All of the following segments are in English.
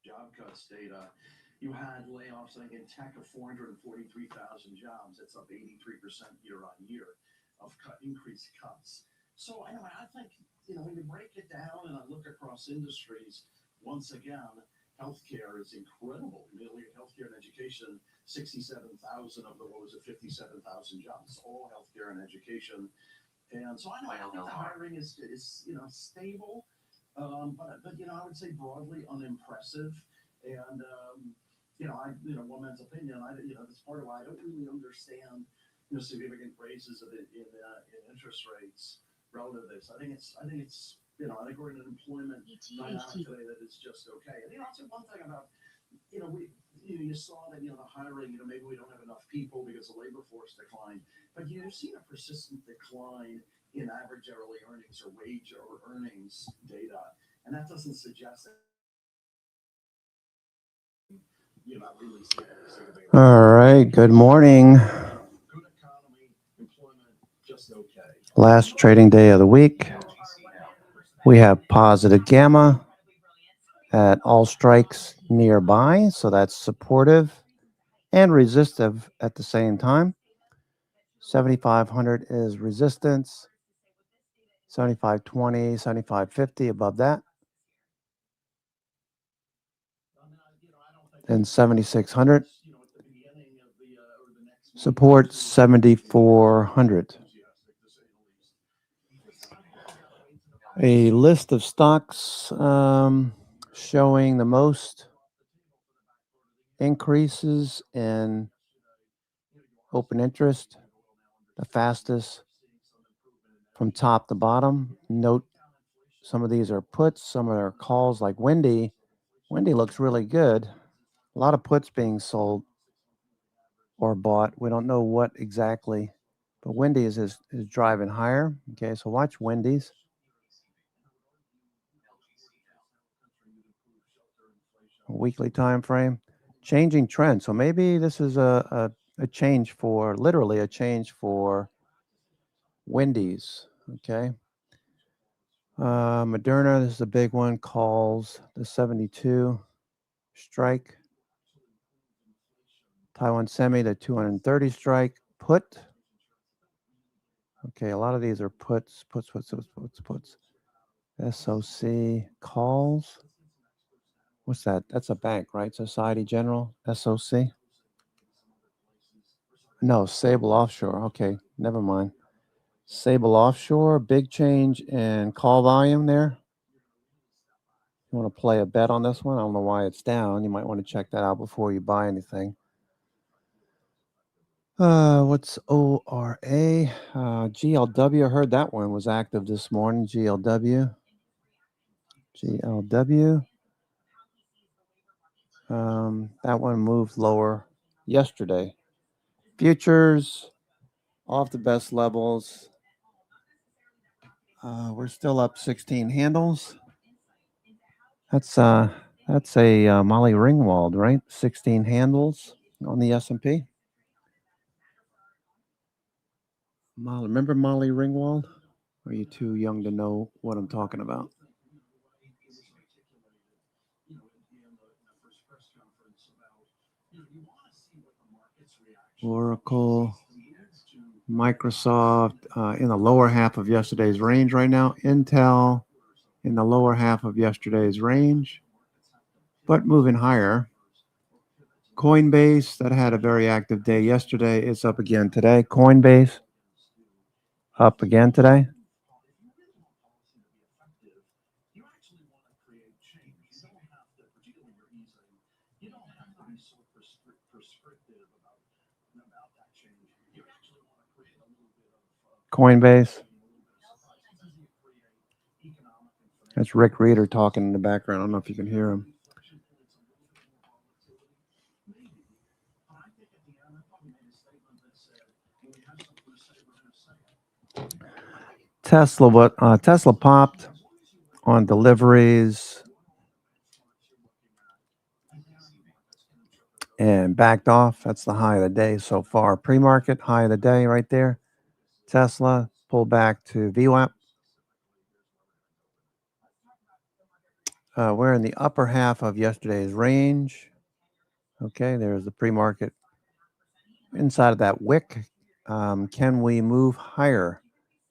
Job cuts data. You had layoffs, I think, in tech of 443,000 jobs. That's up 83% year on year of increased cuts. So anyway, I think, when you break it down and I look across industries, once again, healthcare is incredible. Healthcare and education, 67,000 of the, 57,000 jobs, all healthcare and education. And so I think the hiring is stable, but I would say broadly unimpressive. And one man's opinion. That's part of why I don't really understand significant raises in interest rates relative to this. I think it's I think we're in an employment dynamic today that is just okay. And I'll say one thing about you saw that the hiring, maybe we don't have enough people because the labor force declined, but you've seen a persistent decline in average hourly earnings or wage or earnings data, and that doesn't suggest that you're not really seeing. All right, good morning. Good economy, employment, just okay. Last trading day of the week. We have positive gamma at all strikes nearby, so that's supportive and resistive at the same time. 7,500 is resistance, 7,520, 7,550 above that. Then 7,600. Support 7,400. A list of stocks showing the most increases in open interest, the fastest from top to bottom. Note some of these are puts, some are calls like Wendy. Wendy looks really good. A lot of puts being sold or bought. We don't know what exactly, but Wendy is driving higher. Okay, so watch Wendy's. Weekly time frame, changing trend. So maybe this is a change for, literally a change for Wendy's. Okay. Moderna, this is a big one, calls the 72 strike. Taiwan Semi, the 230 strike, put. Okay, a lot of these are puts. SOC calls. What's that? That's a bank, right? Society General, SOC. No, Sable Offshore. Okay, never mind. Sable Offshore, big change in call volume there. You want to play a bet on this one? I don't know why it's down. You might want to check that out before you buy anything. What's ORA? GLW, I heard that one was active this morning. GLW. That one moved lower yesterday. Futures off the best levels. We're still up 16 handles. That's a Molly Ringwald, right? 16 handles on the S&P. Remember Molly Ringwald? Or are you too young to know what I'm talking about? Oracle, Microsoft in the lower half of yesterday's range right now. Intel in the lower half of yesterday's range, but moving higher. Coinbase, that had a very active day yesterday, is up again today. Coinbase, up again today. Coinbase. That's Rick Reeder talking in the background. I don't know if you can hear him. Tesla popped on deliveries and backed off. That's the high of the day so far. Pre-market high of the day right there. Tesla pulled back to VWAP. We're in the upper half of yesterday's range. Okay, there's the pre-market inside of that wick. Can we move higher?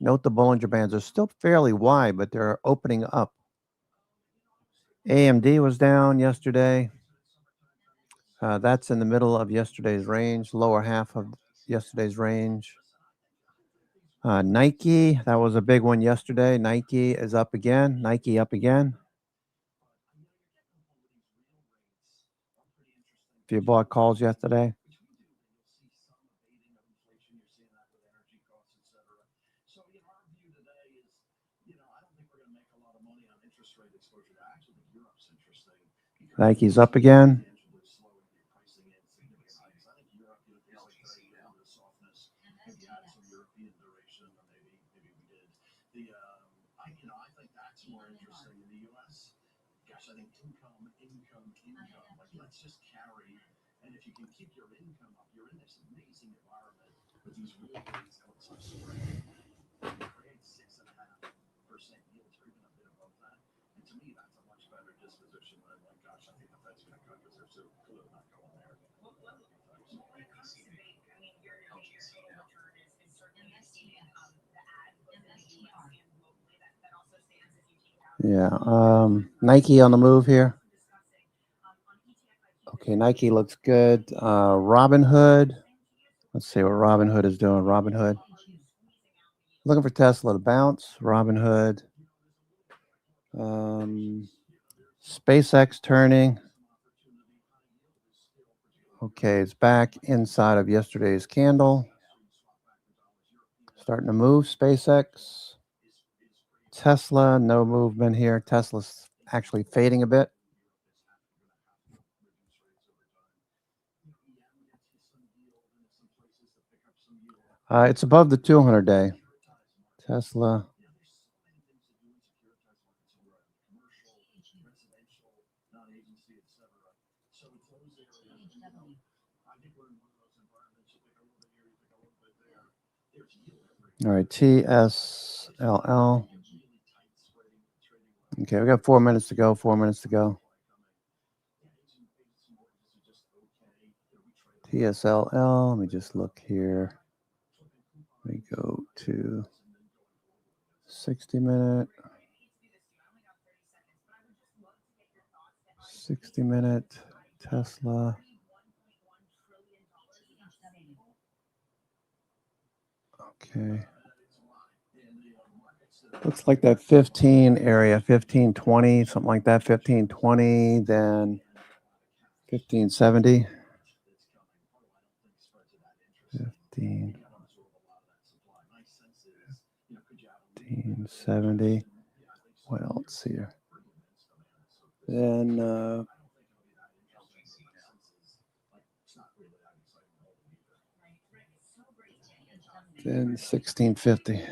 Note the Bollinger Bands are still fairly wide, but they're opening up. AMD was down yesterday. That's in the middle of yesterday's range, lower half of yesterday's range. Nike, that was a big one yesterday. Nike is up again. Nike up again. If you bought calls yesterday. Nike's up again. Yeah, Nike on the move here. Okay, Nike looks good. Robinhood. Let's see what Robinhood is doing. Robinhood. Looking for Tesla to bounce. Robinhood. SpaceX turning. Okay, it's back inside of yesterday's candle. Starting to move. SpaceX. Tesla, no movement here. Tesla's actually fading a bit. It's above the 200-day. Tesla. All right, TSLL. Okay, we got 4 minutes to go. 4 minutes to go. TSLL. Let me just look here. Let me go to 60-minute. 60-minute Tesla. Okay. Looks like that 15 area, 1520, something like that, 1520, then 1570. 1570. What else here? Then 1650.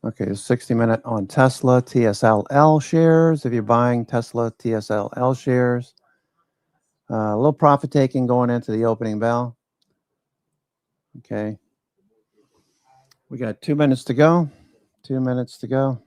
Okay, 60-minute on Tesla, TSLL shares. If you're buying Tesla, TSLL shares. A little profit taking going into the opening bell. Okay. We got 2 minutes to go. 2 minutes to go.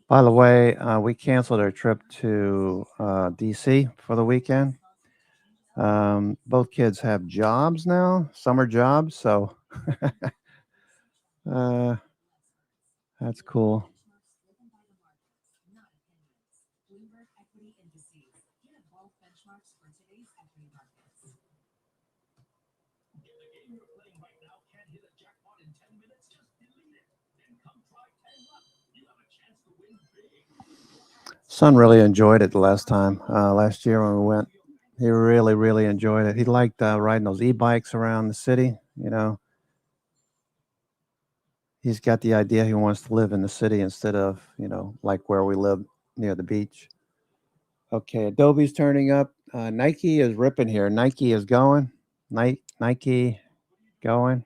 By the way, we canceled our trip to DC for the weekend. Both kids have jobs now, summer jobs, so uh, that's cool. Son really enjoyed it the last time. Last year when we went, he really, really enjoyed it. He liked riding those e-bikes around the city. You know, he's got the idea he wants to live in the city instead of, like where we live near the beach. Okay, Adobe's turning up. Nike is ripping here. Nike is going. Nike going.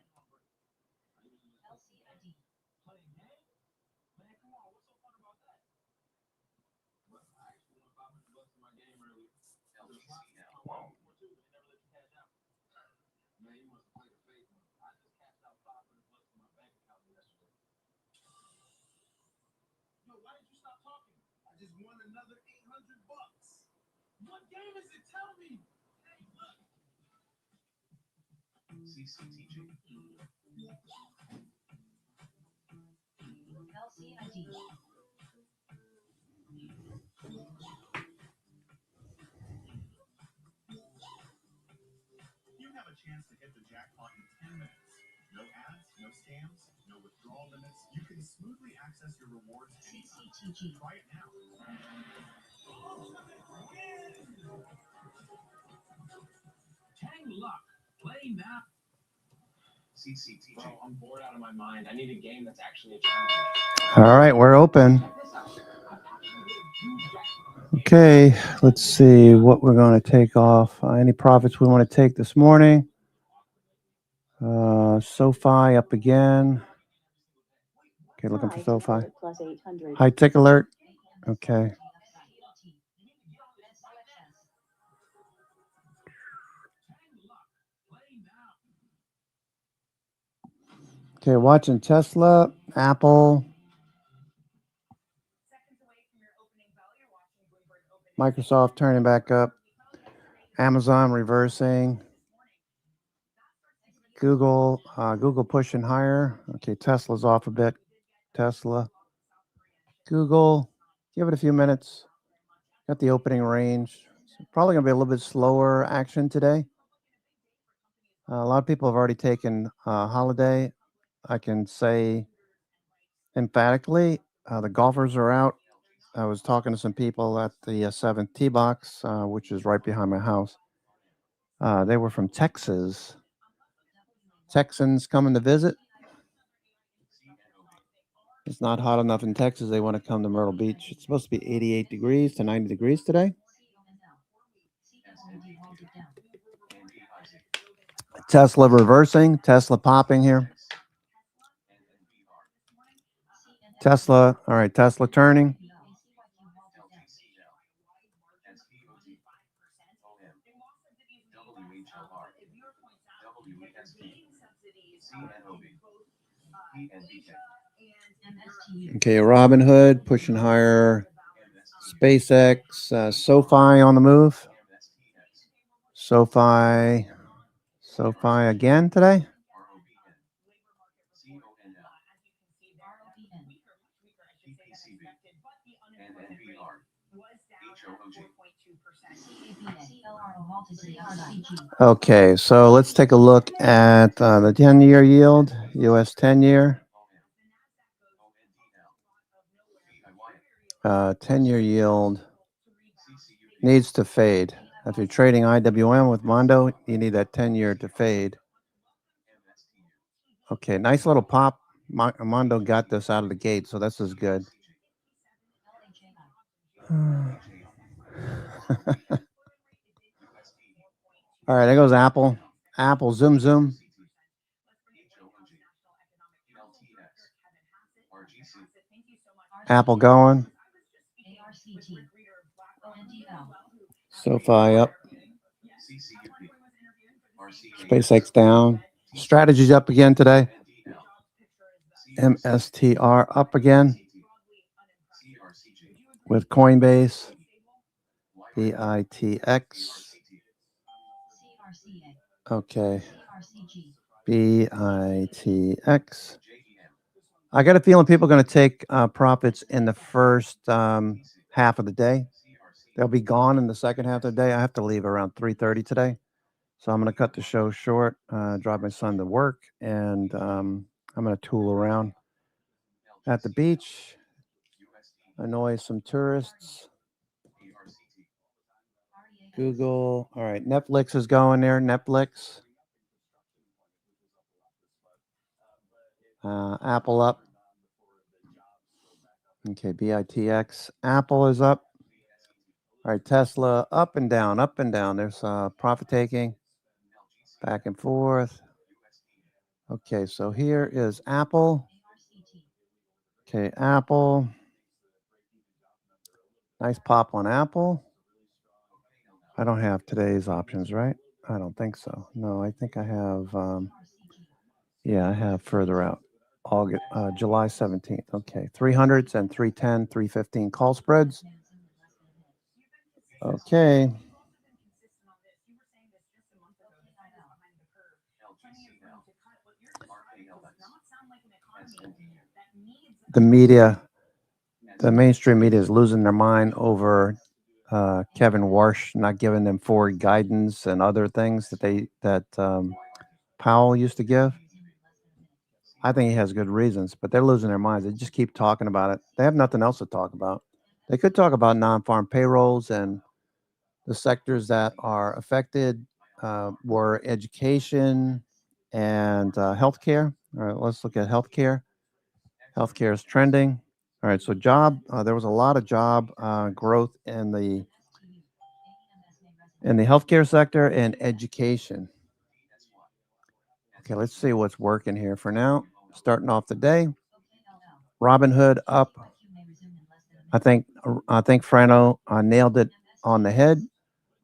All right, we're open. Okay, let's see what we're going to take off. Any profits we want to take this morning? SoFi up again. Okay, looking for SoFi. High tick alert. Okay. Okay, watching Tesla, Apple, Microsoft turning back up, Amazon reversing, Google pushing higher. Okay, Tesla's off a bit. Tesla, Google, give it a few minutes. Got the opening range. It's probably going to be a little bit slower action today. A lot of people have already taken holiday. I can say emphatically, the golfers are out. I was talking to some people at the 7th Tee Box, which is right behind my house. They were from Texas. Texans coming to visit. It's not hot enough in Texas. They want to come to Myrtle Beach. It's supposed to be 88 degrees to 90 degrees today. Tesla reversing. Tesla popping here. Tesla. All right. Tesla turning. Okay. Robinhood pushing higher. SpaceX. SoFi on the move. SoFi again today. Okay, so let's take a look at the 10-year yield, US 10-year. 10-year yield needs to fade. If you're trading IWM with Mondo, you need that 10-year to fade. Okay, nice little pop. Mondo got this out of the gate, so this is good. All right, there goes Apple. Apple, zoom. Apple going. SoFi up. SpaceX down. Strategy's up again today. MSTR up again with Coinbase. BITX. Okay. BITX. I got a feeling people are going to take profits in the first half of the day. They'll be gone in the second half of the day. I have to leave around 3:30 today. So I'm going to cut the show short, drive my son to work, and I'm going to tool around at the beach, annoy some tourists. Google. All right. Netflix is going there. Netflix. Apple up. Okay. BITX. Apple is up. All right. Tesla up and down, up and down. There's profit taking back and forth. Okay. So here is Apple. Okay. Apple. Nice pop on Apple. I don't have today's options, right? I don't think so. No, I think I have. Yeah, I have further out. August, July 17th. Okay, 300s and 310, 315 call spreads. Okay. The media, the mainstream media is losing their mind over Kevin Warsh not giving them forward guidance and other things that Powell used to give. I think he has good reasons, but they're losing their minds. They just keep talking about it. They have nothing else to talk about. They could talk about non-farm payrolls and the sectors that are affected were education and healthcare. All right, let's look at healthcare. Healthcare is trending. All right, so job. There was a lot of job growth in the healthcare sector and education. Okay, let's see what's working here for now. Starting off the day, Robinhood up. I think Frano nailed it on the head.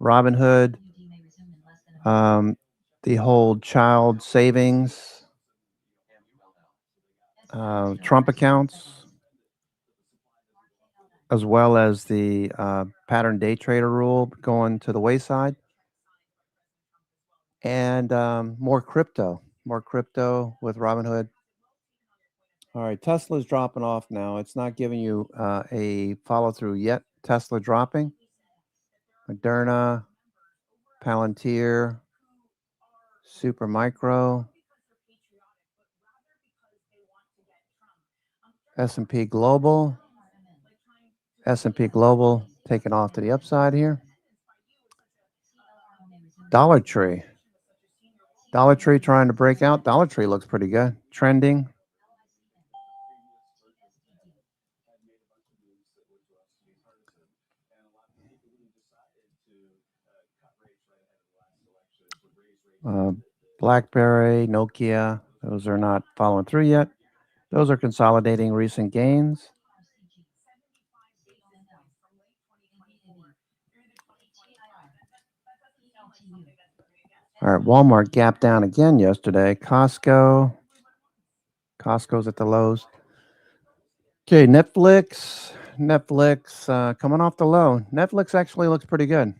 Robinhood, the whole child savings, Trump accounts, as well as the pattern day trader rule going to the wayside, and more crypto with Robinhood. All right, Tesla's dropping off now. It's not giving you a follow through yet. Tesla dropping. Moderna, Palantir, Supermicro, S&P Global. S&P Global taking off to the upside here. Dollar Tree. Dollar Tree trying to break out. Dollar Tree looks pretty good. Trending. BlackBerry, Nokia, those are not following through yet. Those are consolidating recent gains. All right, Walmart gapped down again yesterday. Costco's at the lows. Okay, Netflix coming off the low. Netflix actually looks pretty good.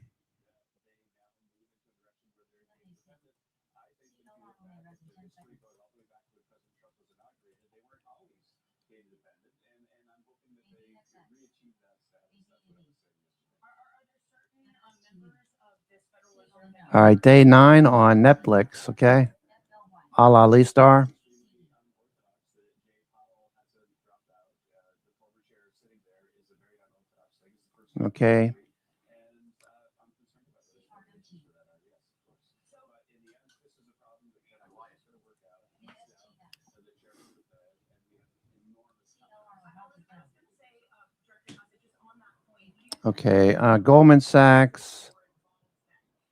All right, day 9 on Netflix, okay? A la Listar. Okay. Okay, Goldman Sachs,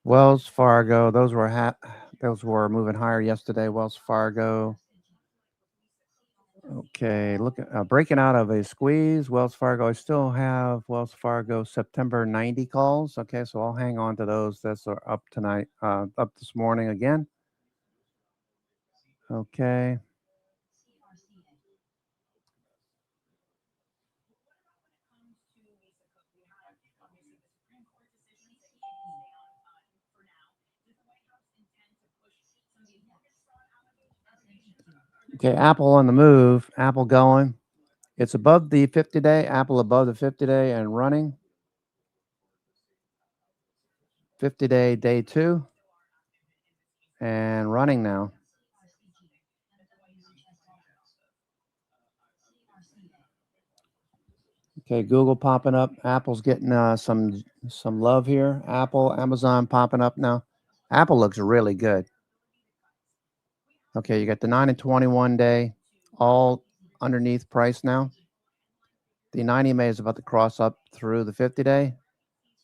Wells Fargo, those were moving higher yesterday. Wells Fargo. Okay, look at breaking out of a squeeze. Wells Fargo. I still have Wells Fargo September 90 calls. Okay, so I'll hang on to those. That's up tonight, up this morning again. Okay. Okay, Apple on the move. Apple going. It's above the 50-day. Apple above the 50-day and running. 50-day, day 2. And running now. Okay, Google popping up. Apple's getting some love here. Apple, Amazon popping up now. Apple looks really good. Okay, you got the 9 and 21 day, all underneath price now. The 90 EMA is about to cross up through the 50-day.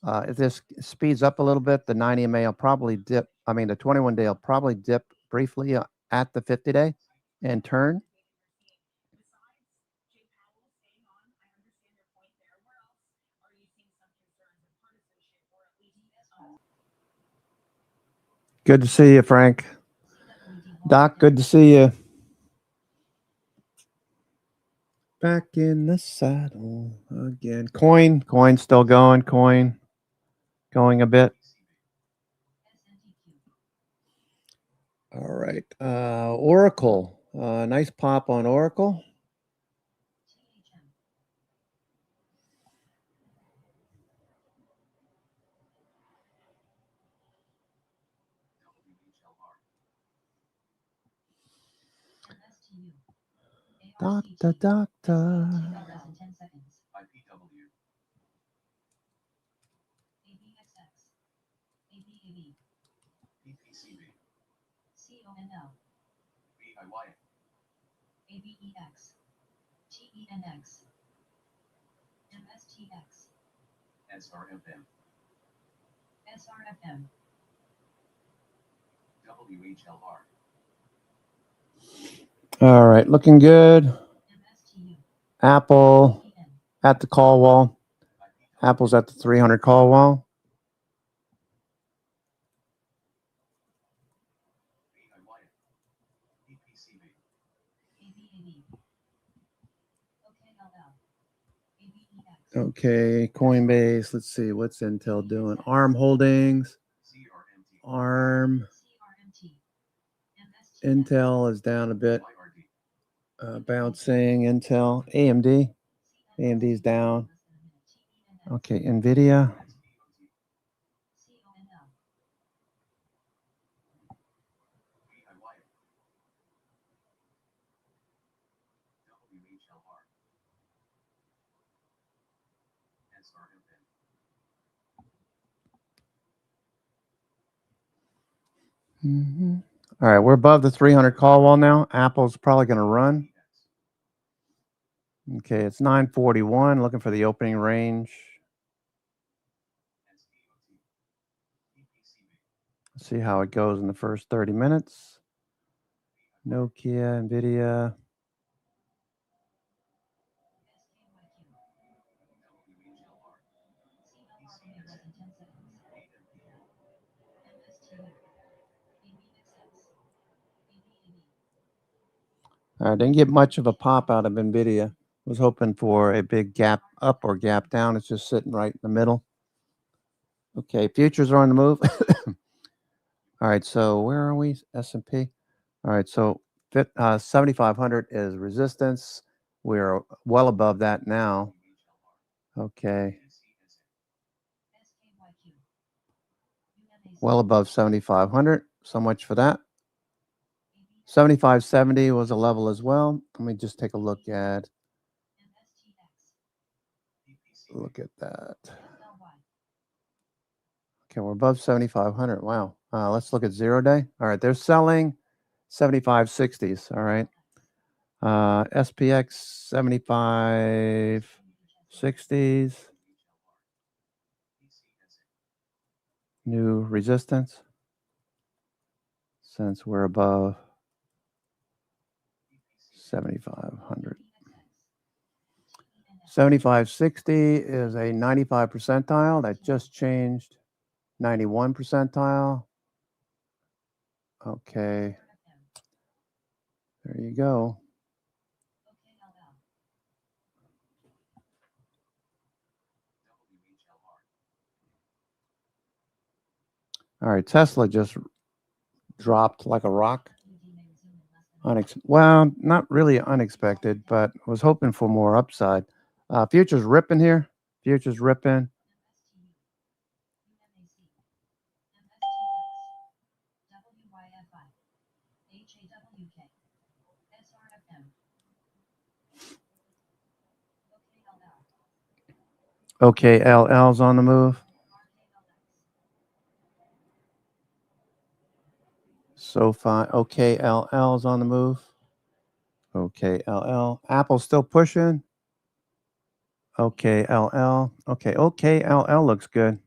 If this speeds up a little bit, the 90 EMA will probably dip. I mean, the 21 day will probably dip briefly at the 50-day and turn. Good to see you, Frank. Doc, good to see you. Back in the saddle again. Coin still going. Coin going a bit. All right. Oracle. Nice pop on Oracle. Doctor. All right, looking good. Apple at the call wall. Apple's at the 300 call wall. Okay, Coinbase. Let's see, what's Intel doing? ARM Holdings. ARM. Intel is down a bit. Bouncing. Intel. AMD. AMD's down. Okay, NVIDIA. All right, we're above the 300 call wall now. Apple's probably going to run. Okay, it's 941. Looking for the opening range. Let's see how it goes in the first 30 minutes. Nokia, NVIDIA. I didn't get much of a pop out of NVIDIA. Was hoping for a big gap up or gap down. It's just sitting right in the middle. Okay, futures are on the move. All right, so where are we? S&P. All right, so 7,500 is resistance. We're well above that now. Okay. Well above 7,500. So much for that. 75.70 was a level as well. Let me just take a look at that. Okay, we're above 7,500. Wow. Let's look at 0-day. All right, they're selling 75.60s. All right. SPX 75.60s. New resistance. Since we're above 7,500. 75.60 is a 95 percentile. That just changed 91 percentile. Okay. There you go. All right. Tesla just dropped like a rock. Well, not really unexpected, but was hoping for more upside. Futures ripping here. Futures ripping. OKLL's on the move. SoFi, OKLL's on the move. OKLL. Apple's still pushing. OKLL. Okay, OKLL looks good.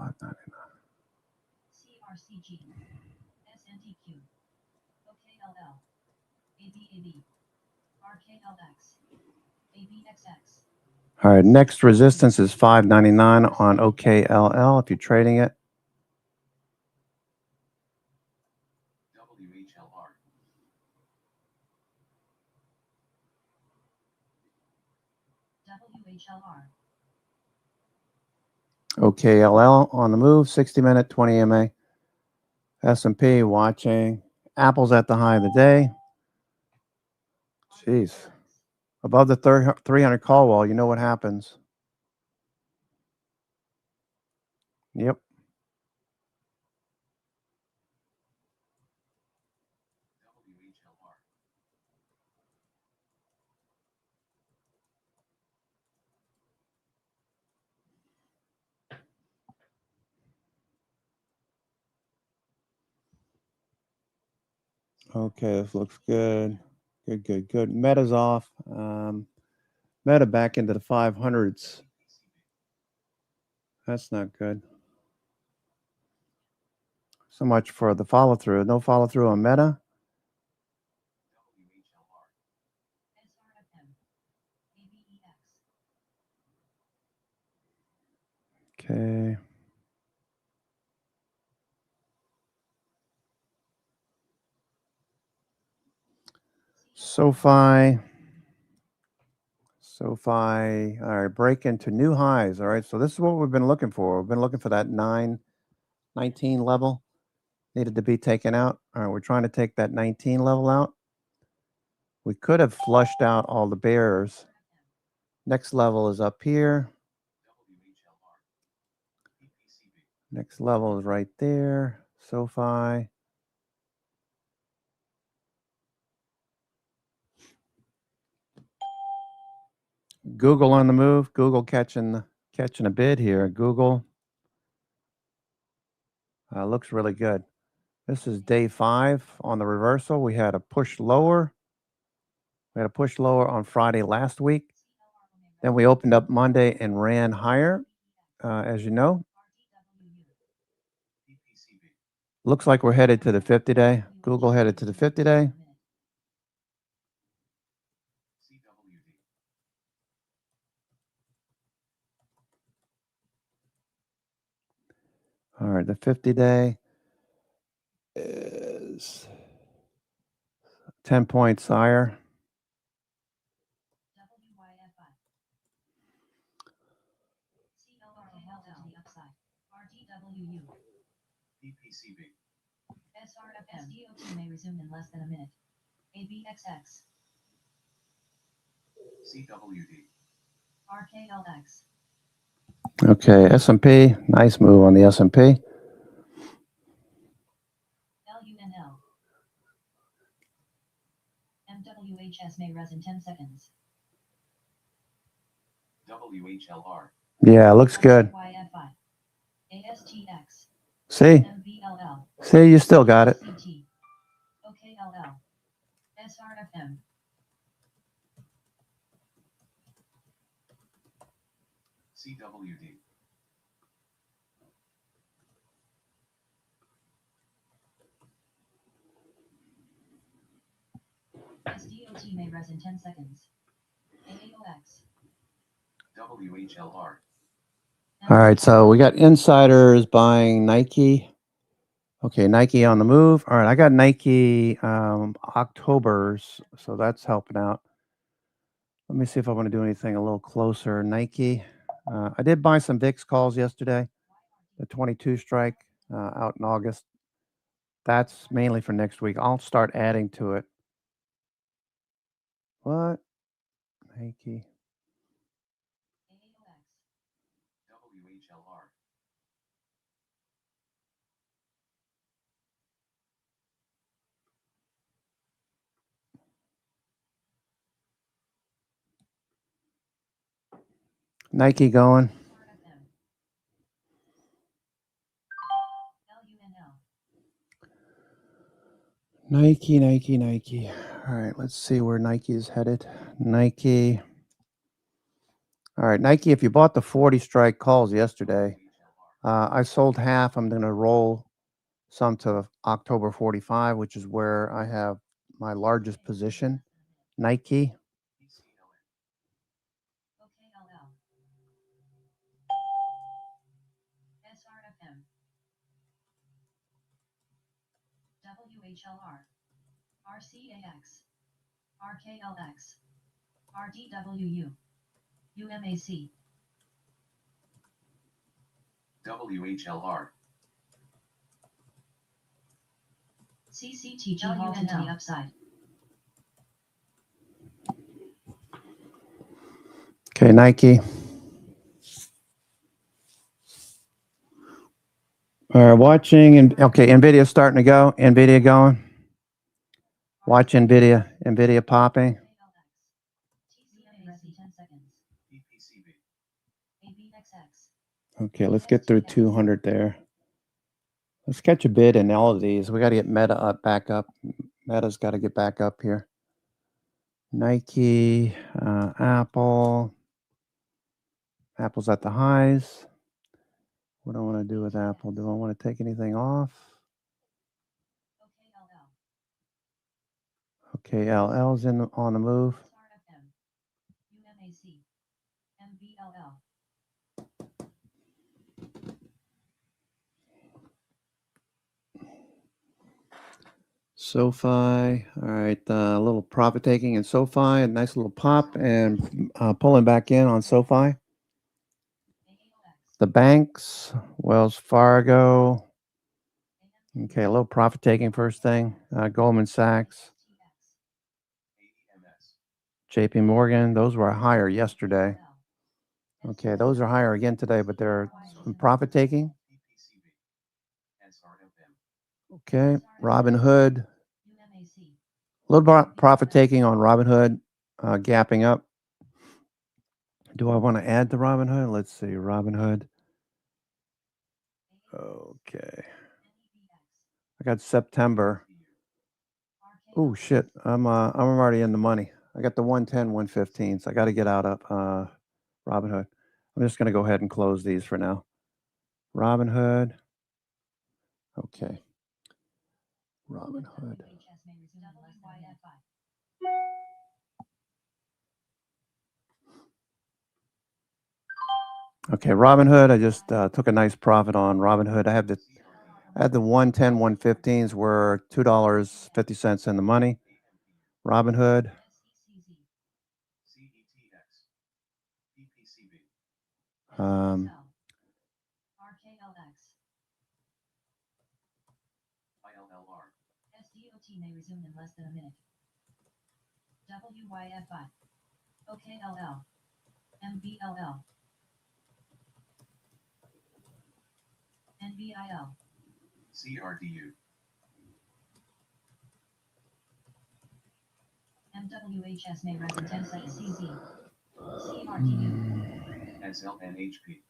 $5.99. All right, next resistance is $5.99 on OKLL if you're trading it. OKLL on the move, 60-minute, 20 MA. S&P watching. Apple's at the high of the day. Jeez. Above the 300 call wall, you know what happens. Yep. Okay, this looks good. Good. Meta's off. Meta back into the 500s. That's not good. So much for the follow through. No follow through on Meta. Okay. SoFi. All right, break into new highs. All right, so this is what we've been looking for. We've been looking for that 919 level. Needed to be taken out. All right, we're trying to take that 19 level out. We could have flushed out all the bears. Next level is up here. Next level is right there. SoFi. Google on the move. Google catching a bid here. Google looks really good. This is day 5 on the reversal. We had a push lower. We had a push lower on Friday last week. Then we opened up Monday and ran higher, as you know. Looks like we're headed to the 50-day. Google headed to the 50-day. All right, the 50-day is 10 points higher. SRFM may resume in less than a minute. ABXX. CWD. RKLX. Okay, S&P, nice move on the S&P. LUNL. MWHS may rise in 10 seconds. WHLR. Yeah, looks good. YFI. ASTX. See? MVLL. See, you still got it. CT. OKLL. SRFM. CWD. SDOT may rise in 10 seconds. AAOX. WHLR. All right, so we got insiders buying Nike. Okay, Nike on the move. All right, I got Nike Octobers, so that's helping out. Let me see if I want to do anything a little closer. Nike. I did buy some VIX calls yesterday. The 22 strike out in August. That's mainly for next week. I'll start adding to it. What? Nike. AAOX. WHLR. Nike going. SRFM. LUNL. Nike, Nike, Nike. All right, let's see where Nike is headed. Nike. All right, Nike, if you bought the 40 strike calls yesterday, I sold half. I'm going to roll some to October 45, which is where I have my largest position. Nike. OKLL. SRFM. WHLR. RCAX. RKLX. RDWU. UMAC. WHLR. CCTG halted to the upside. Okay, Nike. All right, watching and okay, Nvidia starting to go. Nvidia going. Watch Nvidia. Nvidia popping. TCMA less than 10 seconds. PPCB. ABXX. Okay, let's get through 200 there. Let's catch a bid in all of these. We got to get Meta up, back up. Meta's got to get back up here. Nike, Apple. Apple's at the highs. What do I want to do with Apple? Do I want to take anything off? OKLL. Okay, LL's on the move. SRFM. UMAC. MBLL. SoFi. All right, a little profit taking in SoFi. A nice little pop and pulling back in on SoFi. AAOX. The banks, Wells Fargo. Okay, a little profit taking first thing. Goldman Sachs, AEMS. JP Morgan. Those were higher yesterday. Okay, those are higher again today, but they're some profit taking. PPCB. SRFM. Okay, Robinhood. UMAC. A little profit taking on Robinhood, gapping up. Do I want to add to Robinhood? Let's see, Robinhood. Okay, I got September. Oh shit, I'm already in the money. I got the 110, 115, so I got to get out of Robinhood. I'm just gonna go ahead and close these for now. Robinhood. Okay. Robinhood. Okay, Robinhood. I just took a nice profit on Robinhood. I had the 110, 115s were $2.50 in the money. Robinhood. CETX. PPCB. RKLX. ILLR. SDOT may resume in less than a minute. WYFI. OKLL. MBLL. NVIL. CRDU. MWHS may rise in 10 seconds. CZ. CRDU. SLNHP.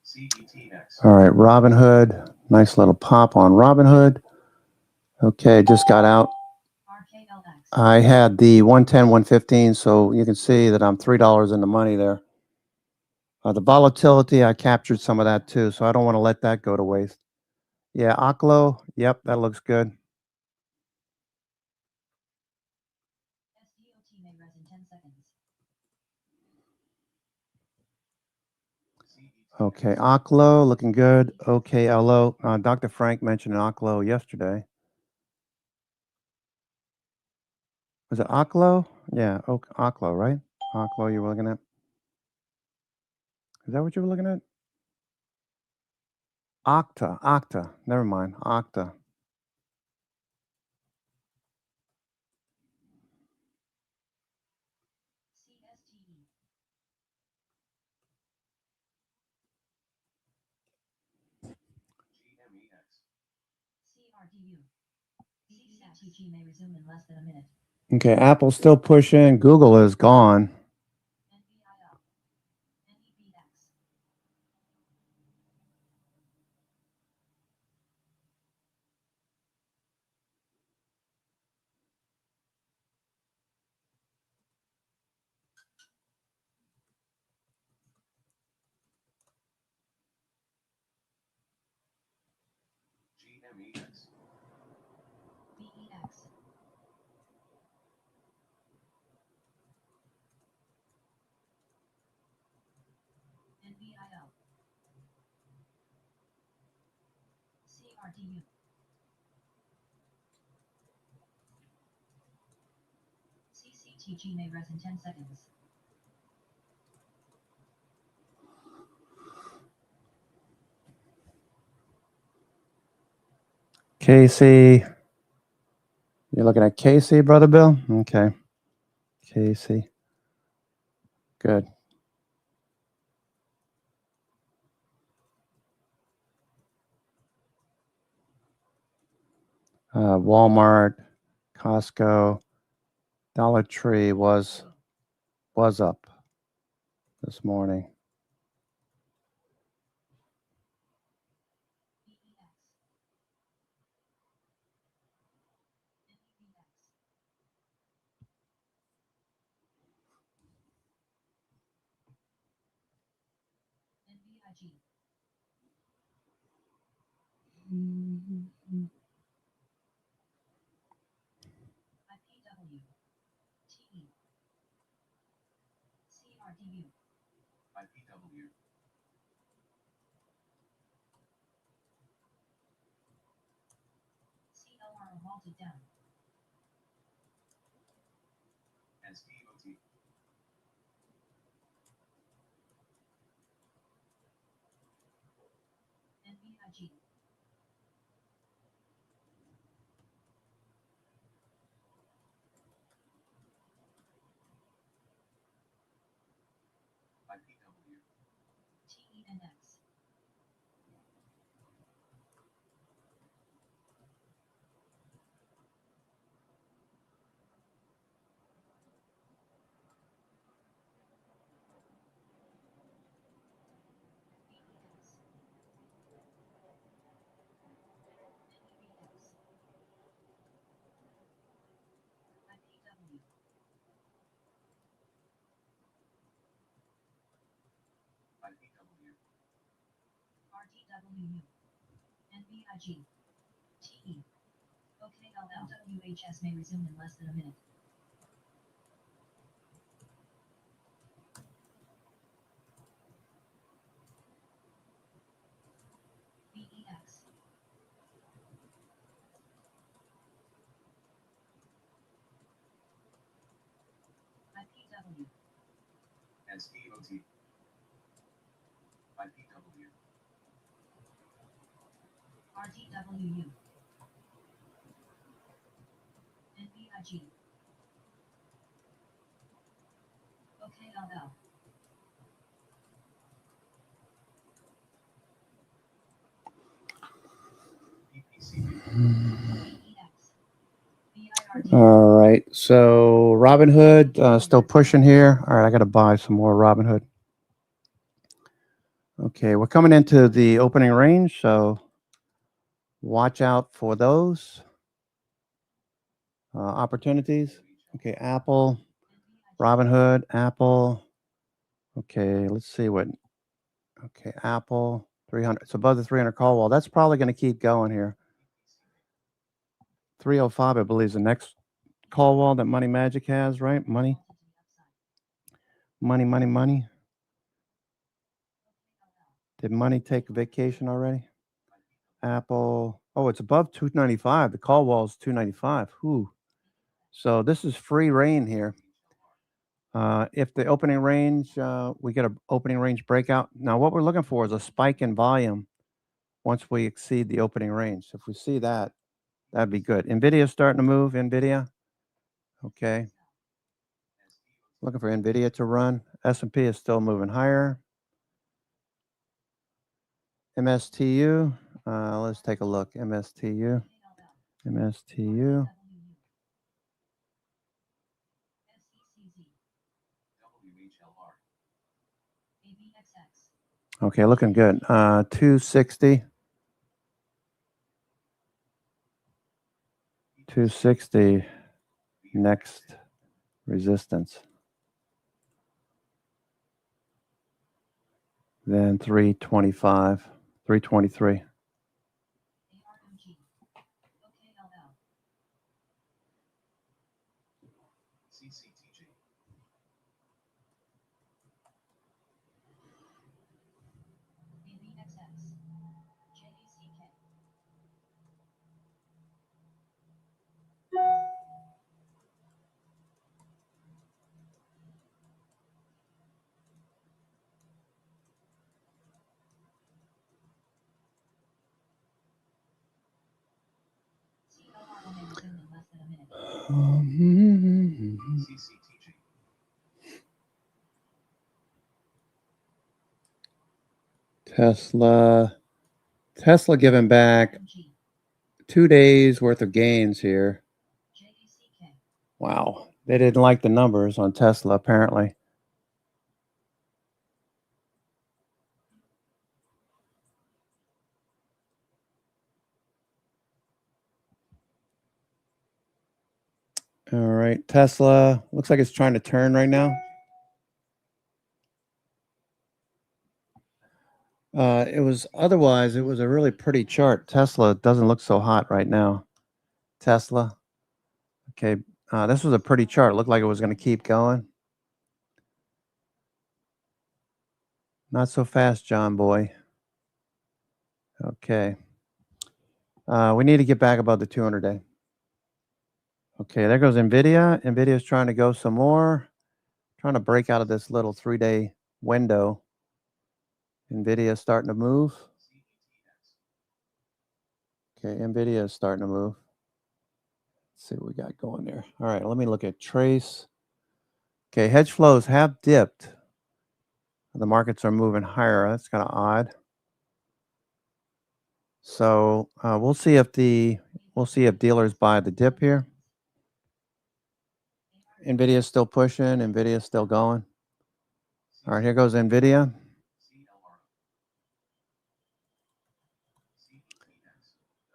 CETX. All right, Robinhood. Nice little pop on Robinhood. Okay, just got out. RKLX. I had the 110, 115, so you can see that I'm $3 in the money there. The volatility, I captured some of that too, so I don't want to let that go to waste. Yeah, Oklo. Yep, that looks good. SDOT may rise in 10 seconds. Okay, Oklo looking good. OKLO. Dr. Frank mentioned Oklo yesterday. Was it Oklo? Yeah, Oklo, right? Oklo you were looking at? Is that what you were looking at? Okta. Never mind. Okta. CSTE. GMEX. CRDU. CCTG may resume in less than a minute. Okay, Apple's still pushing. Google is gone. NBIL. NEBX. GMEX. BEX. NBIL. CRDU. CCTG may res in 10 seconds. Casey. You're looking at Casey, Brother Bill? Okay. Casey. Good. Walmart, Costco, Dollar Tree was up this morning. BEX. NEBX. NBIG. IPW. TE. CRDU. IPW. CLR halted down. SDOT. NBIG. IPW. TENX. BEX. NEBX. IPW. IPW. RTWU. NBIG. TE. OKLLWHS may resume in less than a minute. BEX. IPW. SDOT. IPW. RTWU. NBIG. OKLL. PPCB. BEX. BIRD. All right. So Robinhood still pushing here. All right, I got to buy some more Robinhood. Okay, we're coming into the opening range, so watch out for those opportunities. Okay, Apple, Robinhood, Apple. Okay, let's see what. Okay, Apple 300. It's above the 300 call wall. That's probably going to keep going here. 305, I believe, is the next call wall that Money Magic has, right? Money. Did money take a vacation already? Apple. Oh, it's above 295. The call wall is 295. Whew. So this is free reign here. If the opening range, we get an opening range breakout. Now, what we're looking for is a spike in volume once we exceed the opening range. So if we see that, that'd be good. NVIDIA's starting to move. NVIDIA. Okay. Looking for NVIDIA to run. S&P is still moving higher. MSTU. Let's take a look. MSTU. MSTU. WHLR. ABXX. Okay, looking good. 260. 260. Next resistance. Then 325. 323. ARMG. OKLL. CCTG. ABXX. JACK. CLR may resume in less than a minute. CCTG. Tesla giving back ARMG. 2 days worth of gains here. JACK. Wow. They didn't like the numbers on Tesla, apparently. All right. Tesla looks like it's trying to turn right now. It was a really pretty chart. Tesla doesn't look so hot right now. Tesla. Okay. This was a pretty chart. It looked like it was going to keep going. Not so fast, John boy. Okay. We need to get back above the 200-day. Okay, there goes NVIDIA. NVIDIA is trying to go some more. Trying to break out of this little 3-day window. NVIDIA is starting to move. Okay, NVIDIA is starting to move. Let's see what we got going there. All right, let me look at Trace. Okay, hedge flows have dipped. The markets are moving higher. That's kind of odd. So we'll see if dealers buy the dip here. NVIDIA is still pushing. NVIDIA is still going. All right, here goes NVIDIA.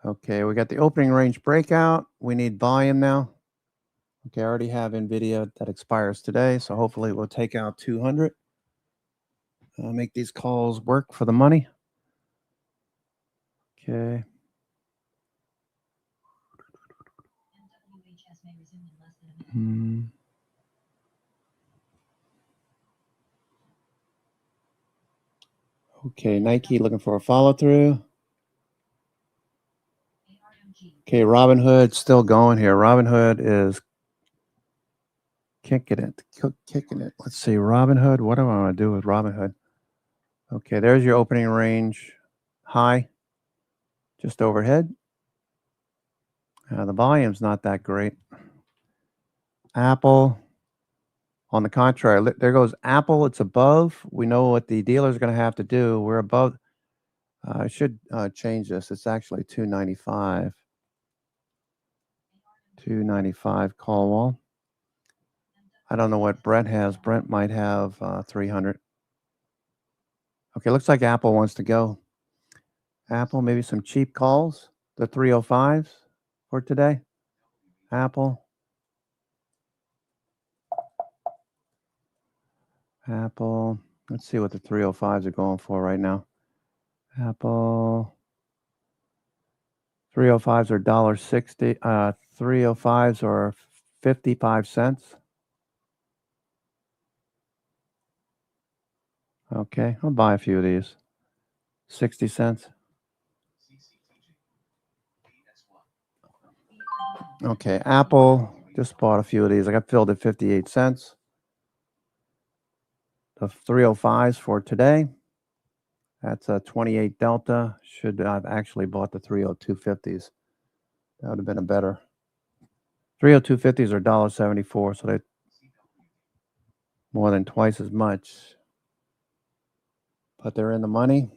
Okay, we got the opening range breakout. We need volume now. Okay, I already have NVIDIA that expires today, so hopefully we'll take out 200. Make these calls work for the money. Okay. MWHS may resume in less than a minute. Okay, Nike looking for a follow through. ARMG. Okay, Robinhood still going here. Robinhood is kicking it. Let's see, Robinhood. What do I want to do with Robinhood? Okay, there's your opening range high, just overhead. The volume's not that great. Apple, on the contrary, there goes Apple. It's above. We know what the dealer's going to have to do. We're above. I should change this. It's actually 295. 295 call wall. I don't know what Brent has. Brent might have 300. Okay, looks like Apple wants to go. Apple, maybe some cheap calls. The 305s for today. Apple. Apple. Let's see what the 305s are going for right now. Apple. 305s are $1.60. 305s are 55 cents. Okay, I'll buy a few of these. 60 cents. CCTG. AS1. Okay, Apple, just bought a few of these. I got filled at 58 cents. The 305s for today. That's a 28 Delta. Should have actually bought the 302.50s. That would have been a better. 302.50s are $1.74, so they're more than twice as much. But they're in the money.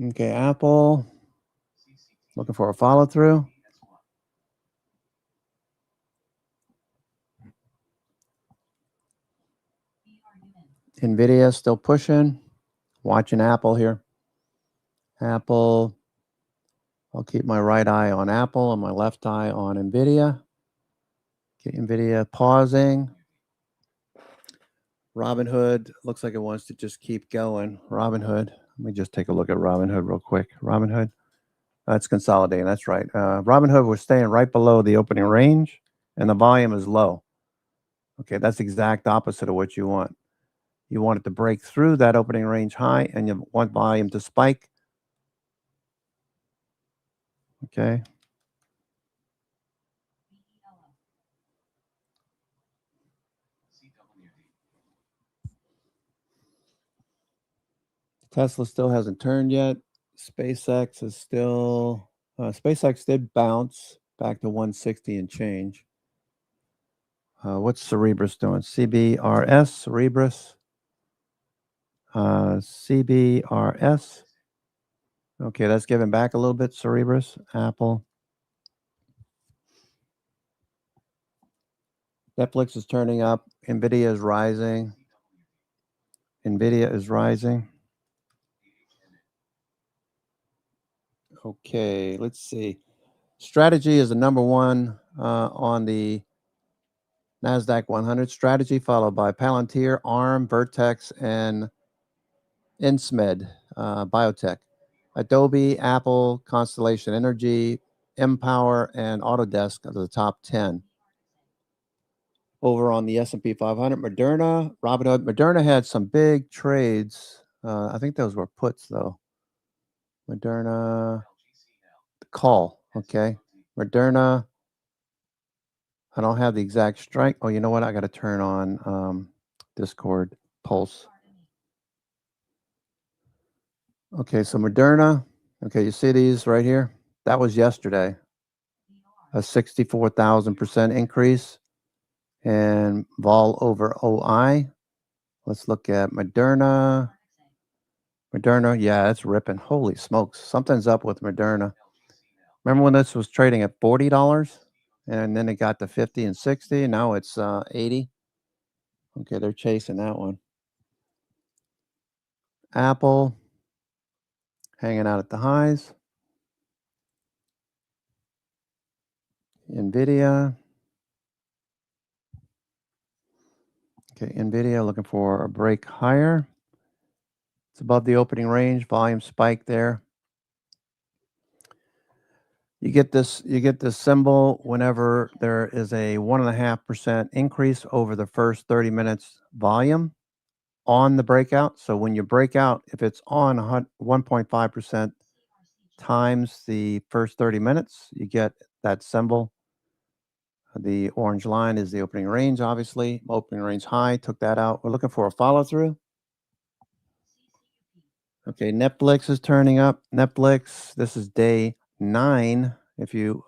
Okay, Apple. Looking for a follow through. Nvidia still pushing. Watching Apple here. Apple. I'll keep my right eye on Apple and my left eye on Nvidia. Okay, Nvidia pausing. Robinhood looks like it wants to just keep going. Robinhood. Let me just take a look at Robinhood real quick. Robinhood. That's consolidating. That's right. Robinhood was staying right below the opening range, and the volume is low. Okay, that's the exact opposite of what you want. You want it to break through that opening range high, and you want volume to spike. Okay. Tesla still hasn't turned yet. SpaceX is still, SpaceX did bounce back to 160 and change. What's Cerebras doing? CBRS, Cerebras. CBRS. Okay, that's giving back a little bit. Cerebras, Apple. Netflix is turning up. Nvidia is rising. Nvidia is rising. Okay, let's see. Strategy is the number one on the NASDAQ 100. Strategy followed by Palantir, ARM, Vertex, and Insmed Biotech. Adobe, Apple, Constellation Energy, Empower, and Autodesk are the top 10. Over on the S&P 500, Moderna, Robinhood. Moderna had some big trades. I think those were puts, though. Moderna, call, okay. Moderna, I don't have the exact strike. Oh, you know what? I got to turn on Discord Pulse. Okay, so Moderna. Okay, you see these right here? That was yesterday. A 64,000% increase in vol over OI. Let's look at Moderna. Moderna, yeah, it's ripping. Holy smokes. Something's up with Moderna. Remember when this was trading at $40? And then it got to 50 and 60. Now it's 80. Okay, they're chasing that one. Apple hanging out at the highs. Nvidia. Okay, Nvidia looking for a break higher. It's above the opening range. Volume spike there. You get this symbol whenever there is a 1.5% increase over the first 30 minutes volume on the breakout. So when you break out, if it's on 1.5% times the first 30 minutes, you get that symbol. The orange line is the opening range, obviously. Opening range high, took that out. We're looking for a follow through. Okay, Netflix is turning up. Netflix, this is day 9. If you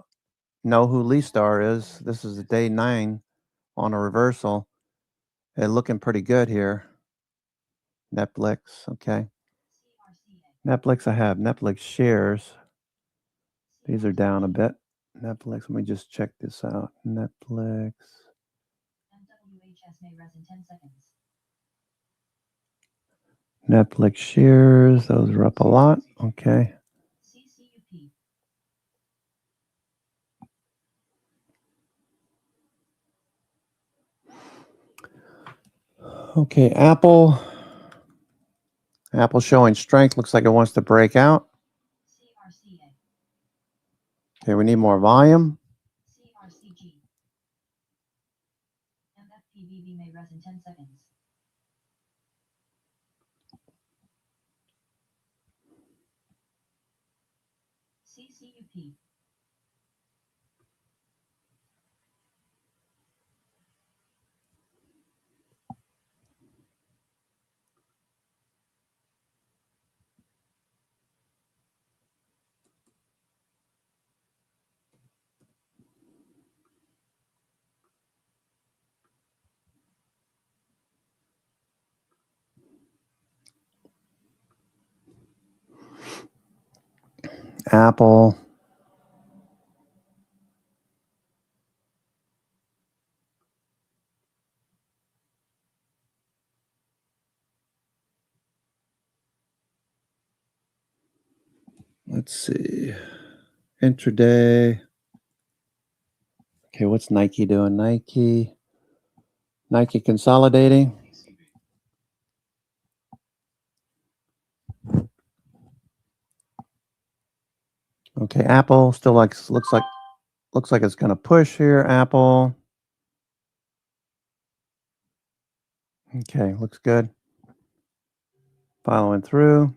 know who Lee Star is, this is day 9 on a reversal. They're looking pretty good here. Netflix, okay. Netflix, I have Netflix shares. These are down a bit. Netflix, let me just check this out. Netflix. MWHS may res in 10 seconds. Netflix shares, those are up a lot. Okay. CCUP. Okay, Apple. Apple showing strength. Looks like it wants to break out. CRCA. Okay, we need more volume. CRCG. MFPVB may res in 10 seconds. CCUP. Apple. Let's see. Intraday. Okay, what's Nike doing? Nike consolidating. PCB. Okay, Apple still looks like it's going to push here. Apple. Okay, looks good. Following through.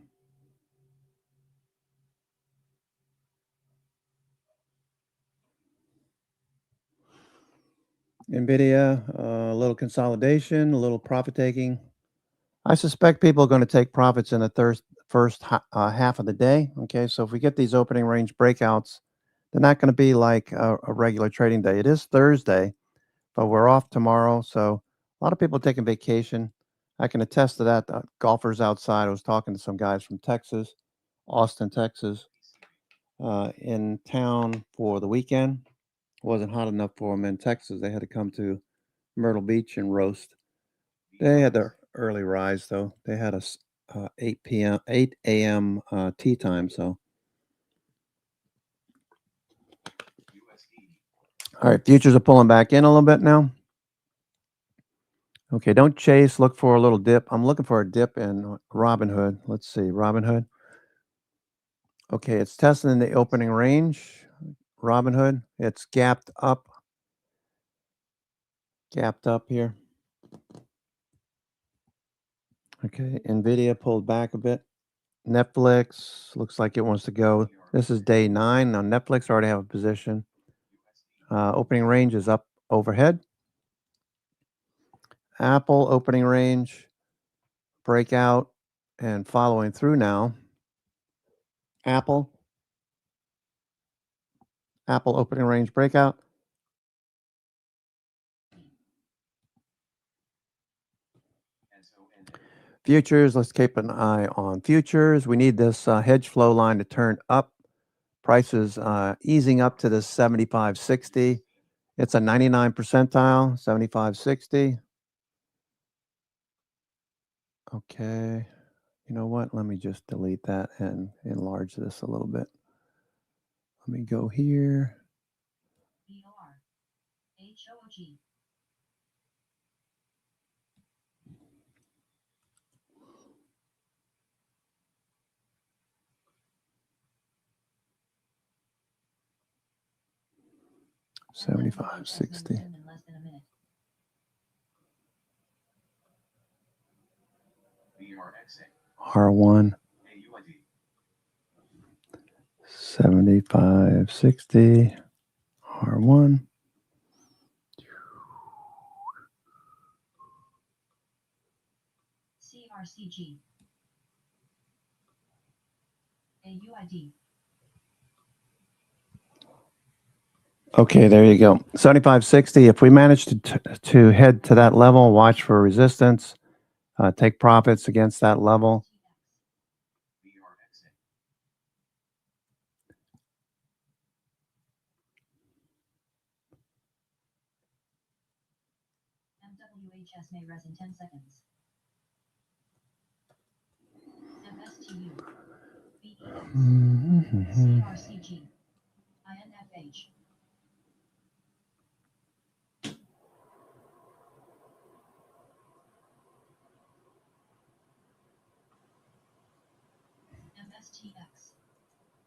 NVIDIA, a little consolidation, a little profit taking. I suspect people are going to take profits in the first half of the day. Okay, so if we get these opening range breakouts, they're not going to be like a regular trading day. It is Thursday, but we're off tomorrow. So a lot of people taking vacation. I can attest to that. Golfers outside. I was talking to some guys from Texas, Austin, Texas, in town for the weekend. It wasn't hot enough for them in Texas. They had to come to Myrtle Beach and roast. They had their early rise though. They had a 8 a.m. Tea time. So USD. all right, futures are pulling back in a little bit now. Okay, don't chase. Look for a little dip. I'm looking for a dip in Robinhood. Let's see, Robinhood. Okay, it's testing in the opening range. Robinhood, it's gapped up here. Okay, Nvidia pulled back a bit. Netflix looks like it wants to go. This is day 9. Now Netflix already have a position. Opening range is up overhead. Apple opening range, breakout, and following through now. Apple opening range breakout. Futures, let's keep an eye on futures. We need this hedge flow line to turn up. Prices easing up to the 75.60. It's a 99 percentile, 75.60. Okay. You know what? Let me just delete that and enlarge this a little bit. Let me go here. BOR. HOOG. MWH has been 75.60. resumed in less than a minute. BRXA. R1. AUID. 75.60. R1. CRCG. AUID. Okay, there you go. 75.60. If we manage to head to that level, watch for resistance, take profits against that level. BRXA. MWHS may res in 10 seconds. MSTU. BEX. CRCG. INFH. MSTX.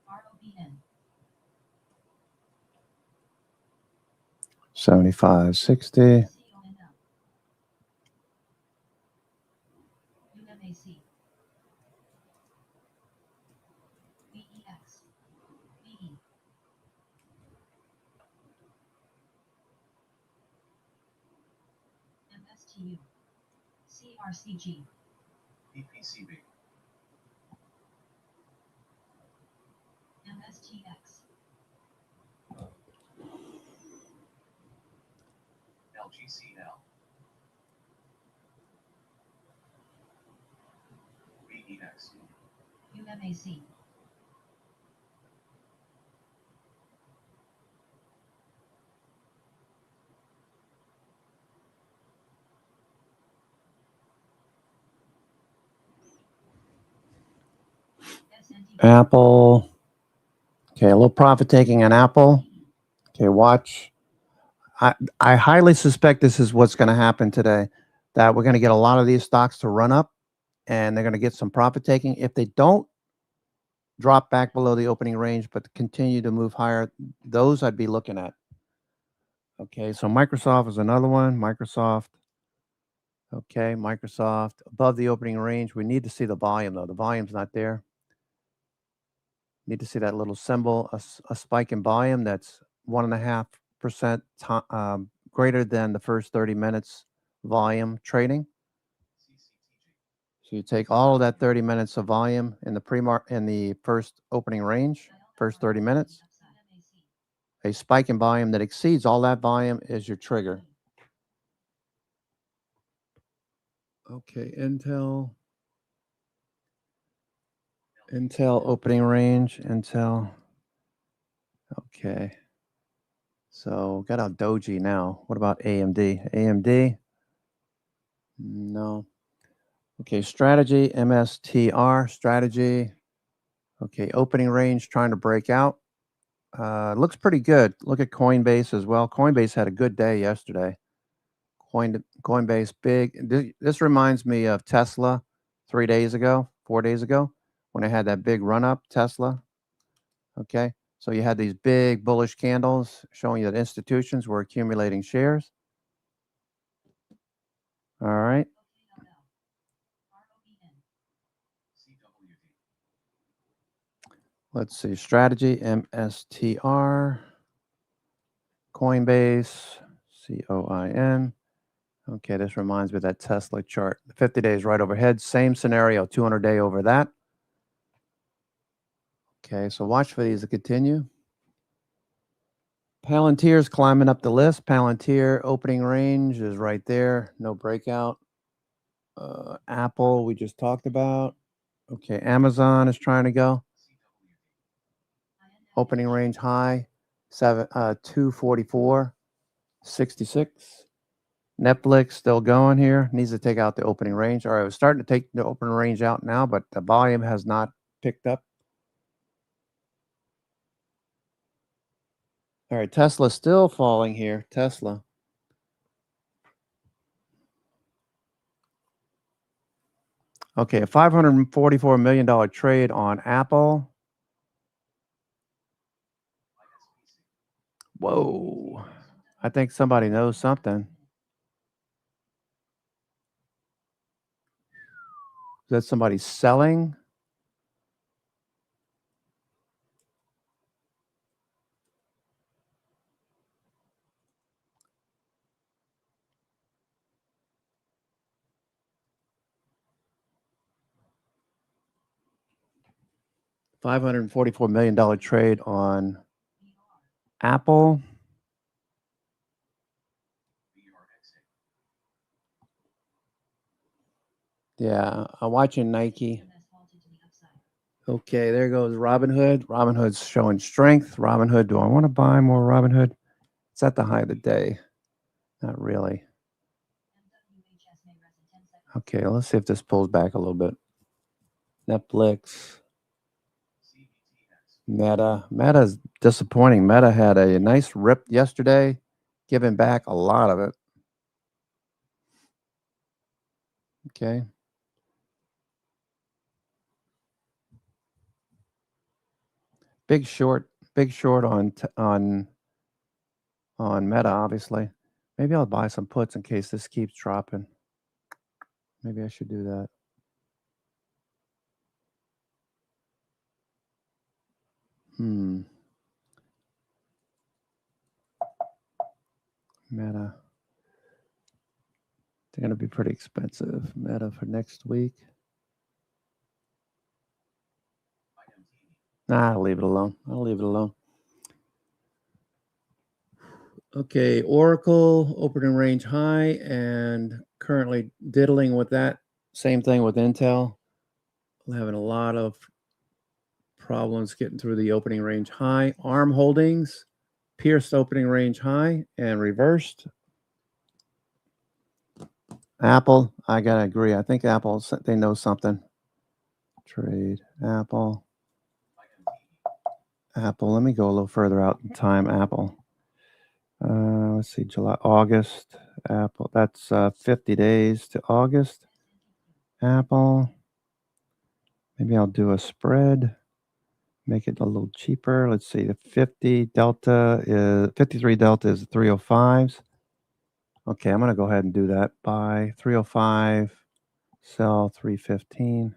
ROBN. 75.60. CONL. UMAC. BEX. BE. MSTU. CRCG. PPCB. MSTX. LGCL. VEX. UMAC. SNTP. Apple. Okay, a little profit taking on Apple. Okay, watch. I highly suspect this is what's going to happen today, that we're going to get a lot of these stocks to run up and they're going to get some profit taking. If they don't drop back below the opening range, but continue to move higher, those I'd be looking at. Okay, so Microsoft is another one. Microsoft. Okay, Microsoft above the opening range. We need to see the volume though. The volume's not there. Need to see that little symbol, a spike in volume that's 1.5% greater than the first 30 minutes volume trading. CCTG. So you take all of that 30 minutes of volume in the first opening range, first 30 minutes. A spike in volume that exceeds all that volume is your trigger. Okay, Intel opening range, Intel. Okay. So got out Doji now. What about AMD? AMD? No. Okay, strategy, MSTR, strategy. Okay, opening range trying to break out. Looks pretty good. Look at Coinbase as well. Coinbase had a good day yesterday. Coinbase big. This reminds me of Tesla 4 days ago, when I had that big run up, Tesla. Okay, so you had these big bullish candles showing you that institutions were accumulating shares. All right. CWD. Let's see. Strategy, MSTR, Coinbase, COIN. Okay, this reminds me of that Tesla chart. 50 days right overhead. Same scenario, 200-day over that. Okay, so watch for these to continue. Palantir's climbing up the list. Palantir opening range is right there. No breakout. Apple, we just talked about. Okay, Amazon is trying to go. CWD. Opening range high, 244.66. Netflix still going here. Needs to take out the opening range. All right, we're starting to take the opening range out now, but the volume has not picked up. All right, Tesla's still falling here. Tesla. Okay, a $544 million trade on Apple. ISPC. Whoa. I think somebody knows something. Is that somebody selling? $544 million trade on Apple. VRXA. Yeah, I'm watching Nike. Okay, there goes Robinhood. Robinhood's showing strength. Robinhood, do I want to buy more Robinhood? It's at the high of the day. Not really. Okay, let's see if this pulls back a little bit. Netflix, CBTX. Meta. Meta's disappointing. Meta had a nice rip yesterday, giving back a lot of it. Okay. Big short on Meta, obviously. Maybe I'll buy some puts in case this keeps dropping. Maybe I should do that. Meta. They're going to be pretty expensive. Meta for next week. Nah, I'll leave it alone. I'll leave it alone. Okay, Oracle opening range high and currently diddling with that. Same thing with Intel. I'm having a lot of problems getting through the opening range high. ARM Holdings pierced opening range high and reversed. Apple, I gotta agree. I think Apple, they know something. Trade Apple. Apple. Let me go a little further out in time. Apple. Let's see, July, August. Apple. That's 50 days to August. Apple. Maybe I'll do a spread. Make it a little cheaper. Let's see. The 50 delta is 53 delta is 305s. Okay, I'm gonna go ahead and do that. Buy 305, sell 315.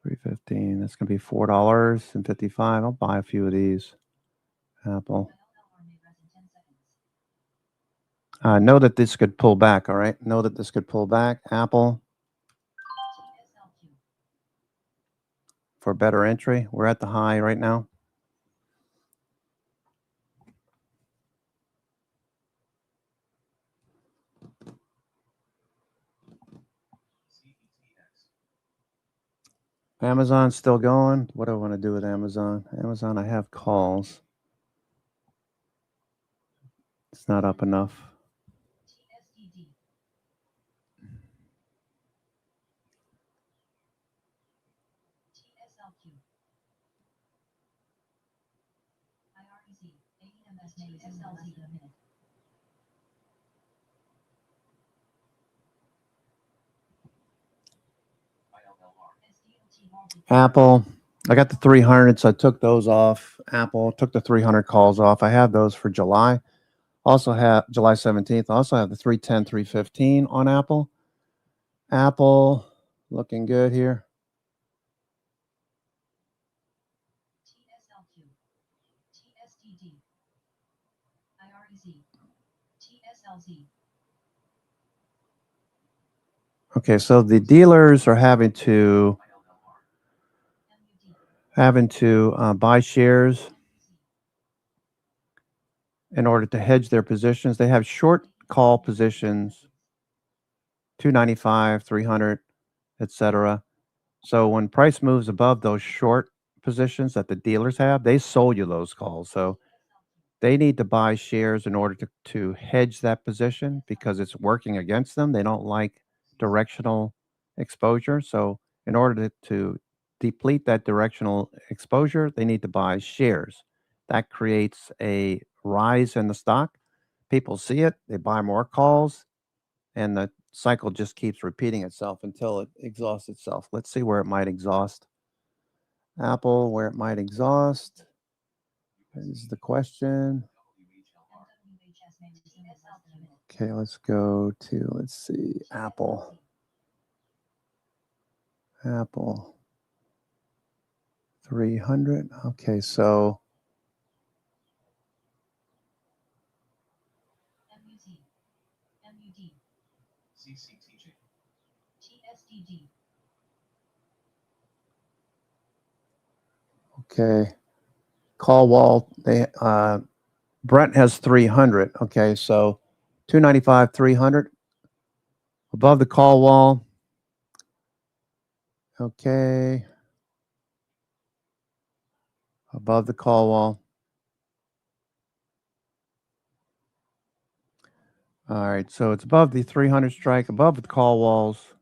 315. That's gonna be $4.55. I'll buy a few of these. Apple. Know that this could pull back. All right. Know that this could pull back. Apple. For better entry. We're at the high right now. Amazon's still going. What do I want to do with Amazon? Amazon, I have calls. It's not up enough. Apple, I got the 300, so I took those off. Apple took the 300 calls off. I have those for July. Also have July 17th. I also have the 310, 315 on Apple. Apple looking good here. Okay, so the dealers are having to buy shares in order to hedge their positions. They have short call positions, 295, 300, etc. So when price moves above those short positions that the dealers have, they sold you those calls. So they need to buy shares in order to hedge that position because it's working against them. They don't like directional exposure. So in order to deplete that directional exposure, they need to buy shares. That creates a rise in the stock. People see it, they buy more calls, and the cycle just keeps repeating itself until it exhausts itself. Let's see where it might exhaust. Apple, where it might exhaust is the question. Okay, let's go to, let's see, Apple. Apple. 300. Okay, so okay. Call wall, they Brent has 300. Okay, so 295, 300 above the call wall. Okay. Above the call wall. All right, so it's above the 300 strike, above the call walls.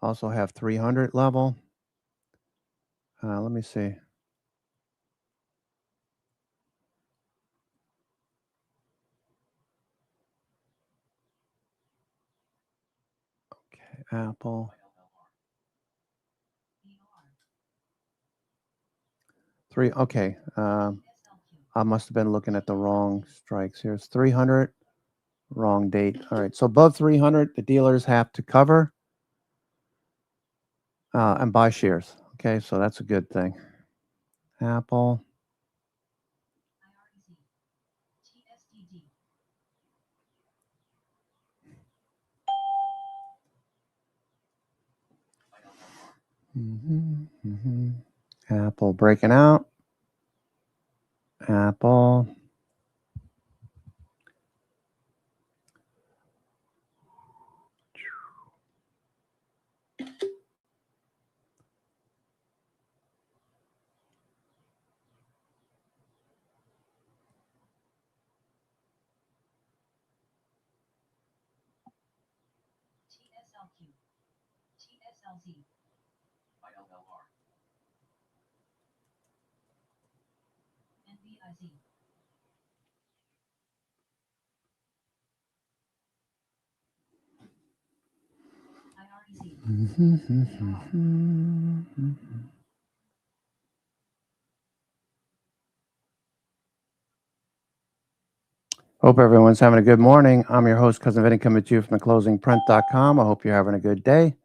Also have 300 level. Let me see. Okay, Apple. Three. Okay. I must have been looking at the wrong strikes. Here's 300. Wrong date. All right. So above 300, the dealers have to cover and buy shares. Okay. So that's a good thing. Apple. Apple breaking out. Apple. TSLQ. TSLZ. ILLR. NVIZ. IREZ. Hope everyone's having a good morning. I'm your host, Cousin Vinny, coming to you from theclosingprint.com. I hope you're having a good day.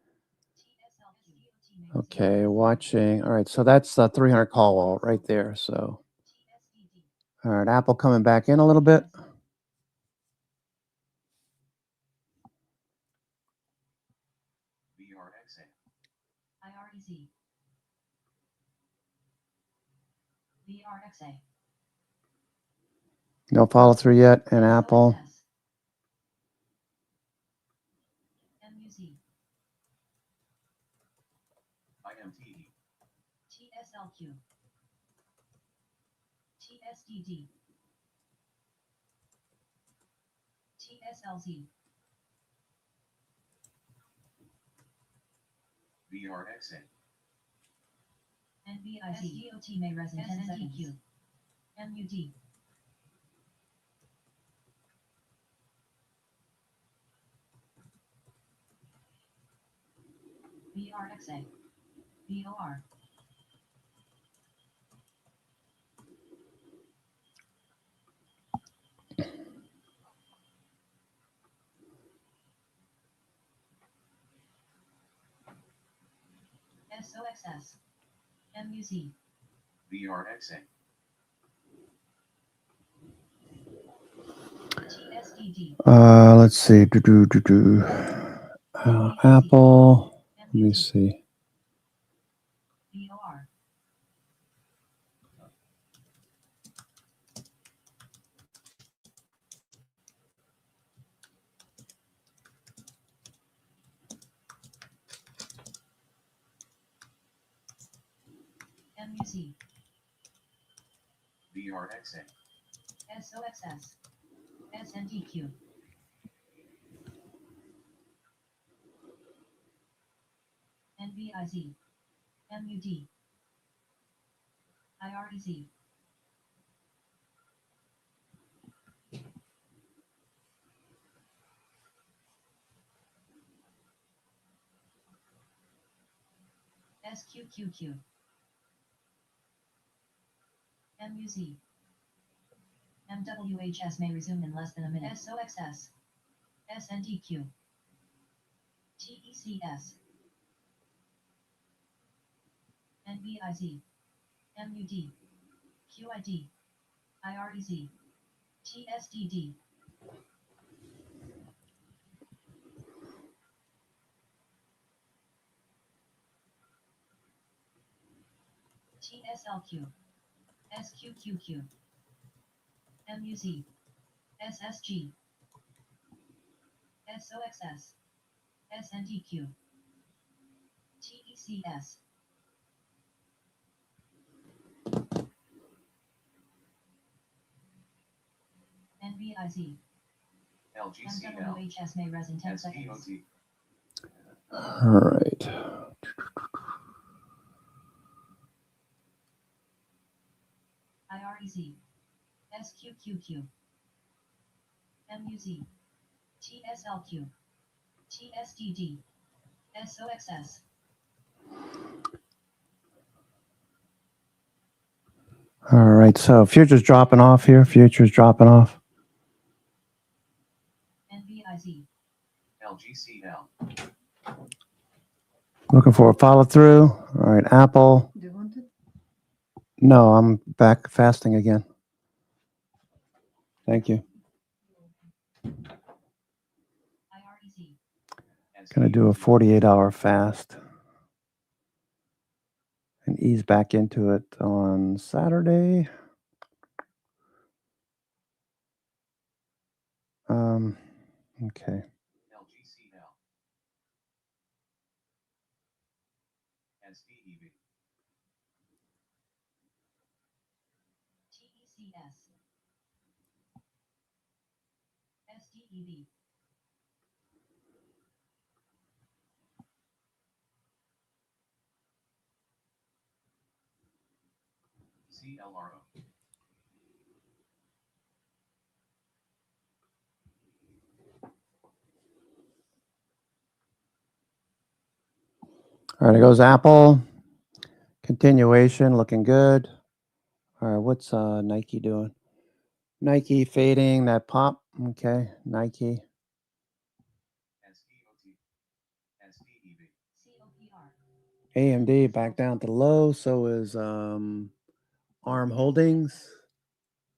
TSLQ. Okay, watching. All right, so that's the 300 call wall right there. So, TSDD. all right, Apple coming back in a little bit. VRXA. IREZ. VRXA. No follow through yet in Apple. SOXS. MUZ. IMTE. TSLQ. TSDD. TSLZ. VRXA. NVIZ. SDOT may res in 10 seconds. MUD. VRXA. VOR. SOXS. MUZ. VRXA. TSDD. Let's see. Apple. Let me see. VOR. MUZ. VRXA. SOXS. SNDQ. NVIZ. MUD. IREZ. SQQQ. MUZ. MWHS may resume in less than a minute. SOXS. SNDQ. TECS. NVIZ. MUD. QID. IREZ. TSDD. TSLQ. SQQQ. MUZ. SSG. SOXS. SNDQ. TECS. NVIZ. LGCL. MWHS may res in 10 seconds. SDOT. All right. IREZ. SQQQ. MUZ. TSLQ. TSDD. SOXS. All right. So futures dropping off here. Futures dropping off. NVIZ. LGCL. Looking for a follow through. All right. Apple. Do you want it? No, I'm back fasting again. Thank you. IREZ. Gonna do a 48-hour fast. and ease back into it on Saturday. Okay. LGC now. SDEV. TECS. SDEV. CLRO. All right, it goes Apple. Continuation, looking good. All right, what's Nike doing? Nike fading that pop. Okay, Nike. SDOT. SDEV. COPR. AMD back down to the low. So is ARM Holdings.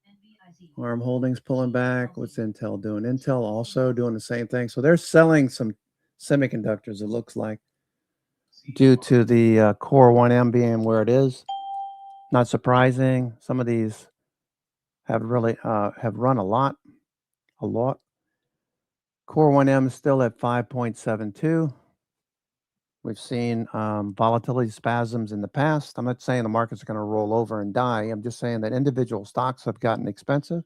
NVIZ. ARM Holdings pulling back. What's Intel doing? Intel also doing the same thing. So they're selling some semiconductors, it looks like, due to the Core 1M being where it is. Not surprising. Some of these have really have run a lot. Core 1M is still at 5.72. We've seen volatility spasms in the past. I'm not saying the markets are going to roll over and die. I'm just saying that individual stocks have gotten expensive.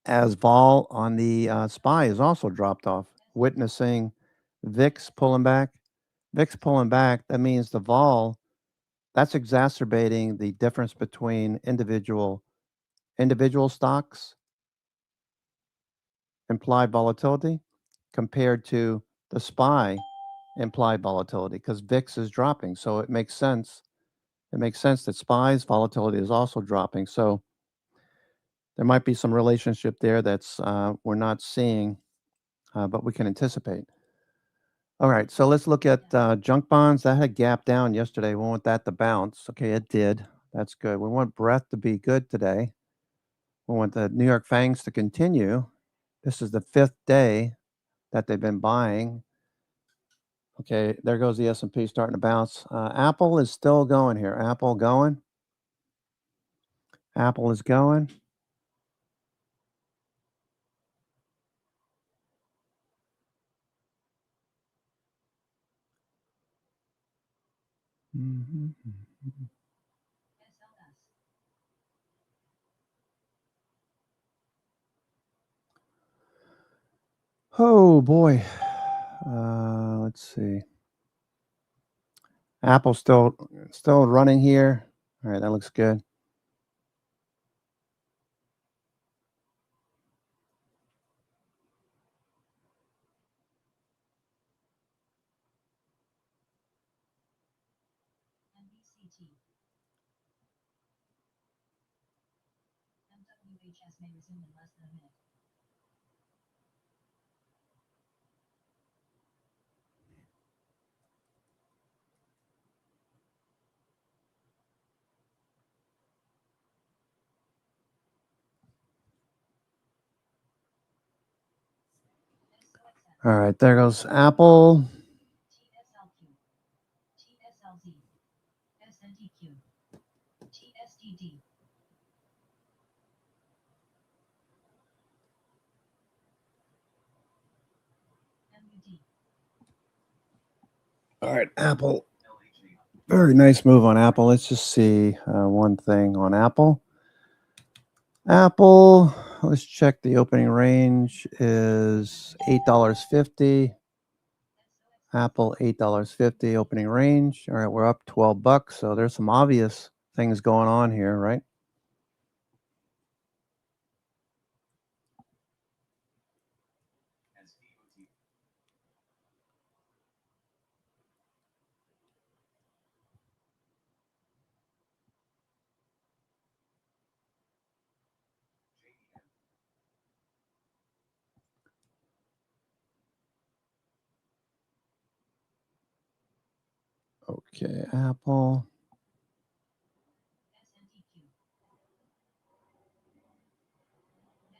As vol on the SPY has also dropped off, witnessing VIX pulling back. VIX pulling back, that means the vol, that's exacerbating the difference between individual stocks, implied volatility, compared to the SPY implied volatility, because VIX is dropping. So it makes sense. It makes sense that SPY's volatility is also dropping. So there might be some relationship there that's we're not seeing, but we can anticipate. All right, so let's look at junk bonds. That had gap down yesterday. We want that to bounce. Okay, it did. That's good. We want breadth to be good today. We want the New York Fangs to continue. This is the 5th day that they've been buying. Okay, there goes the S&P starting to bounce. Apple is still going here. Apple going. Apple is going. Mhm. SLS. Oh boy. Let's see. Apple's still running here. All right, that looks good. NBCT. MWHS may resume in less than a minute. SOXF. All right, there goes Apple. TSLQ. TSLZ. SNTQ. TSDD. MUD. All right, Apple. LHA. Very nice move on Apple. Let's just see one thing on Apple. Apple, let's check the opening range is $8.50. Apple, $8.50 opening range. All right, we're up $12. So there's some obvious things going on here, right? SDOT. JDM. Okay, Apple. SNTQ.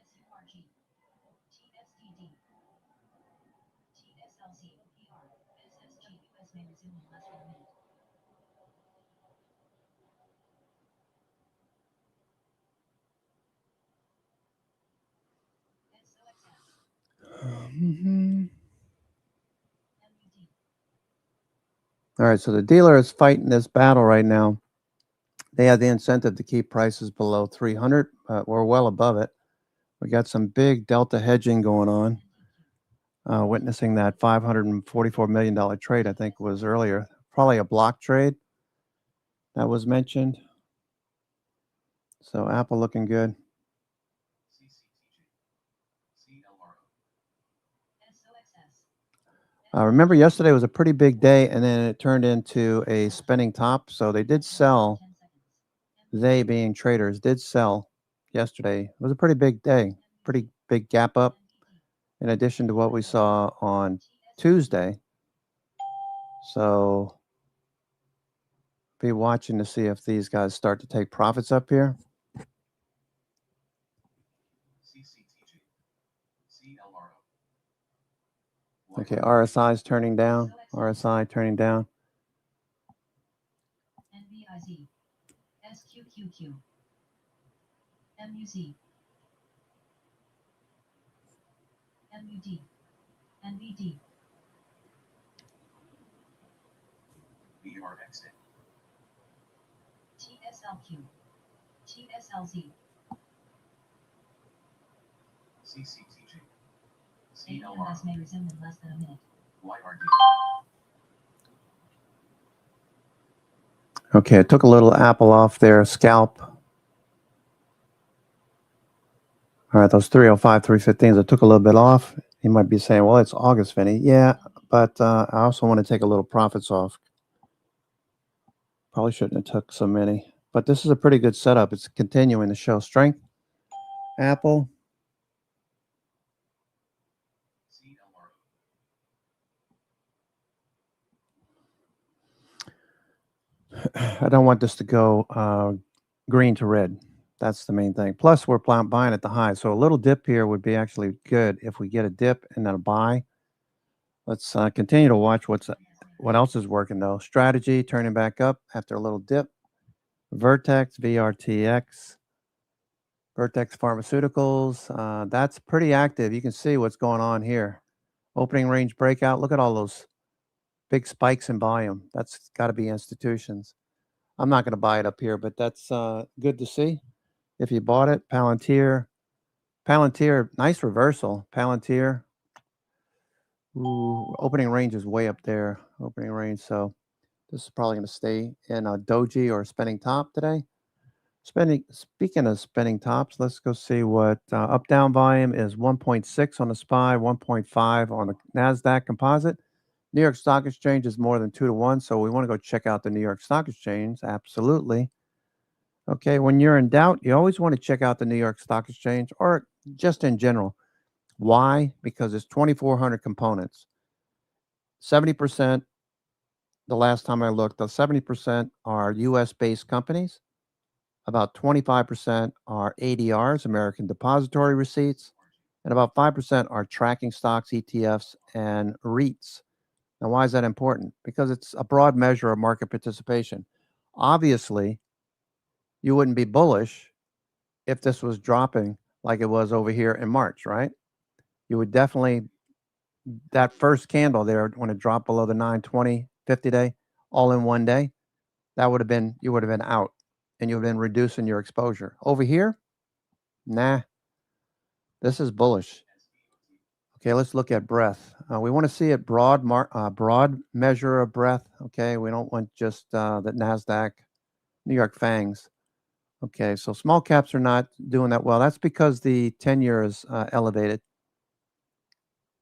SURG. TSDD. TSLC OPR. SSG US may resume in less than a minute. MUD. All right, so the dealer is fighting this battle right now. They have the incentive to keep prices below 300. We're well above it. We got some big delta hedging going on. Witnessing that $544 million trade, I think was earlier. Probably a block trade that was mentioned. So Apple looking good. CCTG. CLRO. Remember yesterday was a pretty big day, and then it turned into a spinning top. So they did sell. They, being traders, did sell yesterday. It was a pretty big day, pretty big gap up, in addition to what we saw on Tuesday. So be watching to see if these guys start to take profits up here. CCTG. CLRO. Okay, RSI is turning down. RSI turning down. NVIZ. SQQQ. MUZ. MUD. NVD. BRXA. TSLQ. TSLZ. CCTG. AEMS CLRO. may resume in less than a minute. YRD. Okay, I took a little Apple off there, scalp. All right, those 305, 315s, I took a little bit off. You might be saying, well, it's August, Vinny. Yeah, but I also want to take a little profits off. Probably shouldn't have took so many. But this is a pretty good setup. It's continuing to show strength. Apple. CLRO. I don't want this to go green to red. That's the main thing. Plus, we're buying at the high. So a little dip here would be actually good if we get a dip and then a buy. Let's continue to watch what else is working, though. Strategy turning back up after a little dip. Vertex, VRTX. Vertex Pharmaceuticals. That's pretty active. You can see what's going on here. Opening range breakout. Look at all those big spikes in volume. That's got to be institutions. I'm not going to buy it up here, but that's good to see. If you bought it, Palantir, nice reversal. Palantir, ooh, opening range is way up there. Opening range, so this is probably going to stay in a doji or a spinning top today. Speaking of spinning tops, let's go see what up down volume is. 1.6 on the SPY, 1.5 on the NASDAQ composite. New York Stock Exchange is more than 2 to 1, so we want to go check out the New York Stock Exchange. Absolutely. Okay, when you're in doubt, you always want to check out the New York Stock Exchange, or just in general. Why? Because it's 2,400 components. 70%, the last time I looked, the 70% are US-based companies. About 25% are ADRs, American Depository Receipts, and about 5% are tracking stocks, ETFs, and REITs. Now, why is that important? Because it's a broad measure of market participation. Obviously, you wouldn't be bullish if this was dropping like it was over here in March, right? You would definitely, that first candle there, when it dropped below the 920 50-day, all in one day, that would have been, you would have been out and you would have been reducing your exposure. Over here, nah, this is bullish. Okay, let's look at breadth. We want to see it broad measure of breadth. Okay, we don't want just the NASDAQ, New York FANGs. Okay, so small caps are not doing that well. That's because the 10-year is elevated.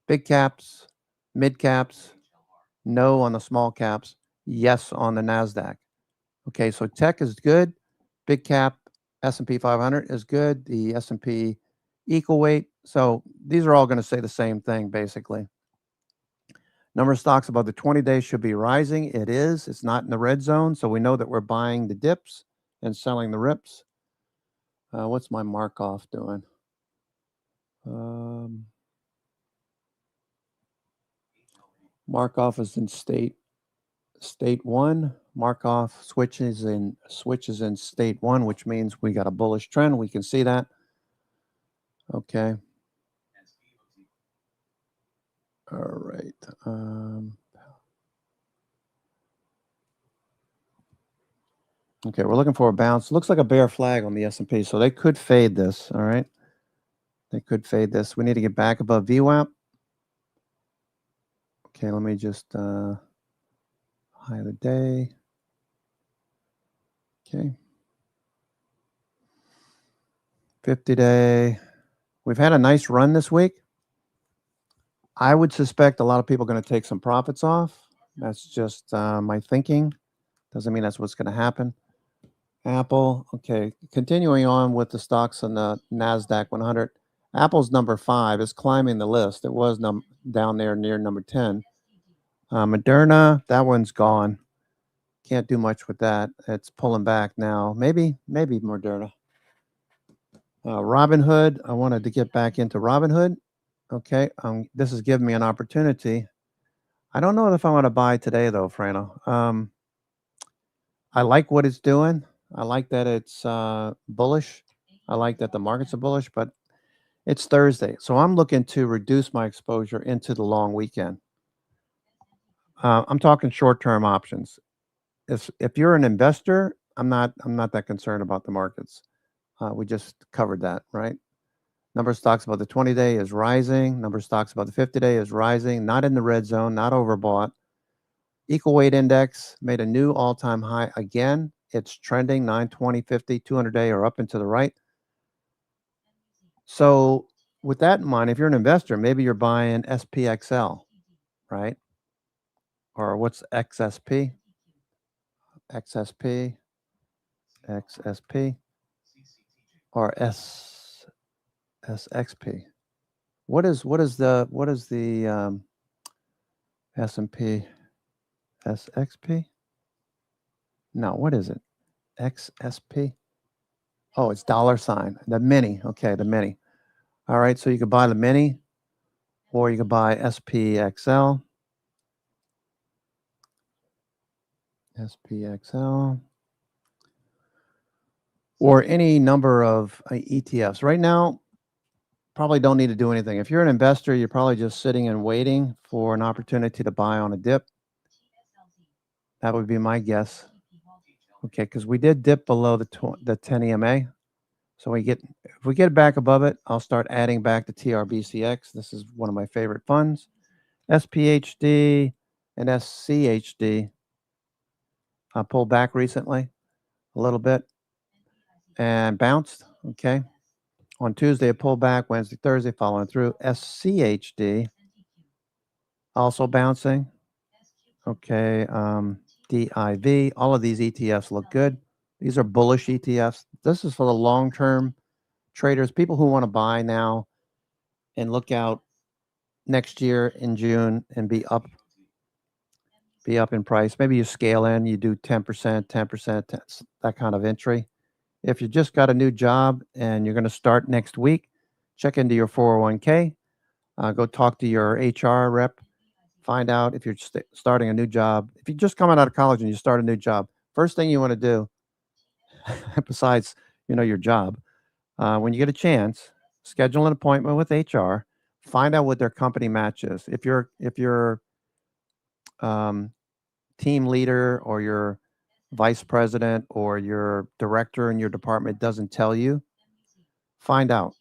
Big caps, mid caps, no on the small caps, yes on the NASDAQ. Okay, so tech is good. Big cap, S&P 500 is good. The S&P equal weight. So these are all going to say the same thing, basically. Number of stocks above the 20-day should be rising. It is. It's not in the red zone, so we know that we're buying the dips and selling the rips. What's my Markov doing? Markov is in state 1. Markov switches in state 1, which means we got a bullish trend. We can see that. Okay. All right. Okay, we're looking for a bounce. Looks like a bear flag on the S&P, so they could fade this. All right, they could fade this. We need to get back above VWAP. Okay, let me just high of the day. Okay, 50-day. We've had a nice run this week. I would suspect a lot of people are going to take some profits off. That's just my thinking. Doesn't mean that's what's going to happen. Apple. Okay, continuing on with the stocks on the NASDAQ 100. Apple's number 5 is climbing the list. It was down there near number 10. Moderna, that one's gone. Can't do much with that. It's pulling back now. Maybe Moderna. Robinhood, I wanted to get back into Robinhood. Okay, this has given me an opportunity. I don't know if I want to buy today though, Frano. I like what it's doing. I like that it's bullish. I like that the markets are bullish, but it's Thursday, so I'm looking to reduce my exposure into the long weekend. I'm talking short-term options. If you're an investor, I'm not that concerned about the markets. We just covered that, right? Number of stocks above the 20-day is rising. Number of stocks above the 50-day is rising. Not in the red zone, not overbought. Equal weight index made a new all-time high again. It's trending 920, 50, 200-day are up and to the right. So with that in mind, if you're an investor, maybe you're buying SPXL, right? Or what's XSP? XSP, XSP, or SXP. What is the S&P SXP? No, what is it? XSP? Oh, it's dollar sign. The mini. Okay, the mini. All right, so you could buy the mini, or you could buy SPXL. SPXL. Or any number of ETFs. Right now, probably don't need to do anything. If you're an investor, you're probably just sitting and waiting for an opportunity to buy on a dip. That would be my guess. Okay, because we did dip below the 10 EMA. So if we get back above it, I'll start adding back the TRBCX. This is one of my favorite funds. SPHD and SCHD pulled back recently a little bit and bounced. Okay. On Tuesday, it pulled back. Wednesday, Thursday, following through. SCHD also bouncing. Okay. DIV. All of these ETFs look good. These are bullish ETFs. This is for the long-term traders, people who want to buy now and look out next year in June and be up in price. Maybe you scale in, you do 10%, that kind of entry. If you just got a new job and you're going to start next week, check into your 401k, go talk to your HR rep, find out if you're starting a new job. If you're just coming out of college and you start a new job, first thing you want to do, besides, your job, when you get a chance, schedule an appointment with HR, find out what their company match is. If your team leader or your vice president or your director in your department doesn't tell you, find out.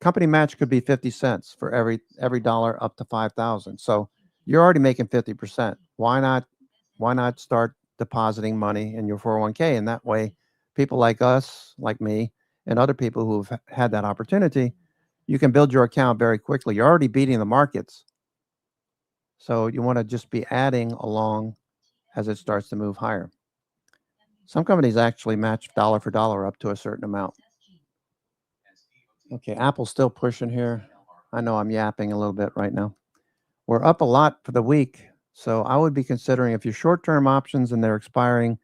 Company match could be 50 cents for every dollar up to 5,000. So you're already making 50%. Why not start depositing money in your 401k? And that way, people like us, like me, and other people who've had that opportunity, you can build your account very quickly. You're already beating the markets. So you want to just be adding along as it starts to move higher. Some companies actually match dollar for dollar up to a certain amount. Okay, Apple's still pushing here. I know I'm yapping a little bit right now. We're up a lot for the week. So I would be considering, if you're short-term options and they're expiring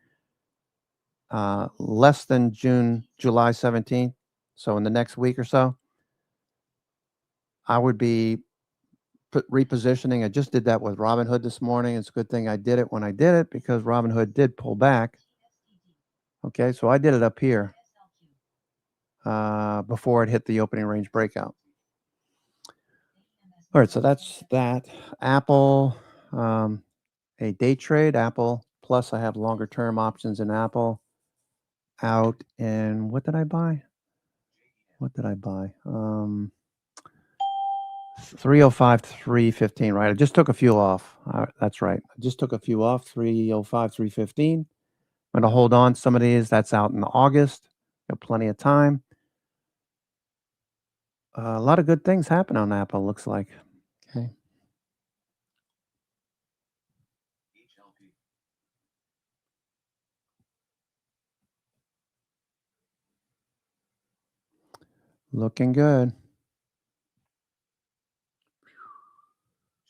less than July 17th, so in the next week or so, I would be repositioning. I just did that with Robinhood this morning. It's a good thing I did it when I did it, because Robinhood did pull back. Okay, so I did it up here before it hit the opening range breakout. All right, so that's that. Apple, a day trade, Apple. Plus, I have longer term options in Apple out. And what did I buy? What did I buy? 305, 315, right? I just took a few off. That's right. I just took a few off. 305, 315. I'm going to hold on to some of these. That's out in August. Got plenty of time. A lot of good things happen on Apple, looks like. Okay. HLP. Looking good.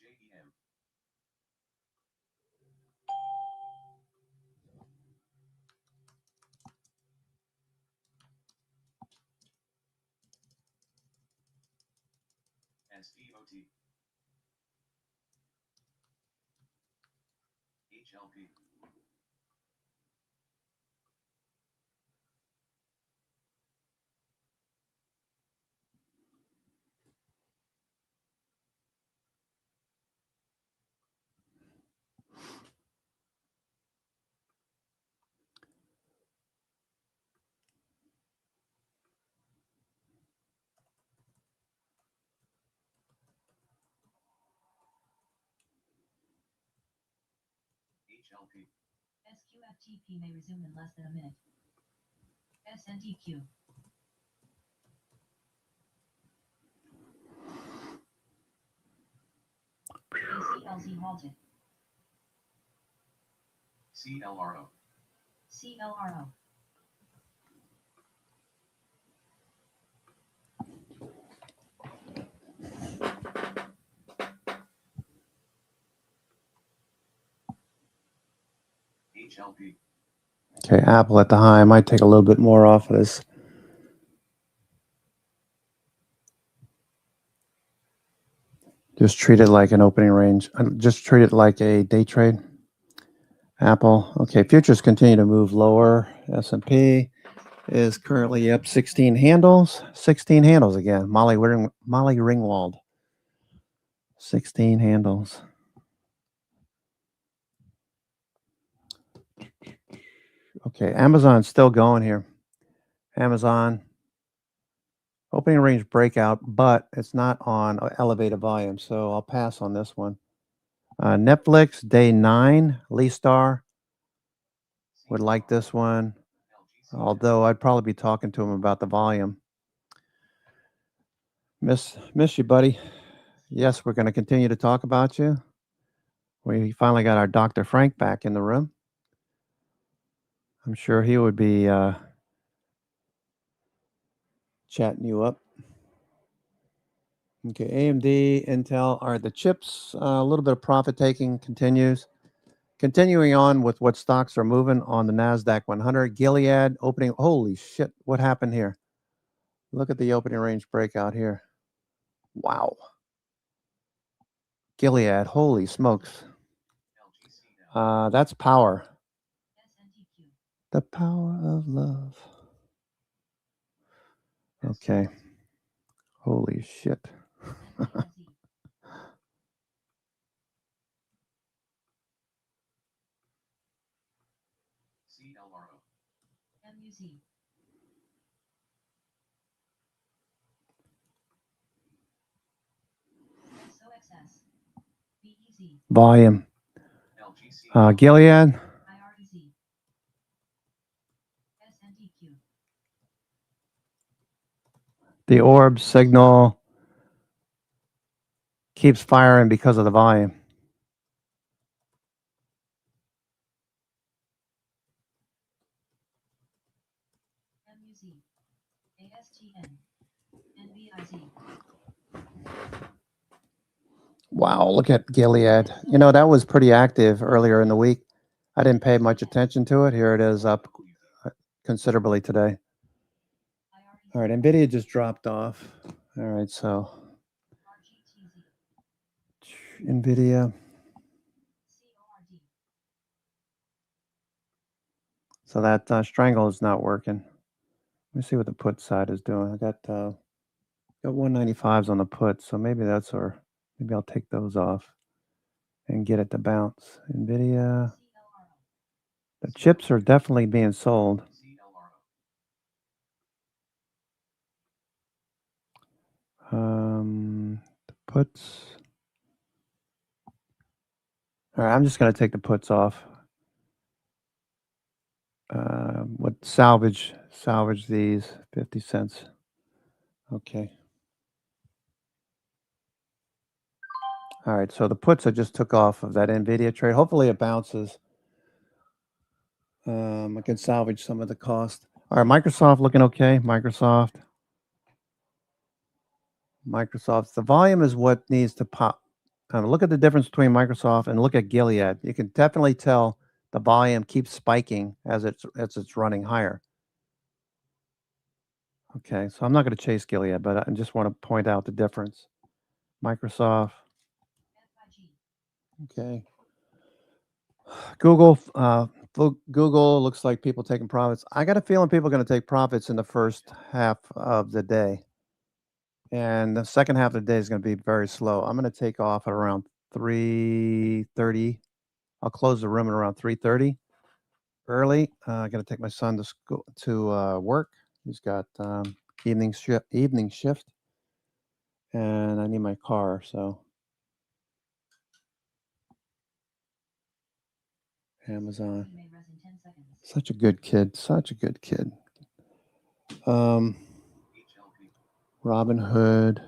JEM. SVOT. HLP. HLP. SQFTP may resume in less than a minute. SNDQ. ACLZ halted. CLRO. CLRO. HLP. Okay, Apple at the high. I might take a little bit more off of this. Just treat it like an opening range. Just treat it like a day trade. Apple. Okay, futures continue to move lower. S&P is currently up 16 handles. 16 handles again. Molly Ringwald. 16 handles. Okay, Amazon's still going here. Amazon opening range breakout, but it's not on elevated volume, so I'll pass on this one. Netflix day 9. Lee Star would like this one, although I'd probably be talking to him about the volume. Miss you, buddy. Yes, we're going to continue to talk about you. We finally got our Dr. Frank back in the room. I'm sure he would be chatting you up. Okay, AMD, Intel are the chips. A little bit of profit taking continues. Continuing on with what stocks are moving on the NASDAQ 100. Gilead opening. Holy shit, what happened here? Look at the opening range breakout here. Wow. Gilead, holy smokes. That's power. SNDQ. The power of love. Okay. Holy shit. NYLZ. CLRO. MUZ. XOXS. BEZ. Volume. LGC. Gilead, IREZ. SNDQ. the orb signal keeps firing because of the volume. MUZ. ASTN. NBIZ. Wow, look at Gilead. You know, that was pretty active earlier in the week. I didn't pay much attention to it. Here it is up considerably today. IREZ. All right, NVIDIA just dropped off. All right, so RGTZ. NVIDIA. CORD. So that strangle is not working. Let me see what the put side is doing. I got 195s on the put, so maybe that's our Maybe I'll take those off and get it to bounce. NVIDIA. The chips are definitely being sold. The puts. All right, I'm just going to take the puts off. What salvage these 50 cents. Okay. All right, so the puts I just took off of that NVIDIA trade. Hopefully it bounces. I can salvage some of the cost. All right, Microsoft looking okay. Microsoft. The volume is what needs to pop. Look at the difference between Microsoft and look at Gilead. You can definitely tell the volume keeps spiking as it's running higher. Okay, so I'm not going to chase Gilead, but I just want to point out the difference. Microsoft. Okay. Google looks like people taking profits. I got a feeling people are going to take profits in the first half of the day. And the second half of the day is going to be very slow. I'm going to take off at around 3:30. I'll close the room at around 3:30 early. I got to take my son to school to work. He's got evening shift, and I need my car. So Amazon. Such a good kid. Robinhood.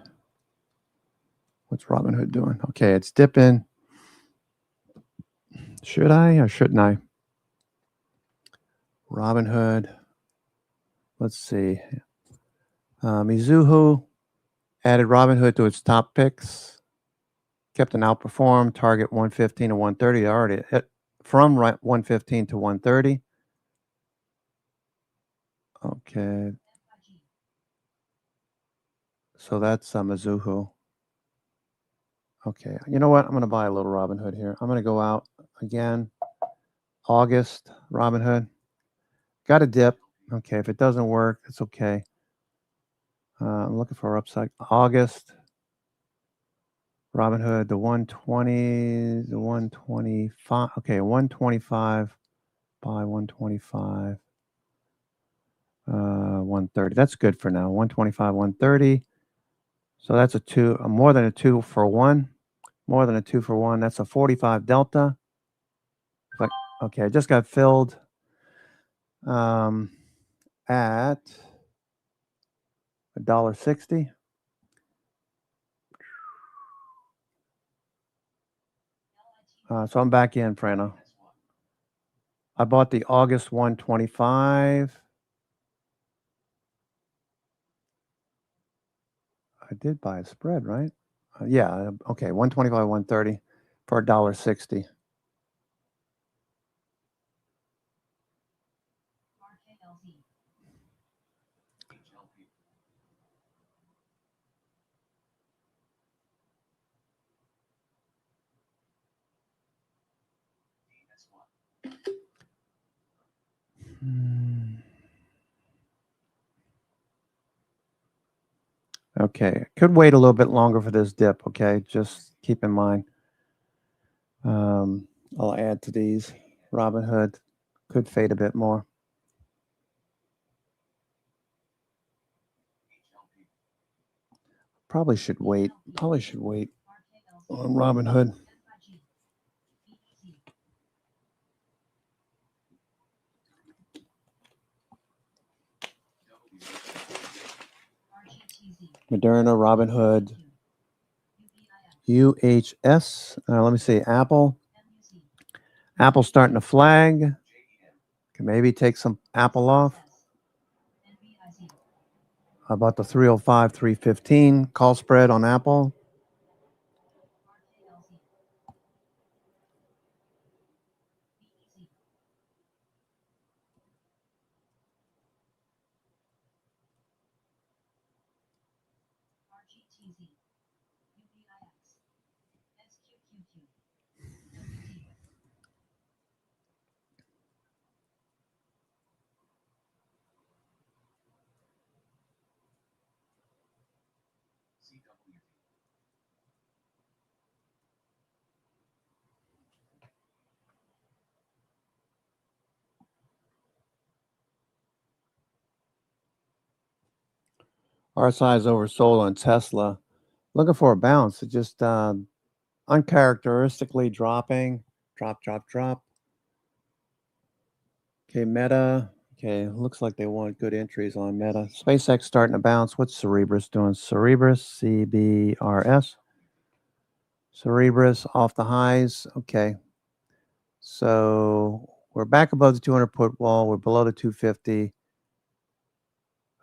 What's Robinhood doing? Okay, it's dipping. Should I or shouldn't I? Robinhood. Let's see. Mizuho added Robinhood to its top picks. Kept an outperform target 115 to 130. Already hit from 115 to 130. Okay. So that's Mizuho. Okay. You know what? I'm going to buy a little Robinhood here. I'm going to go out again. August, Robinhood. Got a dip. Okay. If it doesn't work, it's okay. I'm looking for upside. August. Robinhood, the 120, the 125. Okay, 125 by 125. 130. That's good for now. 125, 130. So that's a two, more than a 2 for 1. More than a 2 for 1. That's a 45 delta. Okay, I just got filled at $1.60. So I'm back in, Frano. I bought the August 125. I did buy a spread, right? Yeah, okay, 125, 130 for $1.60. Okay, could wait a little bit longer for this dip. Okay, just keep in mind. I'll add to these. Robinhood could fade a bit more. Probably should wait on Robinhood. Moderna, Robinhood, UHS. Let me see. Apple. Apple's starting to flag. Can maybe take some Apple off. How about the 305, 315 call spread on Apple? RSI is oversold on Tesla. Looking for a bounce. It just uncharacteristically dropping. Drop, drop, drop. Okay, Meta. Okay, looks like they want good entries on Meta. SpaceX starting to bounce. What's Cerebras doing? Cerebras, CBRS. Cerebras off the highs. Okay. So we're back above the 200 put wall. We're below the 250.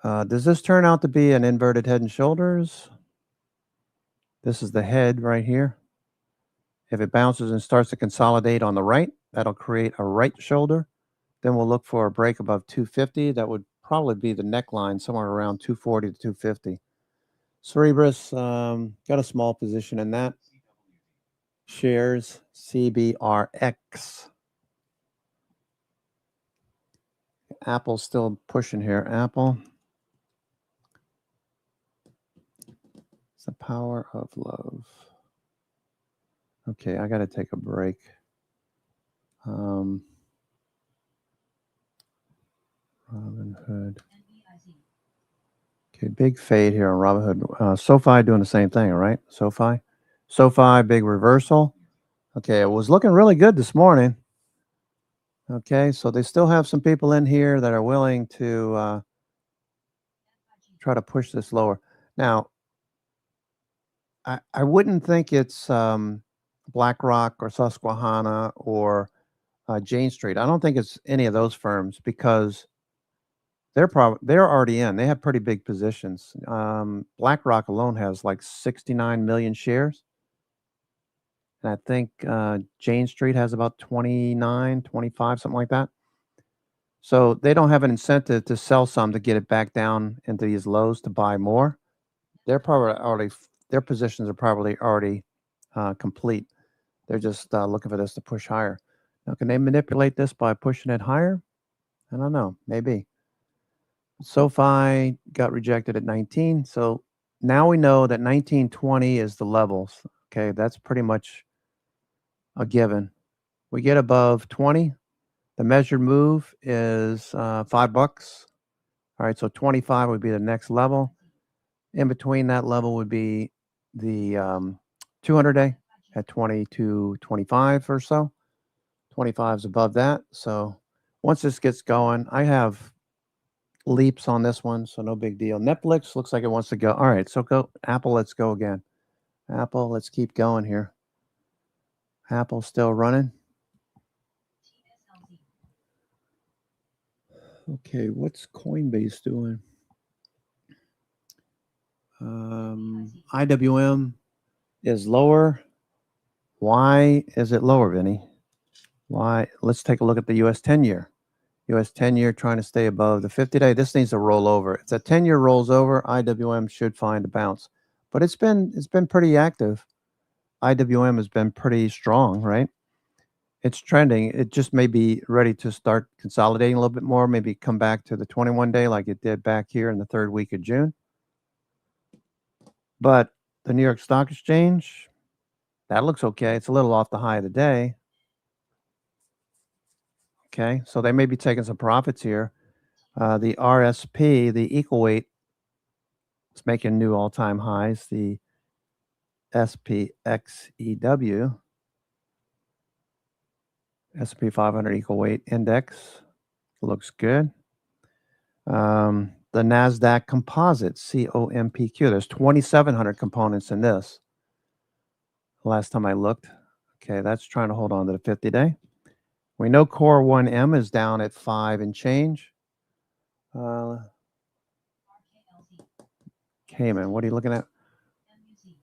Does this turn out to be an inverted head and shoulders? This is the head right here. If it bounces and starts to consolidate on the right, that'll create a right shoulder. Then we'll look for a break above 250. That would probably be the neckline, somewhere around 240 to 250. Cerebras, got a small position in that. Shares, CBRX. Apple's still pushing here. Apple. It's the power of love. Okay, I got to take a break. Robinhood. NBIZ. Okay, big fade here on Robinhood. SoFi doing the same thing, right? SoFi, big reversal. Okay, it was looking really good this morning. Okay, so they still have some people in here that are willing to try to push this lower. Now, I wouldn't think it's BlackRock or Susquehanna or Jane Street. I don't think it's any of those firms because they're already in. They have pretty big positions. BlackRock alone has like 69 million shares. And I think Jane Street has about 29, 25, something like that. So they don't have an incentive to sell some to get it back down into these lows to buy more. They're probably already, their positions are probably already complete. They're just looking for this to push higher. Now, can they manipulate this by pushing it higher? I don't know. Maybe. SoFi got rejected at 19. So now we know that 1920 is the levels. Okay, that's pretty much a given. We get above 20. The measured move is $5. All right, so 25 would be the next level. In between that level would be the 200-day at 22.25 or so. 25 is above that. So once this gets going, I have leaps on this one, so no big deal. Netflix looks like it wants to go. All right, so go Apple. Let's go again. Apple, let's keep going here. Apple still running. TSLZ. Okay, what's Coinbase doing? IWM is lower. Why is it lower, Vinny? Why? Let's take a look at the US 10-year. US 10-year trying to stay above the 50-day. This needs to roll over. If the 10-year rolls over, IWM should find a bounce. But it's been pretty active. IWM has been pretty strong, right? It's trending. It just may be ready to start consolidating a little bit more, maybe come back to the 21-day like it did back here in the third week of June. But the New York Stock Exchange, that looks okay. It's a little off the high of the day. Okay, so they may be taking some profits here. The RSP, the equal weight, is making new all-time highs. The SPXEW, S&P 500 equal weight index, looks good. The NASDAQ Composite, COMPQ, there's 2,700 components in this. Last time I looked. Okay, that's trying to hold on to the 50-day. We know Core 1M is down at 5 and change. RKLZ. Cayman, what are you looking at? MUZ.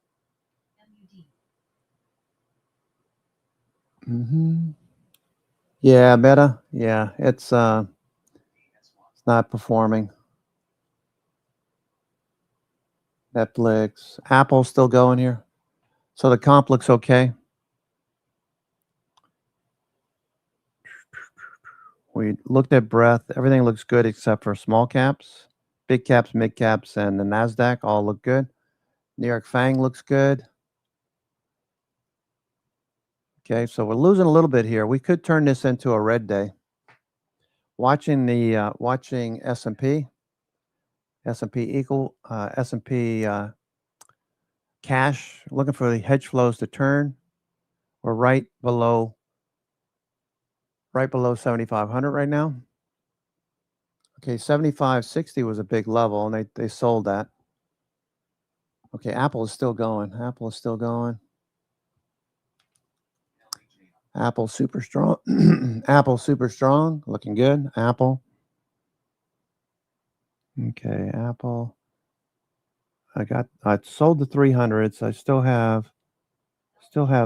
MUD. Yeah, Meta. Yeah, it's not performing. Netflix, Apple's still going here. So the comp looks okay. We looked at breadth. Everything looks good except for small caps. Big caps, mid caps, and the NASDAQ all look good. New York FANG looks good. Okay, so we're losing a little bit here. We could turn this into a red day. Watching the watching S&P. S&P S&P cash, looking for the hedge flows to turn. We're right below 7,500 right now. Okay, 75.60 was a big level, and they sold that. Okay, Apple is still going. Apple super strong. Apple super strong, looking good. Apple. Okay, Apple. I sold the 300s. I still have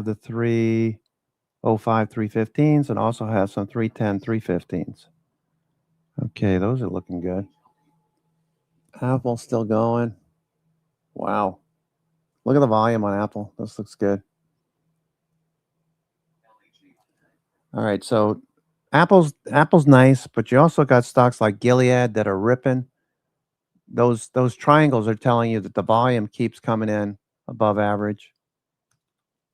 the 305 315s, and also have some 310 315s. Okay, those are looking good. Apple still going. Wow. Look at the volume on Apple. This looks good. All right, so Apple's nice, but you also got stocks like Gilead that are ripping. Those triangles are telling you that the volume keeps coming in above average.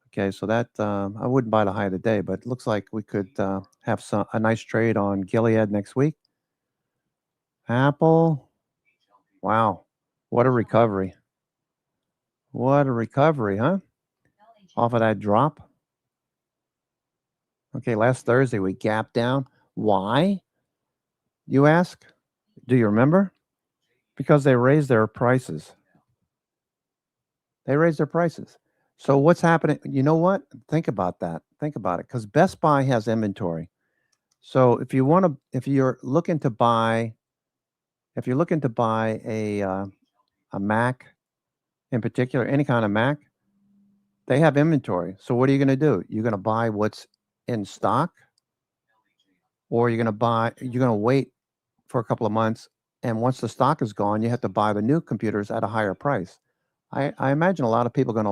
Okay, so that I wouldn't buy the high of the day, but it looks like we could have a nice trade on Gilead next week. Apple, wow, what a recovery! What a recovery, huh? Off of that drop. Okay, last Thursday we gapped down. Why? You ask? Do you remember? Because they raised their prices. They raised their prices. So what's happening? You know what? Think about that. Think about it. Because Best Buy has inventory. So if you're looking to buy a Mac in particular, any kind of Mac, they have inventory. So what are you going to do? You're going to buy what's in stock, or you're going to wait for a couple of months, and once the stock is gone, you have to buy the new computers at a higher price. I imagine a lot of people are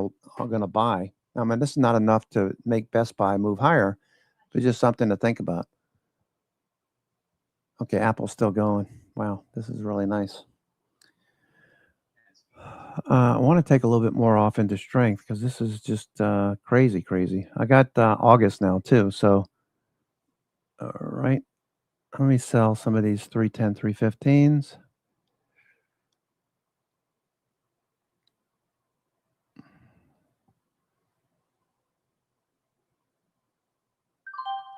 going to buy. I mean, this is not enough to make Best Buy move higher, but just something to think about. Okay, Apple's still going. Wow, this is really nice. I want to take a little bit more off into strength because this is just crazy. I got August now too. So, all right, let me sell some of these 310, 315s.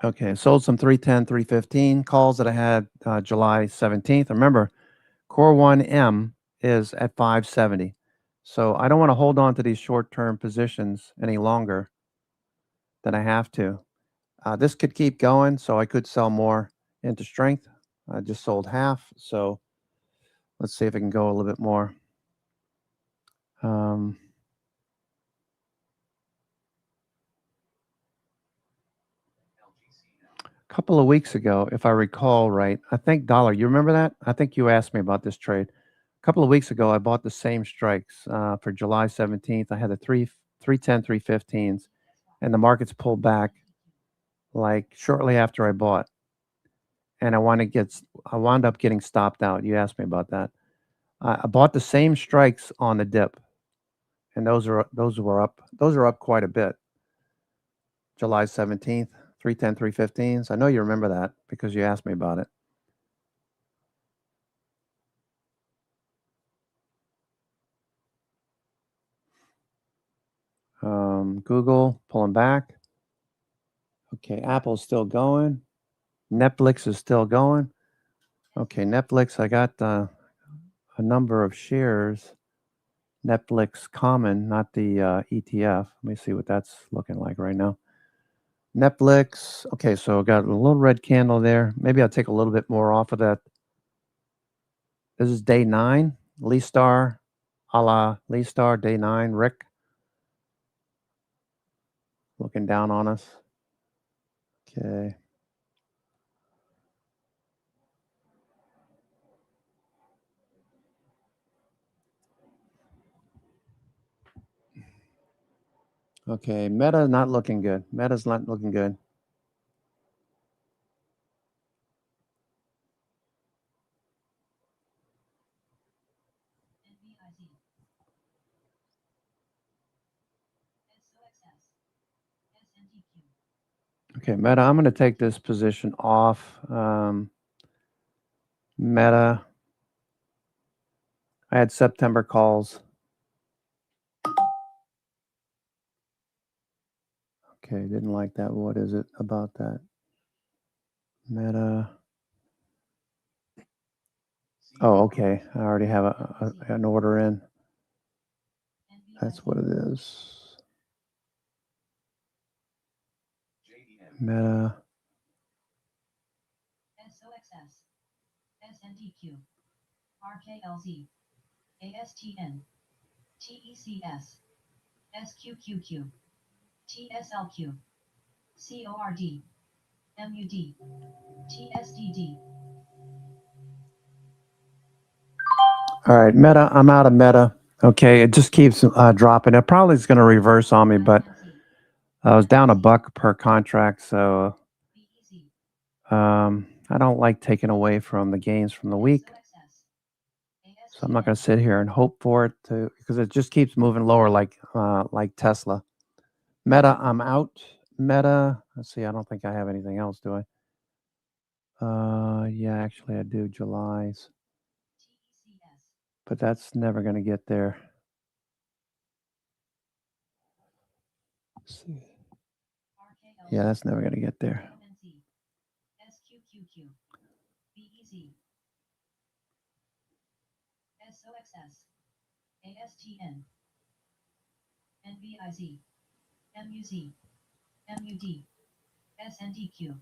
Okay, sold some 310, 315 calls that I had July 17th. Remember, Core 1M is at 570. So I don't want to hold on to these short-term positions any longer than I have to. This could keep going, so I could sell more into strength. I just sold half, so let's see if I can go a little bit more. A couple of weeks ago, if I recall right, I think Dollar, you remember that? I think you asked me about this trade. A couple of weeks ago, I bought the same strikes for July 17th. I had the 310, 315s, and the markets pulled back like shortly after I bought. And I wound up getting stopped out. You asked me about that. I bought the same strikes on the dip, and those are up quite a bit. July 17th, 310, 315s. I know you remember that because you asked me about it. Google pulling back. Okay, Apple's still going. Netflix is still going. Okay, Netflix, I got a number of shares. Netflix common, not the ETF. Let me see what that's looking like right now. Netflix. Okay, so got a little red candle there. Maybe I'll take a little bit more off of that. This is day 9. Lee Star, a la Lee Star, day 9. Rick looking down on us. Okay. Okay, Meta not looking good. Meta's not looking good. Okay, Meta, I'm going to take this position off. Meta. I had September calls. Okay, didn't like that. What is it about that? Meta. Oh, okay. I already have an order in. That's what it is. JDM. Meta. SOXS, SNDQ, RKLZ, ASTN, TECS, SQQQ, TSLQ, CORD, MUD, TSDD. All right, Meta. I'm out of Meta. Okay, it just keeps dropping. It probably is going to reverse on me, but I was down $1 per contract, so I don't like taking away from the gains from the week. So I'm not going to sit here and hope for it to, because it just keeps moving lower like Tesla. Meta, I'm out. Meta, let's see, I don't think I have anything else, do I? Yeah, actually I do, July's. But that's never going to get there. Let's see. Yeah, that's never going to get there. SQQQ, BEZ, SOXS, ASTN, NVIZ, MUZ, MUD, SNDQ,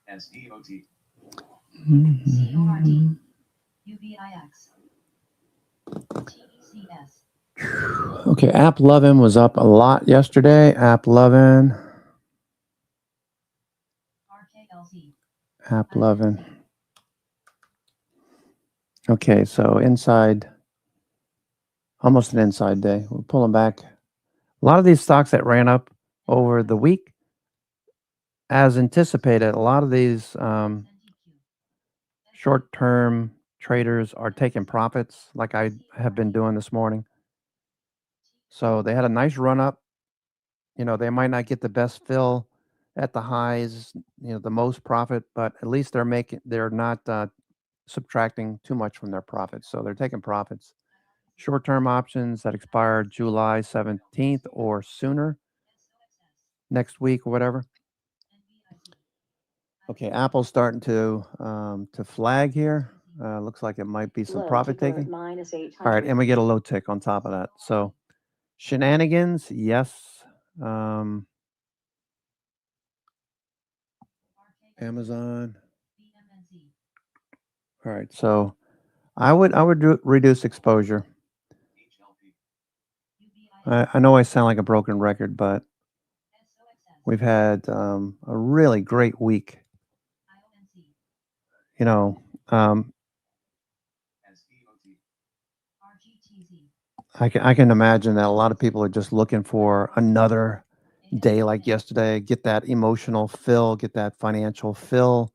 SDOT. CORD, UBIX, TECS, Okay, App Lovin was up a lot yesterday. App Lovin. RKLZ, App Lovin. Okay, so inside, almost an inside day. We're pulling back. A lot of these stocks that ran up over the week, as anticipated, a lot of these short-term traders are taking profits like I have been doing this morning. So they had a nice run up. You know, they might not get the best fill at the highs, you know, the most profit, but at least they're not subtracting too much from their profits. So they're taking profits. Short-term options that expire July 17th or sooner, next week or whatever. Okay, Apple's starting to flag here. Looks like it might be some profit taking. All right, and we get a low tick on top of that. So shenanigans, yes. Amazon. All right, so I would reduce exposure. I know I sound like a broken record, but we've had a really great week. You know, I can imagine that a lot of people are just looking for another day like yesterday, get that emotional fill, get that financial fill,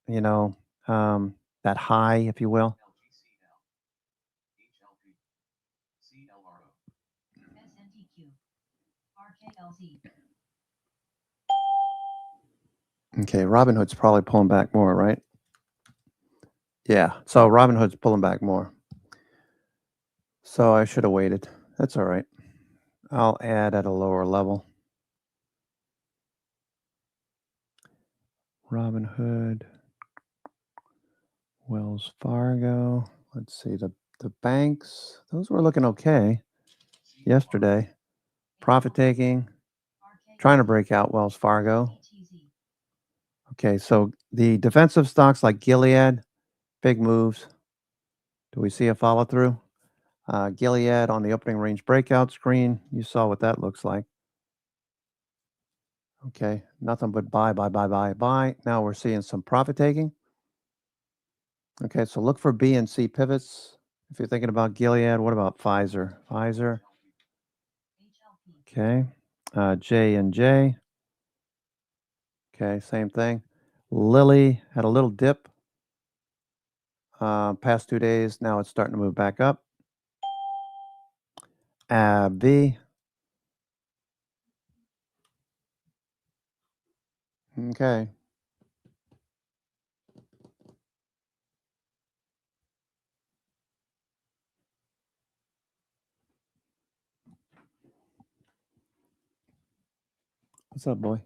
you know, that high, if you will. Okay, Robinhood's probably pulling back more, right? Yeah, so Robinhood's pulling back more. So I should have waited. That's all right. I'll add at a lower level. Robinhood, Wells Fargo. Let's see, the banks, those were looking okay yesterday. Profit taking, trying to break out Wells Fargo. Okay, so the defensive stocks like Gilead, big moves. Do we see a follow through? Gilead on the opening range breakout screen. You saw what that looks like. Okay, nothing but buy. Now we're seeing some profit taking. Okay, so look for B and C pivots. If you're thinking about Gilead, what about Pfizer? Pfizer. Okay, J and J. Okay, same thing. Lilly had a little dip past 2 days. Now it's starting to move back up. AbbVie. Okay. What's up, boy?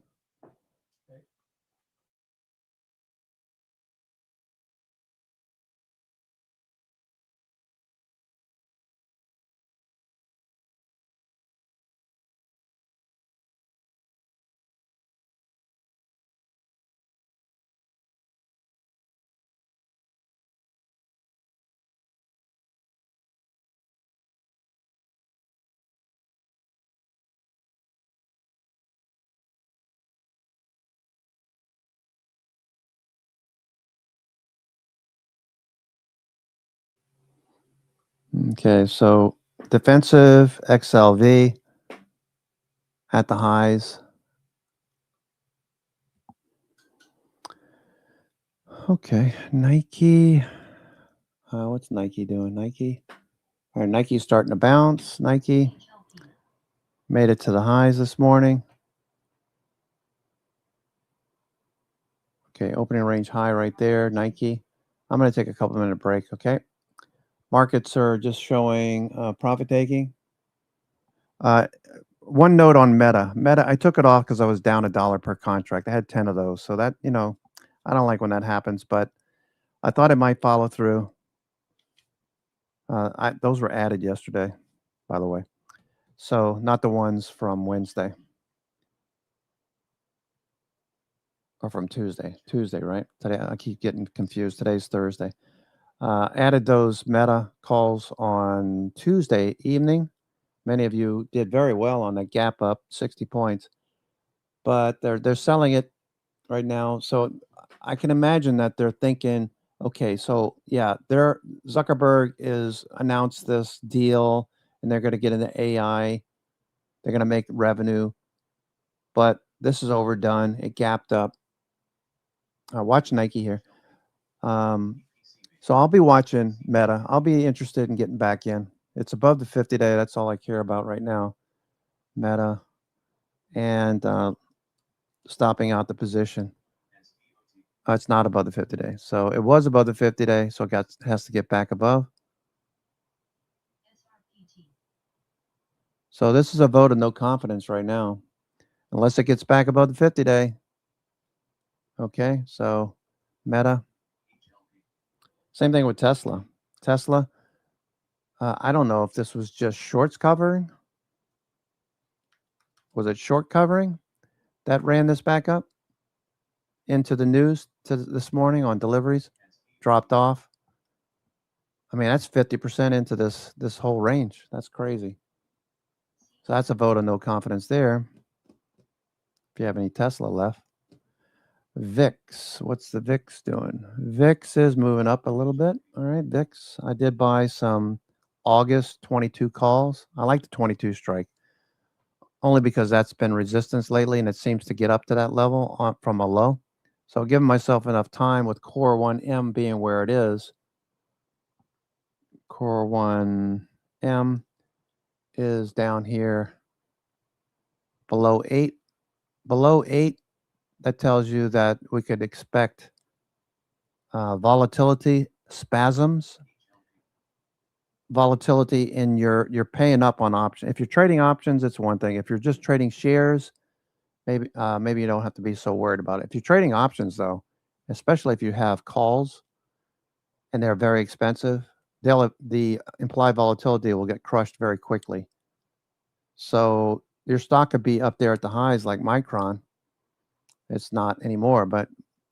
Okay, so defensive XLV at the highs. Okay, Nike. What's Nike doing? Nike. All right, Nike's starting to bounce. Nike HLP. made it to the highs this morning. Okay, opening range high right there, Nike. I'm going to take a couple minute break, okay? Markets are just showing profit taking. One note on Meta. Meta, I took it off because I was down $1 per contract. I had 10 of those. So that, I don't like when that happens, but I thought it might follow through. Those were added yesterday, by the way. So not the ones from Wednesday. Or from Tuesday. Tuesday, right? Today, I keep getting confused. Today's Thursday. Added those Meta calls on Tuesday evening. Many of you did very well on that gap up 60 points, but they're selling it right now. So I can imagine that they're thinking, okay, so yeah, Zuckerberg is announced this deal and they're going to get into AI. They're going to make revenue, but this is overdone. It gapped up. Watch Nike here. So I'll be watching Meta. I'll be interested in getting back in. It's above the 50-day. That's all I care about right now. Meta and stopping out the position. It's not above the 50-day. So it was above the 50-day. So it has to get back above. SRPT. So this is a vote of no confidence right now, unless it gets back above the 50-day. Okay, so Meta. Same thing with Tesla. Tesla, I don't know if this was just shorts covering. Was it short covering that ran this back up into the news to this morning on deliveries? Dropped off. I mean, that's 50% into this whole range. That's crazy. So that's a vote of no confidence there. If you have any Tesla left. VIX, what's the VIX doing? VIX is moving up a little bit. All right, VIX. I did buy some August 22 calls. I like the 22 strike, only because that's been resistance lately and it seems to get up to that level from a low. So giving myself enough time with Core 1M being where it is. Core 1M is down here below 8. Below 8, that tells you that we could expect volatility, spasms, volatility in you're paying up on options. If you're trading options, it's one thing. If you're just trading shares, maybe you don't have to be so worried about it. If you're trading options, though, especially if you have calls and they're very expensive, the implied volatility will get crushed very quickly. So your stock could be up there at the highs like Micron. It's not anymore, but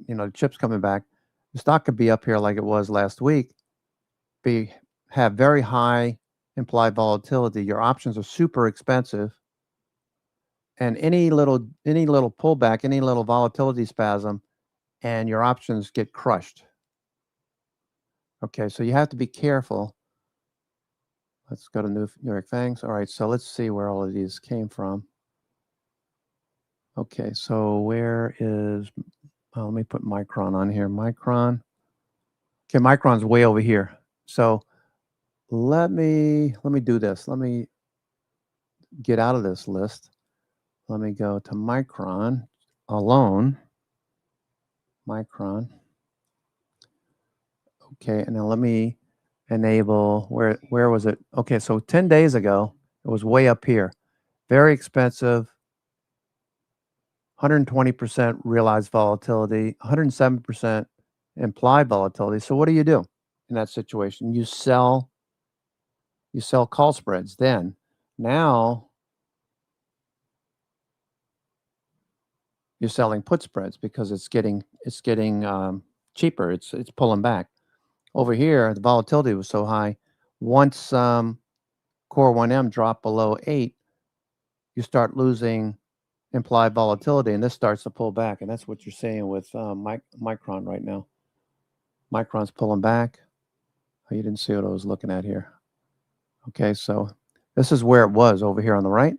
the chip's coming back. The stock could be up here like it was last week, have very high implied volatility. Your options are super expensive, and any little pullback, any little volatility spasm, and your options get crushed. Okay, so you have to be careful. Let's go to New York Fangs. All right, so let's see where all of these came from. Okay, so where is? Let me put Micron on here. Micron. Okay, Micron's way over here. So let me do this. Let me get out of this list. Let me go to Micron alone. Micron. Okay, and then let me enable, where was it? Okay, so 10 days ago, it was way up here. Very expensive. 120% realized volatility, 107% implied volatility. So what do you do in that situation? You sell call spreads. Then now you're selling put spreads because it's getting cheaper. It's pulling back. Over here, the volatility was so high. Once core 1M dropped below 8, you start losing implied volatility, and this starts to pull back. And that's what you're seeing with Micron right now. Micron's pulling back. Oh, you didn't see what I was looking at here. Okay, so this is where it was over here on the right.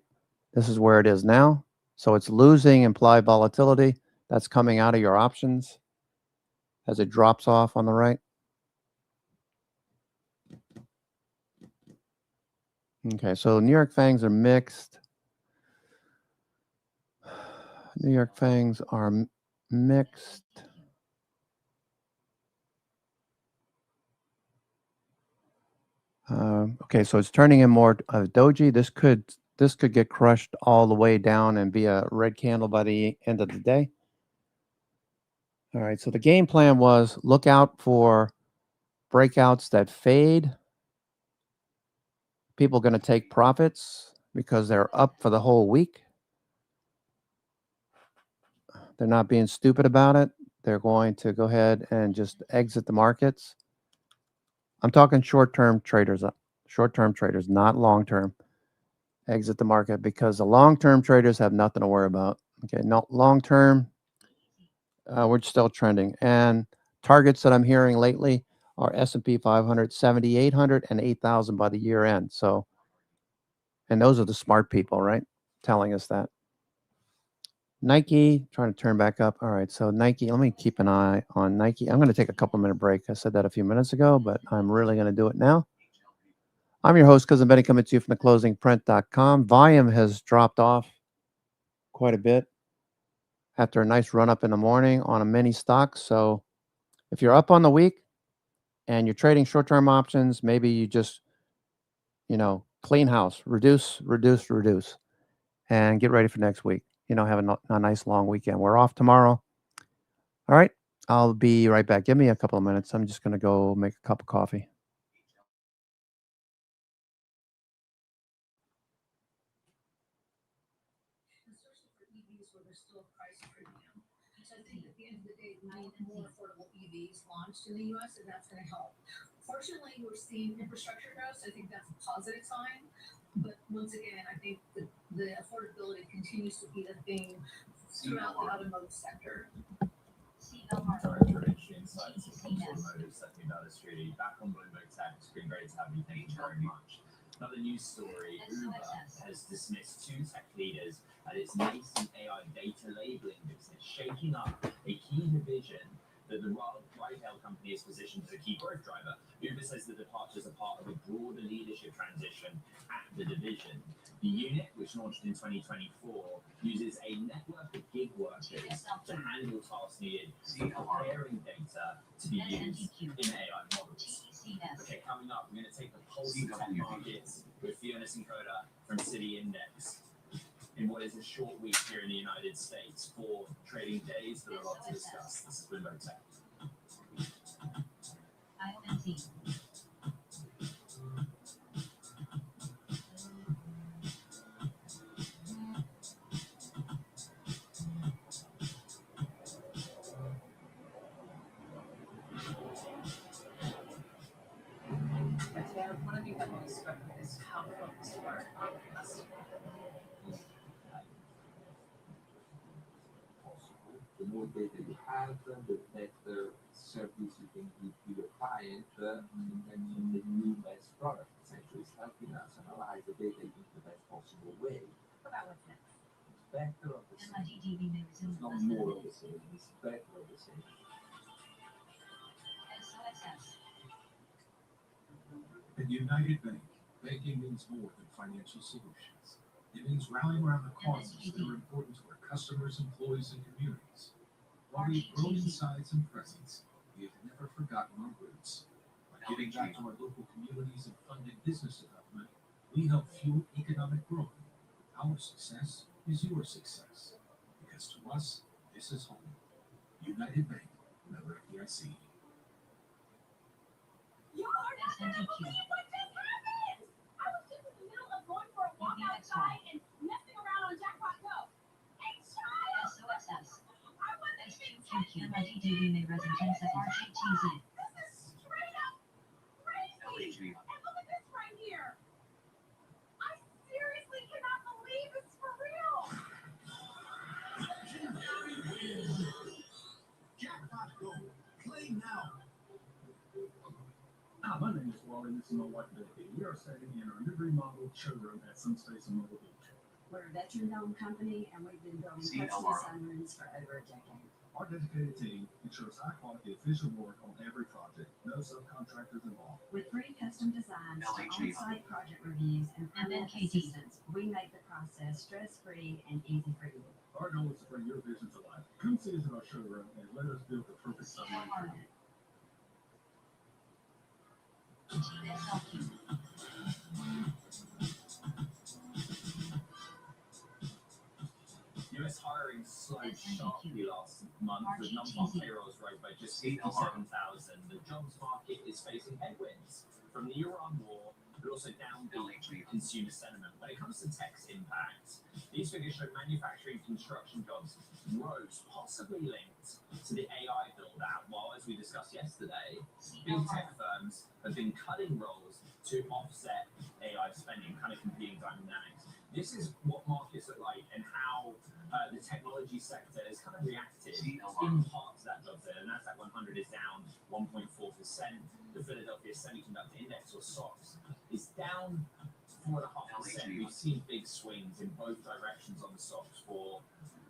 This is where it is now. So it's losing implied volatility. That's coming out of your options as it drops off on the right. Okay, so New York Fangs are mixed. New York Fangs are mixed. Okay, so it's turning in more doji. This could get crushed all the way down and be a red candle by the end of the day. All right, so the game plan was look out for breakouts that fade. People are going to take profits because they're up for the whole week. They're not being stupid about it. They're going to go ahead and just exit the markets. I'm talking short-term traders, not long-term. Exit the market because the long-term traders have nothing to worry about. Okay, no long-term, we're still trending. And targets that I'm hearing lately are S&P 500, 7,800, and 8,000 by the year end. So, and those are the smart people, right? Telling us that. Nike, trying to turn back up. All right, so Nike, let me keep an eye on Nike. I'm going to take a couple minute break. I said that a few minutes ago, but I'm really going to do it now. I'm your host, Cousin Benny, coming to you from theclosingprint.com. Volume has dropped off quite a bit after a nice run up in the morning on a mini stock. So if you're up on the week and you're trading short-term options, maybe you just, clean house, reduce, and get ready for next week. Have a nice long weekend. We're off tomorrow. All right. I'll be right back. Give me a couple of minutes. I'm just going to go make a cup of coffee. Especially for EVs where there's still a price premium. So I think at the end of the day, we need more affordable EVs launched in the US, and that's going to help. Fortunately, we're seeing infrastructure growth, so I think that's a positive sign. But once again, I think the affordability continues to be the thing throughout the automotive sector. Director of Insights from Automotive, Stephanie Balistridi, back on Bloomberg Tech. It's been great to have you. Thank you very much. Another news story, Uber has dismissed 2 tech leaders at its nascent AI data labeling business, shaking up a key division that the ride-hail company is positioned as a key growth driver. Uber says the departures are part of a broader leadership transition at the division. The unit, which launched in 2024, uses a network of gig workers to handle tasks needed for preparing data to be used in AI models. Okay, coming up, we're going to take the pulse of tech markets with Fiona Sincoda from City Index. In what is a short week here in the United States, 4 trading days, there are a lot to discuss. This is Bloomberg Tech. IOMT. One of the things I've spoken is how focused you are on the customer. The more data you have, the better service you can give to your client in terms of the new best product. Essentially, it's helping us analyze the data in the best possible way. What about what's next? It's better of the same. MITGB may resume It's not less than more a of the minute. same. It's better of the same. SOXS. At United Bank, banking means more than financial solutions. It means rallying around the causes that are important to our customers, employees, and communities. While we've grown in size and presence, we have never forgotten our roots. By giving back to our local communities and funding business development, we help fuel economic growth. Our success is your success. Because As to us, this is home. United Bank, member FDIC. You are not gonna believe what just happened! I was just in the middle of going for a walk outside and messing around on Jackpot Go. Hey, child! SOSS. I wasn't even SQQQ. texting MIDDB may res in 10 seconds. RGTZ. This is straight up crazy! And look at this right here! I seriously cannot believe it's for real! Jackpot Go. Play now. Hi, my name is Wally. This is my wife, Becky. We are standing in our new remodeled showroom at Sun Space in Myrtle Beach. We're a veteran-owned company, and we've been building See, personal Elmar. sunrooms for over a decade. Our dedicated team ensures high-quality official work on every project. No subcontractors involved. With free custom designs, to LHE. on-site project reviews, and permanent MNKD. assistance, we make the process stress-free and easy for you. Our goal is to bring your vision to life. Come see us at our showroom and let us build the perfect submarine for you. TXLQ. US hiring slowed sharply last month. The number of payrolls rose by just See, Elmar. 57,000. The jobs market is facing headwinds from the Iran war, but also downbeat consumer sentiment. When it comes to tech's impact, these figures show manufacturing construction jobs rose, possibly linked to the AI build-out, while, as we discussed yesterday, big tech firms have been cutting roles to offset AI spending, kind of competing dynamics. This is what markets look like and how the technology sector has kind of reacted in part to that job there. The NASDAQ 100 is down 1.4%. The Philadelphia Semiconductor Index, or SOX, is down 4.5%. We've seen big swings in both directions on the SOX for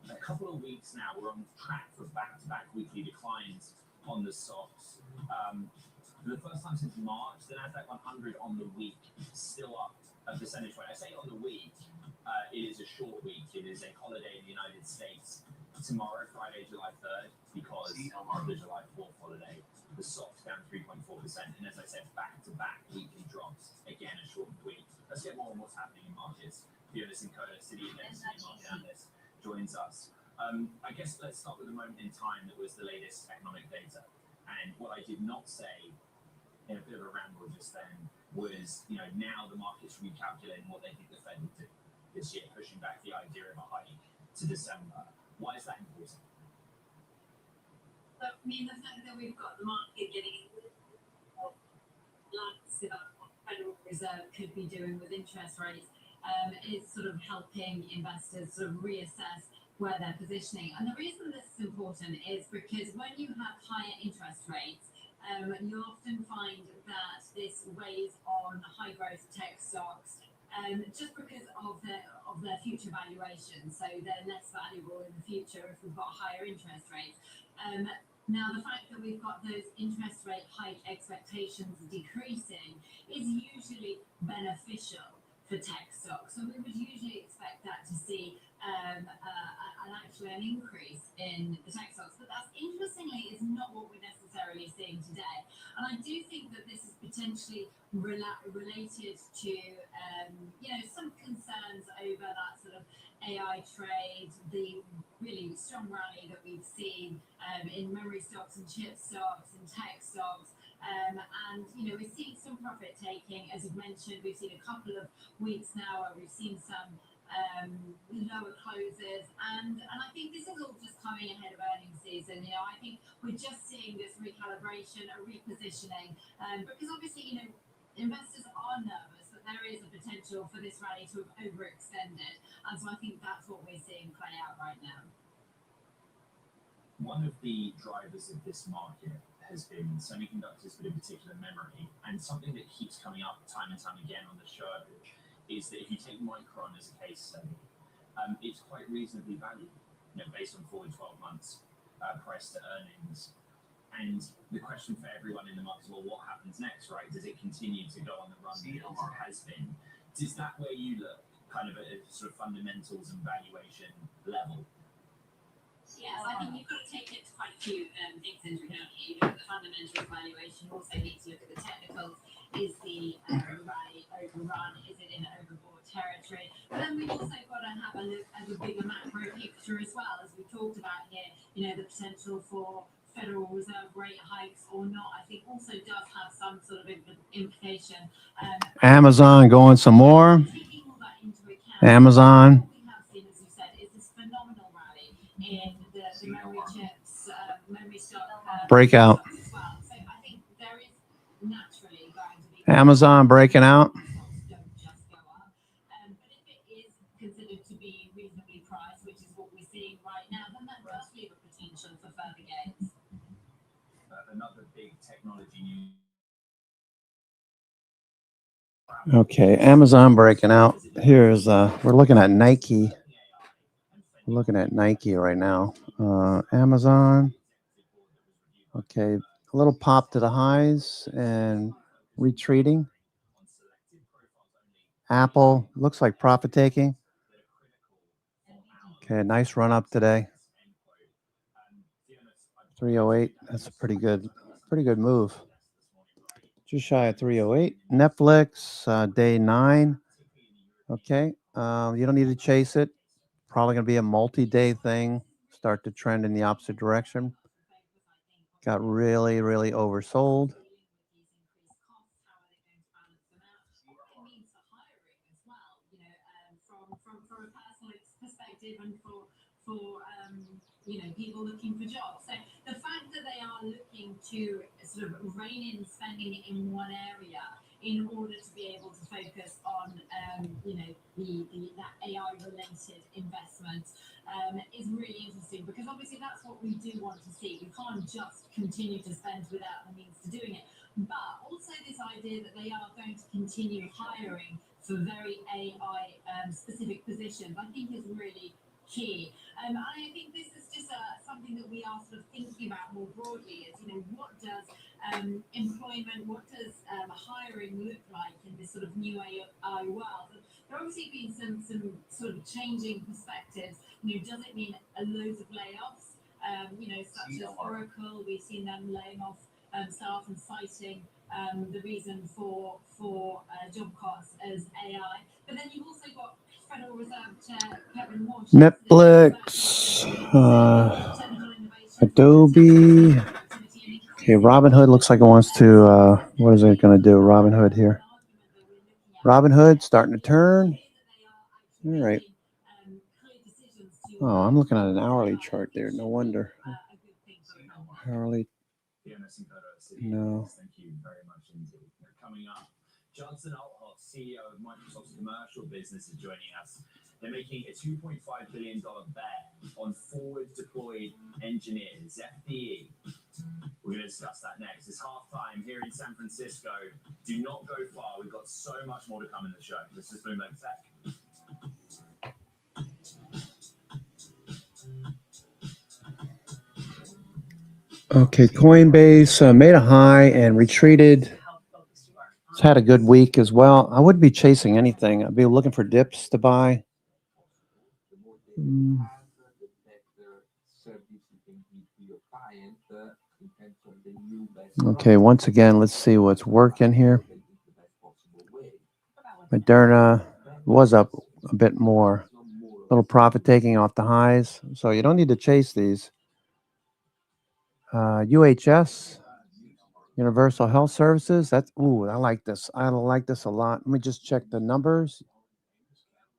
a couple of weeks now. We're on track for back-to-back weekly declines on the SOX. For the first time since March, the NASDAQ 100 on the week still up a percentage point. I say on the week, it is a short week. It is a holiday in the United States tomorrow, Friday, July 3rd, because of the July 4th holiday. The SOX down 3.4%, and as I said, back-to-back weekly drops. Again, a short week. Let's get more on what's happening in markets. Fiona Sincola, City Index market analyst, joins us. I guess let's start with the moment in time that was the latest economic data. And what I did not say in a bit of a ramble just then was, now the market's recalculating what they think the Fed will do this year, pushing back the idea of a hike to December. Why is that important? But I mean, the fact that we've got the market getting lots about what the Federal Reserve could be doing with interest rates is sort of helping investors sort of reassess where they're positioning. And the reason this is important is because when you have higher interest rates, you often find that this weighs on high growth tech stocks just because of their future valuation. So they're less valuable in the future if we've got higher interest rates. Now, the fact that we've got those interest rate hike expectations decreasing is usually beneficial for tech stocks. So we would usually expect that to see an increase in the tech stocks. But that, interestingly, is not what we're necessarily seeing today. And I do think that this is potentially related to, some concerns over that sort of AI trade, the really strong rally that we've seen in memory stocks and chip stocks and tech stocks. We're seeing some profit taking, as you've mentioned. We've seen a couple of weeks now where we've seen some lower closes, and I think this is all just coming ahead of earnings season. I think we're just seeing this recalibration, a repositioning, because obviously, investors are nervous that there is a potential for this rally to have overextended, and so I think that's what we're seeing play out right now. One of the drivers of this market has been semiconductors, but in particular memory. And something that keeps coming up time and time again on the show is that if you take Micron as a case study, it's quite reasonably valued, based on forward 12 months price to earnings. And the question for everyone in the market is, well, what happens next, right? Does it continue to go on the run that it has been? Is that where you look, kind of at a sort of fundamentals and valuation level? Yes, I think you've got to take it to quite a few things into account. You look at the fundamental valuation, you also need to look at the technicals. Is the rally overrun? Is it in overbought territory? But then we've also got to have a look at the bigger macro picture as well, as we for Federal Reserve rate hikes or not, I think also does have some sort of implication. Amazon going some more. Taking all that into account, Amazon. what we have seen, as you said, is this phenomenal rally in the memory chips, memory stock Breakout. as well. So I think there is naturally going to be Amazon breaking out. stocks don't just go up. But if it is considered to be reasonably priced, which is what we're seeing right now, then that does leave a potential for further gains. Another big technology news. Okay, Amazon breaking out. Here's we're looking at Nike. We're looking at Nike right now. Amazon. Okay, a little pop to the highs and retreating. Apple looks like profit taking. Okay, nice run up today. 308. That's a pretty good move. Just shy of 308. Netflix, day 9. Okay, you don't need to chase it. Probably going to be a multi-day thing. Start to trend in the opposite direction. Got really oversold. From a personal perspective and for people looking for jobs. So the fact that they are looking to sort of rein in spending in one area in order to be able to focus on that AI related investment is really interesting, because obviously that's what we do want to see. We can't just continue to spend without the means to doing it, but also this idea that they are going to continue hiring for very AI specific positions, I think is really key. And I think this is just something that we are sort of thinking about more broadly, is, what does employment, what does hiring look like in this sort of new AI world? There have obviously been some sort of changing perspectives. Does it mean loads of layoffs? Such as Oracle, we've seen them laying off staff and citing the reason for job cuts as AI. But then you've also got Federal Reserve Chair Kevin Warsh. Netflix, Adobe. Okay, Robinhood looks like it wants to, what is it going to do? Robinhood here. Robinhood starting to turn. All right. Oh, I'm looking at an hourly chart there. No wonder. Hourly. No. Thank you very much indeed. Coming up, Judson Althoff, CEO of Microsoft's commercial business, is joining us. They're making a $2.5 billion bet on forward deployed engineers, FDE. We're going to discuss that next. It's halftime here in San Francisco. Do not go far. We've got so much more to come in the show. This is Bloomberg Tech. Okay, Coinbase made a high and retreated. It's had a good week as well. I wouldn't be chasing anything. I'd be looking for dips to buy. Okay, once again, let's see what's working here. Moderna was up a bit more. A little profit taking off the highs. So you don't need to chase these. UHS, Universal Health Services. That's, I like this. I like this a lot. Let me just check the numbers.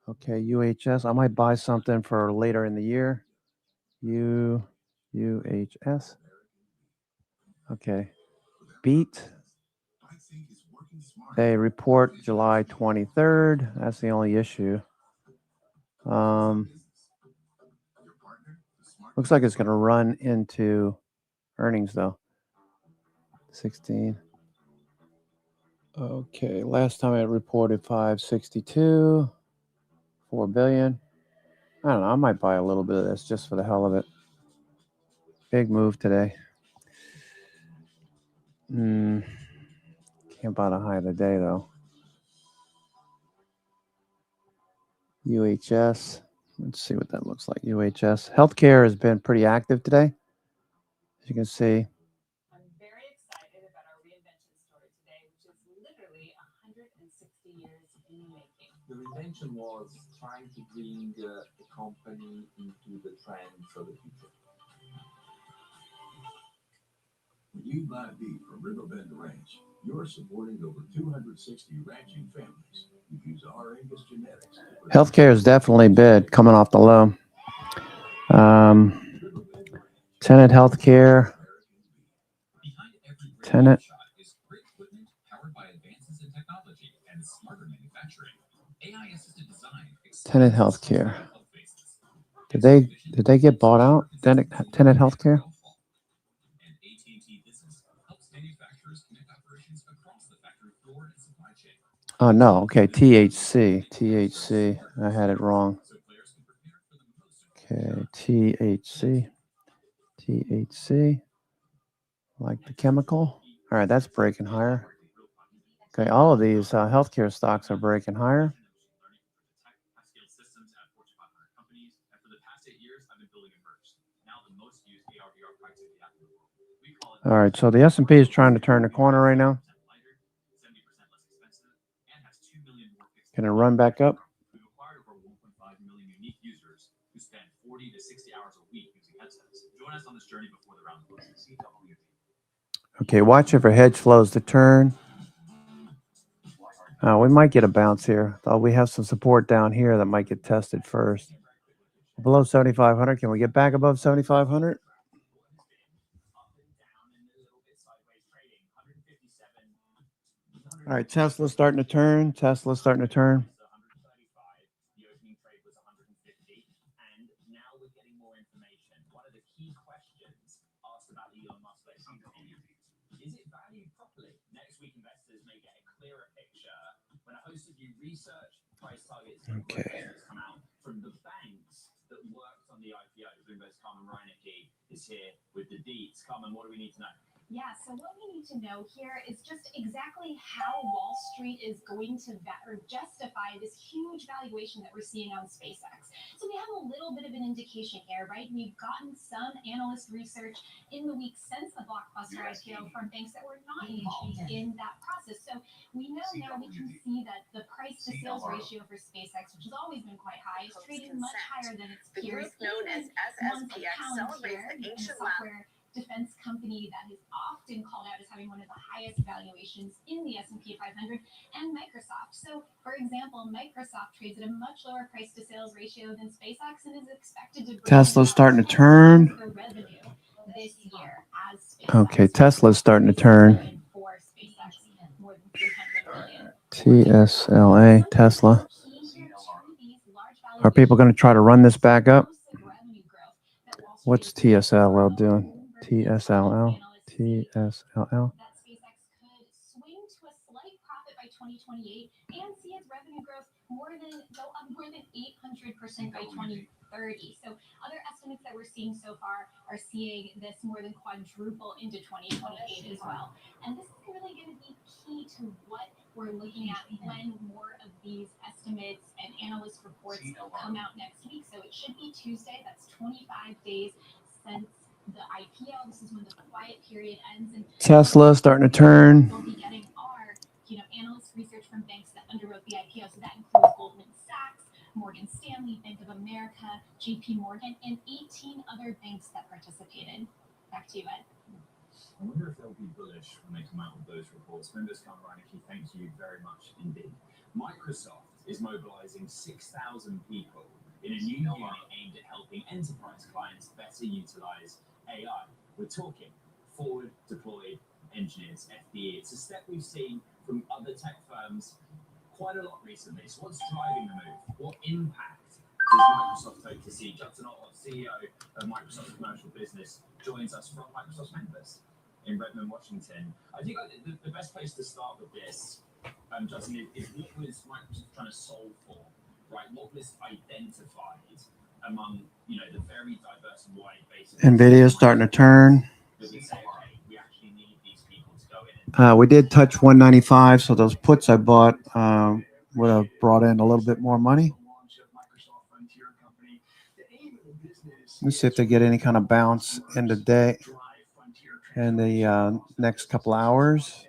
Okay, UHS. I might buy something for later in the year. UHS. Okay. Beat. They report July 23rd. That's the only issue. Looks like it's going to run into earnings though. 16. Okay, last time it reported 562, 4 billion. I don't know. I might buy a little bit of this just for the hell of it. Big move today. Can't buy the high of the day though. UHS. Let's see what that looks like. UHS. Healthcare has been pretty active today. As you can see. I'm very excited about our reinvention story today, which is literally 160 years in the making. The reinvention was trying to bring the company into the trends of the future. you buy beef from Riverbend Ranch, you're supporting over 260 ranching families who use our Angus genetics. Healthcare is definitely bid coming off the low. Tenet Healthcare. Behind every great Tenet. shot is great equipment powered by advances in technology and smarter manufacturing. AI-assisted design. Tenet Healthcare. Did they get bought out? Tenet Healthcare. And AT&T Business helps manufacturers connect operations across the factory floor and supply chain. Oh no. Okay. THC. I had it wrong. So players can prepare for the most. Okay. THC. Like the chemical. All right. That's breaking higher. Okay. All of these healthcare stocks are breaking higher. All right, so the S&P is trying to turn the corner right now. Can it run back up? We've acquired over 1.5 million unique users who spend 40 to 60 hours a week using headsets. Join us on this journey before the round closes. Okay, watch it for hedge flows to turn. We might get a bounce here. Though we have some support down here that might get tested first. Below 7,500. Can we get back above 7,500? All right, Tesla's starting to turn. The opening trade was 150, and now we're getting more information. One of the key questions asked about Elon Musk is it valued properly? Next week, investors may get a clearer picture when a host of new research price targets come out from the banks that worked on the IPO. Bloomberg's Carmen Reinecke is here with the deets. Carmen, what do we need to know? Yeah, so what we need to know here is just exactly how Wall Street is going to justify this huge valuation that we're seeing on SpaceX. So we have a little bit of an indication here, right? We've gotten some analyst research in the weeks since the Blockbuster IPO from banks that were not involved in that process. So we know now we can see that the price to sales ratio for SpaceX, which has always been quite high, is trading much higher than its peers. The group known as SSPX celebrates the ancient software defense company that is often called out as having one of the highest valuations in the S&P 500, and Microsoft. So, for example, Microsoft trades at a much lower price to sales ratio than SpaceX and is expected to bring Tesla's starting to turn. the revenue this year as SpaceX. Okay, Tesla's starting to turn. For SpaceX, more than $300 million. TSLA, Tesla. Are people going to try to run this back up? What's TSLL doing? TSLL. That SpaceX could swing to a slight profit by 2028 and see its revenue growth go up more than 800% by 2030. So other estimates that we're seeing so far are seeing this more than quadruple into 2028 as well. And this is really going to be key to what we're looking at when more of these estimates and analyst reports come out next week. So it should be Tuesday. That's 25 days since the IPO. This is when the quiet period ends. And Tesla starting to turn. We'll be getting our, analyst research from banks that underwrote the IPO. So that includes Goldman Sachs, Morgan Stanley, Bank of America, JP Morgan, and 18 other banks that participated. Back to you, Ed. I wonder if they'll be bullish when they come out with those reports. Members Carmen Reinecke, thank you very much indeed. Microsoft is mobilizing 6,000 people in a new unit aimed at helping enterprise clients better utilize AI. We're talking forward deployed engineers, FDE. It's a step we've seen from other tech firms quite a lot recently. So what's driving the move? What impact does Microsoft hope to see? Judson Ott, CEO of Microsoft Commercial Business, joins us from Microsoft's members in Redmond, Washington. I think the best place to start with this, Judson, is what was Microsoft trying to solve for, right? What was identified among, the very diverse and wide base of NVIDIA's starting to turn. we say, okay, we actually need these people to go in and We did touch 195, so those puts I bought would have brought in a little bit more money. Let's see if they get any kind of bounce in the day, in the next couple hours.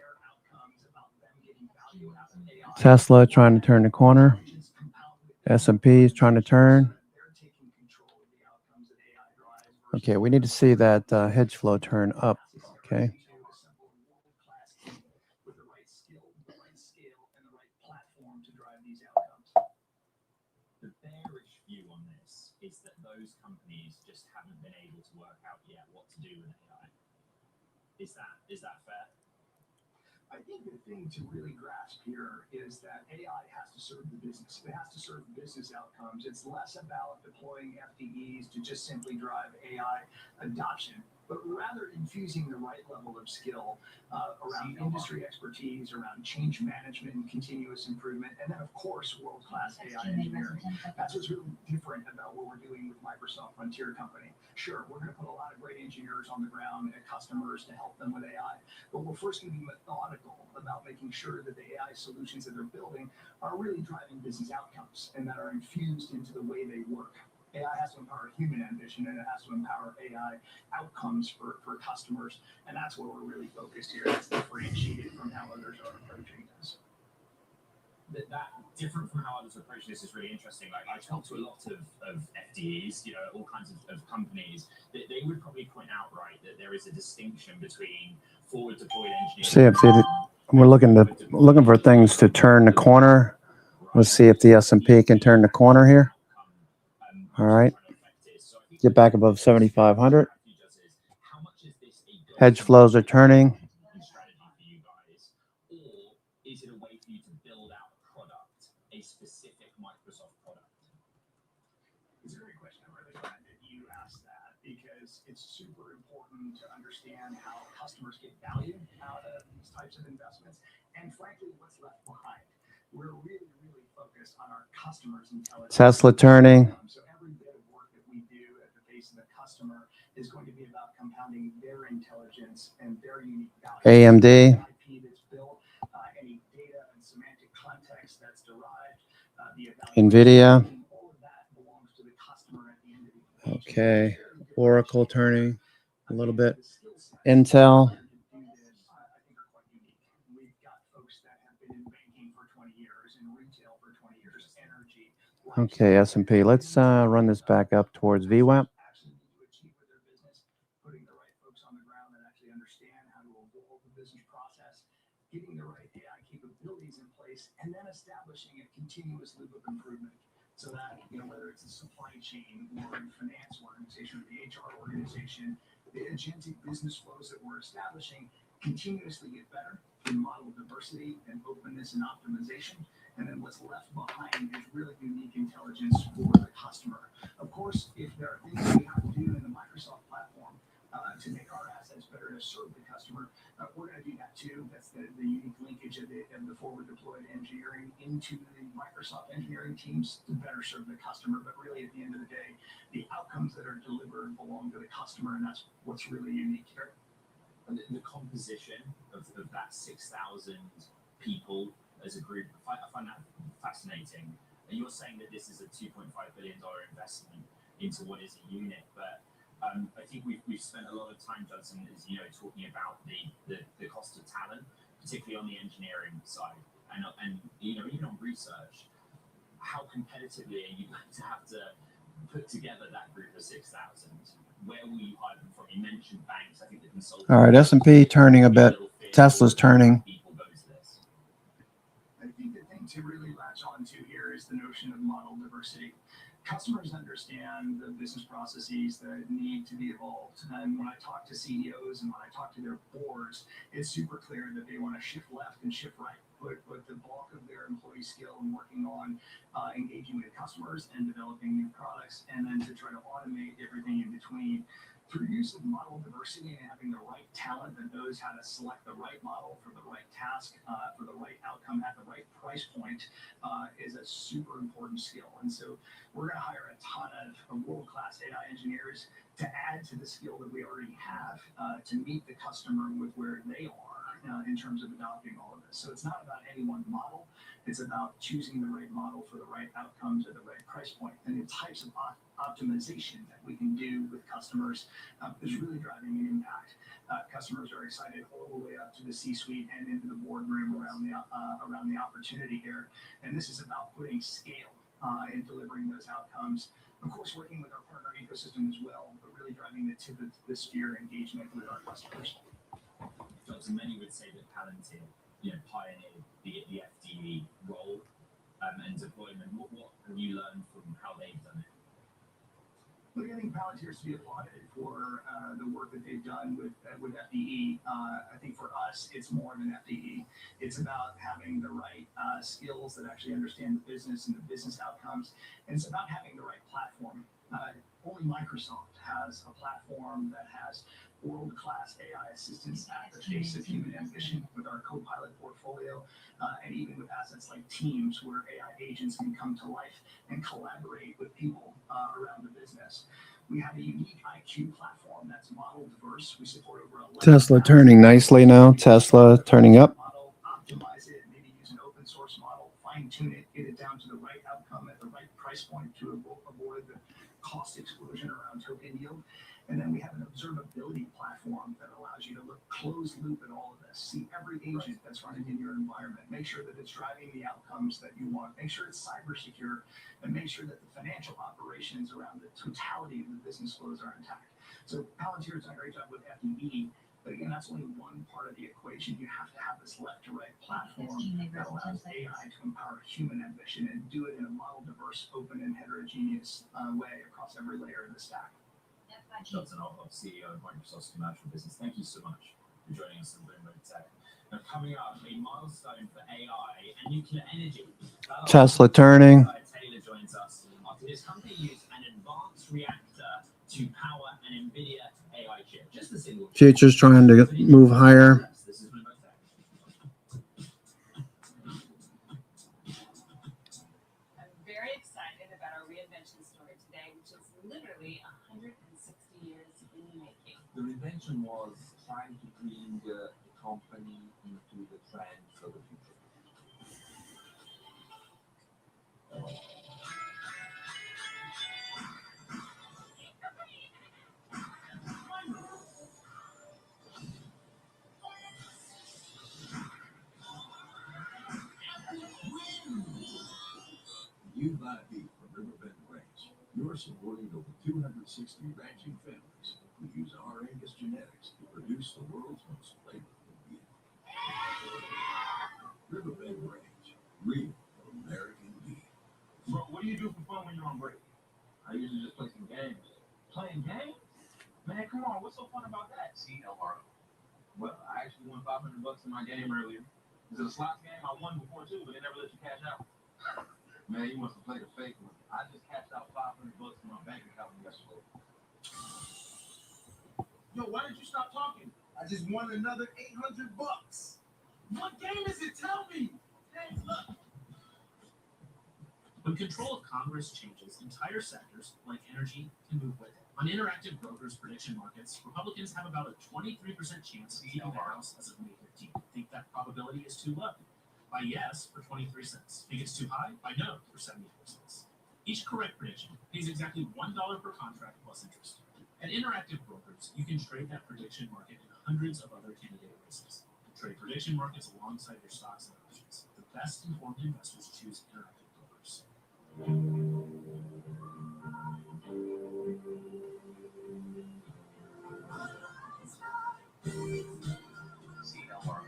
Tesla trying to turn the corner. S&P is trying to turn. Okay, we need to see that hedge flow turn up. Okay. with AI. Is that fair? I think the thing to really grasp here is that AI has to serve the business. It has to serve business outcomes. It's less about deploying FDEs to just simply drive AI adoption, but rather infusing the right level of skill around industry expertise, around change management and continuous improvement, and then of course world-class AI engineering. That's what's really different about what we're doing with Microsoft Frontier Company. Sure, we're going to put a lot of great engineers on the ground at customers to help them with AI, but we're first going to be methodical about making sure that the AI solutions that they're building are really driving business outcomes and that are infused into the way they work. AI has to empower human ambition and it has to empower AI outcomes for customers. And that's where we're really focused here. That's differentiated from how others are approaching this. That different from how others approach this is really interesting. Like I talk to a lot of FDEs, all kinds of companies. They would probably point out, right, that there is a distinction between forward deployed engineering. See if we're looking for things to turn the corner. Let's see if the S&P can turn the corner here. All right. Get back above 7,500. Hedge flows are turning. Is it a way for you to build out a product, a specific Microsoft product? It's a great question. I'm really glad that you asked that because it's super important to understand how customers get value out of these types of investments and frankly what's left behind. We're really, really focused on our customers' intelligence. Tesla turning. So every bit of work that we do at the face of the customer is going to be about compounding their intelligence and their unique value. AMD. IP that's built, any data and semantic context that's derived, NVIDIA. all of that belongs to the customer at the end of the day. Okay. Oracle turning a little bit. Intel. Okay, S&P. Let's run this back up towards VWAP. Putting the right folks on the ground that actually understand how to evolve the business process, getting the right AI capabilities in place, and then establishing a continuous loop of improvement. So that, whether it's a supply chain or a finance organization or the HR organization, the agentic business flows that we're establishing continuously get better in model diversity and openness and optimization. And then what's left behind is really unique intelligence for the customer. Of course, if there are things we have to do in the Microsoft platform to make our assets better to serve the customer, we're going to do that too. That's the unique linkage of the forward deployed engineering into the Microsoft engineering teams to better serve the customer. But really, at the end of the day, the outcomes that are delivered belong to the customer, and that's what's really unique here. And the composition of that 6,000 people as a group, I find that fascinating. And you're saying that this is a $2.5 billion investment into what is a unit, but I think we've spent a lot of time, Judson, as you know, talking about the cost of talent, particularly on the engineering side, and even on research. How competitively are you going to have to put together that group of 6,000? Where will you hire them from? You mentioned banks. I think the consultants. All right, S&P turning a bit. Tesla's turning. I think the thing to really latch on to here is the notion of model diversity. Customers understand the business processes that need to be evolved. And when I talk to CEOs and when I talk to their boards, it's super clear that they want to shift left and shift right. Put the bulk of their employee skill in working on engaging with customers and developing new products, and then to try to automate everything in between. Through use of model diversity and having the right talent that knows how to select the right model for the right task, for the right outcome at the right price point, is a super important skill. And so we're going to hire a ton of world-class AI engineers to add to the skill that we already have to meet the customer with where they are in terms of adopting all of this. So it's not about any one model. It's about choosing the right model for the right outcomes at the right price point. And the types of optimization that we can do with customers is really driving an impact. Customers are excited all the way up to the C-suite and into the boardroom around the opportunity here. And this is about putting scale in delivering those outcomes. Of course, working with our partner ecosystem as well, but really driving the tip of the spear engagement with our customers. Johnson, many would say that Palantir, pioneered the FDE role and deployment. What have you learned from how they've done it? Look, I think Palantir is to be applauded for the work that they've done with FDE. I think for us, it's more than FDE. It's about having the right skills that actually understand the business and the business outcomes, and it's about having the right platform. Only Microsoft has a platform that has world-class AI assistants at the face of human ambition with our Copilot portfolio, and even with assets like Teams, where AI agents can come to life and collaborate with people around the business. We have a unique IQ platform that's model diverse. We support over 11 Tesla turning nicely now. Tesla turning up. model, optimize it, maybe use an open source model, fine tune it, get it down to the right outcome at the right price point to avoid the cost explosion around token yield. And then we have an observability platform that allows you to look closed loop at all of this, see every agent that's running in your environment, make sure that it's driving the outcomes that you want, make sure it's cyber secure, and make sure that the financial operations around the totality of the business flows are intact. So Palantir has done a great job with FDE, but again, that's only one part of the equation. You have to have this left to right platform that allows AI to empower human ambition and do it in a model diverse, open, and heterogeneous way across every layer of the stack. Johnson Olaf, CEO of Microsoft's commercial business. Thank you so much for joining us on Bloomberg Tech. Now, coming up, a milestone for AI and nuclear energy. Tesla turning. Taylor joins us after his company used an advanced reactor to power an NVIDIA AI chip. Just a single. Futures trying to move higher. This is Bloomberg Tech. I'm very excited about our reinvention story today, which is literally 160 years in the making. The reinvention was trying to bring the company into the trends of the future. You buy beef from Riverbend Ranch. You're supporting over 260 ranching families who use our Angus genetics to produce the world's most flavorful beef. Riverbend Ranch, real American beef. Bro, what do you do for fun when you're on break? I usually just play some games. Playing games? Man, come on, what's so fun about that? See, Elmar. Well, I actually won $500 in my game earlier. Is it a slots game? I won before too, but they never let you cash out. Man, you must have played a fake one. I just cashed out $500 in my bank account yesterday. Yo, why did you stop talking? I just won another $800. What game is it? Tell me. Hey, look. When control of Congress changes, entire sectors, like energy, can move with it. On Interactive Brokers prediction markets, Republicans have about a 23% chance of keeping the House as of May 15th. Think that probability is too low? By yes for 23 cents. Think it's too high? By no for 74 cents. Each correct prediction pays exactly $1 per contract plus interest. At Interactive Brokers, you can trade that prediction market in hundreds of other candidate races. Trade prediction markets alongside your stocks and options. The best informed investors choose Interactive Brokers. See, Elmar.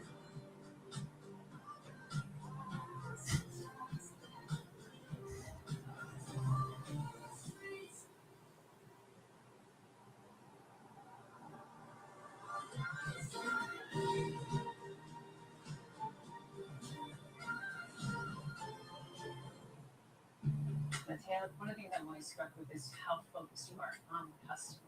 Mateo, one of the things I'm always struck with is how focused you are on the customer.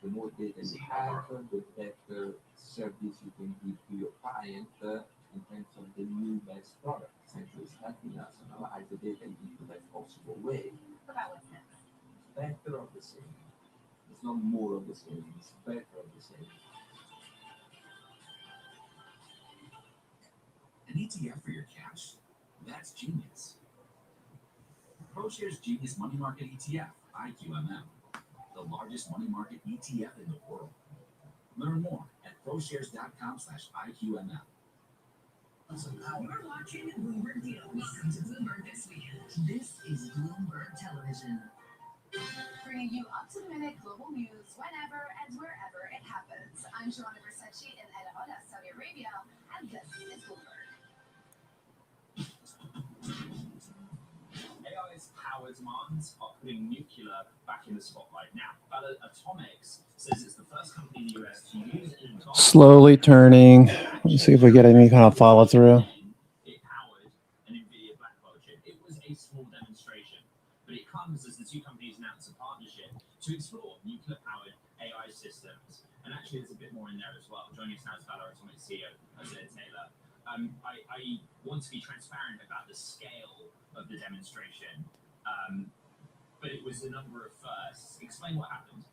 The more data you have, the better service you can give to your client in terms of the new best product. Essentially, it's helping us analyze the data in the best possible way. What about what's next? Better of the same. It's not more of the same, it's better of the same. An ETF for your cash? That's genius. ProShares Genius Money Market ETF, IQMM, the largest money market ETF in the world. Learn more at ProShares.com/IQMM. We're watching Bloomberg Deal. Welcome to Bloomberg this weekend. This is Bloomberg Television. Bringing you up-to-the-minute global news whenever and wherever it happens. I'm Joanna Versace in El Hoda, Saudi Arabia, and this is Bloomberg. demands are putting nuclear back in the spotlight. Now, Ballard Atomics says it's the first company in the US to use an advanced Slowly turning. Let's see if we get any kind of follow through. It powered an NVIDIA Blackwell chip. It was a small demonstration, but it comes as the two companies announced a partnership to explore nuclear-powered AI systems. And actually, there's a bit more in there as well. Joining us now is Ballard Atomics CEO, Isaiah Taylor. I want to be transparent about the scale of the demonstration, but it was a number of firsts. Explain what happened.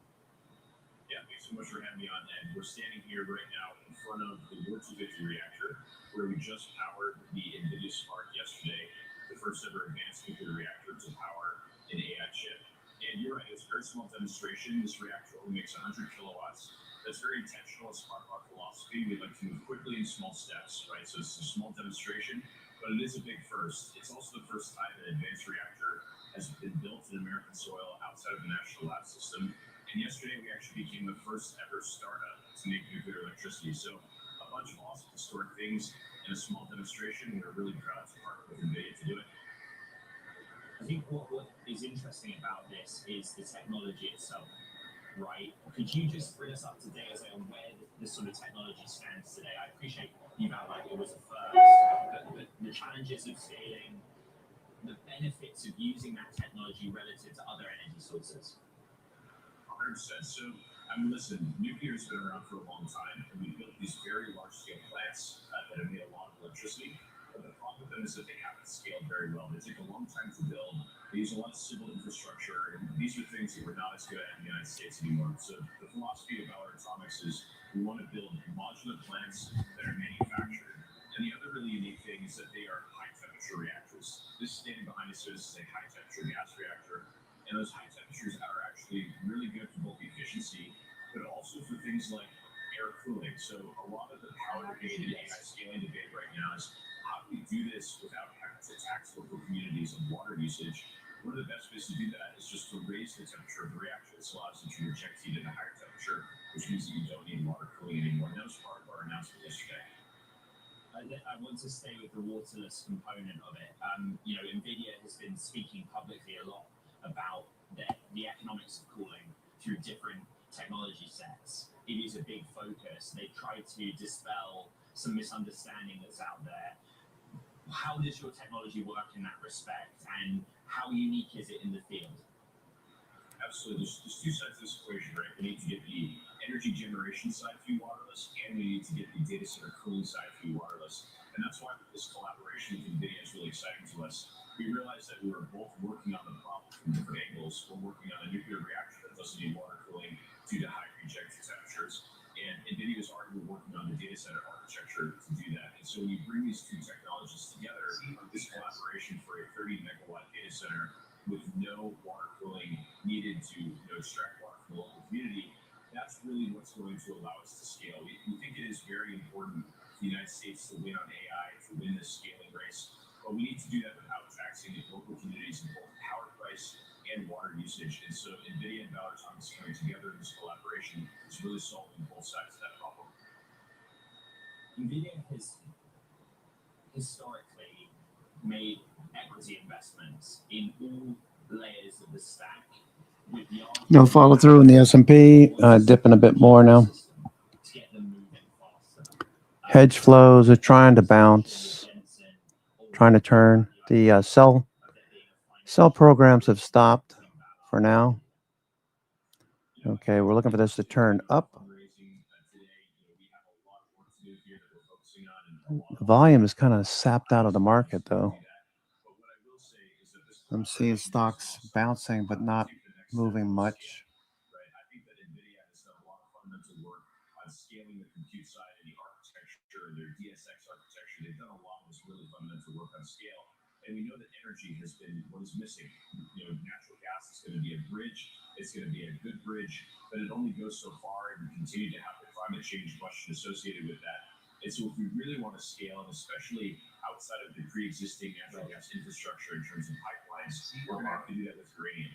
Yeah, thanks so much for having me on. And we're standing here right now in front of the War-250 reactor, where we just powered the NVIDIA Spark yesterday, the first ever advanced nuclear reactor to power an AI chip. And you're right, it's a very small demonstration. This reactor only makes 100 kilowatts. That's very intentional. It's part of our philosophy. We like to move quickly in small steps, right? So it's a small demonstration, but it is a big first. It's also the first time an advanced reactor has been built in American soil outside of the National Lab System. And yesterday, we actually became the first ever startup to make nuclear electricity. So a bunch of awesome historic things in a small demonstration. We're really proud to partner with NVIDIA to do it. I think what is interesting about this is the technology itself, right? Could you just bring us up to date as on where this sort of technology stands today? I appreciate you've outlined it was a first, but the challenges of scaling, the benefits of using that technology relative to other energy sources. 100%. So, listen, nuclear has been around for a long time, and we built these very large-scale plants that have made a lot of electricity. But the problem with them is that they haven't scaled very well. They take a long time to build. They use a lot of civil infrastructure, and these are things that we're not as good at in the United States anymore. So the philosophy of Ballard Atomics is we want to build modular plants that are manufactured. And the other really unique thing is that they are high-temperature reactors. This standing behind us is a high-temperature gas reactor, and those high temperatures are actually really good for both efficiency, but also for things like air cooling. So a lot of the power debate and AI scaling debate right now is how do we do this without having to tax local communities on water usage? One of the best ways to do that is just to raise the temperature of the reactor. This allows you to inject heat at a higher temperature, which means that you don't need water cooling anymore. And that was part of our announcement yesterday. I want to stay with the waterless component of it. NVIDIA has been speaking publicly a lot about the economics of cooling through different technology sets. It is a big focus. They try to dispel some misunderstanding that's out there. How does your technology work in that respect, and how unique is it in the field? Absolutely. There's two sides to this equation, right? We need to get the energy generation side to be waterless, and we need to get the data center cooling side to be waterless. And that's why this collaboration with NVIDIA is really exciting to us. We realized that we were both working on the problem from different angles. We're working on a nuclear reactor that doesn't need water cooling due to high reject temperatures. And NVIDIA is already working on the data center architecture to do that. And so when you bring these two technologies together, this collaboration for a 30 megawatt data center with no water cooling needed to extract water from the local community, that's really what's going to allow us to scale. We think it is very important for the United States to win on AI, to win this scaling race. But we need to do that without taxing the local communities in both power price and water usage. And so NVIDIA and Ballard Atomics coming together in this collaboration is really solving both sides of that problem. NVIDIA has historically made equity investments in all layers of the stack. With the No follow through in the S&P, dipping a bit more now. Hedge flows are trying to bounce, trying to turn. The sell programs have stopped for now. Okay, we're looking for this to turn up. The volume is kind of sapped out of the market, though. I'm seeing stocks bouncing, but not moving much. I think that NVIDIA has done a lot of fundamental work on scaling the compute side and the architecture, their DSX architecture. They've done a lot of this really fundamental work on scale. And we know that energy has been what is missing. Natural gas is going to be a bridge. It's going to be a good bridge, but it only goes so far, and we continue to have the climate change question associated with that. And so if we really want to scale, and especially outside of the pre-existing natural gas infrastructure in terms of pipelines, we're going to have to do that with uranium.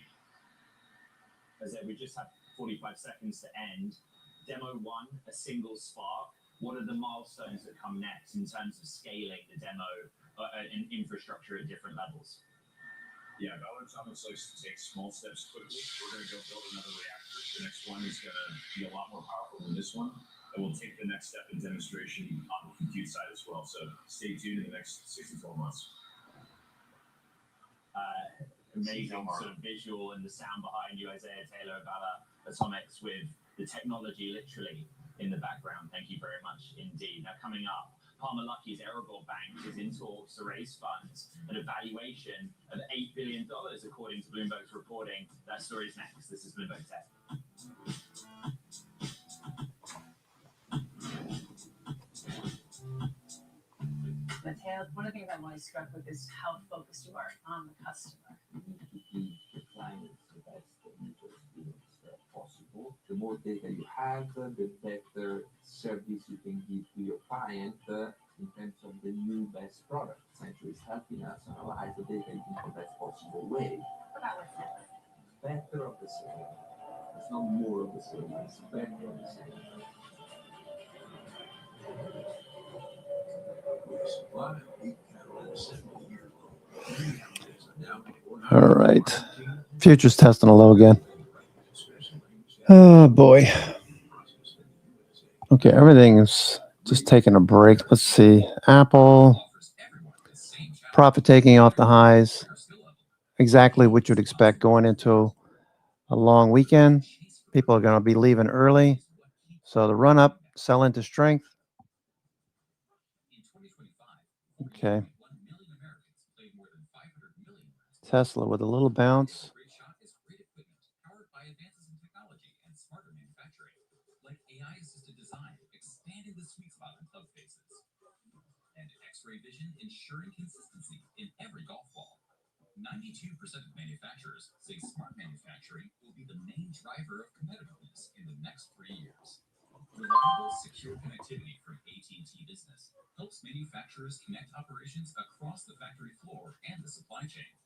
As we just have 45 seconds to end. Demo 1, a single spark. What are the milestones that come next in terms of scaling the demo and infrastructure at different levels? Yeah, Ballard Atomics likes to take small steps quickly. We're going to go build another reactor. The next one is going to be a lot more powerful than this one. And we'll take the next step in demonstration on the compute side as well. So stay tuned in the next 6 to 12 months. Amazing sort of visual and the sound behind you, Isaiah Taylor, about Atomics with the technology literally in the background. Thank you very much indeed. Now coming up, Palmer Luckey's Erebor Bank is in talks to raise funds at a valuation of $8 billion, according to Bloomberg's reporting. That story is next. This is Bloomberg Tech. Matteo, one of the things I'm always struck with is how focused you are on the customer. You need to give the client the best user experience possible. The more data you have, the better service you can give to your client in terms of the new best product. Essentially, it's helping us analyze the data in the best possible way. About what's next? Better of the same. It's not more of the same, it's better of the same. All right. Future's testing a low again. Oh, boy. Okay, everything is just taking a break. Let's see. Apple, profit taking off the highs. Exactly what you'd expect going into a long weekend. People are going to be leaving early. So the run up, sell into strength. Okay. Tesla with a little bounce. X-ray vision ensuring consistency in every golf ball. 92% of manufacturers say smart manufacturing will be the main driver of competitiveness in the next 3 years. Reliable, secure connectivity from AT&T Business helps manufacturers connect operations across the factory floor and the supply chain,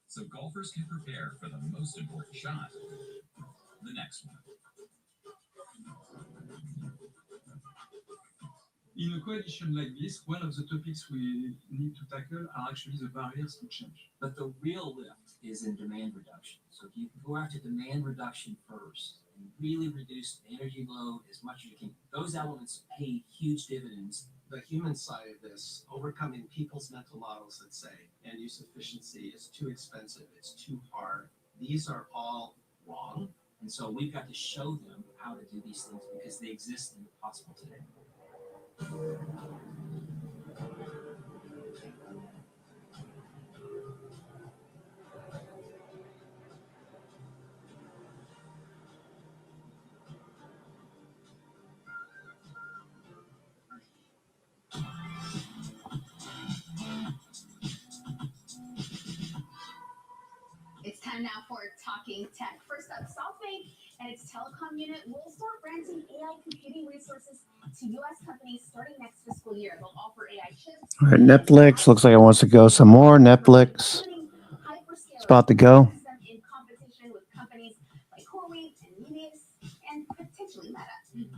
so golfers can prepare for the most important shot, the next one. In a coalition like this, one of the topics we need to tackle are actually the barriers to change. But the real lift is in demand reduction. So if you can go after demand reduction first and really reduce the energy load as much as you can, those elements pay huge dividends. The human side of this, overcoming people's mental models that say end use efficiency is too expensive, it's too hard. These are all wrong. And so we've got to show them how to do these things because they exist and are possible today. It's time now for Talking Tech. First up, SoftBank and its telecom unit will start granting AI computing resources to U.S. companies starting next fiscal year. They'll offer AI chips. All right, Netflix looks like it wants to go some more. Netflix it's about to go. In competition with companies like CoreWeave and Nuix and potentially Meta.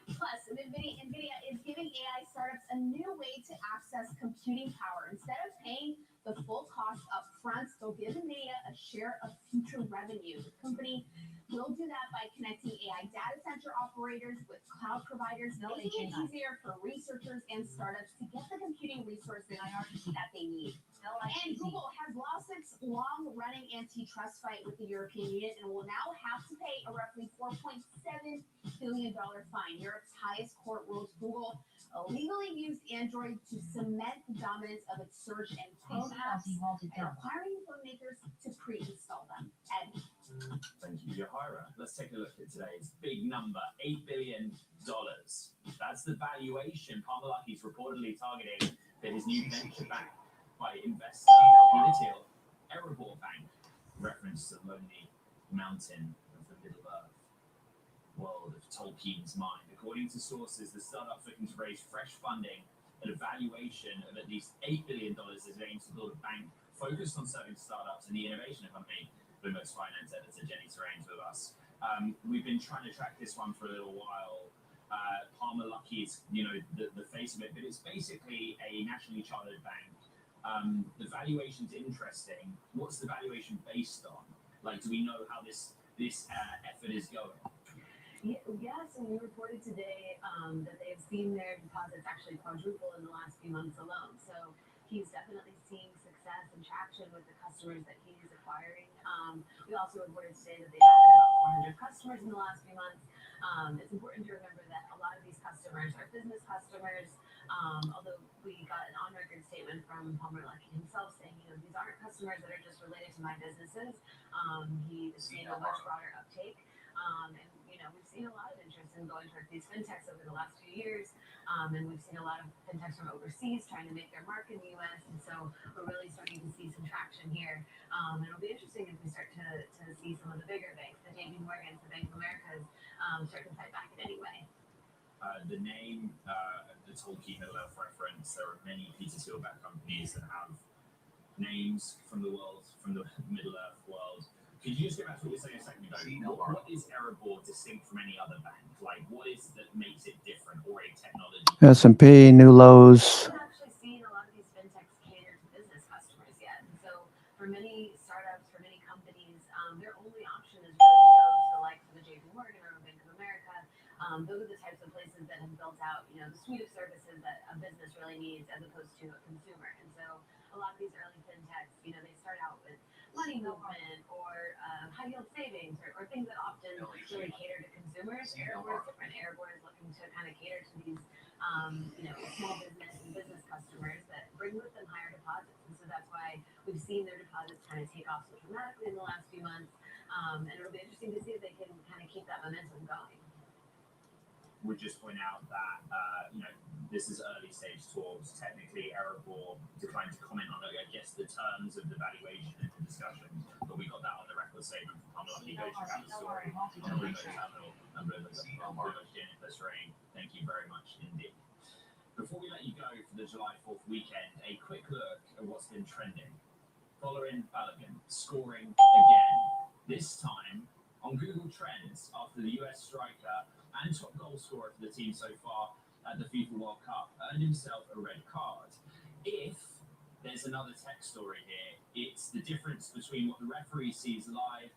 Plus, NVIDIA is giving AI startups a new way to access computing power. Instead of paying the full cost up front, they'll give NVIDIA a share of future revenue. The company will do that by connecting AI data center operators with cloud providers, making it easier for researchers and startups to get the computing resources that they need. And Google has lost its long-running antitrust fight with the European Union and will now have to pay a roughly $4.7 billion fine. Europe's highest court ruled Google illegally used Android to cement the dominance of its search and Chrome apps and requiring filmmakers to pre-install them. Ed. Thank you, Yahira. Let's take a look at today's big number, $8 billion. That's the valuation Palmer Luckey's reportedly targeting for his new venture bank by investing in Peter Thiel, Erebor Bank, reference to the lonely mountain of the Middle Earth, world of Tolkien's mind. According to sources, the startup's looking to raise fresh funding at a valuation of at least $8 billion as it aims to build a bank focused on serving startups and the innovation economy. Bloomberg's finance editor Jenny Terrain's with us. We've been trying to track this one for a little while. Palmer Luckey is, the face of it, but it's basically a nationally chartered bank The valuation's interesting. What's the valuation based on? Like, do we know how this effort is going? Yes, and we reported today that they've seen their deposits actually quadruple in the last few months alone. So he's definitely seeing success and traction with the customers that he's acquiring. We also reported today that they added about 400 customers in the last few months. It's important to remember that a lot of these customers are business customers. Although we got an on-record statement from Palmer Luckey himself saying, these aren't customers that are just related to my businesses. He is seeing a much broader uptake. And we've seen a lot of interest in going towards these fintechs over the last few years. And we've seen a lot of fintechs from overseas trying to make their mark in the US. And so we're really starting to see some traction here. And it'll be interesting if we start to see some of the bigger banks, the JP Morgans, the Bank of Americas, start to fight back in any way. The name, the Tolkien Middle-earth reference, there are many Peter Thiel-backed companies that have names from the Middle-earth world. Could you just go back to what you were saying a second ago? What is Erebor distinct from any other bank? Like, what is that makes it different, or a technology? S&P, new lows. I haven't actually seen a lot of these fintechs cater to business customers yet. And so for many startups, for many companies, their only option is really to go to the likes of a JP Morgan or a Bank of America. Those are the types of places that have built out, the suite of services that a business really needs as opposed to a consumer. And so a lot of these early fintechs, they start out with money movement or high yield savings or things that often really cater to consumers. Erebor is different. Erebor is looking to kind of cater to these, small business and business customers that bring with them higher deposits. And so that's why we've seen their deposits kind of take off so dramatically in the last few months. And it'll be interesting to see if they can kind of keep that momentum going. Would just point out that this is early stage talks. Technically, Erebor declined to comment on, I guess, the terms of the valuation and the discussion, but we got that on the record statement from Palmer Luckey, Deutsche Capital Story, and Bloomberg Terminal, and Bloomberg Jennifer Strain. Thank you very much indeed. Before we let you go for the July 4th weekend, a quick look at what's been trending. Following Balogun scoring again, this time on Google Trends after the US striker and top goal scorer for the team so far at the FIFA World Cup earned himself a red card. If there's another tech story here, it's the difference between what the referee sees live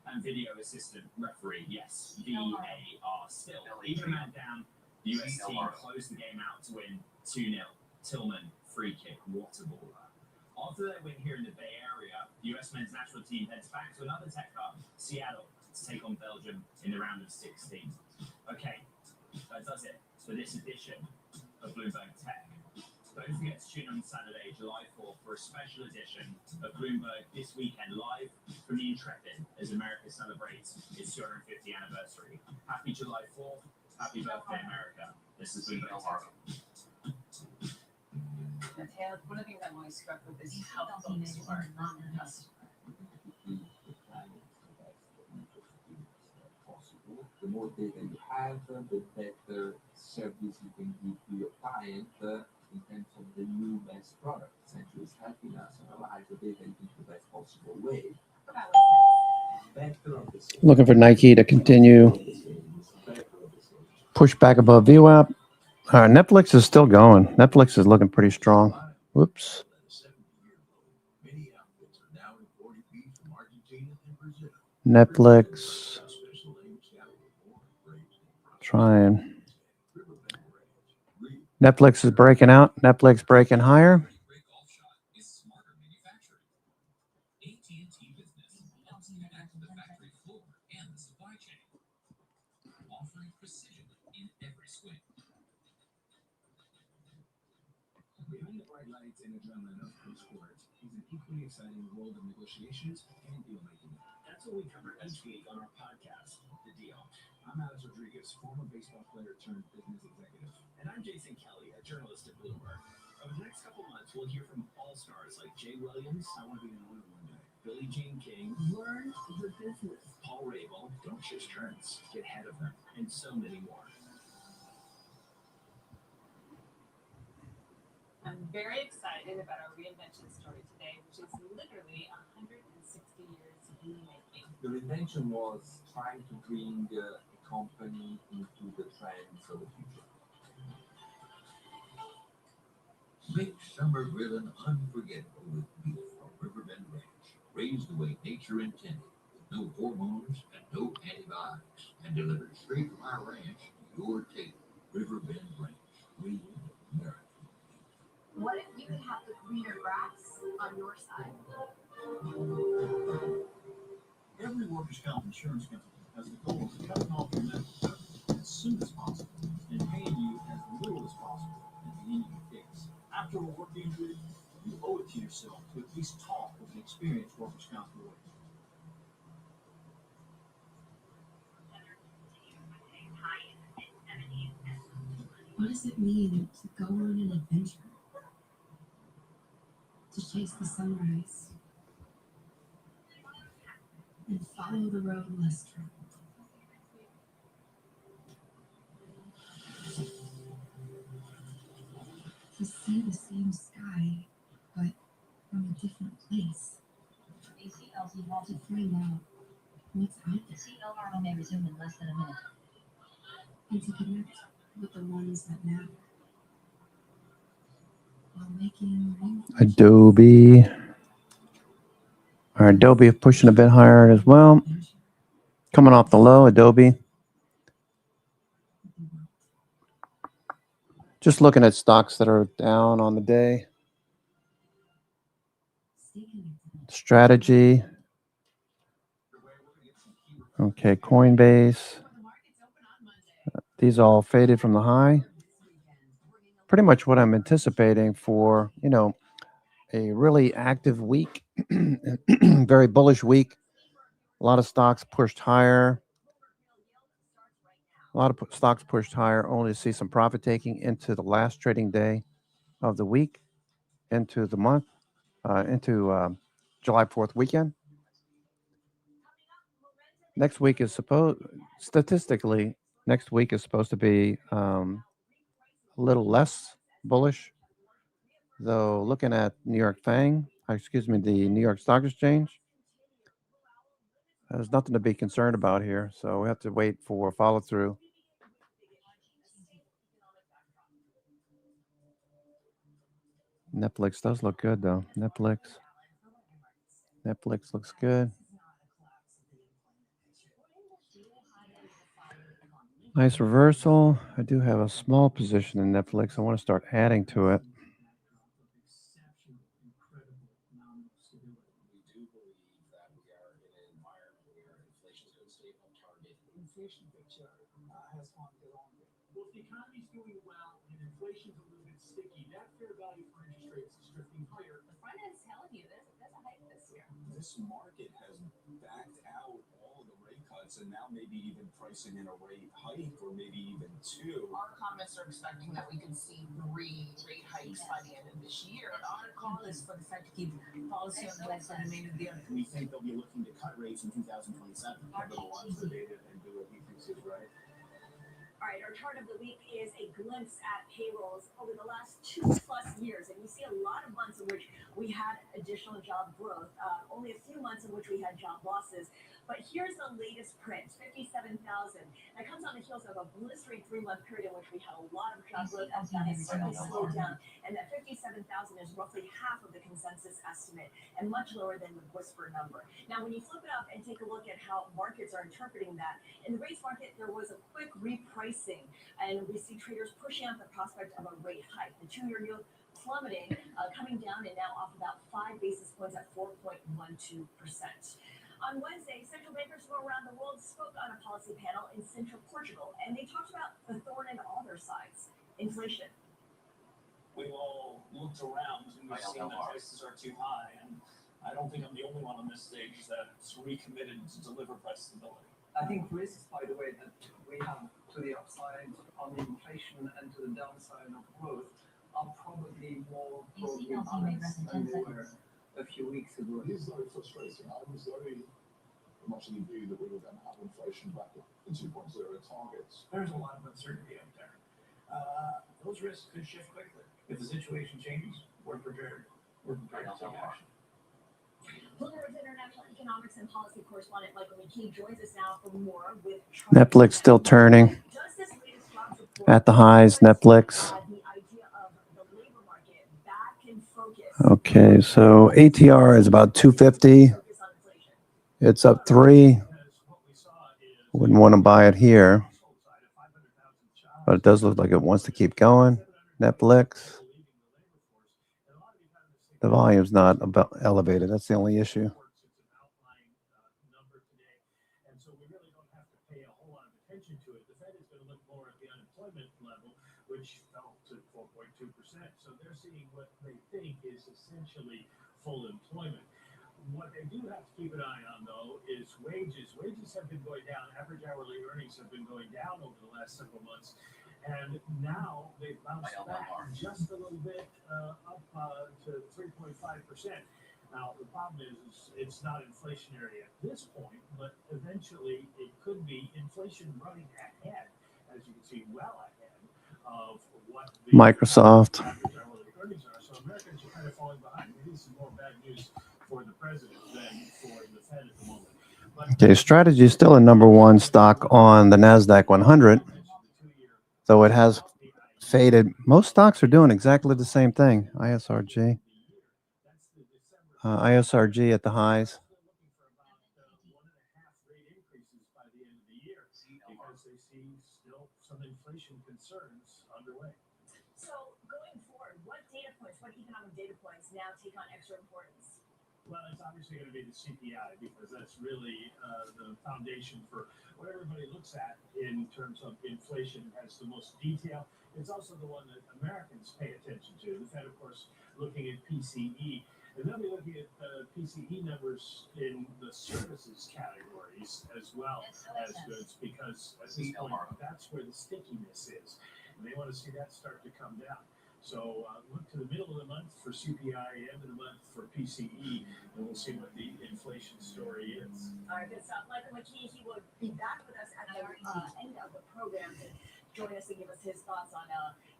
and video assistant referee. Yes, VAR still. Even a man down, the US team closed the game out to win 2-0. Tillman, free kick, what a baller. After their win here in the Bay Area, the US men's national team heads back to another tech hub, Seattle, to take on Belgium in the round of 16. Okay, that does it for this edition of Bloomberg Tech. Don't forget to tune in on Saturday, July 4th for a special edition of Bloomberg This Weekend live from the Intrepid as America celebrates its 250th anniversary. Happy July 4th, happy birthday America. This is Bloomberg Tech. Taylor, one of the things I'm always struck with is how close you are to the customer. The more data you have, the better service you can give to your client in terms of the new best product. Essentially, it's helping us analyze the data in the best possible way. Looking for Nike to continue push back above VWAP. Netflix is still going. Netflix is looking pretty strong. Whoops. Netflix. Trying. Netflix is breaking out. Netflix breaking higher. Behind the bright lights and adrenaline of pro sports is an equally exciting world of negotiations and deal making. That's what we cover each week on our podcast, The Deal. I'm Alex Rodriguez, former baseball player turned business executive. And I'm Jason Kelly, a journalist at Bloomberg. Over the next couple months, we'll hear from all-stars like Jay Williams, I want to be an owner one day, Billie Jean King, learn the business, Paul Rabel, don't chase trends, get ahead of them, and so many more. I'm very excited about our reinvention story today, which is literally 160 years in the making. The reinvention was trying to bring a company into the trends of the future. summer grilling unforgettable with beef from Riverbend Ranch, raised the way nature intended, with no hormones and no antibiotics, and delivered straight from our ranch to your table. Riverbend Ranch, real American. What if you could have the greener grass on your side? Every workers' comp insurance company has the goal of cutting off your medical coverage as soon as possible and paying you as little as possible at the end of your case. After a work injury, you owe it to yourself to at least talk with an experienced workers' comp lawyer. What does it mean to go on an adventure? To chase the sunrise and follow the road less traveled. To see the same sky, but from a different place. ACLZ Vault To find out what's out there. CLRO may resume in less than a minute. And to connect with the ones that matter. While making new Adobe. Or Adobe pushing a bit higher as well. Coming off the low, Adobe. Just looking at stocks that are down on the day. Strategy. Okay, Coinbase. These all faded from the high. Pretty much what I'm anticipating for, you know, a really active week, very bullish week. A lot of stocks pushed higher. A lot of stocks pushed higher, only to see some profit taking into the last trading day of the week, into the month, into July 4th weekend. Next week is statistically, next week is supposed to be a little less bullish. Though looking at the New York Stock Exchange, there's nothing to be concerned about here. So we have to wait for follow through. Netflix does look good though. Netflix looks good. Nice reversal. I do have a small position in Netflix. I want to start adding to it. Inflation picture has gone along. Well, if the economy's doing well and inflation's a little bit sticky, that fair value for interest rates is drifting higher. The front end's telling you there's a hike this year. This market has backed out all of the rate cuts and now maybe even pricing in a rate hike or maybe even two. Our economists are expecting that we could see 3 rate hikes by the end of this year. Our call is for the Fed to keep policy on hold for the remainder of the year. We think they'll be looking to cut rates in 2027. Everyone wants the data and do what he thinks is right. All right, our chart of the week is a glimpse at payrolls over the last 2+ years. And we see a lot of months in which we had additional job growth, only a few months in which we had job losses. But here's the latest print, 57,000. That comes on the heels of a blistering 3-month period in which we had a lot of job growth. That has certainly slowed down. And that 57,000 is roughly half of the consensus estimate and much lower than the whisper number. Now, when you flip it up and take a look at how markets are interpreting that, in the rates market, there was a quick repricing. And we see traders pushing out the prospect of a rate hike. The 2-year yield plummeting, coming down and now off about 5 basis points at 4.12%. On Wednesday, central bankers from around the world spoke on a policy panel in central Portugal, and they talked about the thorn in all their sides, inflation. We've all looked around and we've seen that prices are too high, and I don't think I'm the only one on this stage that's recommitted to deliver price stability. I think risks, by the way, that we have to the upside on the inflation and to the downside of growth are probably more balanced than they were a few weeks ago. It is very frustrating. I was very much of the view that we were going to have inflation back at 2.0 targets. There's a lot of uncertainty out there. Those risks could shift quickly. If the situation changes, we're prepared. We're prepared to take action. Bloomberg's international economics and policy correspondent Michael McKee joins us now for more with Netflix still turning at the highs. Netflix. the idea of the labor market back in Okay, so ATR is about 250. It's up 3. Wouldn't want to buy it here, but it does look like it wants to keep going. Netflix. The volume's not about elevated. That's the only issue. Which fell to 4.2%. So they're seeing what they think is essentially full employment. What they do have to keep an eye on, though, is wages. Wages have been going down. Average hourly earnings have been going down over the last several months. And now they've bounced back just a little bit up to 3.5%. Now, the problem is it's not inflationary at this point, but eventually it could be inflation running ahead, as you can see, well ahead of what the Microsoft. average hourly earnings are. So Americans are kind of falling behind. Maybe this is more bad news for the president than for the Fed at the moment. But Okay, Strategy is still a number 1 stock on the NASDAQ 100, though it has faded. Most stocks are doing exactly the same thing. ISRG. ISRG at the highs. because they see still some inflation concerns underway. So going forward, what data points, what economic data points now take on extra importance? Well, it's obviously going to be the CPI because that's really the foundation for what everybody looks at in terms of inflation. It has the most detail. It's also the one that Americans pay attention to. The Fed, of course, looking at PCE. And they'll be looking at PCE numbers in the services categories as well as goods because at this point, that's where the stickiness is. And they want to see that start to come down. So look to the middle of the month for CPI, end of the month for PCE, and we'll see what the inflation story is. All right, good stuff. Michael McKee, he will be back with us at the end of the program to join us and give us his thoughts on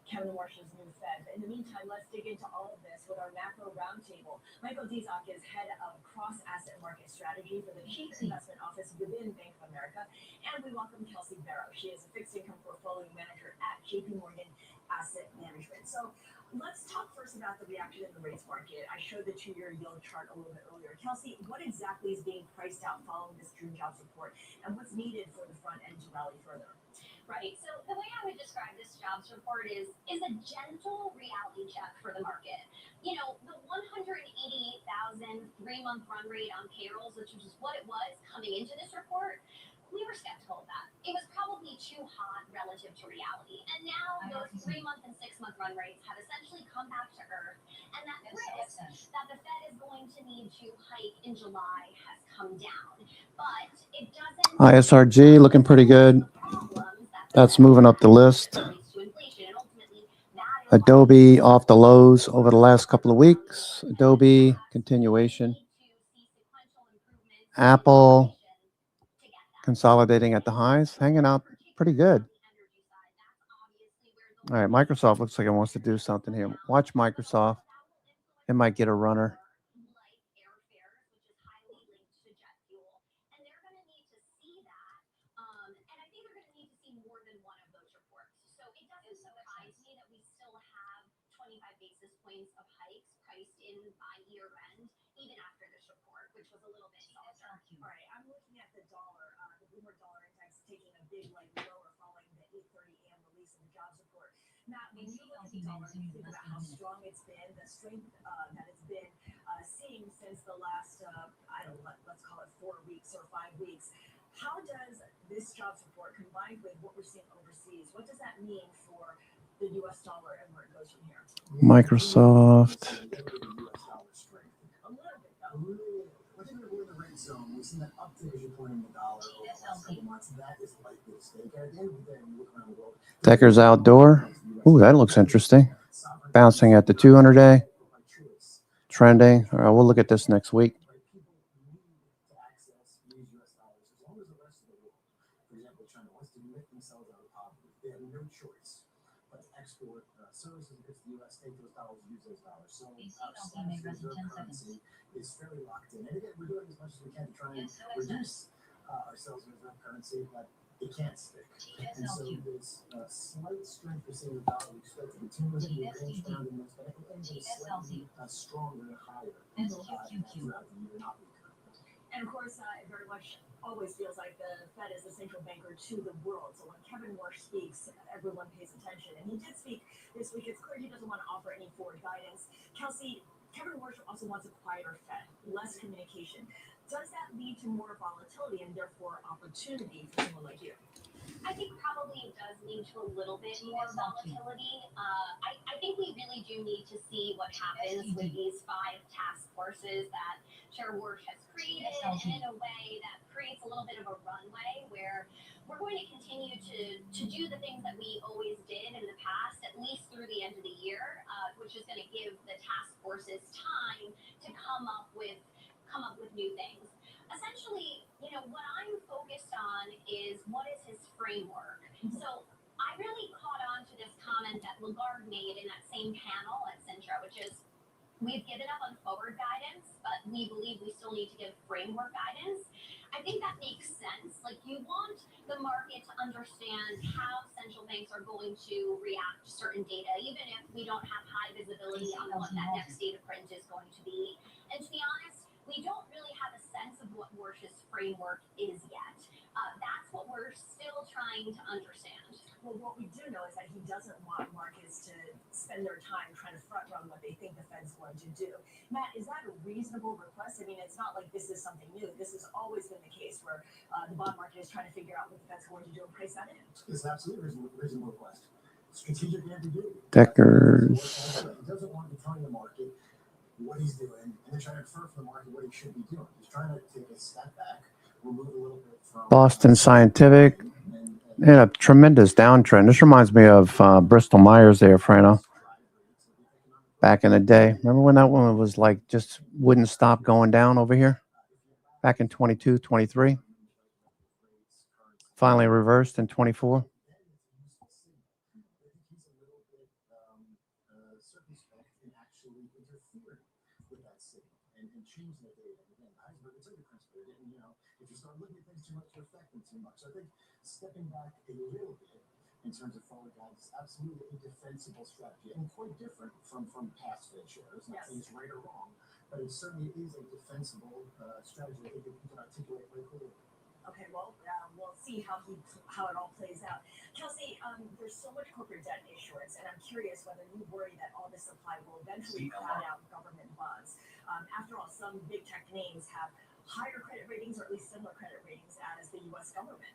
Kevin Warsh's new Fed. But in the meantime, let's dig into all of this with our macro roundtable. Michael Dizak is head of cross-asset market strategy for the Chief Investment Office within Bank of America. And we welcome Kelsey Barrow. She is a fixed income portfolio manager at JP Morgan Asset Management. So let's talk first about the reaction in the rates market. I showed the 2-year yield chart a little bit earlier. Kelsey, what exactly is being priced out following this June jobs report, and what's needed for the front end to rally further? Right. So the way I would describe this jobs report is a gentle reality check for the market. You know, the 188,000 3-month run rate on payrolls, which is what it was coming into this report, we were skeptical of that. It was probably too hot relative to reality. And now those 3-month and 6-month run rates have essentially come back to earth. And that risk that the Fed is going to need to hike in July has come down. But it doesn't. ISRG looking pretty good. That's moving up the list. Adobe off the lows over the last couple of weeks. Adobe continuation. Apple consolidating at the highs, hanging out pretty good. All right, Microsoft looks like it wants to do something here. Watch Microsoft. It might get a runner. Of hikes priced in by year end, even after this report, which was a little bit softer. All right, I'm looking at the dollar, the Bloomberg Dollar Index taking a big lower following the 8:30 a.m. release of the jobs report. Matt, when you look at the dollar, you think about how strong it's been, the strength that it's been seeing since the last, let's call it 4 weeks or 5 weeks. How does this jobs report combined with what we're seeing overseas, what does that mean for the U.S. dollar and where it goes from here? Microsoft. We're in the rate zone. We've seen that uptick as you're pointing the dollar over the last couple months. That is likely to stay. At the end of the day, when you look around the world, Deckers Outdoor. Ooh, that looks interesting. Bouncing at the 200-day. Trending. All right, we'll look at this next week. Services against the U.S. take those dollars, use those dollars. So our currency is fairly locked in. And again, we're doing as much as we can to try and reduce ourselves in reserve currency, but it can't stick. And so there's a slight strength of saying about we expect to continue to be range bound in this, but I think it's slightly stronger, higher throughout the year, not weaker. And of course, it very much always feels like the Fed is the central banker to the world. So when Kevin Warsh speaks, everyone pays attention. And he did speak this week. It's clear he doesn't want to offer any forward guidance. Kelsey, Kevin Warsh also wants a quieter Fed, less communication. Does that lead to more volatility and therefore opportunity for someone like you? I think probably it does lead to a little bit more volatility. I think we really do need to see what happens with these 5 task forces that Chair Warsh has created, and in a way that creates a little bit of a runway where we're going to continue to do the things that we always did in the past, at least through the end of the year, which is going to give the task forces time to come up with new things. Essentially, what I'm focused on is what is his framework. So I really caught on to this comment that Lagarde made in that same panel at Sintra, which is we've given up on forward guidance, but we believe we still need to give framework guidance. I think that makes sense. Like, you want the market to understand how central banks are going to react to certain data, even if we don't have high visibility on what that next data print is going to be. And to be honest, we don't really have a sense of what Warsh's framework is yet. That's what we're still trying to understand. Well, what we do know is that he doesn't want markets to spend their time trying to front run what they think the Fed's going to do. Matt, is that a reasonable request? I mean, it's not like this is something new. This has always been the case where the bond market is trying to figure out what the Fed's going to do and price that in. It's an absolutely reasonable request. Strategic ambiguity. Deckers. He doesn't want to be telling the market what he's doing and then trying to infer from the market what he should be doing. He's trying to take a step back, remove a little bit from Boston Scientific. And a tremendous downtrend. This reminds me of Bristol Myers there, Frano. Back in the day. Remember when that one was like just wouldn't stop going down over here? Back in 22, 23. Finally reversed in 24. So I think stepping back a little bit in terms of forward guidance is absolutely a defensible strategy and quite different from past Fed shares. Not saying it's right or wrong, but it certainly is a defensible strategy. I think you can articulate very clearly. Okay, well, we'll see how it all plays out. Kelsey, there's so much corporate debt issuance, and I'm curious whether you worry that all this supply will eventually crowd out government bonds. After all, some big tech names have higher credit ratings, or at least similar credit ratings as the U.S. government.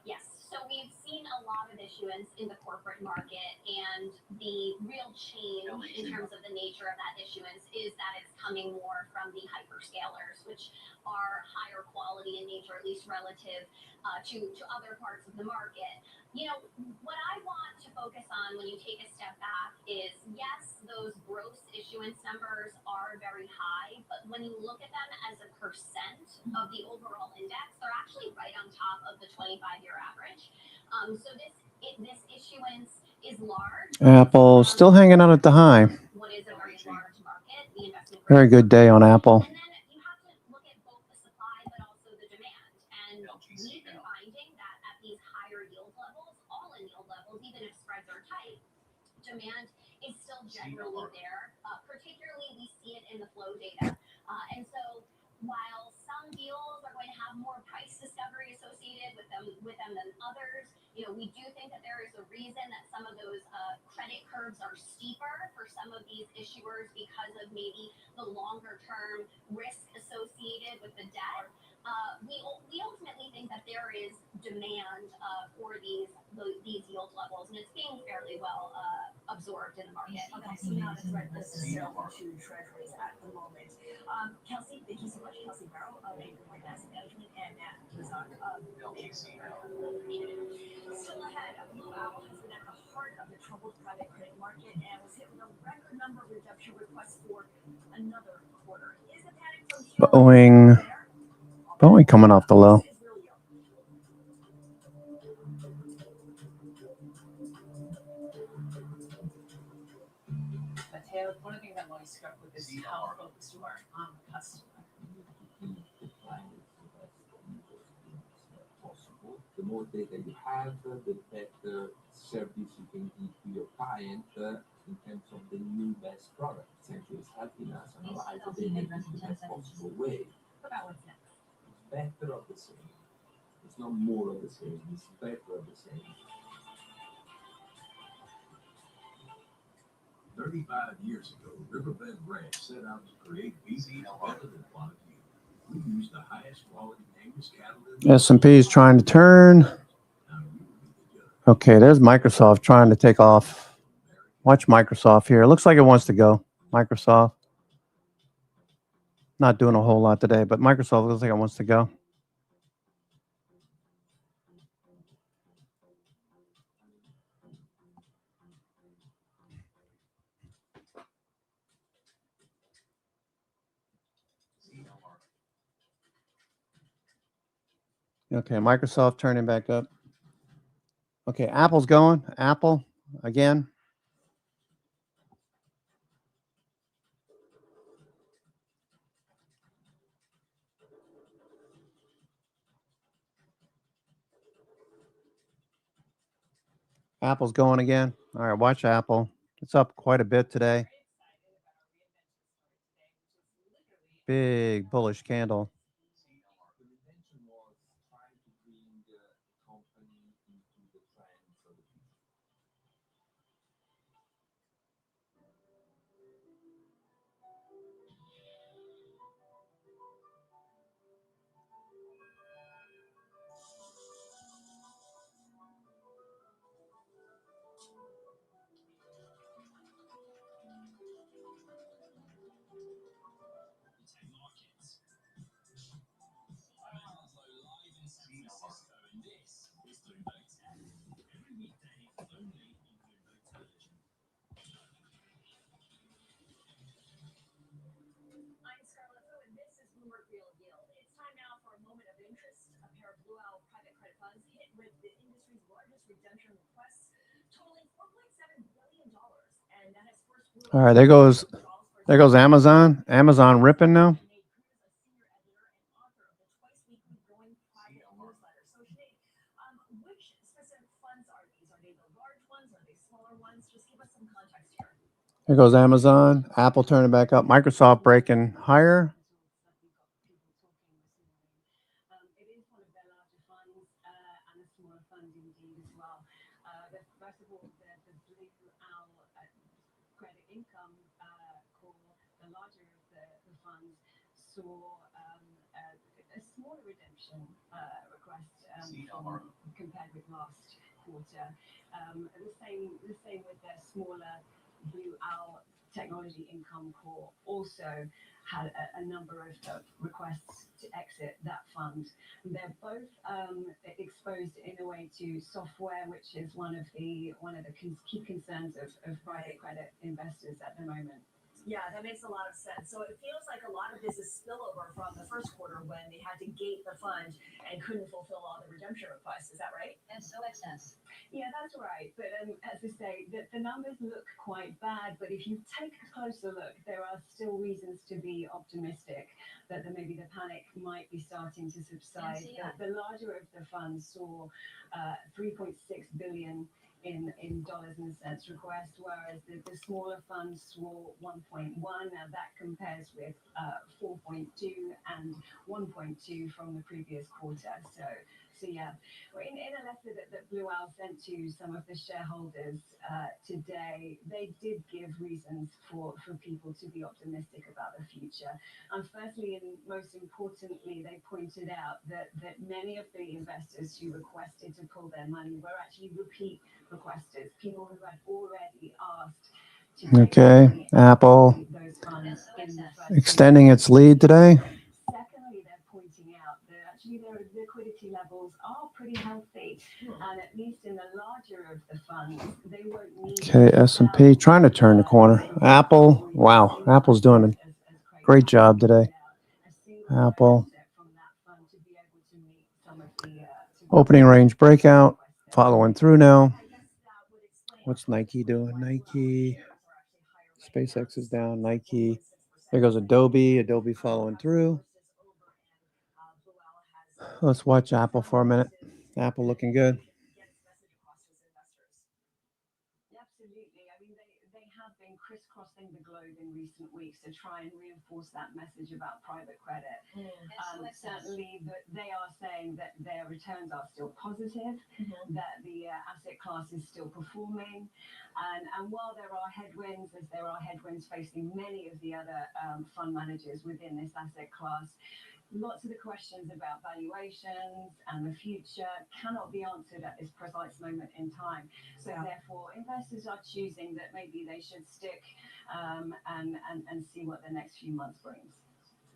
Yes, so we've seen a lot of issuance in the corporate market, and the real change in terms of the nature of that issuance is that it's coming more from the hyperscalers, which are higher quality in nature, at least relative to other parts of the market. What I want to focus on when you take a step back is, yes, those gross issuance numbers are very high, but when you look at them as a percent of the overall index, they're actually right on top of the 25-year average. So this issuance is large. Apple still hanging on at the high. What is a very large market, the investment. Very good day on Apple. And then you have to look at both the supply but also the demand. And we've been finding that at these higher yield levels, all-in yield levels, even if spreads are tight, demand is still generally there. Particularly, we see it in the flow data. And so while some deals are going to have more price discovery associated with them than others, we do think that there is a reason that some of those credit curves are steeper for some of these issuers because of maybe the longer term risk associated with the debt. We ultimately think that there is demand for these yield levels, and it's being fairly well absorbed in the market. Okay, so now the threat list is still to treasuries at the moment. Kelsey, thank you so much. Kelsey Barrow of Acorn Asset Management and Matt Kazak of Still ahead, Blue Owl has been at the heart of the troubled private credit market and was hit with a record number of redemption requests for another quarter. Is the panic from Boeing coming off the low. Mateo, one of the things I'm always struck with is how focused you are on the customer. the more data you have, the better service you can give to your client in terms of the new best product. Essentially, it's helping us analyze the data in the best possible way. What about what's next? It's better of the same. It's not more of the same. It's better of the same. 35 years ago, Riverbend Ranch set out to create beef better than quality. We used the highest quality Angus cattle in the S&P is trying to turn. Okay, there's Microsoft trying to take off. Watch Microsoft here. It looks like it wants to go. Microsoft. Not doing a whole lot today, but Microsoft looks like it wants to go. Okay, Microsoft turning back up. Okay, Apple's going. Apple again. Apple's going again. All right, watch Apple. It's up quite a bit today. Big bullish candle. The intention was trying to bring the company into the trend for the future. I'm Scarlett Fu, and this is Bloomberg Real Yield. It's time now for a moment of interest. A pair of Blue Owl private credit funds hit with the industry's largest redemption requests, totaling $4.7 billion. And that has forced Blue All right, there goes Amazon. Amazon ripping now. Which specific funds are these? Are they the large ones? Are they smaller ones? Just give us some context here. There goes Amazon. Apple turning back up. Microsoft breaking higher. It is one of their larger funds and a smaller fund indeed as well. First of all, the Blue Owl Credit Income call, the larger of the funds, saw a smaller redemption request compared with last quarter. The same with their smaller Blue Owl Technology Income Core also had a number of requests to exit that fund. They're both exposed in a way to software, which is one of the key concerns of private credit investors at the moment. Yeah, that makes a lot of sense. So it feels like a lot of this is spillover from the first quarter when they had to gate the fund and couldn't fulfill all the redemption requests. Is that right? SOXS. Yeah, that's right. But as I say, the numbers look quite bad. But if you take a closer look, there are still reasons to be optimistic that maybe the panic might be starting to subside. The larger of the funds saw 3.6 billion in dollars and cents request, whereas the smaller funds saw 1.1. Now that compares with 4.2 and 1.2 from the previous quarter. So yeah, in a letter that Blue Owl sent to some of the shareholders today, they did give reasons for people to be optimistic about the future. And firstly, and most importantly, they pointed out that many of the investors who requested to pull their money were actually repeat requesters, people who had already asked. Okay, Apple extending its lead today. Secondly, they're pointing out that actually their liquidity levels are pretty healthy, and at least in the larger of the funds, they won't need. Okay, S&P trying to turn the corner. Apple, wow, Apple's doing a great job today. Apple. Opening range breakout, following through now. What's Nike doing? Nike. SpaceX is down. Nike. There goes Adobe. Adobe following through. Let's watch Apple for a minute. Apple looking good. Get its message across to its investors. Absolutely. I mean, they have been crisscrossing the globe in recent weeks to try and reinforce that message about private credit. Certainly, they are saying that their returns are still positive, that the asset class is still performing. And while there are headwinds, as there are headwinds facing many of the other fund managers within this asset class, lots of the questions about valuations and the future cannot be answered at this precise moment in time. So therefore, investors are choosing that maybe they should stick and see what the next few months brings.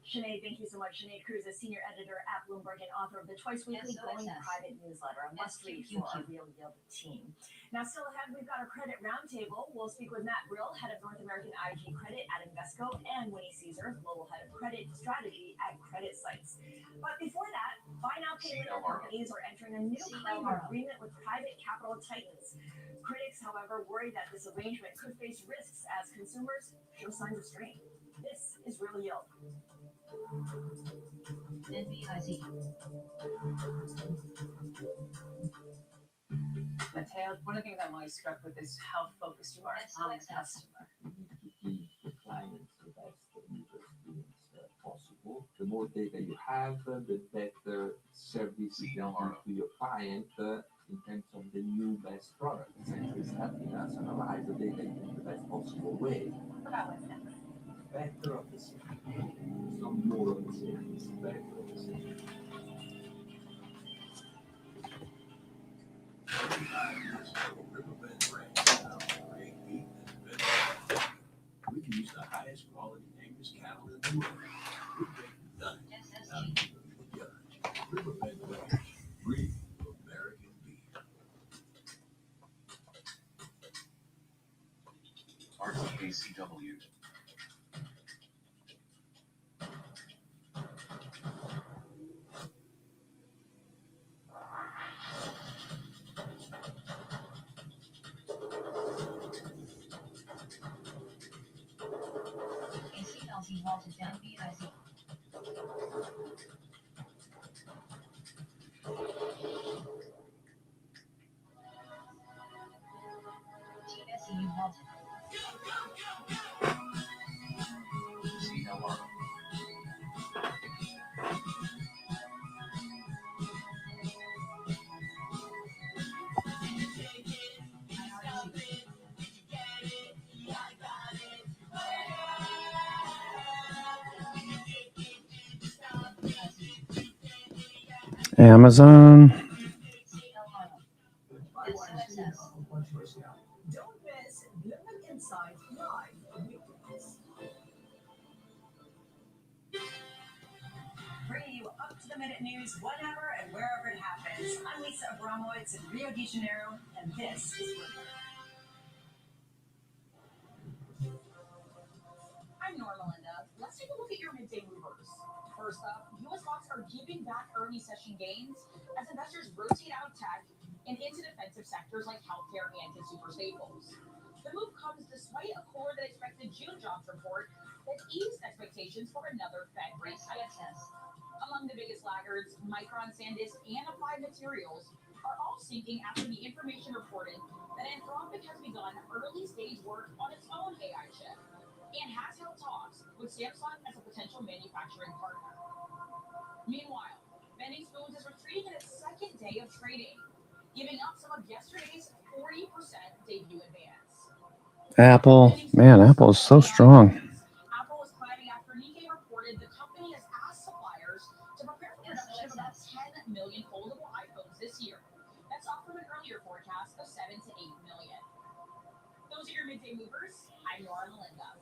Sinead, thank you so much. Sinead Cruz is senior editor at Bloomberg and author of the twice weekly Going Private newsletter, a must-read for our Real Yield team. Now, still ahead, we've got our credit roundtable. We'll speak with Matt Brill, head of North American IG Credit at Invesco, and Winnie Caesar, global head of credit strategy at Credit Sites. But before that, buy now, pay later companies are entering a new kind of agreement with private capital titans. Critics, however, worry that this arrangement could face risks as consumers show signs of strain. This is Real Yield. NBIZ. Mateo, one of the things I'm always struck with is how focused you are on the customer. You need to give the client the best user experience possible. The more data you have, the better service you can give to your client in terms of the new best product. Essentially, it's helping us analyze the data in the best possible way. Better of the same. It's not more of the same, it's better of the same. Riverbend Ranch now create meat and vegetables. We can use the highest quality Angus cattle in the world. We've done it. Now you be the judge. Riverbend Ranch, real American beef. RTKCW. ACLZ halted down BIZ. TSEU halted. CLR. Amazon. Don't miss Bloomberg Insights Live weekdays. Bringing you up-to-the-minute news whenever and wherever it happens. I'm Lisa Abramowitz in Rio de Janeiro, and this is Bloomberg. I'm Norma Linda. Let's take a look at your midday movers. First up, U.S. stocks are giving back early session gains as investors rotate out of tech and into defensive sectors like healthcare and consumer staples. The move comes despite a core that expected June jobs report that eased expectations for another Fed rate hike. Among the biggest laggards, Micron, SanDisk, and Applied Materials are all sinking after the information reported that Anthropic has begun early-stage work on its own AI chip and has held talks with Samsung as a potential manufacturing partner. Meanwhile, Bending Spoons is retreating in its second day of trading, giving up some of yesterday's 40% debut advance. Apple. Man, Apple is so strong. Apple is climbing after Nikkei reported the company has asked suppliers to prepare for production of about 10 million foldable iPhones this year. That's up from an earlier forecast of 7 to 8 million. Those are your midday movers. I'm Nora Melinda.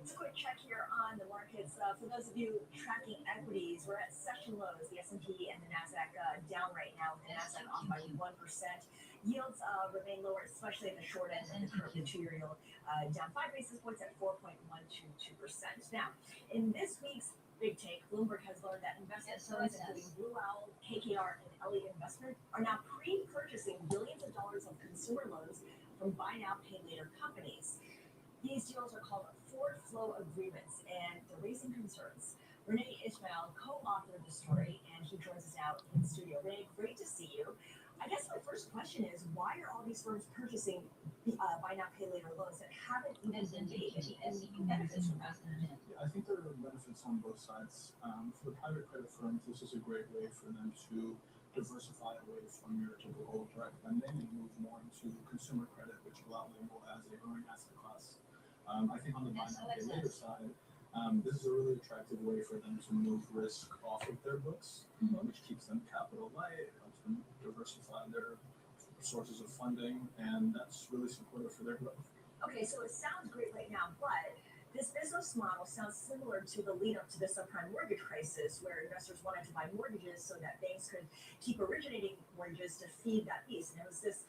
Just a quick check here on the markets. For those of you tracking equities, we're at session lows. The S&P and the Nasdaq down right now. The Nasdaq off by 1%. Yields remain lower, especially in the short end of the curve. The two-year yield down 5 basis points at 4.122%. Now, in this week's Big Take, Bloomberg has learned that investment firms, including Blue Owl, KKR, and Elliott Investment, are now pre-purchasing billions of dollars of consumer loans from buy now, pay later companies. These deals are called forward flow agreements, and they're raising concerns. Renee Ishmael co-authored the story, and he joins us now in the studio. Renee, great to see you. I guess my first question is, why are all these firms purchasing buy now, pay later loans that haven't even been made and benefits from that? Yeah, I think there are benefits on both sides. For the private credit firms, this is a great way for them to diversify away from your typical direct lending and move more into consumer credit, which a lot label as a growing asset class. I think on the buy now, pay later side, this is a really attractive way for them to move risk off of their books, which keeps them capital light, helps them diversify their sources of funding, and that's really supportive for their growth. Okay, so it sounds great right now, but this business model sounds similar to the lead up to the subprime mortgage crisis, where investors wanted to buy mortgages so that banks could keep originating mortgages to feed that beast. And it was this,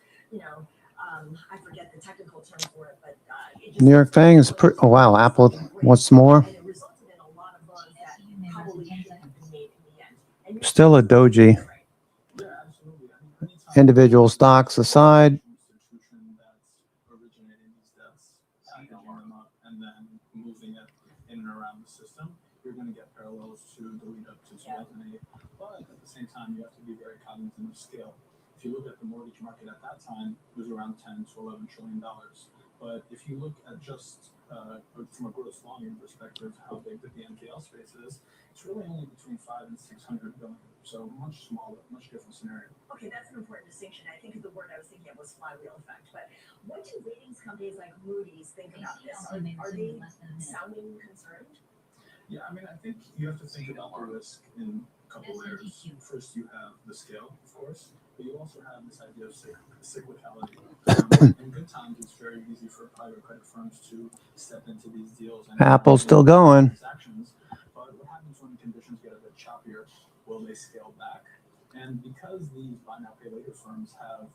I forget the technical term for it, but it just New York Fang is pretty. Oh wow, Apple wants some more. and it resulted in a lot of loans that probably shouldn't have been made in the end. And you're Still a doji. Yeah, absolutely. I mean, anytime Individual stocks aside. institution that's originating these debts, packaging them up, and then moving it in and around the system, you're going to get parallels to the lead up to 2008. But at the same time, you have to be very cognizant of scale. If you look at the mortgage market at that time, it was around $10 to $11 trillion. But if you look at just from a gross volume perspective, how big the NPL space is, it's really only between 500 and 600 billion. So much smaller, much different scenario. Okay, that's an important distinction. I think the word I was thinking of was flywheel effect. But what do ratings companies like Moody's think about this? Are they sounding concerned? Yeah, I mean, I think you have to think about the risk in a couple layers. First, you have the scale, of course, but you also have this idea of cyclicality. In good times, it's very easy for private credit firms to step into these deals. And Apple's still going. transactions. But what happens when conditions get a bit choppier? Will they scale back? And because these buy now, pay later firms have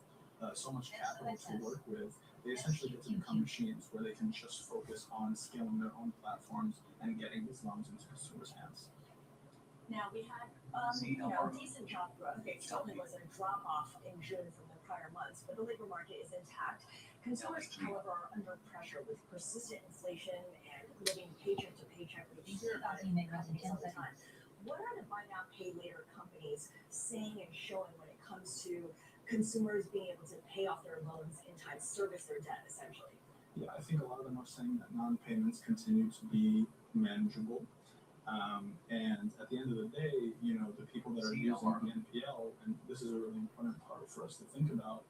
so much capital to work with, they essentially get to become machines where they can just focus on scaling their own platforms and getting these loans into consumers' hands. Now, we had decent job growth. It certainly was a drop off in June from the prior months, but the labor market is intact. Consumers, however, are under pressure with persistent inflation and living paycheck to paycheck. We hear about it in companies all the time. What are the buy now, pay later companies saying and showing when it comes to consumers being able to pay off their loans in time, service their debt, essentially? Yeah, I think a lot of them are saying that non-payments continue to be manageable. And at the end of the day, the people that are using the NPL, and this is a really important part for us to think about,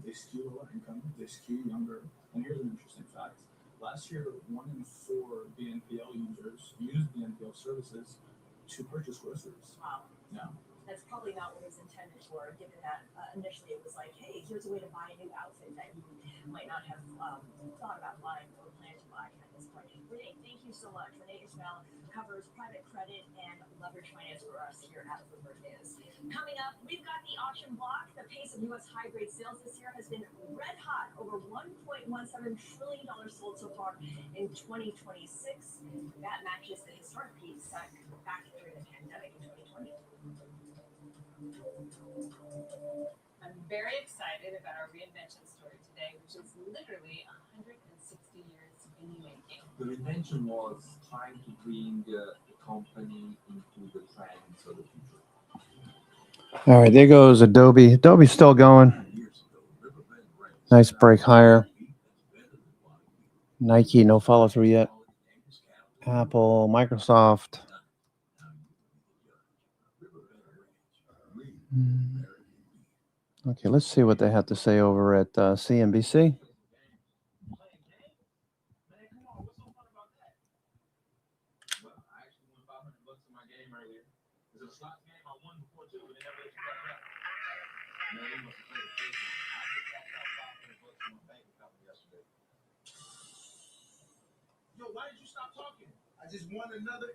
they skew lower income, they skew younger. And here's an interesting fact. Last year, 1 in 4 BNPL users used BNPL services to purchase groceries. Wow. Yeah. That's probably not what it was intended for, given that initially it was like, hey, here's a way to buy a new outfit that you might not have thought about buying or planned to buy at this point. Renee, thank you so much. Renee Ishmael covers private credit and leverage finance for us here at Bloomberg News. Coming up, we've got the auction block. The pace of U.S. high-grade sales this year has been red hot, over $1.17 trillion sold so far in 2026. That matches the historic peak set back during the pandemic in 2020. I'm very excited about our reinvention story today, which is literally 160 years in the making. The invention was trying to bring the company into the trends of the future. All right, there goes Adobe. Adobe's still going. Nice break higher. Nike, no follow through yet. Apple, Microsoft. Okay, let's see what they have to say over at CNBC. Yo, why did you stop talking? I just won another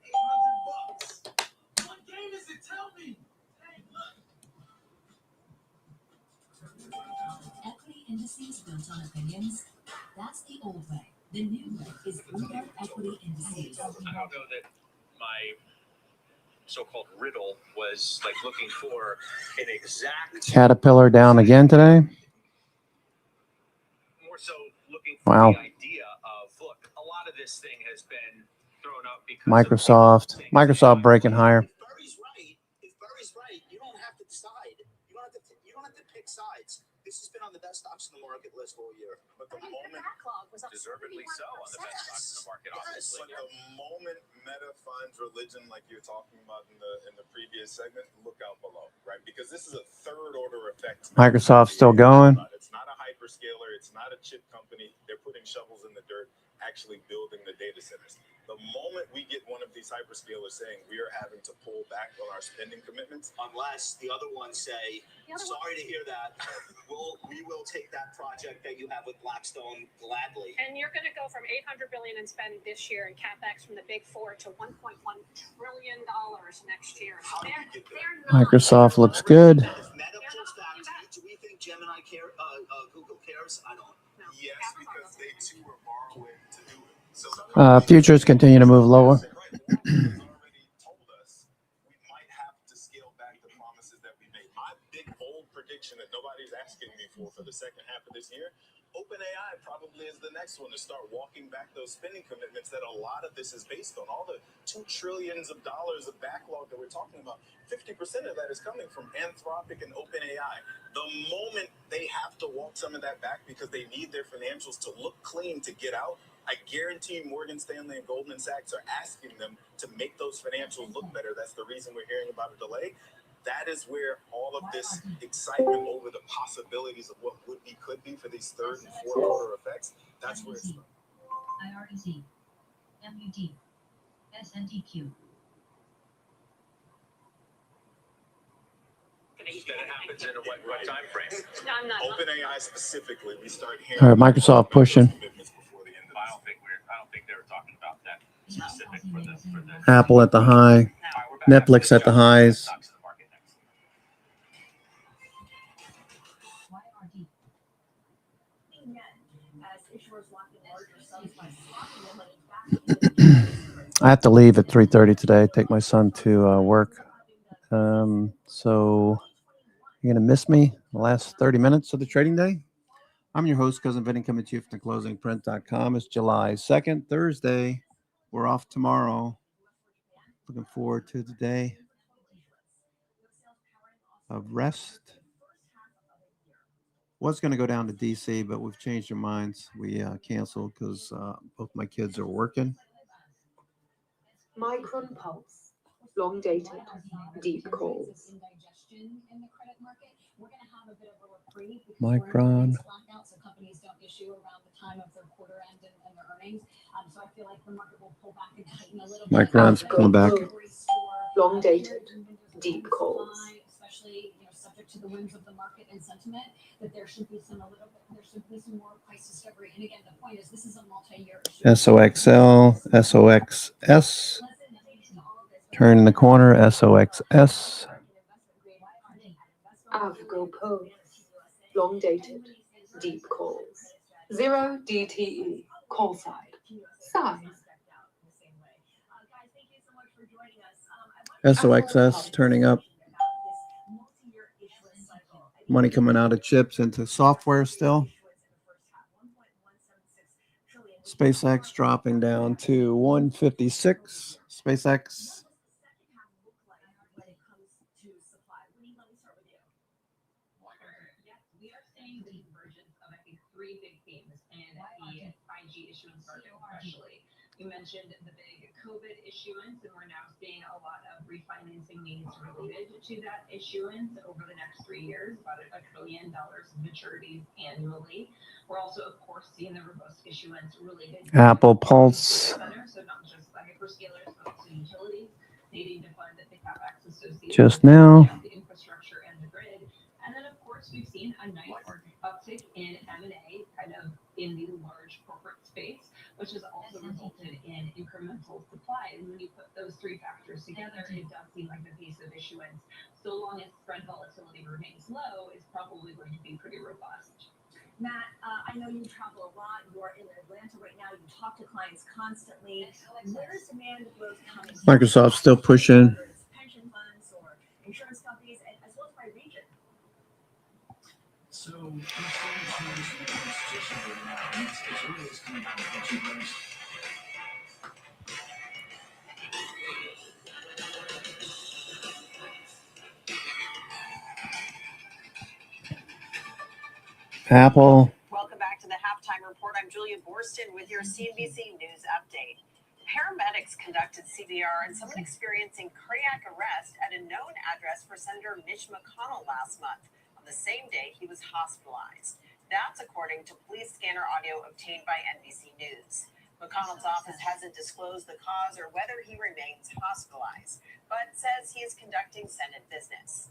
$800. What game is it? Tell me. Hey, look. Equity indices built on opinions? That's the old way. The new way is Bloomberg Equity Indices. I don't know that my so-called riddle was like looking for an exact Caterpillar down again today. More so looking for Wow. the idea of, look, a lot of this thing has been thrown up because Microsoft breaking higher. If Barry's right, you don't have to decide. You don't have to pick sides. This has been on the best stocks in the market list all year. But the moment, deservedly so on the best stocks in the market, obviously. But the moment Meta finds religion, like you're talking about in the previous segment, look out below, right? Because this is a third order effect. Microsoft's still going. It's not a hyperscaler. It's not a chip company. They're putting shovels in the dirt, actually building the data centers. The moment we get one of these hyperscalers saying we are having to pull back on our spending commitments, unless the other ones say, sorry to hear that, we will take that project that you have with Blackstone gladly. And you're going to go from $800 billion in spend this year in capex from the big four to $1.1 trillion next year. Microsoft looks good. If Meta pulls back, do we think Gemini Google cares? I don't. Yes, because they too are borrowing to do it. So Futures continue to move lower. already told us we might have to scale back the promises that we made. My big bold prediction that nobody's asking me for the second half of this year, OpenAI probably is the next one to start walking back those spending commitments that a lot of this is based on. All the $2 trillion of backlog that we're talking about, 50% of that is coming from Anthropic and OpenAI. The moment they have to walk some of that back because they need their financials to look clean to get out, I guarantee Morgan Stanley and Goldman Sachs are asking them to make those financials look better. That's the reason we're hearing about a delay. That is where all of this excitement over the possibilities of what would be, could be for these third and fourth order effects, that's where it's from. IREC, MUT, SNDQ. That it happens in what time frame? I'm not. OpenAI specifically, we start hearing. All right, Microsoft pushing. I don't think they were talking about that specific for the Apple at the high. Netflix at the highs. I have to leave at 3:30 today. Take my son to work. So you're gonna miss me the last 30 minutes of the trading day. I'm your host, Cousin Vinny, coming to you from theclosingprint.com. It's July 2nd, Thursday. We're off tomorrow. Looking forward to the day of rest. Was going to go down to DC, but we've changed our minds. We canceled because both my kids are working. Micron Pulse, long dated, deep calls. Micron. So companies don't issue around the time of their quarter end and their earnings. So I feel like the market will pull back and tighten a little bit. Micron's pulling back. Long dated, deep calls. Especially, subject to the whims of the market and sentiment, that there should be some more price discovery. And again, the point is, this is a multi-year issue. SOXL, SOXS. Turn the corner, SOXS. Avgo Pose, long dated, deep calls. 0 DTE, call side. Size. SOXS turning up. Money coming out of chips into software still. SpaceX dropping down to 156. SpaceX. We are seeing the emergence of, I think, three big themes in the 5G issuance market, especially. You mentioned the big COVID issuance, and we're now seeing a lot of refinancing needs related to that issuance over the next 3 years, about $1 trillion maturities annually. We're also, of course, seeing the robust issuance related to Apple Pulse. so not just the hyperscalers, but also utilities needing to fund the capex associated Just with now. the infrastructure and the grid. And then, of course, we've seen a nice uptick in M&A, kind of in the large corporate space, which has also resulted in incremental supply. And when you put those three factors together, it does seem like the pace of issuance, so long as spread volatility remains low, is probably going to be pretty robust. Matt, I know you travel a lot. You're in Atlanta right now. You talk to clients constantly. Where's demand growth coming from? Microsoft's still pushing. Whether it's pension funds or insurance companies, as well as by region. So we're seeing changes in the institution right now, and it's really just coming down to pension funds. Apple. Welcome back to the Halftime Report. I'm Julia Borston with your CNBC News Update. Paramedics conducted CPR on someone experiencing cardiac arrest at a known address for Senator Mitch McConnell last month. On the same day, he was hospitalized. That's according to police scanner audio obtained by NBC News. McConnell's office hasn't disclosed the cause or whether he remains hospitalized, but says he is conducting Senate business.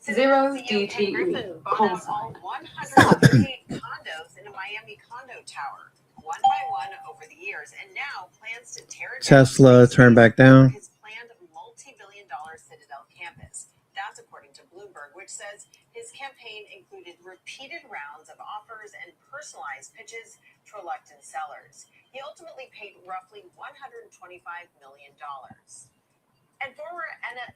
Zero CEO Ken DTE. Griffin bought out all 138 condos in a Miami condo tower, one by one over the years, and now plans to tear it down. Tesla turned back down. His planned multi-billion-dollar Citadel campus. That's according to Bloomberg, which says his campaign included repeated rounds of offers and personalized pitches to reluctant sellers. He ultimately paid roughly $125 million. And former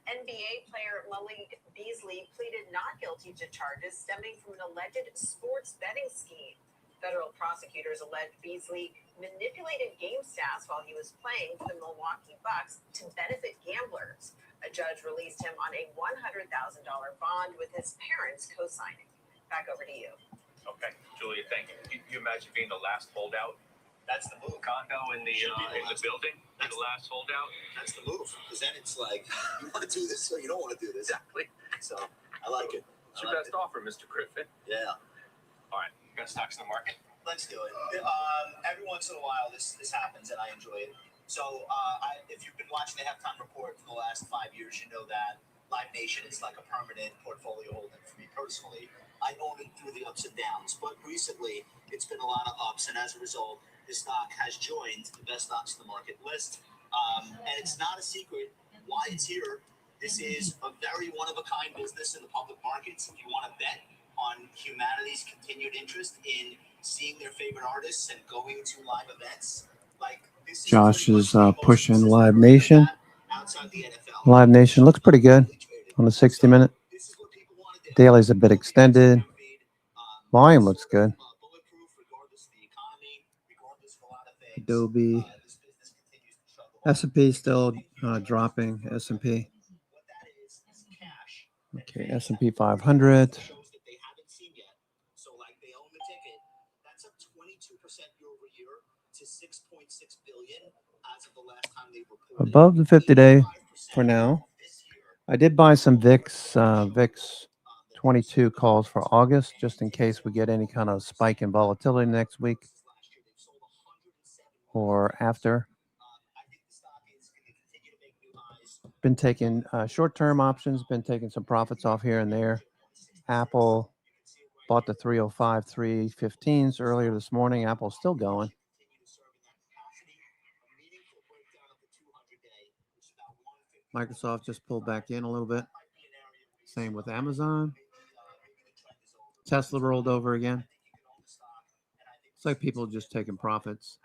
NBA player Malik Beasley pleaded not guilty to charges stemming from an alleged sports betting scheme. Federal prosecutors allege Beasley manipulated game stats while he was playing for the Milwaukee Bucks to benefit gamblers. A judge released him on a $100,000 bond with his parents co-signing. Back over to you. Okay, Julia, thank you. You imagine being the last holdout? That's the move. Condo in the building? Be the last holdout? That's the move. Because then it's like, you want to do this or you don't want to do this. Exactly. So I like it. What's your best offer, Mr. Griffin? Yeah. All right, you got stocks in the market? Let's do it. Every once in a while, this happens, and I enjoy it. So, if you've been watching the Halftime Report for the last 5 years, you know that Live Nation is like a permanent portfolio holding for me personally. I own it through the ups and downs, but recently it's been a lot of ups, and as a result, the stock has joined the best stocks in the market list. And it's not a secret why it's here. This is a very one-of-a-kind business in the public markets. If you want to bet on humanity's continued interest in seeing their favorite artists and going to live events, like this Josh is pushing Live Nation. Live Nation looks pretty good on the 60-minute. Daily's a bit extended. Volume looks good. Adobe. S&P still dropping. S&P. Okay, S&P 500. Above the 50-day for now. I did buy some VIX 22 calls for August, just in case we get any kind of spike in volatility next week or after. Been taking short-term options, been taking some profits off here and there. Apple bought the 305, 315s earlier this morning. Apple's still going. Microsoft just pulled back in a little bit. Same with Amazon. Tesla rolled over again. It's like people just taking profits.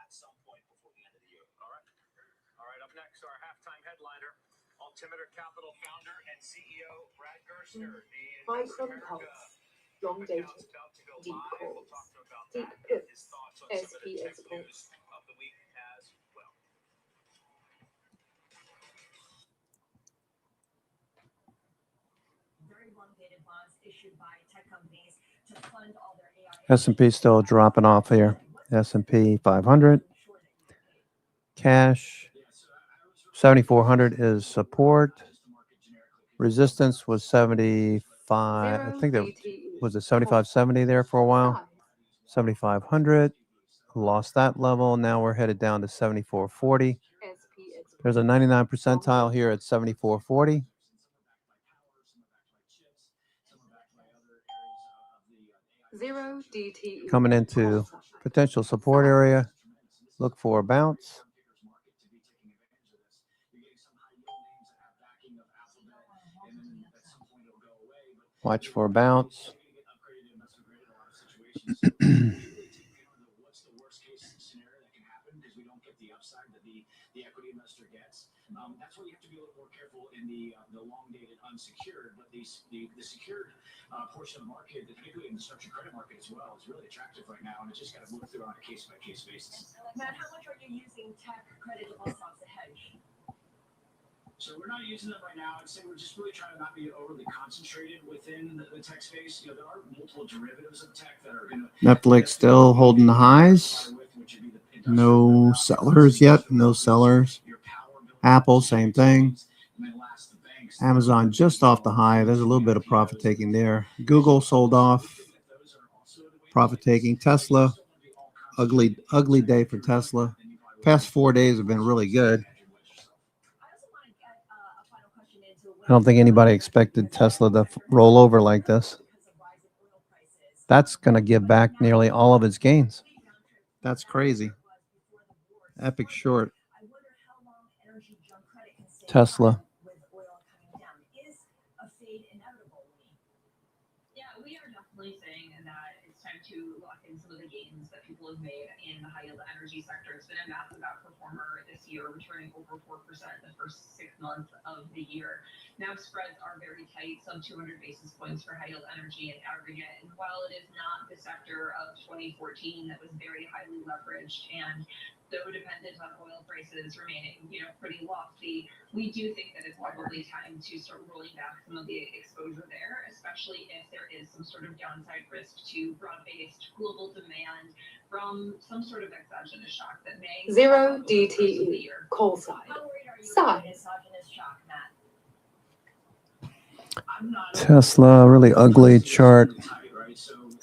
All right, up next, our halftime headliner, Altimeter Capital founder and CEO Brad Gerstner. Micron Pulse, long dated, deep calls, deep puts, SPS points. Of the week as well. Very long-dated bonds issued by tech companies to fund all their AI. S&P still dropping off here. S&P 500. Cash. 7,400 is support. Resistance was 75. I think that was a 75.70 there for a while. 7,500. Lost that level. Now we're headed down to 74.40. There's a 99 percentile here at 74.40. Zero DTE. Coming into potential support area. Look for a bounce. Watch for a bounce. That's why you have to be a little more careful in the long-dated unsecured, but the secured portion of the market, particularly in the structured credit market as well, is really attractive right now, and it's just got to move through on a case-by-case basis. Matt, how much are you using tech credit default swaps to hedge? So we're not using them right now. I'd say we're just really trying to not be overly concentrated within the tech space. You know, there are multiple derivatives of tech that are going to Netflix still holding the highs. No sellers yet. No sellers. Apple, same thing. Amazon just off the high. There's a little bit of profit taking there. Google sold off. Profit taking. Tesla, ugly day for Tesla. Past 4 days have been really good. I don't think anybody expected Tesla to roll over like this. That's going to give back nearly all of its gains. That's crazy. Epic short. Tesla. Yeah, we are definitely saying that it's time to lock in some of the gains that people have made in the high yield energy sector. It's been a massive outperformer this year, returning over 4% the first 6 months of the year. Now spreads are very tight, sub 200 basis points for high yield energy in aggregate. And while it is not the sector of 2014 that was very highly leveraged and though dependent on oil prices remaining, pretty lofty, we do think that it's probably time to start rolling back some of the exposure there, especially if there is some sort of downside risk to broad-based global demand from some sort of exogenous shock that may Zero DTE, call sign. Size. Tesla, really ugly chart.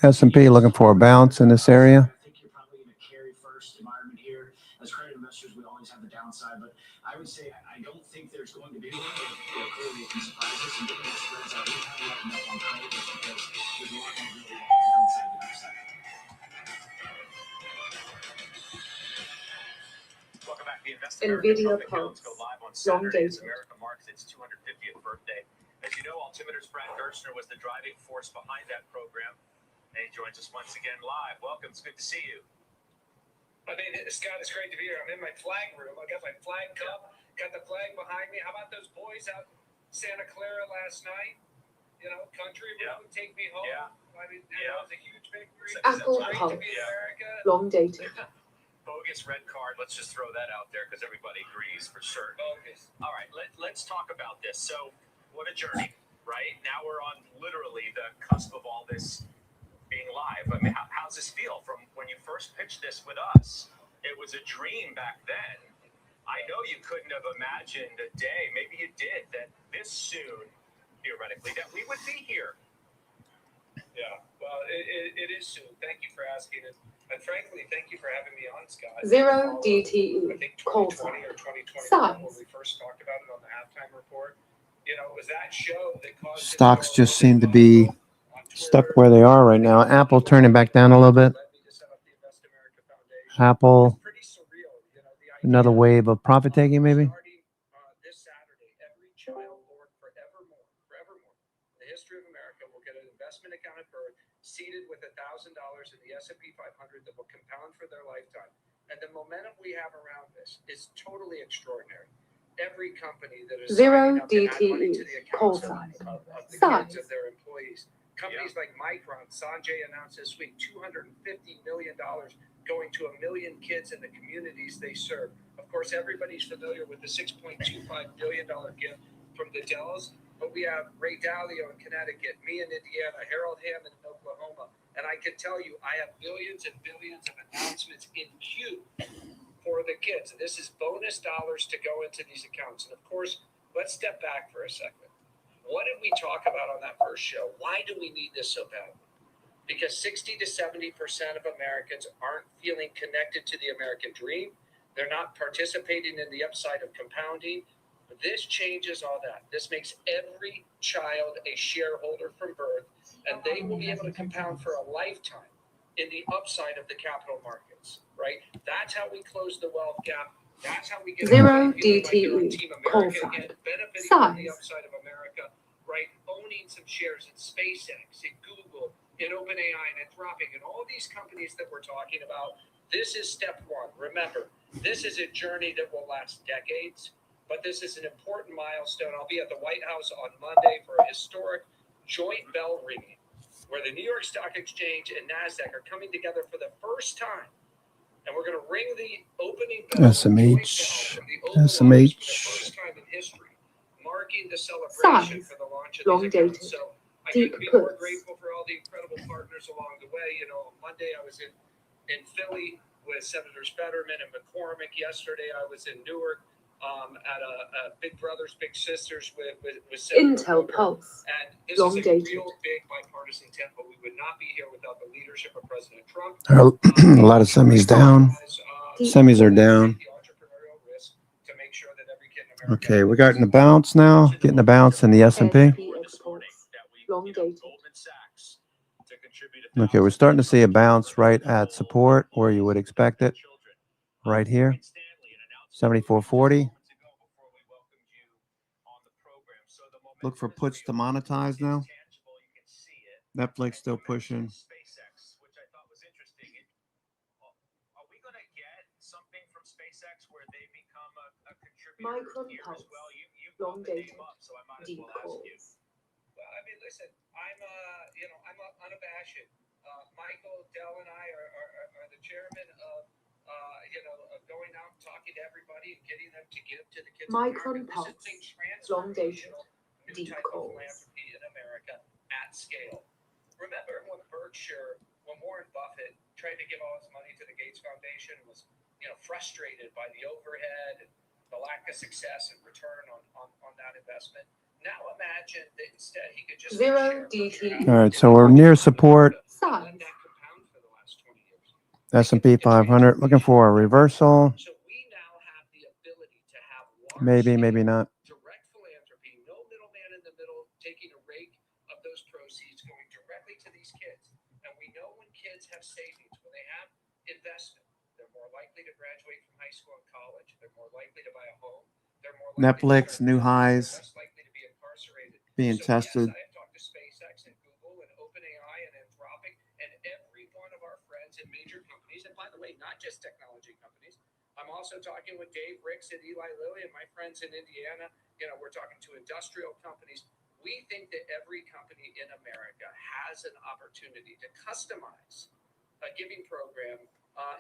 S&P looking for a bounce in this area. As credit investors, we always have the downside, but I would say I don't think there's going to be anything that clearly can surprise us and getting the spreads out. We haven't enough on credit because there's a lot more really downside to upside. Welcome back to the Invest Nvidia America Accounts go live on long Saturday as dated. America marks its 250th birthday. As you know, Altimeter's Brad Gerstner was the driving force behind that program, and he joins us once again live. Welcome. It's good to see you. I mean, Scott, it's great to be here. I'm in my flag room. I got my flag cup, got the flag behind me. How about those boys out in Santa Clara last night? Country room, take me home. Yeah. I mean, it was a huge victory. Apple It's great Pulse, to be in America. long dated. Bogus red card. Let's just throw that out there because everybody agrees for sure. Bogus. All right, let's talk about this. So, what a journey, right? Now we're on literally the cusp of all this being live. I mean, how's this feel from when you first pitched this with us? It was a dream back then. I know you couldn't have imagined a day, maybe you did, that this soon, theoretically, that we would be here. Yeah, well, it is soon. Thank you for asking it. And frankly, thank you for having me on, Scott. Zero DTE, I think call 2020 sign. or 2021 Size. when we first talked about it on the halftime report. It was that show that caused Stocks just seem to be stuck where they are right now. Apple turning back down a little bit. Apple, another wave of profit taking maybe. This Saturday, every child born forevermore, in the history of America will get an investment account at birth seated with $1,000 in the S&P 500 that will compound for their lifetime. And the momentum we have around this is totally extraordinary. Every company that is Zero signing up to add money to DTE, the call accounts sign. of the Size. kids of their employees. Companies like Micron, Sanjay announced this week, $250 million going to 1 million kids in the communities they serve. Of course, everybody's familiar with the $6.25 billion gift from the Dells, but we have Ray Dalio in Connecticut, me in Indiana, Harold Hammond in Oklahoma, and I can tell you, I have billions and billions of announcements in queue for the kids. And this is bonus dollars to go into these accounts. And of course, let's step back for a second. What did we talk about on that first show? Why do we need this so badly? Because 60 to 70% of Americans aren't feeling connected to the American dream. They're not participating in the upside of compounding. But this changes all that. This makes every child a shareholder from birth, and they will be able to compound for a lifetime in the upside of the capital markets, right? That's how we close the wealth gap. That's how we get Zero everybody feeling like they're on DTE, Team call America sign. again, benefiting from the Size. upside of America, right? Owning some shares in SpaceX, in Google, in OpenAI, and Anthropic, and all these companies that we're talking about. This is step one. Remember, this is a journey that will last decades, but this is an important milestone. I'll be at the White House on Monday for a historic joint bell ringing, where the New York Stock Exchange and NASDAQ are coming together for the first time. And we're going to ring the opening bell. SMH, SMH. First time in history. marking the celebration Size, for the launch of long these accounts. dated, So I deep couldn't be more puts. grateful for all the incredible partners along the way. You know, Monday I was in Philly with Senators Fetterman and McCormick. Yesterday I was in Newark at a Big Brothers Big Sisters with Senator Intel Booker. Pulse, And this long is a dated. real big bipartisan tempo. We would not be here without the leadership of President Trump. A lot of semis down. Semis are down. Okay, we're getting the bounce now. Getting the bounce in the S&P. ASP exports, long dated. Okay, we're starting to see a bounce right at support where you would expect it. Right here. 74.40. Look for puts to monetize now. Netflix still pushing. Micron Pulse, long dated, deep calls. Well, I mean, listen, I'm unabashed. Michael, Dell, and I are the chairman of going out and talking to everybody and getting them to give to the kids. Micron Pulse, long dated, deep calls. Philanthropy in America at scale. Remember when Warren Buffett tried to give all his money to the Gates Foundation, was frustrated by the overhead and the lack of success and return on that investment. Now imagine that instead he could just Zero DTE. All right, so we're near support. Size, S&P 500 looking for a reversal. Maybe, maybe not. direct philanthropy, no middleman in the middle taking a rake of those proceeds going directly to these kids. And we know when kids have savings, when they have investment, they're more likely to graduate from high school and college. They're more likely to buy a home. They're more likely Netflix, to new highs less likely to be incarcerated. being So tested. yes, I have talked to SpaceX and Google and OpenAI and Anthropic and every one of our friends in major companies. And by the way, not just technology companies. I'm also talking with Dave Ricks and Eli Lilly and my friends in Indiana. We're talking to industrial companies. We think that every company in America has an opportunity to customize a giving program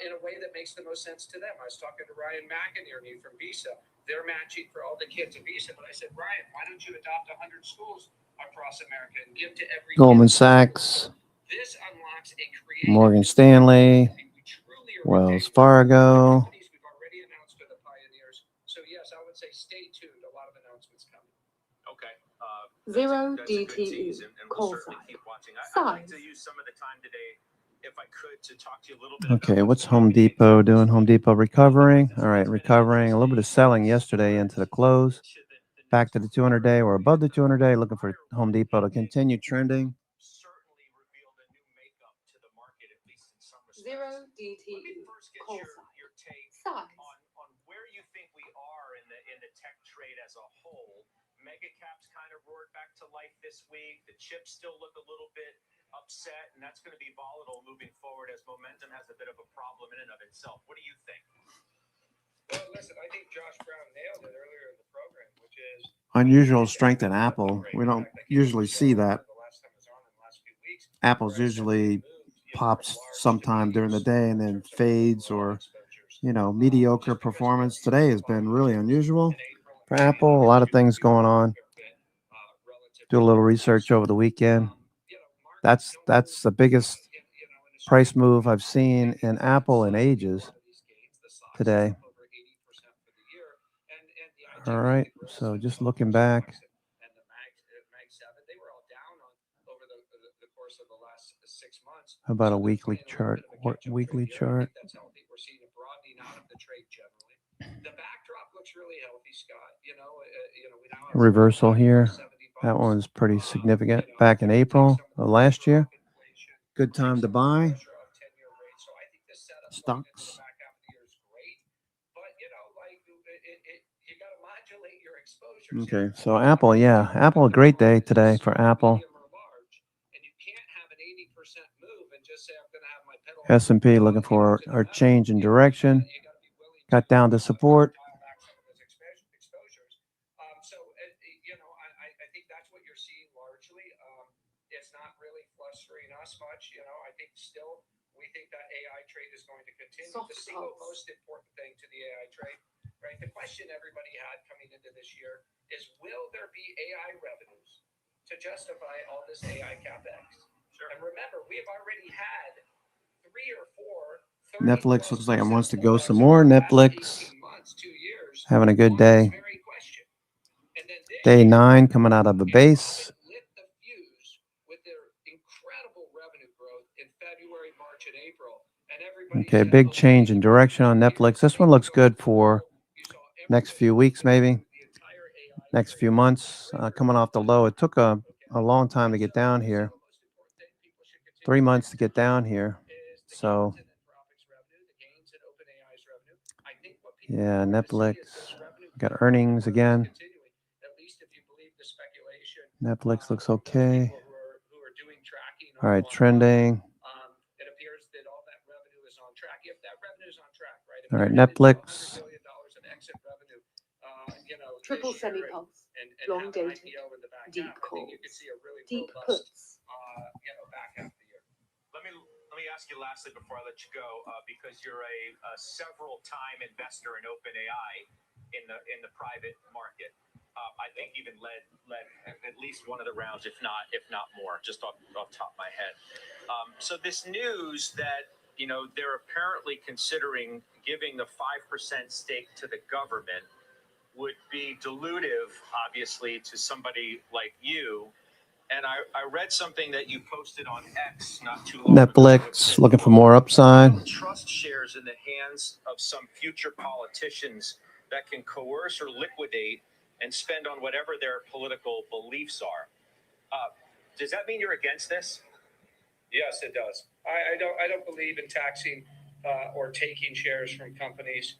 in a way that makes the most sense to them. I was talking to Ryan McInerney from Visa. They're matching for all the kids at Visa. But I said, Ryan, why don't you adopt 100 schools across America and give to every Goldman kid? Sachs, This unlocks a creative Morgan Stanley, Wells Fargo. companies we've already announced are the pioneers. So yes, I would say stay tuned. A lot of announcements coming. Okay. Zero That's a good DTE, tease, and we'll call certainly side. keep watching. I'd like to Size. use some of the time today, if I could, to talk to you a little bit Okay, about what's Home Depot doing? Home Depot recovering. All right, recovering. A little bit of selling yesterday into the close. Back to the 200-day or above the 200-day. Looking for Home Depot to continue trending. Zero DTE, call side. your take Size. on where you think we are in the tech trade as a whole. Mega caps kind of roared back to life this week. The chips still look a little bit upset, and that's going to be volatile moving forward as momentum has a bit of a problem in and of itself. What do you think? Well, listen, I think Josh Brown nailed it earlier in the program, which is Unusual strength in Apple. We don't usually see that. Apple's usually pops sometime during the day and then fades, or mediocre performance. Today has been really unusual for Apple. A lot of things going on. Do a little research over the weekend. That's the biggest price move I've seen in Apple in ages today. All right, so just looking back. How about a weekly chart? What weekly chart? Reversal here. That one's pretty significant. Back in April of last year. Good time to buy stocks. Okay, so Apple, yeah, Apple, a great day today for Apple. S&P looking for a change in direction. Got down to support. So, I think that's what you're seeing largely. It's not really flustering us much. I think still we think that AI trade is going to continue. The single most important thing to the AI trade right? The question everybody had coming into this year is, will there be AI revenues to justify all this AI CapEx? Sure. And remember, we have already had 3 or 4 Netflix looks like it wants to go some more. Netflix having a good day. Day 9 coming out of the base. lit the fuse with their incredible revenue growth in February, March, and April. And everybody Okay, said, big change in direction on Netflix. This one looks good for next few weeks, maybe next few months. Coming off the low, it took a long time to get down here. 3 months to get down here. So yeah, Netflix got earnings again. Netflix looks okay. All right, trending. it appears that all that revenue is on track. If that revenue is on track, right? All right, Netflix. Triple semi-pulse, long dated, deep calls, deep puts. Back half of the year. Let me ask you lastly before I let you go, because you're a several-time investor in OpenAI in the private market. I think even led at least one of the rounds, if not more, just off top of my head. So this news that they're apparently considering giving the 5% stake to the government would be dilutive, obviously, to somebody like you. And I read something that you posted on X not too long ago. Netflix looking for more upside. Trust shares in the hands of some future politicians that can coerce or liquidate and spend on whatever their political beliefs are. Does that mean you're against this? Yes, it does. I don't believe in taxing or taking shares from companies.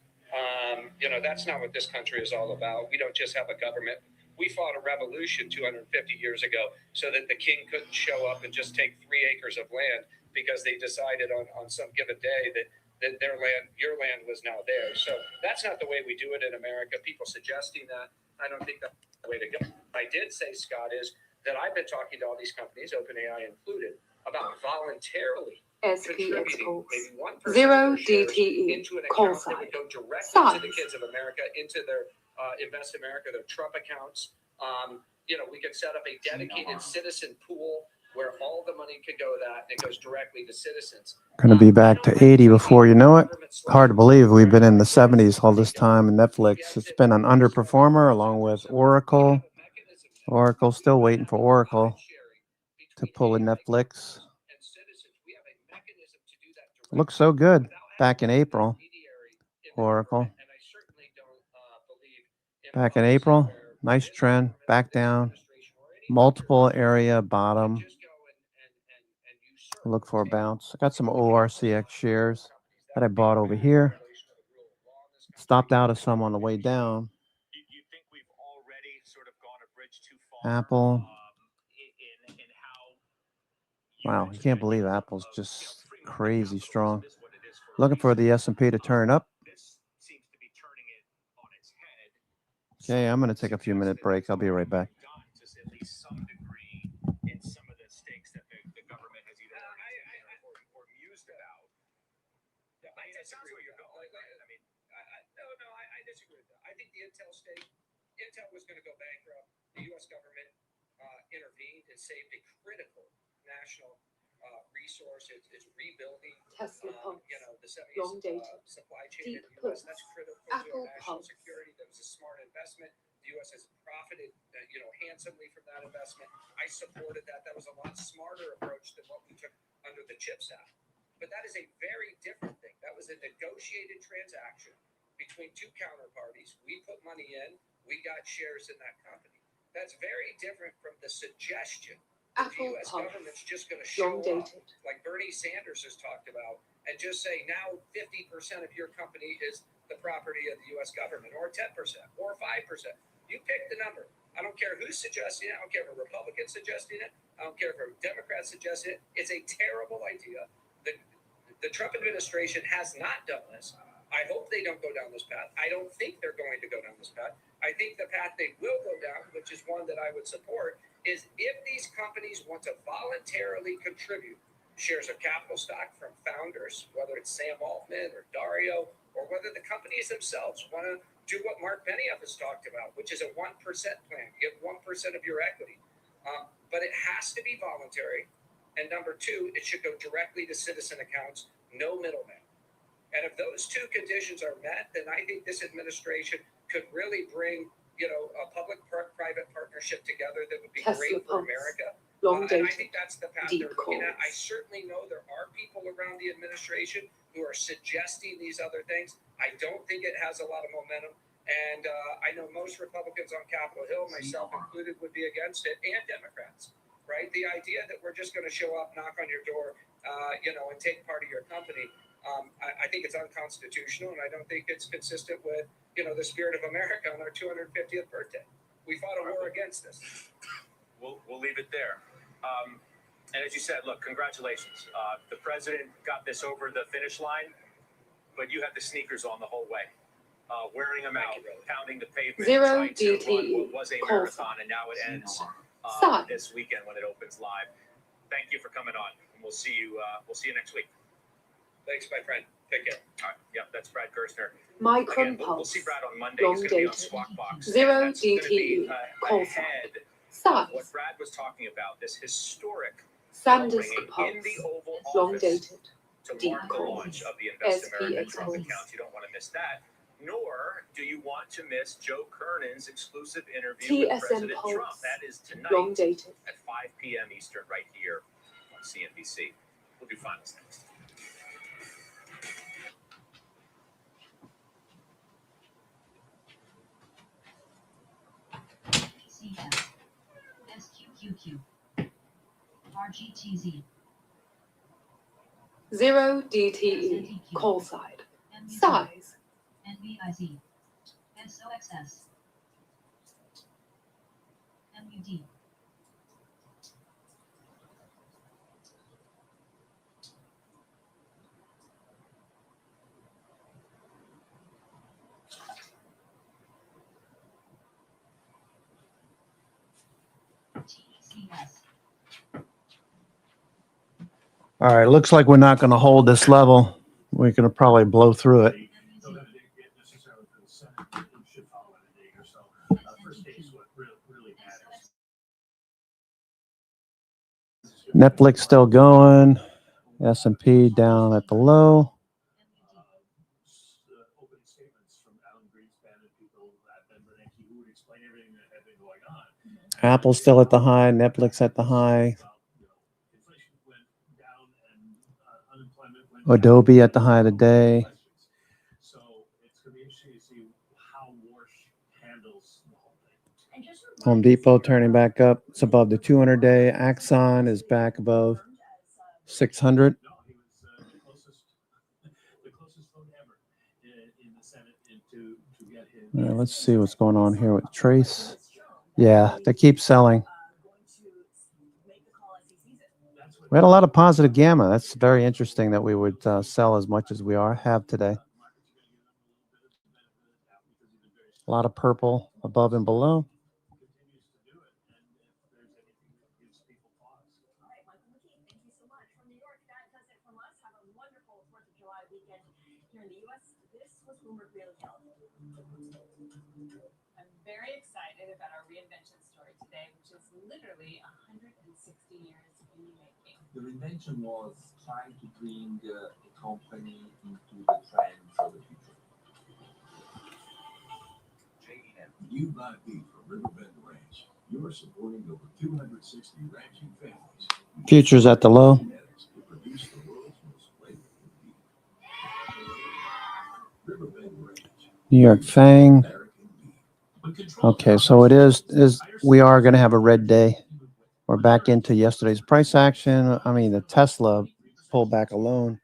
That's not what this country is all about. We don't just have a government. We fought a revolution 250 years ago so that the king couldn't show up and just take 3 acres of land because they decided on some given day that their land, your land, was now theirs. So that's not the way we do it in America. People suggesting that, I don't think that's the way to go. I did say, Scott, is that I've been talking to all these companies, OpenAI included, about voluntarily contributing maybe 1% Zero of their shares DTE, into an call account that sign, would go directly to size. the kids of America, into their Invest America, their Trump accounts. We could set up a dedicated citizen pool where all the money could go to that, and it goes directly to citizens. Going to be back to 80 before you know it. Hard to believe we've been in the 70s all this time. And Netflix, it's been an underperformer along with Oracle. Oracle, still waiting for Oracle to pull in Netflix. Looks so good back in April. Oracle. Back in April, nice trend, back down. Multiple area bottom. Look for a bounce. I got some ORCX shares that I bought over here. Stopped out of some on the way down. Apple. Wow, you can't believe Apple's just crazy strong. Looking for the S&P to turn up. Okay, I'm going to take a few minute break. I'll be right back. I disagree with that. I think the Intel stake, Intel was going to go bankrupt. The U.S. government intervened and saved a critical national resource. It's rebuilding, Tesla Pulse, the semi long dated, supply chain deep in the U.S. puts, That's critical Apple to our national Pulse. security. That was a smart investment. The U.S. has profited, handsomely from that investment. I supported that. That was a lot smarter approach than what we took under the CHIPS Act. But that is a very different thing. That was a negotiated transaction between 2 counterparties. We put money in. We got shares in that company. That's very different from the suggestion that the U.S. government's just going to show up, like Bernie Sanders has talked about, and just say now 50% of your company is the property of the U.S. government, or 10%, or 5%. You pick the number. I don't care who's suggesting it. I don't care if a Republican's suggesting it. I don't care if a Democrat's suggesting it. It's a terrible idea. The Trump administration has not done this. I hope they don't go down this path. I don't think they're going to go down this path. I think the path they will go down, which is one that I would support, is if these companies want to voluntarily contribute shares of capital stock from founders, whether it's Sam Altman or Dario, or whether the companies themselves want to do what Mark Benioff has talked about, which is a 1% plan. Give 1% of your equity. But it has to be voluntary. And number two, it should go directly to citizen accounts, no middleman. And if those two conditions are met, then I think this administration could really bring, a public-private partnership together that would be Tesla great for pumps. America. Long And I dated. think that's the path Deep they're looking at. I calls. certainly know there are people around the administration who are suggesting these other things. I don't think it has a lot of momentum. And I know most Republicans on Capitol Hill, myself included, would be against it, and Democrats, right? The idea that we're just going to show up, knock on your door, and take part of your company, I think it's unconstitutional, and I don't think it's consistent with, the spirit of America on our 250th birthday. We fought a war against this. We'll leave it there. And as you said, look, congratulations. The president got this over the finish line, but you had the sneakers on the whole way. Wearing them out, pounding the pavement, Zero trying to run DTE. what was a Call marathon, and now it ends Sign. this weekend when it opens live. Thank you for coming on, and we'll see you next week. Thanks, my friend. Take care. All right. Yep, that's Brad Gerstner. Micron Again, we'll pulse. see Brad on Monday. Long He's going to be on dated. Squawk Box. Zero That's gonna be, DTE. Call ahead Size. of what Brad was talking about, this historic Sandisk ringing in pulse. the Oval Long Office dated. to Deep mark the calls. launch of the Invest America SPX Trump calls. account. You don't want to miss that. Nor do you want to miss Joe Kernan's exclusive interview with TSM President pulse. Trump. That is tonight Long dated. at 5 p.m. Eastern right here on CNBC. We'll do finals next. CF, SQQQ, RGTZ, Zero DTE. Call side. Size. NVIZ, SOXS, MUD, TCS, All right, looks like we're not going to hold this level. We're going to probably blow through it. Don't have to get necessarily for the Senate, it should follow in a day or so. First day is what really matters. Netflix still going. S&P down at the low. Opening statements from Alan Greenspan and people at Ben Bernanke who would explain everything that had been going on. Apple still at the high. Netflix at the high. Inflation went down and unemployment went down. Adobe at the high of the day. So it's going to be interesting to see how Warsh handles the whole thing. And just Home Depot turning back up. It's above the 200-day. Axon is back above 600. No, he was the closest vote ever in the Senate to get him. Let's see what's going on here with Trace. Yeah, they keep selling. We had a lot of positive gamma. That's very interesting that we would sell as much as we have today. A lot of purple above and below. All right, Michael McKee, thank you so much. From New York, that does it from us. Have a wonderful 4th of July weekend here in the U.S. This was Bloomberg Real Health. I'm very excited about our reinvention story today, which is literally 160 years in the making. The invention was trying to bring a company into the trends of the future. JEM. You buy beef from Riverbend Ranch. You're supporting over 260 ranching families. Futures at the low. Genetics to produce the world's most flavorful beef. Riverbend Ranch. New York Fang. Okay, so it is we are going to have a red day. We're back into yesterday's price action. I mean, the Tesla pullback alone.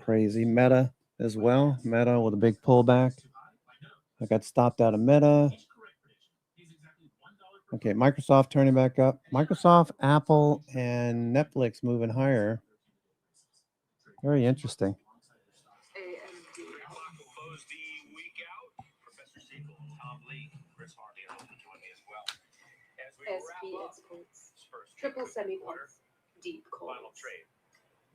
Crazy. Meta as well. Meta with a big pullback. I got stopped out of Meta. Okay, Microsoft turning back up. Microsoft, Apple, and Netflix moving higher. Very interesting. Close the week out. Professor Siegel, Tom Lee, Chris Harvey, and hopefully join me as well. As we wrap SB up exports. this first Triple quarter semi-pulse. Deep calls. final trade.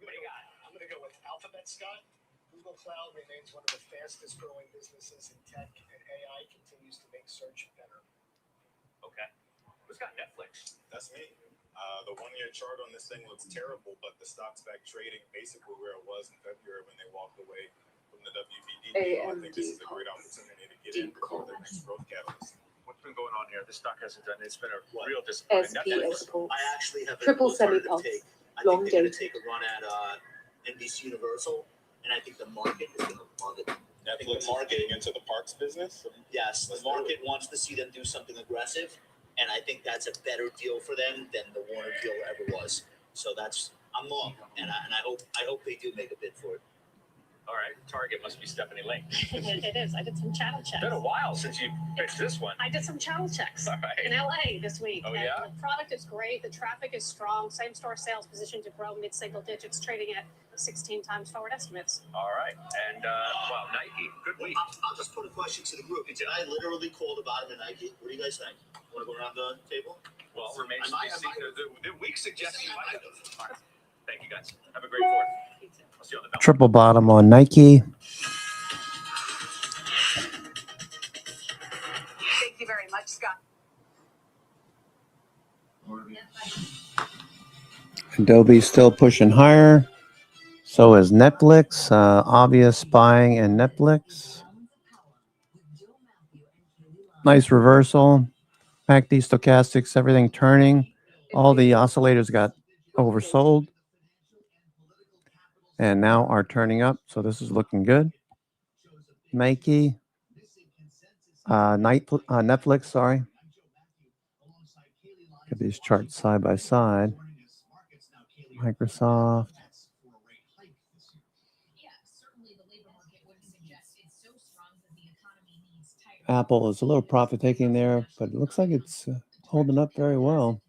What do you got? I'm going to go with Alphabet, Scott. Google Cloud remains one of the fastest growing businesses in tech, and AI continues to make search better. Okay. Who's got Netflix? That's me. The 1-year chart on this thing looks terrible, but the stock's back trading basically where it was in February when they walked away from the WBD deal. I think this is a great opportunity to get in before their next growth catalyst. What's been going on here? This stock hasn't done. It's been a real disappointment. SPX Pulse. I actually have Triple an alternative semi-pulse. take. I Long think they're going to dated. take a run at NBC Universal, and I think the market is going to love it. Netflix marketing into the parks business? Yes, the market wants to see them do something aggressive, and I think that's a better deal for them than the Warner deal ever was. So I'm long, and I hope they do make a bid for it. All right. Target must be Stephanie Lane. It is. I did some channel checks. It's been a while since you pitched this one. I did some channel checks All right. in LA this week. Oh, and yeah? the product is great. The traffic is strong. Same store sales positioned to grow mid-single digits, trading at 16 times forward estimates. All right. And, well, Nike, good week. I'll just put a question to the group. Did I literally call the bottom of Nike? What do you guys think? Want to go around the table? Well, remains to be seen. The week suggests you might have. All right. Thank you, guys. Have a great fourth. I'll see you on the bell. Triple bottom on Nike. Thank you very much, Scott. Adobe's still pushing higher. So is Netflix. Obvious buying in Netflix. Nice reversal. MACD stochastics, everything turning. All the oscillators got oversold and now are turning up. So this is looking good. Nike, Netflix, sorry. Look at these charts side by side. Microsoft. Apple is a little profit taking there, but it looks like it's holding up very well.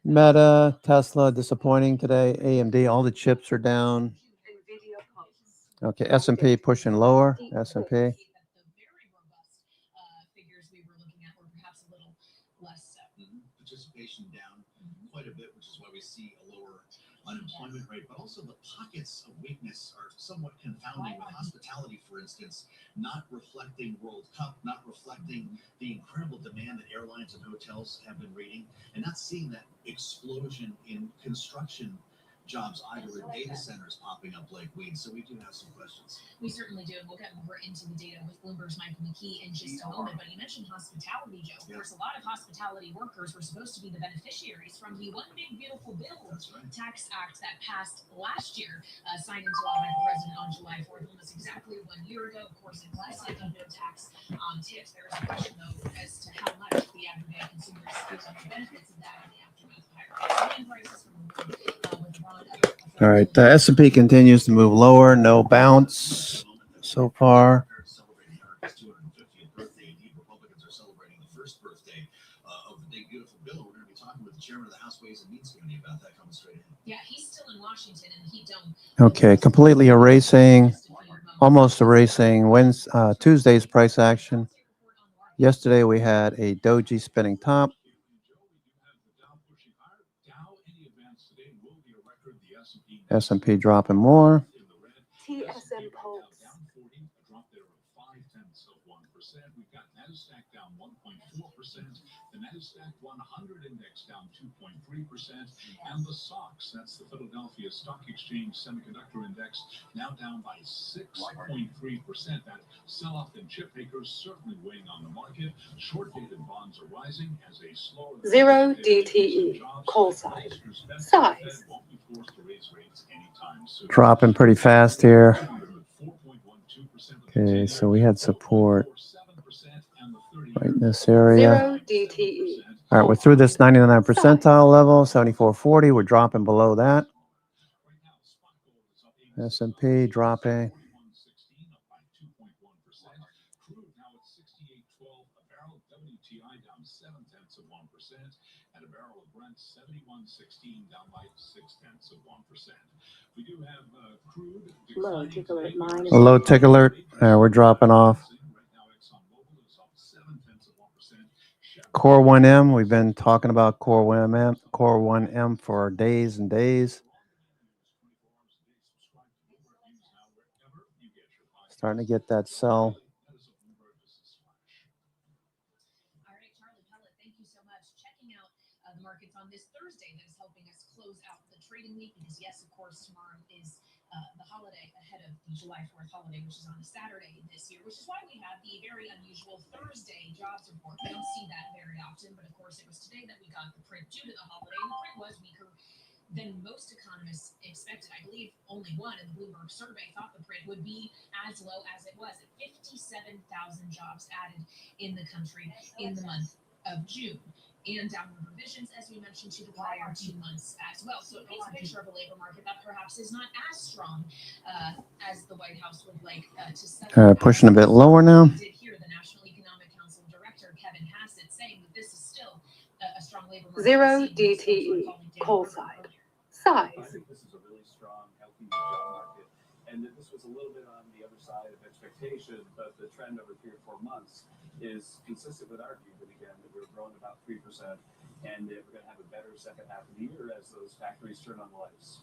Meta, Tesla, disappointing today. AMD, all the chips are down. Okay, S&P pushing lower. S&P. Participation down quite a bit, which is why we see a lower unemployment rate, but also the pockets of weakness are somewhat confounding, with hospitality, for instance, not reflecting World Cup, not reflecting the incredible demand that airlines and hotels have been reading, and not seeing that explosion in construction jobs either, with data centers popping up like weeds. So we do have some questions. We certainly do. We'll get more into the data with Bloomberg's Michael McKee in just a moment. But you mentioned hospitality, Joe. Of course, a lot of hospitality workers were supposed to be the beneficiaries from the One Big Beautiful Bill Tax Act that passed last year, signed into law by the president on July 4th, almost exactly 1 year ago. Of course, it was signed on no tax on tips. There is a question, though, as to how much the aggregate consumers feel the benefits of that in the aftermath of higher gasoline prices from with Ron. All right, the S&P continues to move lower. No bounce so far. Republicans are celebrating the first birthday of the Big Beautiful Bill. We're going to be talking with the chairman of the House Ways and Means Committee about that coming straight in. Yeah, he's still in Washington in the heat dome. Okay, completely erasing, almost erasing Tuesday's price action. Yesterday we had a doji spinning top. S&P dropping more. TSM Pulse. We've got NASDAQ down 1.4%, the NASDAQ 100 index down 2.3%, and the SOX, that's the Philadelphia Stock Exchange Semiconductor Index, now down by 6.3%. That sell-off in chip makers certainly weighing on the market. Short-dated bonds are rising as a slower... 0 DTE. Call size. Size. Dropping pretty fast here. Okay, so we had support right in this area. 0 DTE. All right, we're through this 99th percentile level, 74.40. We're dropping below that. S&P dropping. And a barrel of Brent 71.16 down by 0.6%. We do have crude. Low tick alert. A low tick alert. We're dropping off. Core 1M. We've been talking about Core 1M for days and days. Starting to get that sell. All right, Charlie Pellet, thank you so much. Checking out the markets on this Thursday that is helping us close out the trading week because, yes, of course, tomorrow is the holiday ahead of the July 4th holiday, which is on a Saturday this year, which is why we have the very unusual Thursday jobs report. We don't see that very often, but of course, it was today that we got the print due to the holiday, and the print was weaker than most economists expected. I believe only one in the Bloomberg survey thought the print would be as low as it was at 57,000 jobs added in the country in the month of June. And downward revisions, as we mentioned, to the prior 2 months as well. So it paints a picture of a labor market that perhaps is not as strong as the White House would like to settle. Pushing a bit lower now. We did hear the National Economic Council Director, Kevin Hassett, saying that this is still a strong labor market. Zero DTE, call side. Size. I think this is a really strong, healthy job market, and that this was a little bit on the other side of expectation, but the trend over 3 or 4 months is consistent with our view that, again, that we're growing about 3%, and that we're going to have a better second half of the year as those factories turn on the lights.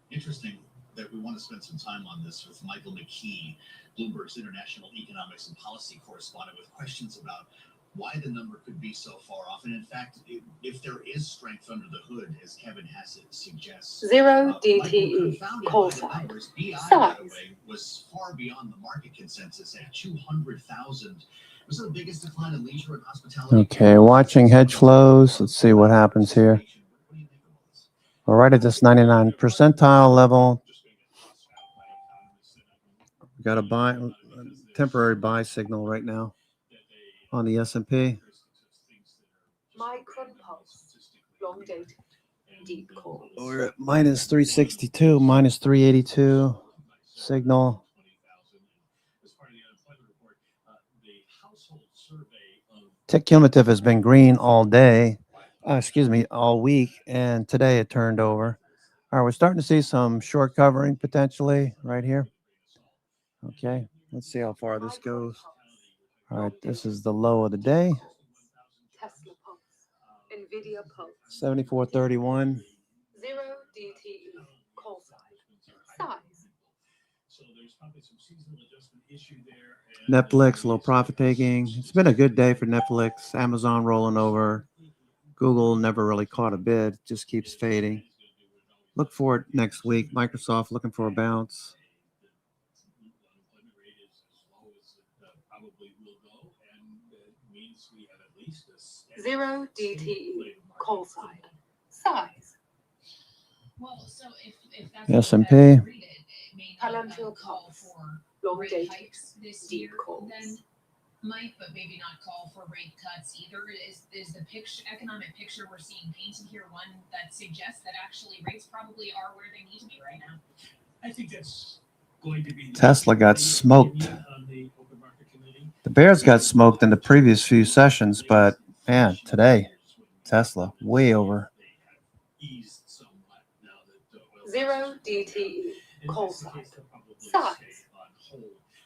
Interesting that we want to spend some time on this with Michael McKee, Bloomberg's international economics and policy correspondent, with questions about why the number could be so far off. And in fact, if there is strength under the hood, as Kevin Hassett suggests, Zero DTE, call side. BI, by Size. the way, was far beyond the market consensus at 200,000. Was it the biggest decline in leisure and hospitality? Okay, watching hedge flows. Let's see what happens here. We're right at this 99 percentile level. We got a temporary buy signal right now on the S&P. Micron pulse. Long dated. Deep calls. We're at minus 362, minus 382 signal. Tick cumulative has been green all day. All week, and today it turned over. All right, we're starting to see some short covering potentially right here. Okay, let's see how far this goes. All right, this is the low of the day. Tesla pulse. Nvidia pulse. 74.31. Zero DTE, call side. Size. Netflix, low profit taking. It's been a good day for Netflix. Amazon rolling over. Google never really caught a bid, just keeps fading. Look for it next week. Microsoft looking for a bounce. Zero DTE, call side. Size. Well, so if that's S&P. Palantir pulse. Long rate dated. hikes this Deep year, calls. then might, but maybe not call for rate cuts either. Is the economic picture we're seeing painted here one that suggests that actually rates probably are where they need to be right now? I think that's going to be Tesla got smoked. The bears got smoked in the previous few sessions, but man, today, Tesla way over. Zero DTE, call side. Size.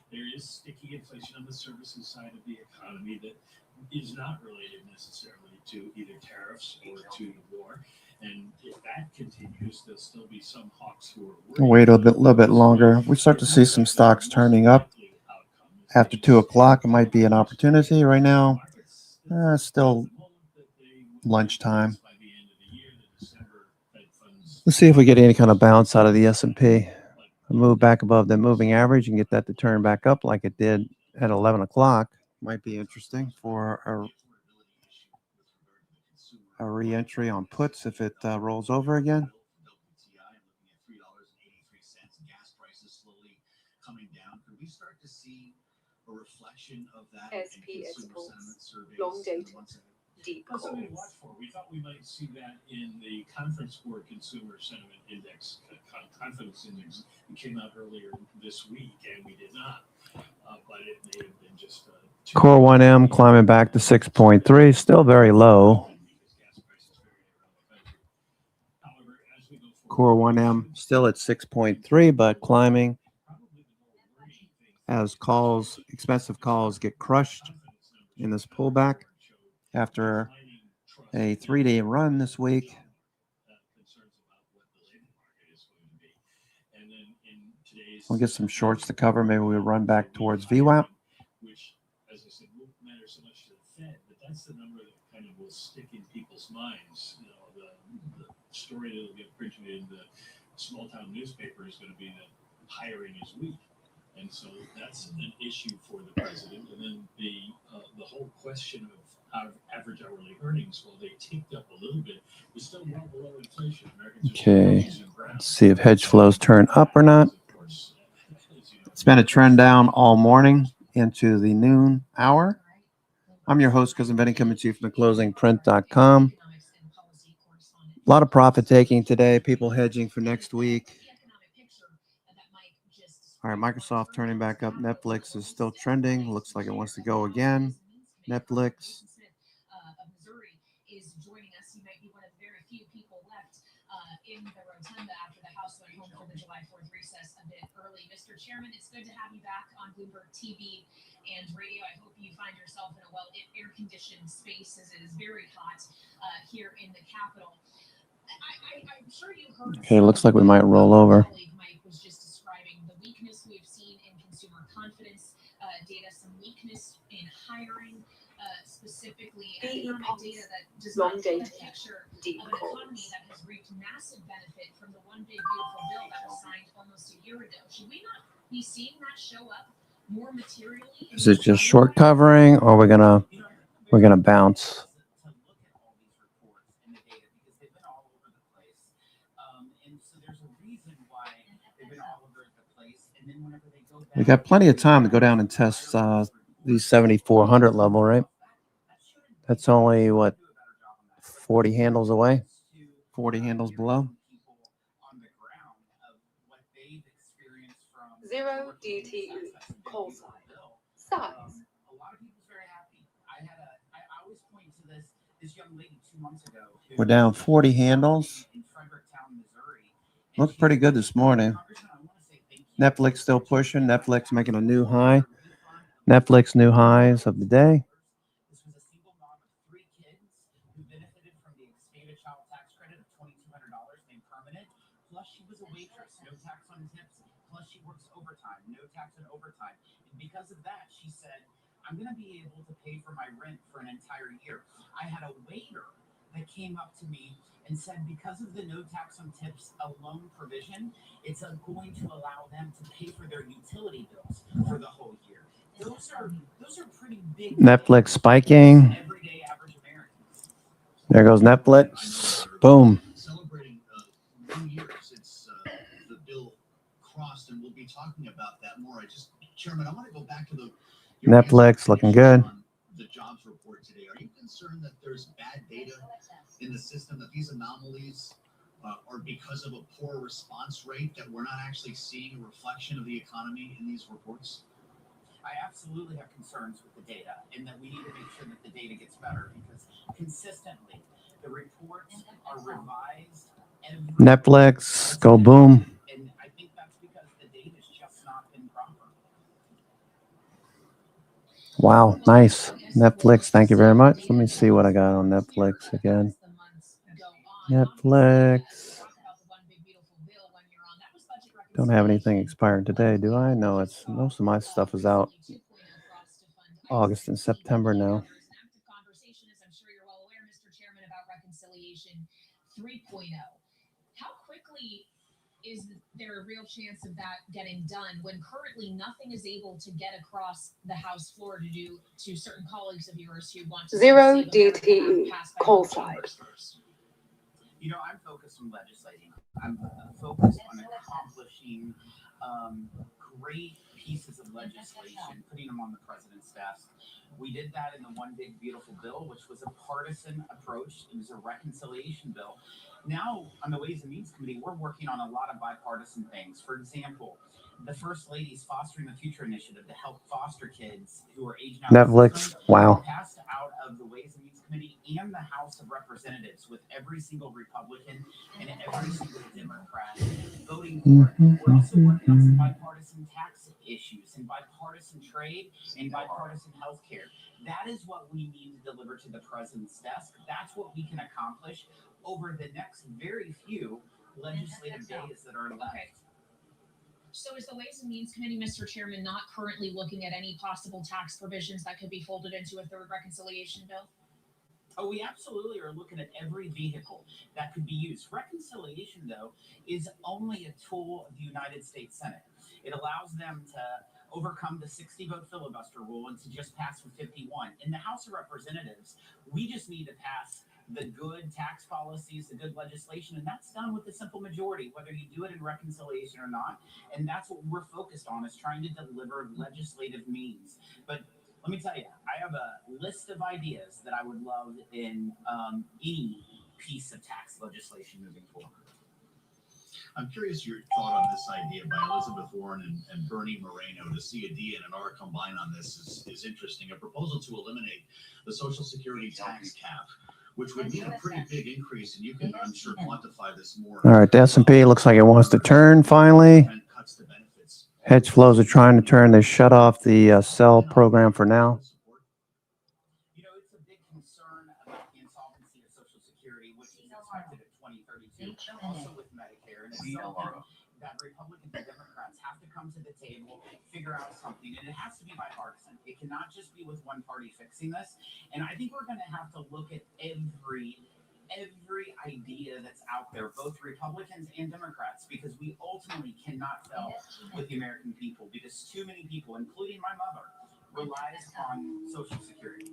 There is sticky inflation on the services side of the economy that is not related necessarily to either tariffs or to the war. And if that continues, there'll still be some hawks who are Wait a little bit longer. We start to see some stocks turning up after 2 o'clock. It might be an opportunity right now. Still lunchtime. Let's see if we get any kind of bounce out of the S&P. Move back above the moving average and get that to turn back up like it did at 11 o'clock. Might be interesting for a re-entry on puts if it rolls over again. SPX pulse. Long dated. Deep That's something to calls. watch for. We thought we might see that in the Conference Board Consumer Sentiment Index, confidence index. It came out earlier this week, and we did not. But it may have been just Core 1M climbing back to 6.3, still very low. Core 1M still at 6.3, but climbing as expensive calls get crushed in this pullback after a 3-day run this week. We'll get some shorts to cover. Maybe we'll run back towards VWAP. Which, as I said, won't matter so much to the Fed, but that's the number that kind of will stick in people's minds. You know, the story that'll get printed in the small town newspaper is going to be that hiring is weak. And so that's an issue for the president. And then the whole question of average hourly earnings, while they ticked up a little bit, is still well below inflation. Americans Okay, let's see if hedge flows turn up or not. It's been a trend down all morning into the noon hour. I'm your host, Cousin Benny, coming to you from theclosingprint.com. A lot of profit taking today, people hedging for next week. All right, Microsoft turning back up. Netflix is still trending. Looks like it wants to go again. Netflix. Is joining us. You might be one of the very few people left in the rotunda after the House went home for the July 4th recess a bit early. Mr. Chairman, it's good to have you back on Bloomberg TV and radio. I hope you find yourself in a well air-conditioned space, as it is very hot here in the Capitol. I'm sure you heard. Okay, looks like we might roll over. Mike was just describing the weakness we've seen in consumer confidence data, some weakness in hiring. Specifically, economic data that does not paint a picture of an economy that has reaped massive benefit from the One Big Beautiful Bill that was signed almost a year ago. Should we not be seeing that show up more materially? Is it just short covering, or we're gonna bounce? We got plenty of time to go down and test the 7,400 level, right? That's only, what, 40 handles away? 40 handles below? 0 DTE, call sign. Size. A lot of people's very happy. I always point to this young lady 2 months ago. We're down 40 handles. Looked pretty good this morning. Netflix still pushing. Netflix making a new high. Netflix new highs of the day. This was a single mom of 3 kids who benefited from the state child tax credit of $2,200 made permanent. Plus, she was a waitress, no tax on tips. Plus, she works overtime, no tax on overtime. And because of that, she said, I'm going to be able to pay for my rent for an entire year. I had a waiter that came up to me and said, because of the no tax on tips loan provision, it's going to allow them to pay for their utility bills for the whole year. Those are pretty big. Netflix spiking. Everyday average Americans. There goes Netflix. Boom. Celebrating 2 years since the bill crossed, and we'll be talking about that more. Chairman, I want to go back to your Netflix looking good. The jobs report today. Are you concerned that there's bad data in the system, that these anomalies are because of a poor response rate, that we're not actually seeing a reflection of the economy in these reports? I absolutely have concerns with the data, and that we need to make sure that the data gets better, because consistently the reports are revised every Netflix, go boom. And I think that's because the data's just not been proper. Wow, nice. Netflix, thank you very much. Let me see what I got on Netflix again. Netflix. Don't have anything expired today, do I? No, it's most of my stuff is out August and September now. Conversation, as I'm sure you're well aware, Mr. Chairman, about Reconciliation 3.0. How quickly is there a real chance of that getting done when currently nothing is able to get across the House floor to certain colleagues of yours who want to 0 DTE, call sign. You know, I'm focused on legislating. I'm focused on accomplishing great pieces of legislation, putting them on the president's desk. We did that in the One Big Beautiful Bill, which was a partisan approach. It was a reconciliation bill. Now, on the Ways and Means Committee, we're working on a lot of bipartisan things. For example, the First Lady's Fostering the Future initiative to help foster kids who are aging out. Netflix, wow. Passed out of the Ways and Means Committee and the House of Representatives, with every single Republican and every single Democrat voting for it. We're also working on some bipartisan tax issues and bipartisan trade and bipartisan health care. That is what we need to deliver to the president's desk. That's what we can accomplish over the next very few legislative days that are left. Okay. So is the Ways and Means Committee, Mr. Chairman, not currently looking at any possible tax provisions that could be folded into a third reconciliation bill? Oh, we absolutely are looking at every vehicle that could be used. Reconciliation, though, is only a tool of the United States Senate. It allows them to overcome the 60-vote filibuster rule and to just pass with 51. In the House of Representatives, we just need to pass the good tax policies, the good legislation, and that's done with a simple majority, whether you do it in reconciliation or not. And that's what we're focused on, is trying to deliver legislative means. But let me tell you, I have a list of ideas that I would love in any piece of tax legislation moving forward. I'm curious your thought on this idea by Elizabeth Warren and Bernie Moreno. To see a D and an R combine on this is interesting. A proposal to eliminate the Social Security tax cap, which would mean a pretty big increase, and you can, I'm sure, quantify this more. All right, the S&P looks like it wants to turn finally. Hedge flows are trying to turn. They shut off the sell program for now. You know, it's a big concern about the insolvency of Social Security, which is expected at 2032, also with Medicare. And it's something that Republicans and Democrats have to come to the table, figure out something, and it has to be bipartisan. It cannot just be with one party fixing this. And I think we're going to have to look at every idea that's out there, both Republicans and Democrats, because we ultimately cannot fail with the American people, because too many people, including my mother, relies on Social Security.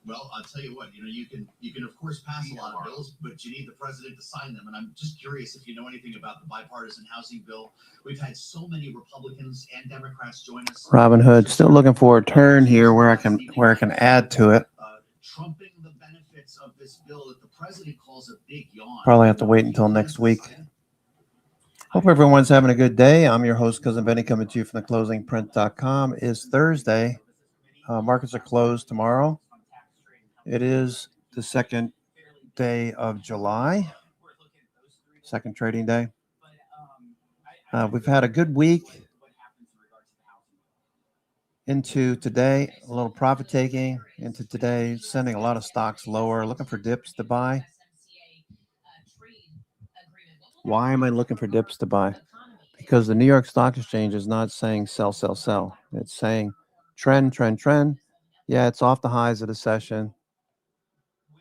Well, I'll tell you what, you can of course pass a lot of bills, but you need the president to sign them. And I'm just curious if you know anything about the bipartisan housing bill. We've had so many Republicans and Democrats join us. Robinhood, still looking for a turn here where I can add to it. Trumping the benefits of this bill that the president calls a big yawn. Probably have to wait until next week. Hope everyone's having a good day. I'm your host, Cousin Benny, coming to you from theclosingprint.com. It's Thursday. Markets are closed tomorrow. It is the second day of July, second trading day. We've had a good week into today, a little profit taking into today, sending a lot of stocks lower, looking for dips to buy. Why am I looking for dips to buy? Because the New York Stock Exchange is not saying sell, sell, sell. It's saying trend, trend, trend. Yeah, it's off the highs of the session,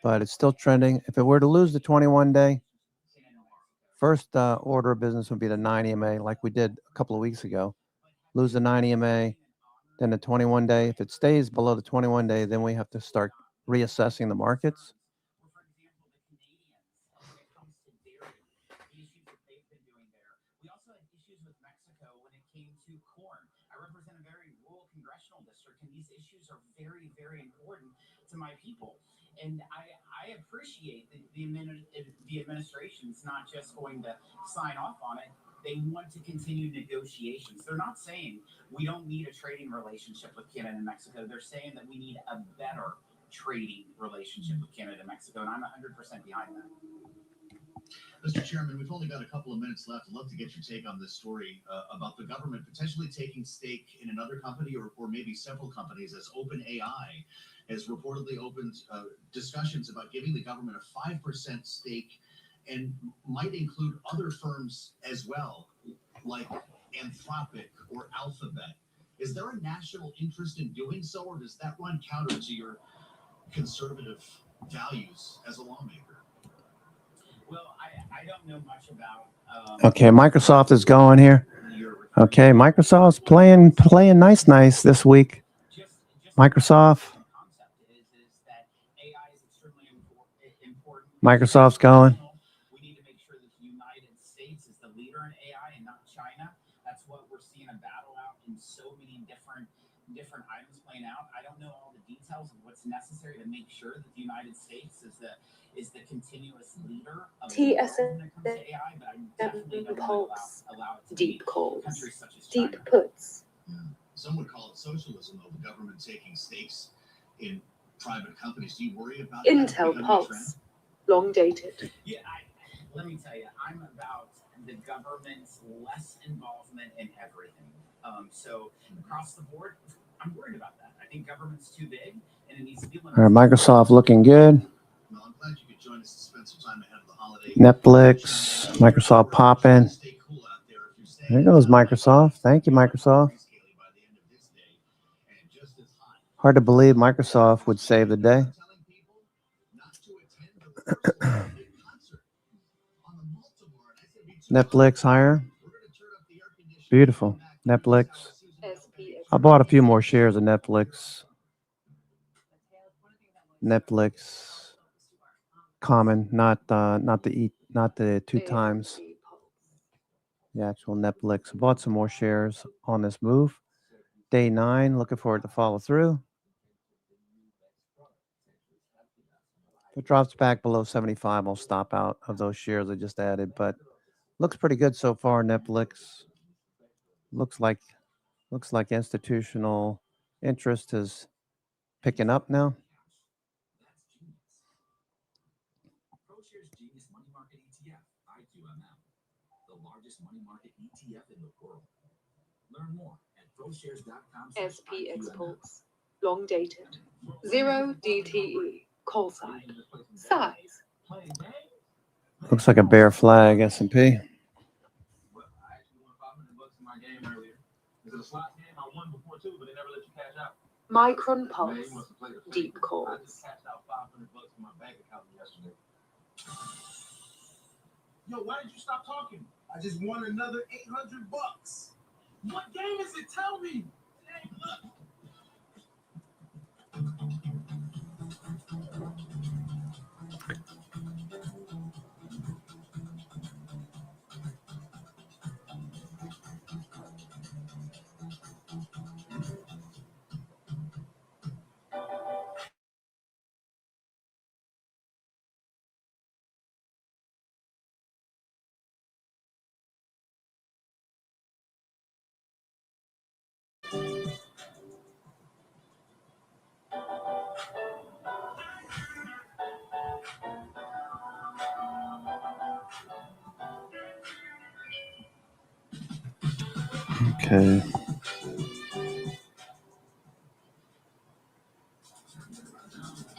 but it's still trending. If it were to lose the 21-day, first order of business would be the 9 EMA, like we did a couple of weeks ago. Lose the 9 EMA, then the 21-day. If it stays below the 21-day, then we have to start reassessing the markets. We also had issues with Mexico when it came to corn. I represent a very rural congressional district, and these issues are very, very important to my people. And I appreciate the administration's not just going to sign off on it. They want to continue negotiations. They're not saying we don't need a trading relationship with Canada and Mexico. They're saying that we need a better trading relationship with Canada and Mexico, and I'm 100% behind that. Mr. Chairman, we've only got a couple of minutes left. I'd love to get your take on this story about the government potentially taking stake in another company or maybe several companies, as OpenAI has reportedly opened discussions about giving the government a 5% stake and might include other firms as well, like Anthropic or Alphabet. Is there a national interest in doing so, or does that run counter to your conservative values as a lawmaker? Well, I don't know much about. Okay, Microsoft is going here. Okay, Microsoft's playing nice this week. Microsoft's going. We need to make sure that the United States is the leader in AI and not China. That's what we're seeing a battle out in so many different items playing out. I don't know all the details of what's necessary to make sure that the United States is the continuous leader of the world when it comes to AI, but I definitely don't want to allow it to deep be calls, countries such as China. deep puts. Some would call it socialism, though, the government taking stakes in private companies. Do you worry about Intel Pulse, long dated. Yeah, let me tell you, I'm about the government's less involvement in everything. So across the board, I'm worried about that. I think government's too big, and it needs to be limited. All right, Microsoft looking good. Well, I'm glad you could join us to spend some time ahead of the holiday. Netflix, Microsoft popping. Stay cool out there There goes Microsoft. Thank you, Microsoft. Hard to believe Microsoft would save the day. Netflix higher. Beautiful. Netflix. I bought a few more shares of Netflix. Netflix common, not the 2x. The actual Netflix. I bought some more shares on this move. Day 9, looking for it to follow through. If it drops back below 75, I'll stop out of those shares I just added, but looks pretty good so far. Netflix looks like institutional interest is picking up now. ProShares Genius Money Market ETF, IQMM, the largest money market ETF in the world. Learn more at ProShares.com. SPX Pulse, long dated, 0 DTE, call sign, size. Looks like a bear flag, S&P. Micron Pulse, deep calls. Yo, why did you stop talking? I just won another $800. What game is it? Tell me. Dang, look. Okay.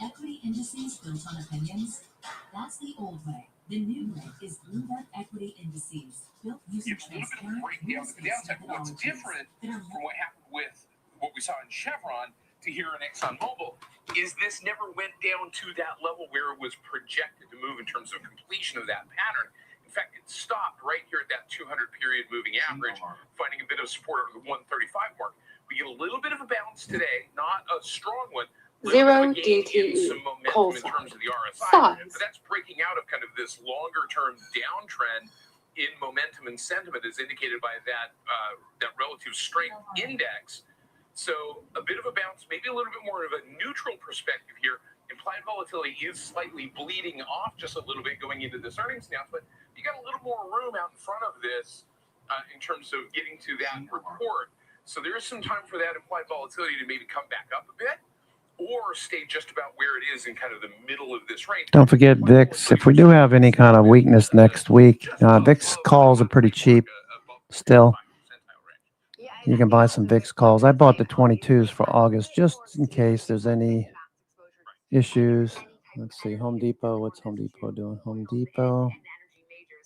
Equity indices built on opinions? That's the old way. The new way is Bloomberg Equity Indices, built using transparent, rules-based What's methodologies different that are from what happened with what we saw in Chevron to here in ExxonMobil is this never went down to that level where it was projected to move in terms of completion of that pattern. In fact, it stopped right here at that 200 period moving average, finding a bit of support over the 135 mark. We get a little bit of a bounce today, not a strong one. 0 DTE, call In sign, terms of the RSI, size. but that's breaking out of kind of this longer-term downtrend in momentum and sentiment, as indicated by that relative strength index. So a bit of a bounce, maybe a little bit more of a neutral perspective here. Implied volatility is slightly bleeding off just a little bit going into this earnings announcement. You got a little more room out in front of this in terms of getting to that report. So there is some time for that implied volatility to maybe come back up a bit, or stay just about where it is in kind of the middle of this range. Don't forget VIX. If we do have any kind of weakness next week, VIX calls are pretty cheap still. You can buy some VIX calls. I bought the 22s for August just in case there's any issues. Let's see, Home Depot. What's Home Depot doing? Home Depot,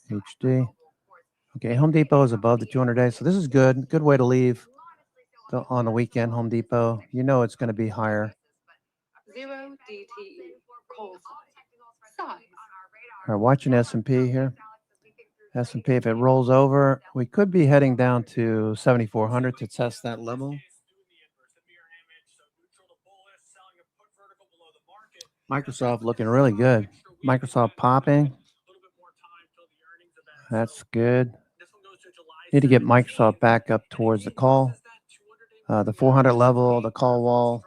HD. Okay, Home Depot is above the 200-day, so this is good. Good way to leave on the weekend, Home Depot. You know it's going to be higher. 0 DTE, call sign, size. All right, watching S&P here. S&P, if it rolls over, we could be heading down to 7,400 to test that level. Microsoft looking really good. Microsoft popping. That's good. Need to get Microsoft back up towards the call. The 400 level, the call wall,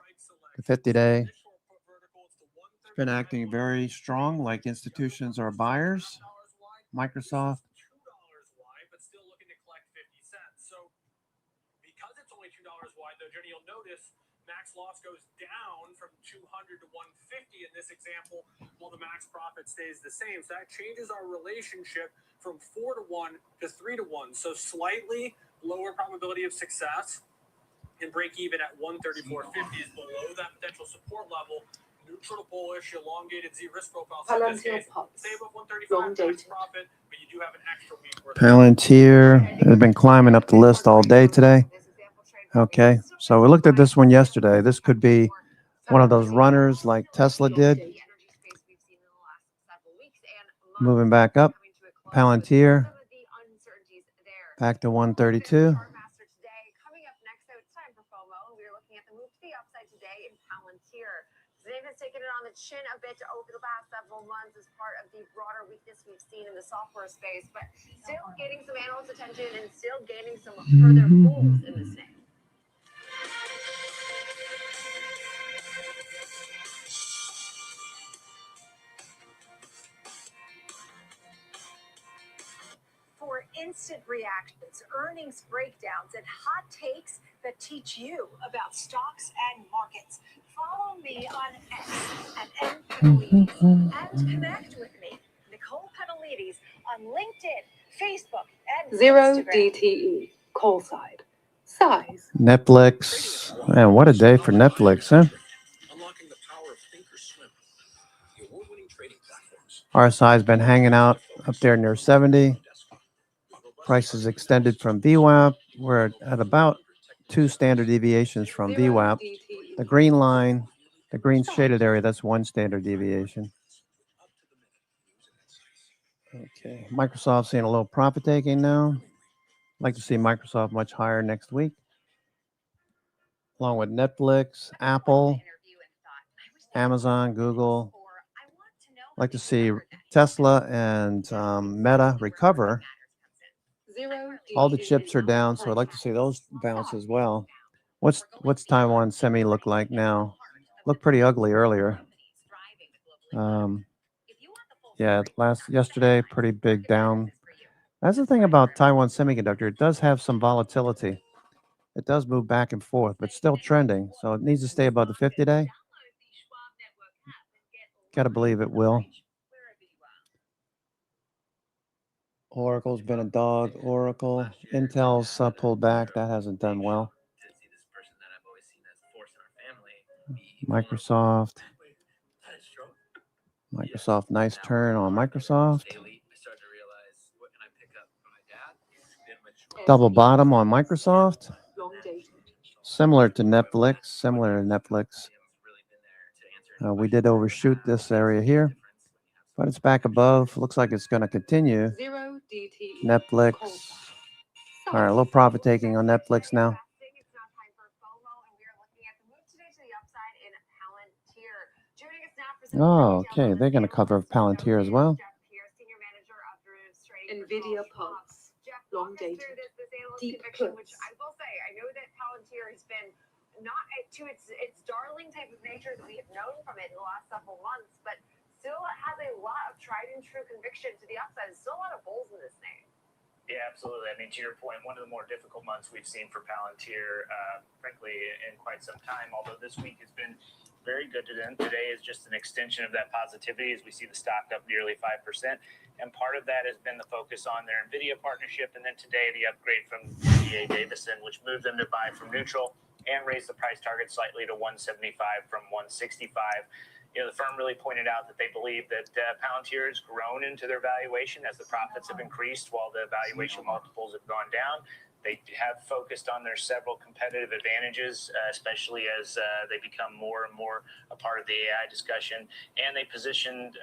the 50-day. It's been acting very strong, like institutions are buyers. Microsoft. You'll notice max loss goes down from 200 to 150 in this example, while the max profit stays the same. So that changes our relationship from 4 to 1 to 3 to 1. So slightly lower probability of success, and break even at 134.50 is below that potential support level. neutral to bullish, elongated Z risk profile. So in this Palantir case, Pulse. stay above Long 135 max dated. profit, but you do have an extra week worth. Palantir has been climbing up the list all day today. Okay, so we looked at this one yesterday. This could be one of those runners like Tesla did. Moving back up, Palantir back to 132. Today has taken it on the chin a bit over the past several months as part of the broader weakness we've seen in the software space, but still gaining some analyst attention and still gaining some further moves in this name. For instant reactions, earnings breakdowns, and hot takes that teach you about stocks and markets. Follow me on X at @NPetalides and connect with me, Nicole Petalides, on LinkedIn, Facebook, and Zero Instagram. DTE. Call side. Size. Netflix. Man, what a day for Netflix, huh? Unlocking the power of Thinkorswim, the award-winning trading platforms. RSI's been hanging out up there near 70. Prices extended from VWAP. We're at about 2 standard deviations from VWAP. The green line, the green shaded area, that's 1 standard deviation. Okay, Microsoft seeing a little profit taking now. I'd like to see Microsoft much higher next week, along with Netflix, Apple, Amazon, Google. I'd like to see Tesla and Meta recover. All the chips are down, so I'd like to see those bounce as well. What's Taiwan Semi look like now? Looked pretty ugly earlier. Yeah, yesterday, pretty big down. That's the thing about Taiwan Semiconductor. It does have some volatility. It does move back and forth, but still trending. So it needs to stay above the 50-day. Gotta believe it will. Oracle's been a dog. Oracle. Intel's pulled back. That hasn't done well. Microsoft. Microsoft, nice turn on Microsoft. Double bottom on Microsoft. Similar to Netflix. We did overshoot this area here, but it's back above. Looks like it's going to continue. Netflix. All right, a little profit taking on Netflix now. Oh, okay. They're going to cover Palantir as well. Nvidia Pulse. Long dated. Deep puts. Which I will say, I know that Palantir has been not to its darling type of nature that we have known from it in the last several months, but still has a lot of tried and true conviction to the upside. There's still a lot of bulls in this name. Yeah, absolutely. I mean, to your point, one of the more difficult months we've seen for Palantir, frankly, in quite some time, although this week has been very good to them. Today is just an extension of that positivity as we see the stock up nearly 5%. And part of that has been the focus on their NVIDIA partnership. And then today, the upgrade from D.A. Davison, which moved them to buy from neutral and raised the price target slightly to 175 from 165. You know, the firm really pointed out that they believe that Palantir has grown into their valuation as the profits have increased while the valuation multiples have gone down. They have focused on their several competitive advantages, especially as they become more and more a part of the AI discussion. And they positioned,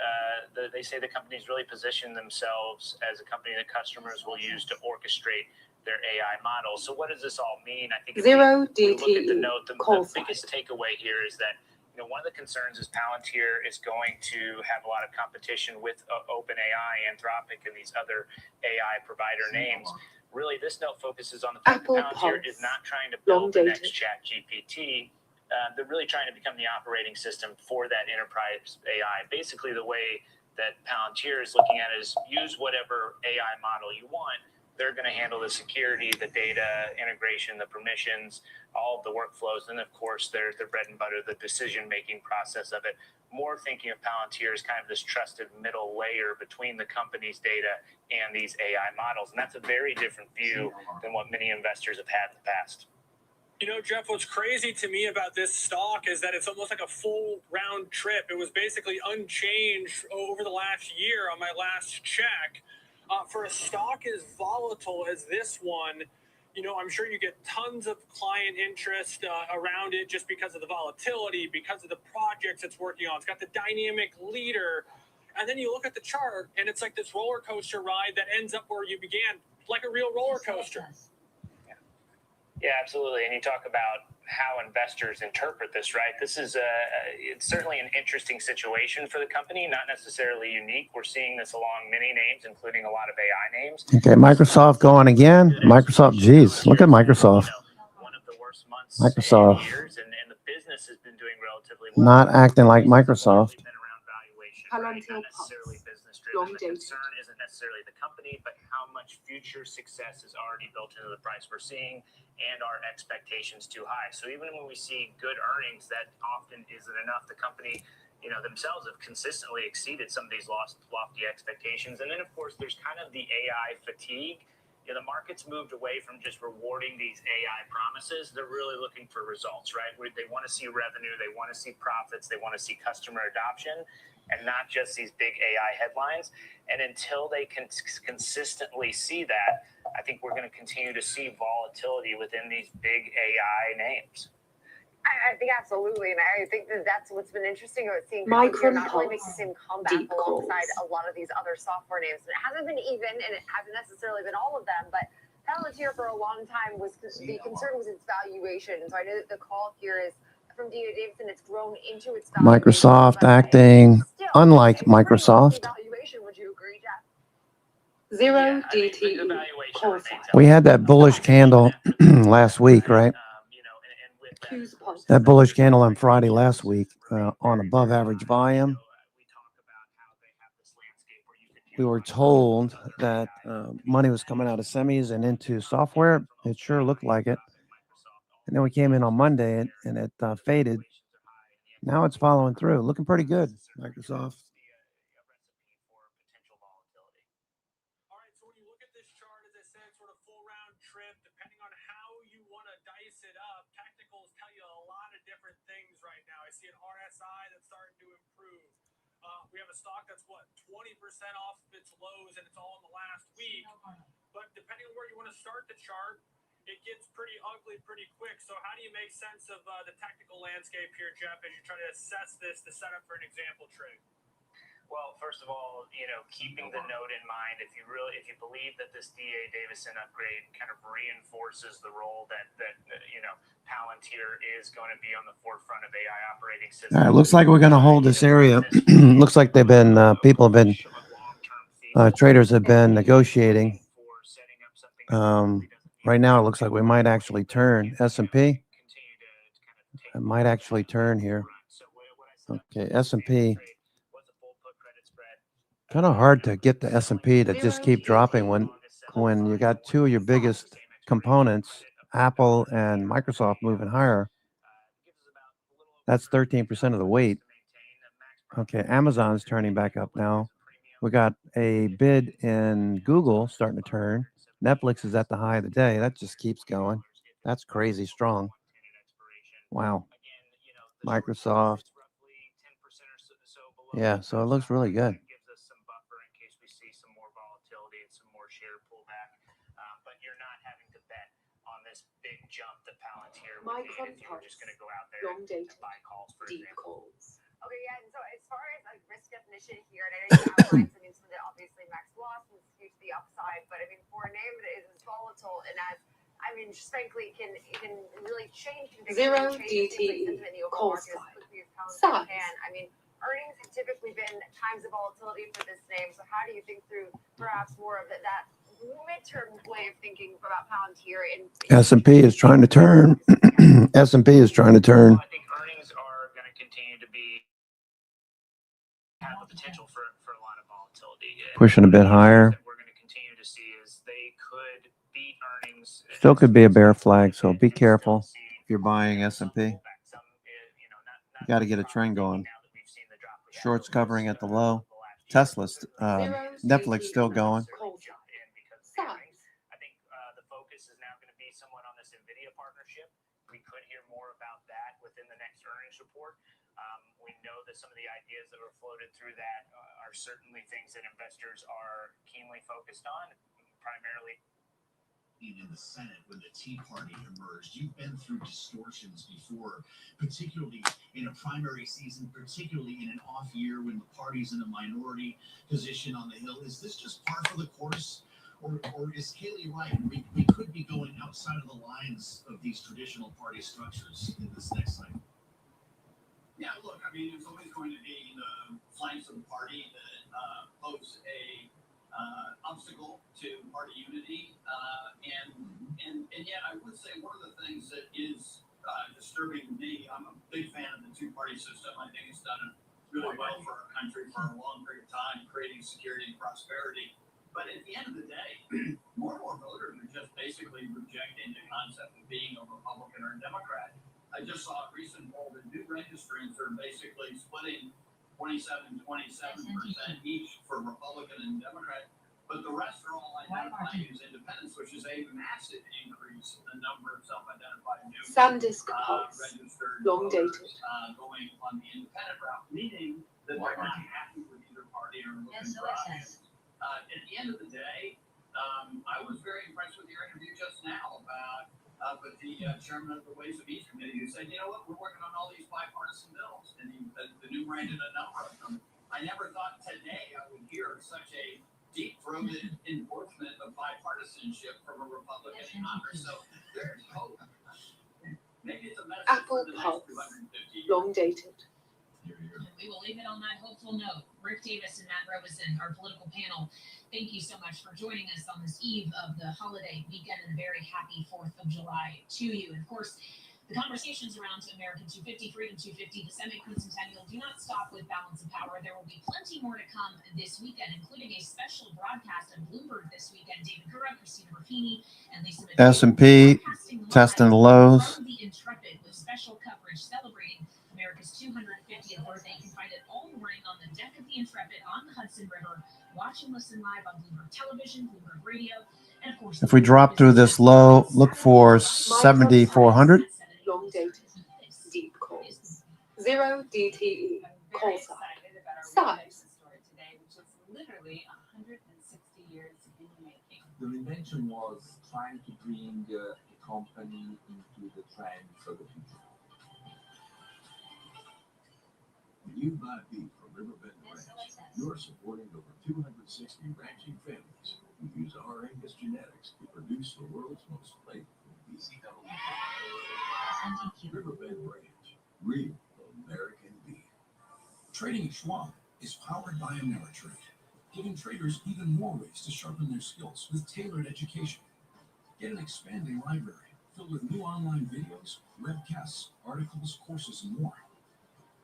they say the company's really positioned themselves as a company that customers will use to orchestrate their AI models. So what does this all mean? I think if we look at the note, the biggest takeaway here is that one of the concerns is Palantir is going to have a lot of competition with OpenAI, Anthropic, and these other AI provider names. Really, this note focuses on the fact that Palantir is not trying to build the next ChatGPT. They're really trying to become the operating system for that enterprise AI. Basically, the way that Palantir is looking at it is use whatever AI model you want. They're going to handle the security, the data integration, the permissions, all of the workflows, and of course, their bread and butter, the decision-making process of it. More thinking of Palantir as kind of this trusted middle layer between the company's data and these AI models. And that's a very different view than what many investors have had in the past. You know, Jeff, what's crazy to me about this stock is that it's almost like a full round trip. It was basically unchanged over the last year on my last check. For a stock as volatile as this one, you know, I'm sure you get tons of client interest around it just because of the volatility, because of the projects it's working on. It's got the dynamic leader. And then you look at the chart, and it's like this roller coaster ride that ends up where you began, like a real roller coaster. Yeah, absolutely. And you talk about how investors interpret this, right? This is it's certainly an interesting situation for the company, not necessarily unique. We're seeing this along many names, including a lot of AI names. Okay, Microsoft going again. Microsoft, geez, look at Microsoft. One of the worst months Microsoft. in years, and the business has been doing relatively well. Not acting like Microsoft. Palantir long the concern isn't necessarily the company, but how much future success is already built into the price we're seeing, and our expectations too high. So even when we see good earnings, that often isn't enough. The company, you know, themselves have consistently exceeded some of these lofty expectations. And then, of course, there's kind of the AI fatigue. You know, the market's moved away from just rewarding these AI promises. They're really looking for results, right? They want to see revenue, they want to see profits, they want to see customer adoption, and not just these big AI headlines. And until they can consistently see that, I think we're going to continue to see volatility within these big AI names. I think absolutely, and I think that's what's been interesting about seeing Palantir not really make the same comeback alongside a lot of these other software names. It hasn't been even, and it hasn't necessarily been all of them, but Palantir for a long time was the concern was its valuation. So I know that the call here is from D.A. Davidson. It's grown into its valuation. Microsoft acting unlike Microsoft. Would you agree, Jeff? Zero DTE. We had that bullish candle last week, right? That bullish candle on Friday last week on above average volume. We were told that money was coming out of semis and into software. It sure looked like it. And then we came in on Monday and it faded. Now it's following through. Looking pretty good, Microsoft. See an RSI that's starting to improve. We have a stock that's 20% off of its lows, and it's all in the last week. But depending on where you want to start the chart, it gets pretty ugly pretty quick. So how do you make sense of the technical landscape here, Jeff, as you try to assess this to set up for an example trade? Well, first of all, you know, keeping the note in mind, if you believe that this D.A. Davidson upgrade kind of reinforces the role that you know, Palantir is going to be on the forefront of AI operating systems. All right, looks like we're going to hold this area. Looks like they've been people have been traders have been negotiating. Right now, it looks like we might actually turn S&P. It might actually turn here. Okay, S&P. Kind of hard to get the S&P to just keep dropping when you got two of your biggest components, Apple and Microsoft, moving higher. That's 13% of the weight. Okay, Amazon's turning back up now. We got a bid in Google starting to turn. Netflix is at the high of the day. That just keeps going. That's crazy strong. Wow. Microsoft. Yeah, so it looks really good. Micron Pulse, long dated, deep calls. Okay, yeah, and so as far as like risk definition here, and I know you outlined some of that obviously Max loss is huge to the upside, but I mean for a name that is as volatile and as I mean just frankly can really change Zero DTE, call slide. I mean earnings have typically been times of volatility for this name, so how do you think through perhaps more of that midterm way of thinking about Palantir? S&P is trying to turn. S&P is trying to turn. I think earnings are going to continue to have the potential for a lot of volatility. Pushing a bit higher. That we're going to continue to see is they could beat earnings. Still could be a bear flag, so be careful if you're buying S&P. You got to get a trend going. Shorts covering at the low. Tesla's, Netflix still going. I think the focus is now going to be somewhat on this NVIDIA partnership. that some of the ideas that were floated through that are certainly things that investors are keenly focused on, primarily in the Senate when the Tea Party emerged. You've been through distortions before, particularly in a primary season, particularly in an off year when the party's in a minority position on the Hill. Is this just par for the course? Or is Kayleigh right? We could be going outside of the lines of these traditional party structures in this next cycle. Yeah, look, I mean, there's always going to be the flanks of the party that pose a obstacle to party unity, and yet I would say one of the things that is disturbing to me, I'm a big fan of the two-party system. I think it's done really well for our country for a long period of time, creating security and prosperity. But at the end of the day, more and more voters are just basically rejecting the concept of being a Republican or a Democrat. I just saw a recent poll that new registrants are basically splitting 27% each for Republican and Democrat, but the rest are all identifying as independents, which is a massive increase in the number of self-identified new SanDisk Pulse, registered long voters dated. going on the independent route, meaning that they're not happy with either party or looking for options. At the end of the day, I was very impressed with your interview just now about with the chairman of the Ways and Means Committee, who said, you know what, we're working on all these bipartisan bills, and he enumerated a number of them. I never thought today I would hear such a deep-throated endorsement of bipartisanship from a Republican in Congress. So there's hope. Maybe it's a message Apple for the Pulse, next 250 years. long dated. We will leave it on that hopeful note. Rick Davis and Matt Robeson, our political panel, thank you so much for joining us on this eve of the holiday weekend, and a very happy 4th of July to you. And of course, the conversations around American 250, Freedom 250, the semi-quincentennial do not stop with Balance of Power. There will be plenty more to come this weekend, including a special broadcast of Bloomberg this weekend. David Gura, Christina Ruffini, and Lisa S&P testing the lows. from the Intrepid with special coverage celebrating America's 250th birthday. You can find it all morning on the deck of the Intrepid on the Hudson River. Watch and listen live on Bloomberg Television, Bloomberg Radio, and of course, If we drop through this low, look for 7,400. Long dated, deep calls. 0 DTE, call sign. Size. Today, which is literally 160 years in the making. The invention was trying to bring a company into the trends of the future. When you buy beef from Riverbend Ranch, you're supporting over 260 ranching families who use our Angus genetics to produce the world's most flavorful beef. Riverbend Ranch, real American beef. Trading at Schwab is powered by Ameritrade, giving traders even more ways to sharpen their skills with tailored education. Get an expanding library filled with new online videos, webcasts, articles, courses, and more.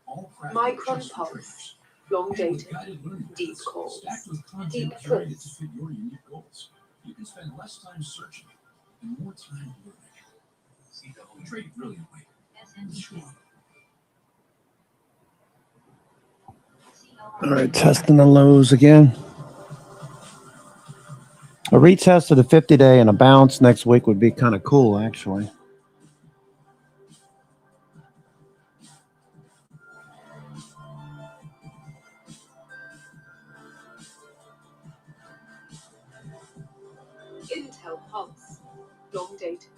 All crafted Micron just for Pulse, traders. long And dated, with guided learning deep methods calls. stacked with content Deep curated to twists. fit your unique goals, you can spend less time searching and more time learning. Trade brilliantly. Schwab. All right, testing the lows again. A retest of the 50-day and a bounce next week would be kind of cool, actually. Intel Pulse, long dated.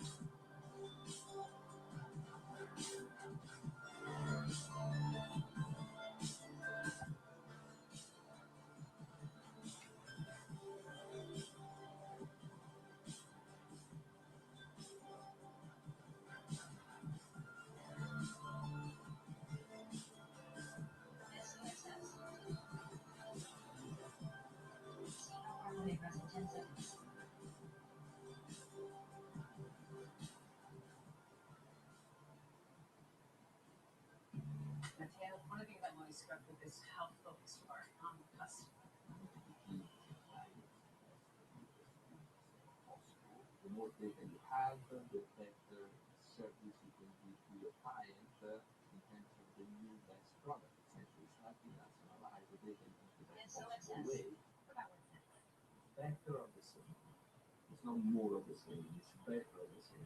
Mateo, one of the things I'm always struck with is how focused you are on the customer. The more data you have, the better service you can give to your client in terms of the new best product. Essentially, it's not to nationalize the data in the best possible way. Better of the same. It's not more of the same, it's better of the same.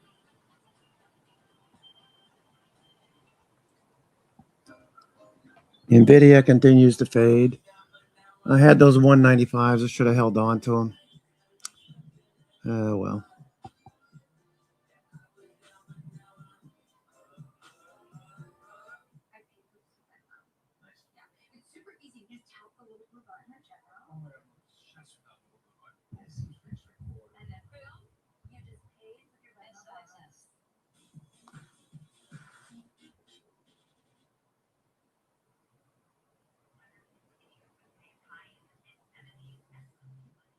NVIDIA continues to fade. I had those 195s. I should have held on to them. Oh, well.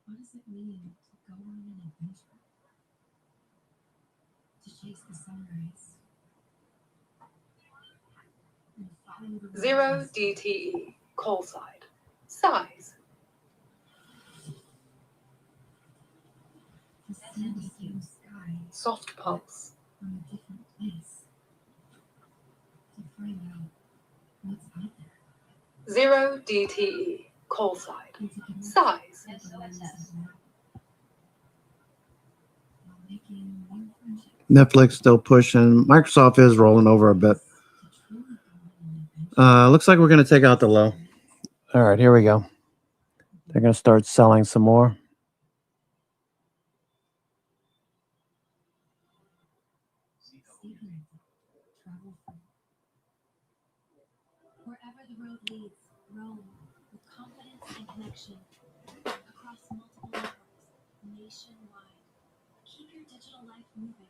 What does it mean to go on an adventure? To chase the sunrise? And follow the 0 rapids? DTE, call side. Size. To see the same sky Soft pulse. from a different place. To find out what's out there. 0 DTE, call side. And to connect Size. with the ones that matter. While making new friendships. Netflix still pushing. Microsoft is rolling over a bit. Looks like we're going to take out the low. All right, here we go. They're going to start selling some more. Travel free. Wherever the road leads, roam with confidence and connection across multiple networks nationwide. Keep your digital life moving.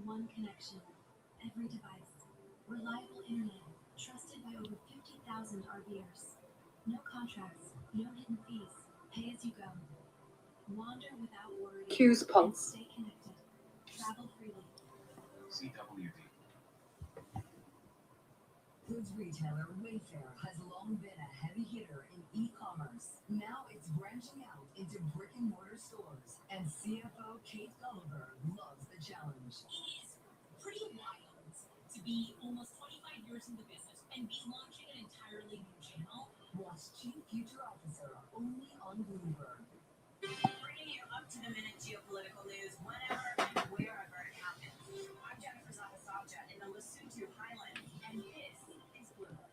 One connection, every device. Reliable internet, trusted by over 50,000 RVers. No contracts, no hidden fees. Pay as you go. Wander without worry. Q's And pulse. stay connected. Travel freely. CWD. Goods retailer Wayfair has long been a heavy hitter in e-commerce. Now it's branching out into brick-and-mortar stores, and CFO Kate Gulliver loves the challenge. It is pretty wild to be almost 25 years in the business and be launching an entirely new channel. Watch Chief Future Officer only on Bloomberg. Bringing you up-to-the-minute geopolitical news whenever and wherever it happens. I'm Jennifer Zapasabja in the Lesotho Highlands, and this is Bloomberg.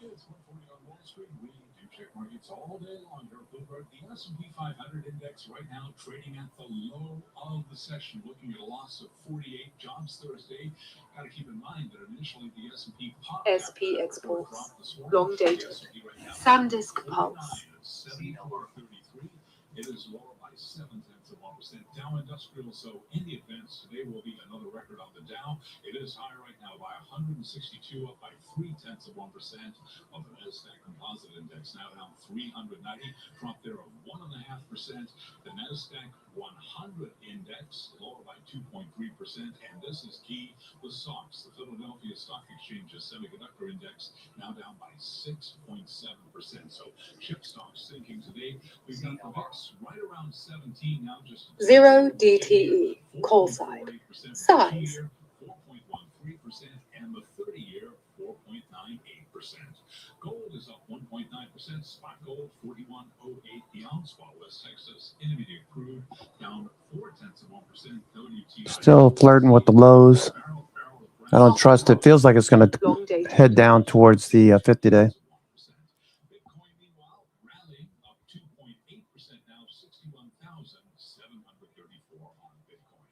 It's 1:40 on Wall Street. We do check markets all day long here at Bloomberg. The S&P 500 index right now trading at the low of the session, looking at a loss of 48 jobs Thursday. Got to keep in mind that initially the S&P popped SP exports. Long dated. SanDisk pulse. 74.33. It is lower by 0.7%. Dow Industrial, so in the advance today will be another record on the Dow. It is higher right now by 162, up by 0.3% of the Nasdaq Composite Index, now down 390, drop there of 1.5%. The Nasdaq 100 Index lower by 2.3%, and this is key. The SOX, the Philadelphia Stock Exchange's Semiconductor Index, now down by 6.7%. So chip stocks sinking today. We've got the VIX right around 17 now, just 0 DTE, call side. Size. 4.13%, and the 30-year 4.98%. Gold is up 1.9%. Spot gold 41.08 the ounce, while West Texas Intermediate crude down 0.4%. WTI Still flirting with the lows. I don't trust it. Feels like it's going to head down towards the 50-day. Bitcoin, meanwhile, rallying up 2.8% now, 61,734 on Bitcoin.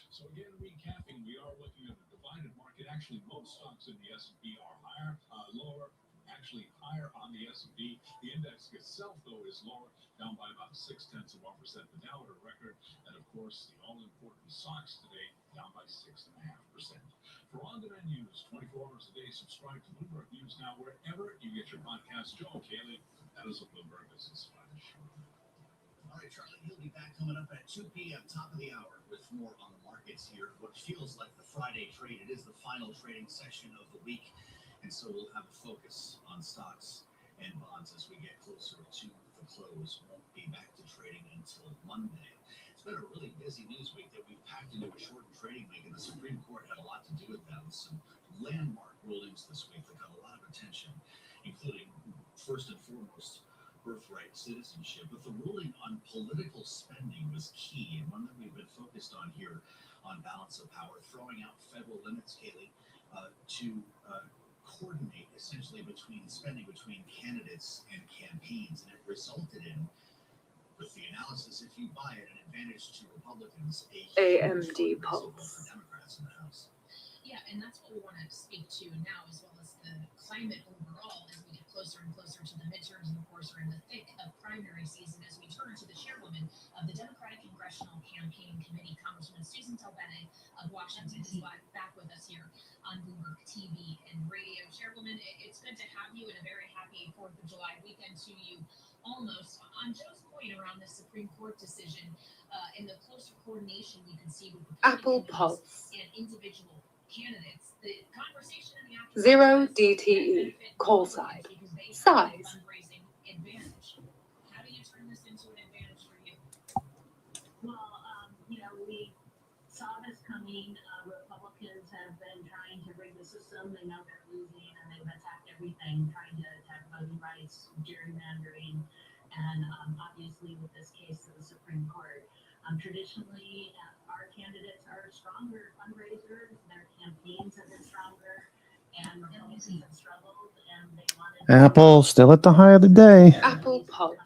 So again, recapping, we are looking at a divided market. Actually, most stocks in the S&P are higher, lower, actually higher on the S&P. The index itself, though, is lower, down by about 0.6%. The Dow at a record, and of course, the all-important SOX today down by 6.5%. For on-demand news, 24 hours a day, subscribe to Bloomberg News Now wherever you get your podcast. Joe Cayley, that is a Bloomberg Business Flash. All right, Charlie, he'll be back coming up at 2 p.m., top of the hour, with more on the markets here. What feels like the Friday trade. It is the final trading session of the week, and so we'll have a focus on stocks and bonds as we get closer to the close. Won't be back to trading until Monday. It's been a really busy news week that we've packed into a shortened trading week, and the Supreme Court had a lot to do with that, with some landmark rulings this week that got a lot of attention, including, first and foremost, birthright citizenship. But the ruling on political spending was key, and one that we've been focused on their on balance of power, throwing out federal limits, Kaylee, to coordinate essentially between spending between candidates and campaigns, and it resulted in, with the analysis, if you buy it, an advantage to Republicans, AMD Pulse. for Democrats in the House. Yeah, and that's what we want to speak to now, as well as the climate overall, as we get closer and closer to the midterms, and of course we're in the thick of primary season. As we turn to the chairwoman of the Democratic Congressional Campaign Committee, Congresswoman Susan Talbene of Washington, is back with us here on Bloomberg TV and radio. Chairwoman, it's good to have you, and a very happy 4th of July weekend to you. Almost on Joe's point around the Supreme Court decision, in the closer coordination we can see with the Apple Pulse. and individual candidates, the conversation in the Zero DTE. Call side. Size. fundraising advantage. How do you turn this into an advantage for you? Well, we saw this coming. Republicans have been trying to rig the system. They know they're losing, and they've attacked everything, trying to attack voting rights, gerrymandering, and obviously with this case of the Supreme Court. Traditionally, our candidates are stronger fundraisers. Their campaigns have been stronger, and Republicans have struggled, and they wanted Apple still at the high of the day. Apple Pulse.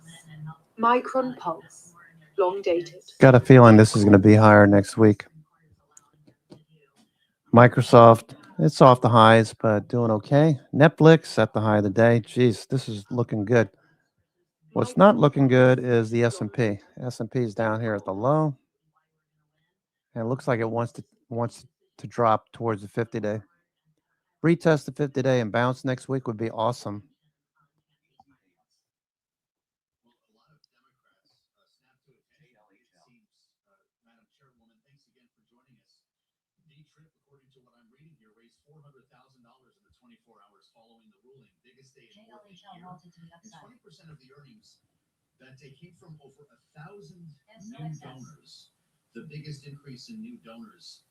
Micron Pulse. Long dated. Got a feeling this is going to be higher next week. Microsoft, it's off the highs, but doing okay. Netflix at the high of the day. Geez, this is looking good. What's not looking good is the S&P. S&P is down here at the low, and it looks like it wants to drop towards the 50-day. Retest the 50-day and bounce next week would be awesome. And 20% of the earnings that day came from over 1,000 new donors, the biggest increase in new donors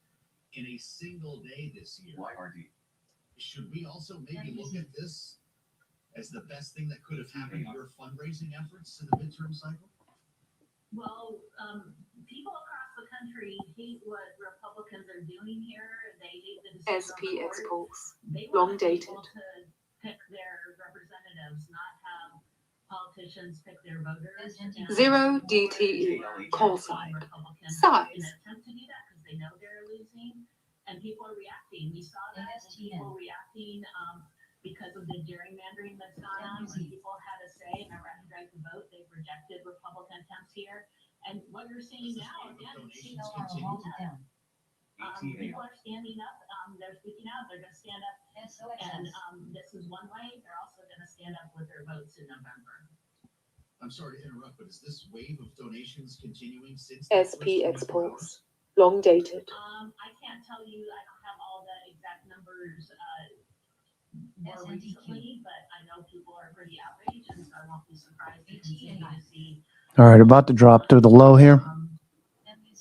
in a single day this year. YRD. Should we also maybe look at this as the best thing that could have happened to your fundraising efforts in the midterm cycle? Well, people across the country hate what Republicans are doing here. They hate the decision on the SPX court. Pulse. They Long want dated. people to pick their representatives, not have politicians pick their voters. Zero DTE. Call side. Size. In an attempt to do that because they know they're losing, and people are reacting. We saw that with people reacting because of the gerrymandering that's gone on. When people had a say in their right to vote, they've rejected Republican attempts here. And what you're seeing now, again, people are standing up. They're speaking out. They're going to stand up. And this is one way. They're also going to stand up with their votes in November. I'm sorry to interrupt, but is this wave of donations continuing since SPX Pulse. Long dated. I can't tell you. I don't have all the exact numbers more recently, but I know people are pretty outraged, and so I won't be surprised to continue to see. All right, about to drop to the low here.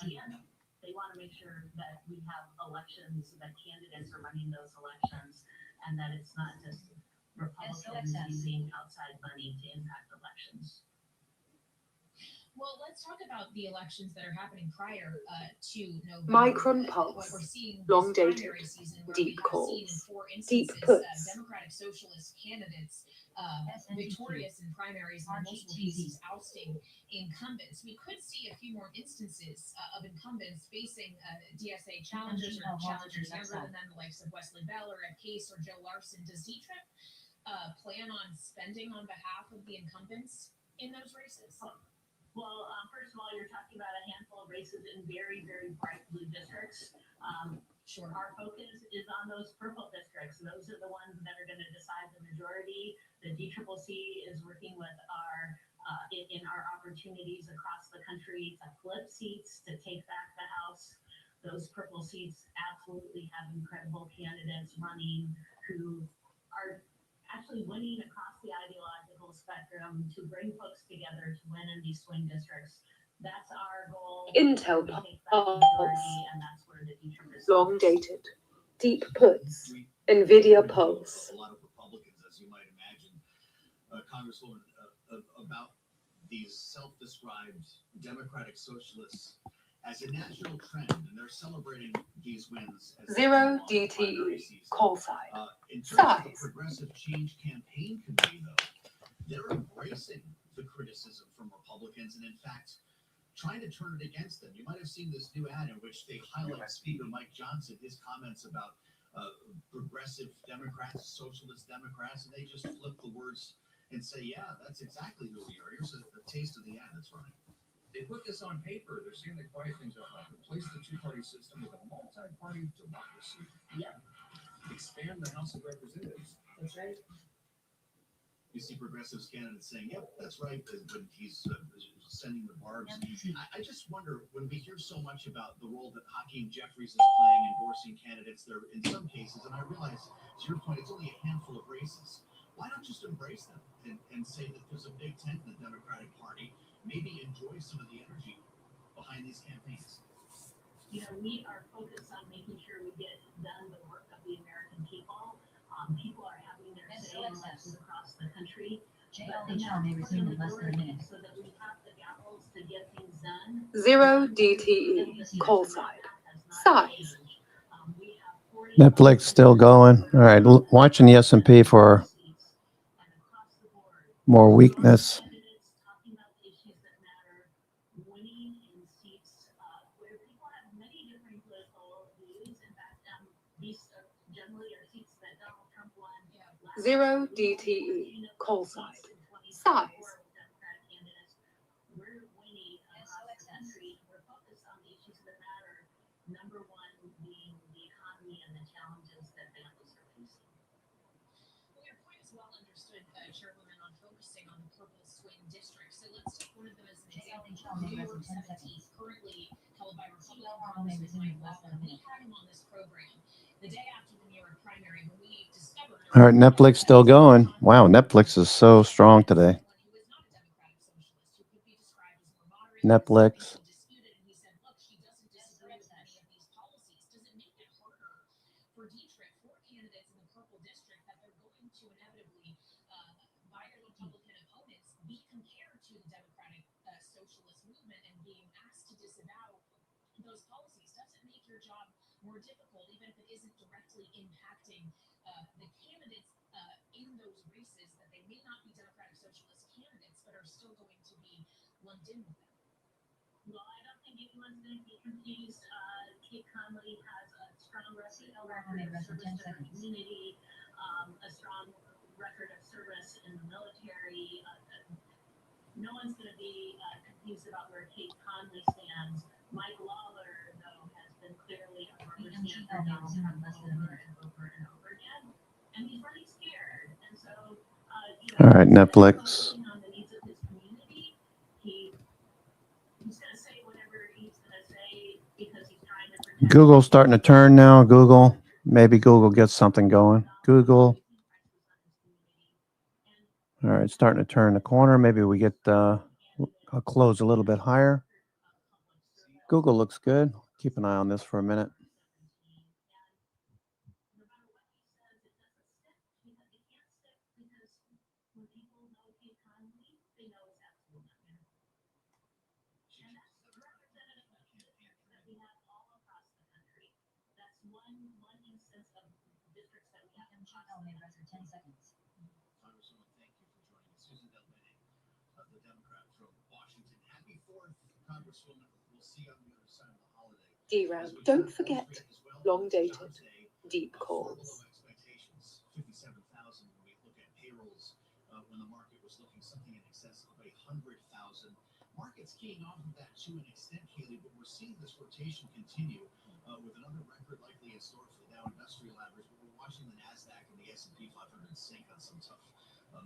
Again, they want to make sure that we have elections, that candidates are running those elections, and that it's not just Republicans using outside money to impact elections. Well, let's talk about the elections that are happening prior to November. Micron What Pulse. we're seeing Long this dated. primary season, where Deep we have seen in calls. 4 Deep instances puts. Democratic Socialist candidates victorious in primaries and in multiple cases ousting incumbents. We could see a few more instances of incumbents facing DSA challengers or challengers younger than them, the likes of Wesley Bell or Ed Case or Joe Larson. Does D-Trip plan on spending on behalf of the incumbents in those races? Well, first of all, you're talking about a handful of races in very, very bright blue districts. Sure. Our focus is on those purple districts. Those are the ones that are going to decide the majority. The DCCC is working with our in our opportunities across the country to flip seats, to take back the House. Those purple seats absolutely have incredible candidates running who are actually winning across the ideological spectrum to bring folks together to win in these swing districts. That's our goal. Intel We take back the Pulse. majority, and that's where the future is. Long dated. Deep puts. Nvidia Pulse. A lot of Republicans, as you might imagine, Congresswoman, about these self-described democratic socialists as a national trend, and they're celebrating these wins. As Zero DTE, call side. In terms of the Size. Progressive Change Campaign Committee, though, they're embracing the criticism from Republicans and, in fact, trying to turn it against them. You might have seen this new ad in which they highlight Speaker Mike Johnson, his comments about progressive Democrats, socialist Democrats, and they just flip the words and say, yeah, that's exactly who we are. Here's a taste of the ad that's running. They put this on paper. They're saying they quiet things up. Replace the two-party system with a multi-party democracy. Yeah. Expand the House of Representatives. That's right. You see progressives candidates saying, yep, that's right, when he's sending the barbs. I just wonder, when we hear so much about the role that Hakeem Jeffries is playing, endorsing candidates there in some cases, and I realize, to your point, it's only a handful of races. Why not just embrace them and say that there's a big tent in the Democratic Party, maybe enjoy some of the energy behind these campaigns? You know, we are focused on making sure we get done the work of the American people. People are having their say in elections across the country. JLHR may resume in less than a minute. So that we have the gavels to get things done. Zero DTE, call side. Size. Netflix still going. All right, watching the S&P for more weakness. Zero DTE, call side. Size. Number one being the economy and the challenges that families are facing. Well, your point is well understood, Chairwoman, on focusing on the purple swing districts. So let's take one of them as an example. New York 17th, currently held by Republican Congressman Mike Walker. We had him on this program the day after the New York primary when we discovered. All right, Netflix still going. Wow, Netflix is so strong today. Netflix. For Dietrich, for candidates in the purple district, that they're going to inevitably, by their Republican opponents, be compared to the Democratic socialist movement and being asked to disavow those policies doesn't make your job more difficult, even if it isn't directly impacting the candidates in those races, that they may not be Democratic socialist candidates, but are still going to be lumped in with them. Well, I don't think anyone's going to be confused. Kate Conley has a strong record of service to her community, a strong record of service in the military. No one's going to be confused about where Kate Conley stands. Mike Lawler, though, has been clearly a rubber stamp for Donald Trump over and over and over again. And he's running scared. And so, All right, Netflix. on the needs of his community, he's going to say whatever he's going to say because he's trying to protect. Google's starting to turn now. Google. Maybe Google gets something going. Google. All right, starting to turn the corner. Maybe we get a close a little bit higher. Google looks good. Keep an eye on this for a minute. Congresswoman, thank you for joining us. Susan Delbene, the Democrat from Washington. Happy 4th, Congresswoman. We'll see you on the other side of the holiday. DRAM, don't forget, long dated, deep calls. Expectations, 57,000 when we look at payrolls, when the market was looking something in excess of 100,000. Markets keying off of that to an extent, Kaylee, but we're seeing this rotation continue with another record likely in store for the Dow Industrial Average. But we're watching the NASDAQ and the S&P 500 sink on some tough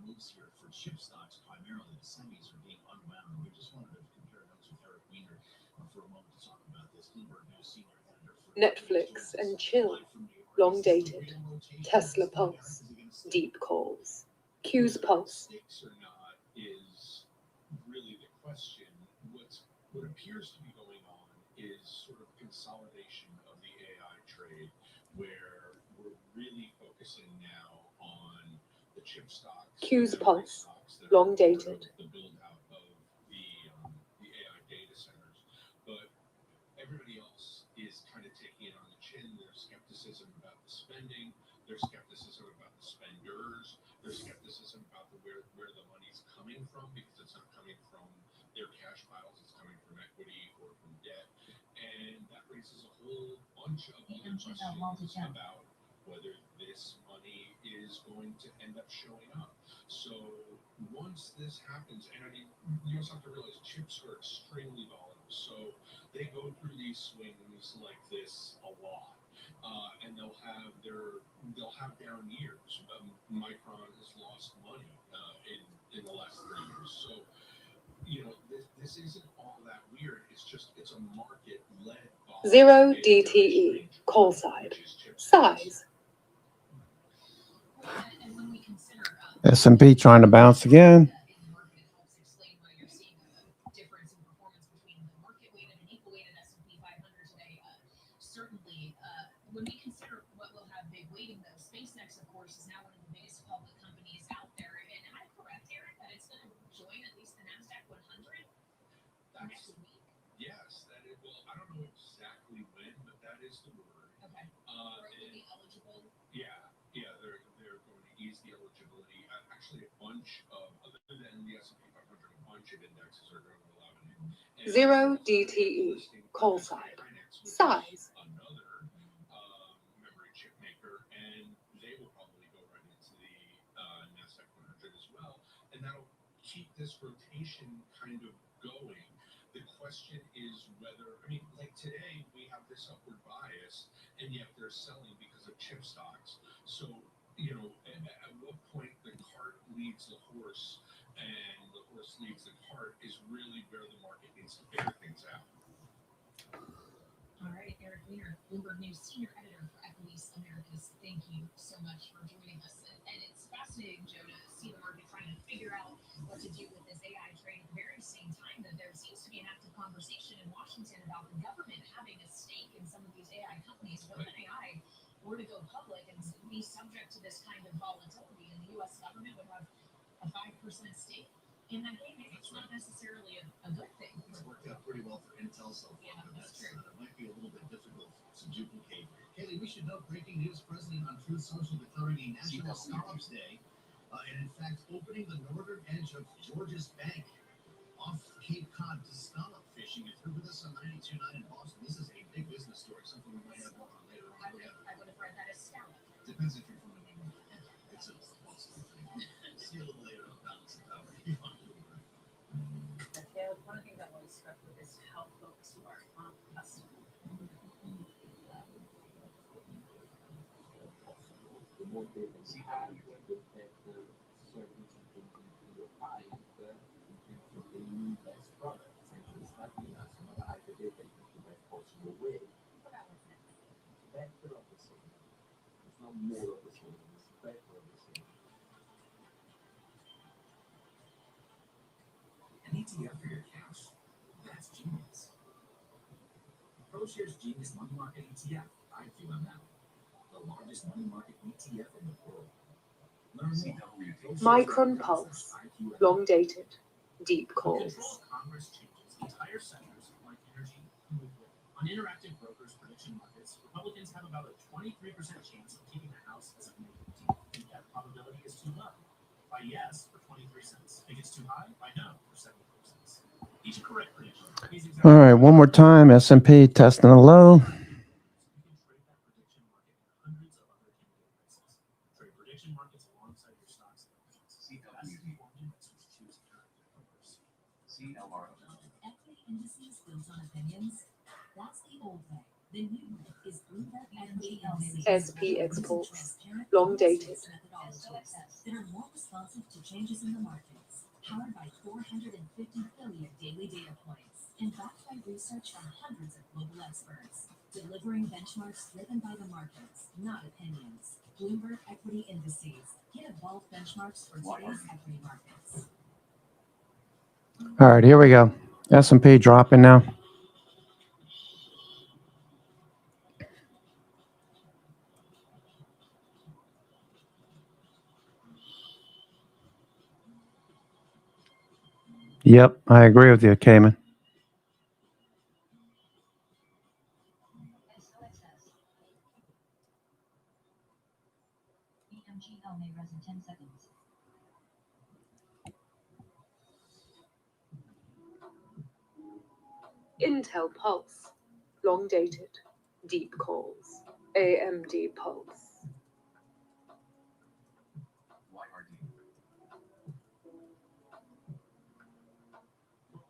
moves here for chip stocks. Primarily, the semis are being unwound. We just wanted to compare notes with Eric Weiner for a moment to talk about this. Bloomberg News senior editor for Netflix and chill, long dated, Tesla Pulse, deep calls, Q's Pulse. Or not is really the question. What appears to be going on is sort of consolidation of the AI trade, where we're really focusing now on the chip stocks. Q's Pulse, long dated. The build out of the AI data centers. But of taking it on the chin. There's skepticism about the spending. There's skepticism about the spenders. There's skepticism about where the money's coming from, because it's not coming from their cash piles. It's coming from equity or from debt. And that raises a whole bunch of other questions about whether this money is going to end up showing up. So once this happens, and I mean, you also have to realize chips are extremely volatile. So they go through these swings like this a lot, and they'll have down years. Micron has lost money in the last 3 years. So this isn't all that weird. It's a market led by 0 DTE, call side, size. And when we consider S&P trying to bounce again. in the market helps explain why you're seeing a difference in performance between the market-weighted and equal-weighted S&P 500 today. Certainly, when we consider what will have big weighting, though, SpaceX, of course, is now one of the biggest public companies out there. And am I correct, Eric, that it's going to join at least the NASDAQ 100 next week? Yes, that is. Well, I don't know exactly when, but that is the word. Okay. Or it will be eligible. Yeah, they're going to ease the eligibility. Actually, a bunch of, other than the S&P 500, a bunch of indexes are going to allow it. 0 DTE, call side, size. Another memory chip maker, and they will probably go right into the NASDAQ 100 as well, and that'll keep this rotation kind of going. The question is whether, I mean, like today we have this upward bias, and yet they're selling because of chip stocks. So, at what point the cart leads the horse and the horse leads the cart is really where the market needs to figure things out. All right, Eric Weiner, Bloomberg News senior editor for Equities Americas. Thank you so much for joining us. And it's fascinating, Joe, to see the market trying to figure out what to do with this AI trade at the very same time that there seems to be an active conversation in Washington about the government having a stake in some of these AI companies. But when AI were to go public and be subject to this kind of volatility, and the U.S. government would have a 5% stake in that game, maybe it's not necessarily a good thing. It's worked out pretty well for Intel so far. Yeah, that's true. It might be a little bit difficult to duplicate. Kaylee, we should note breaking news: President on Truth Social declaring a National Scholars Day, and in fact opening the northern edge of Georges Bank off Cape Cod to scallop fishing. If you're with us on 92.9 in Boston, this is a big business story, something we might have more on later on. I would have read that as scallop. Depends if you're from the it's a Boston thing. See you a little later on Balance of Power. One of the things I've always struck with is how focused you are on the customer. The more data you have, the better service you can give to your client in terms of the new best product. Essentially, it's not being analyze the data in the best possible way. Better of the same. It's not more of the same, it's better of the same. An ETF for your cash? That's genius. ProShares Genius Money Market ETF, IQMM, the largest money market ETF in the world. Learn more. Micron Pulse, long dated, deep calls. Control of Congress changes entire sectors like energy and nuclear. On Interactive Brokers prediction markets, Republicans have about a 23% chance of keeping the House as a committee. Think that probability is too low? By yes for 23 cents. Think it's too high? By no for 74 cents. Each correct prediction. All right, one more time. S&P testing a low. Trade prediction markets alongside your stocks. Equity indices built on opinions? That's the old way. The new way is Bloomberg Equity LC. SPX Pulse, long dated. Methodologies that are more responsive to changes in the markets, powered by 450 billion daily data points, and backed by research from hundreds of global experts, delivering benchmarks driven by the markets, not opinions. Bloomberg Equity Indices. Get evolved benchmarks for today's equity markets. All right, here we go. S&P dropping now. Yep, I agree with you, Cayman. MGL may res in 10 seconds. Intel Pulse, long dated, deep calls. AMD Pulse.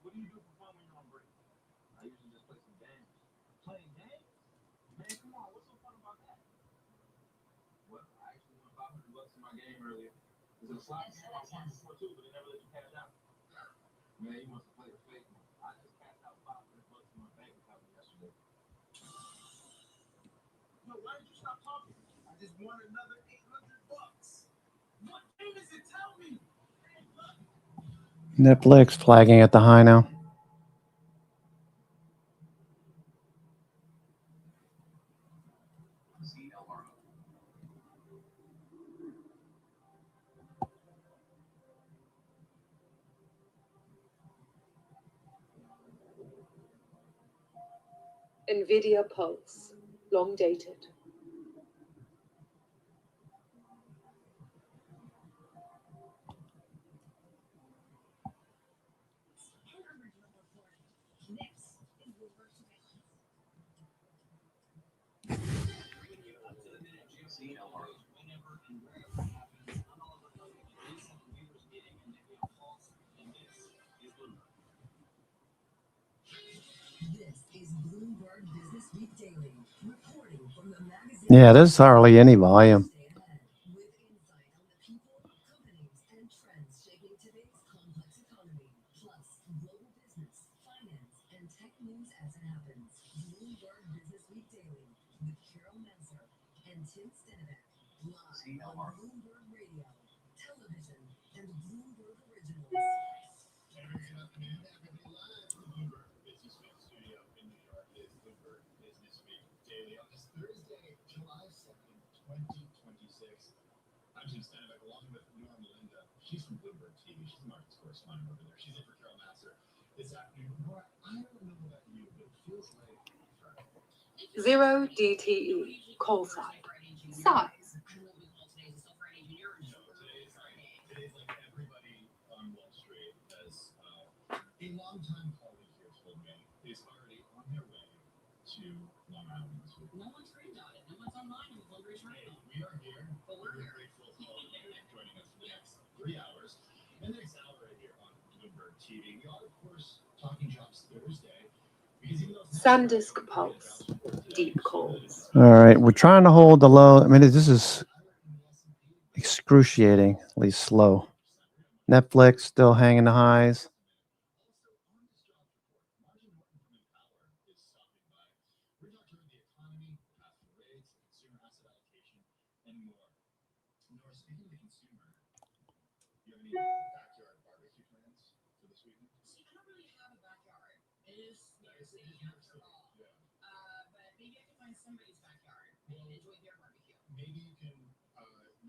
What do you do for fun when you're on break? I usually just play some games. Playing games? Man, come on, what's so fun about that? Well, I actually won $500 in my game earlier. Is it a slot game? I won before too, but they never let you cash out. Man, you must have played a fake one. I just cashed out $500 in my bank account yesterday. Yo, why did you stop talking? I just won another $800. What game is it? Tell me. Netflix flagging at the high now. Nvidia Pulse, long dated. Yeah, there's hardly any volume. I'm Jim Stenbeck, along with Norma Melinda. She's from Bloomberg TV. She's the markets correspondent over there. She's in for Carol Nasser this afternoon. Nora, I don't know about you, but it feels like 0 DTE, call side. Size. today's like everybody on Wall Street, as a longtime colleague here told me, is already on their way to Long Island. No one's dreamed on it. No one's online with Bloomberg's right now. We are here. But we're here. Grateful for all of you joining us for the next 3 hours. And the next hour right here on Bloomberg TV. We are, of course, talking jobs Thursday. Because even though SanDisk Pulse, deep calls. All right, we're trying to hold the low. I mean, this is excruciatingly slow. Netflix still hanging the highs. Somebody's backyard and enjoy their barbecue. Maybe you can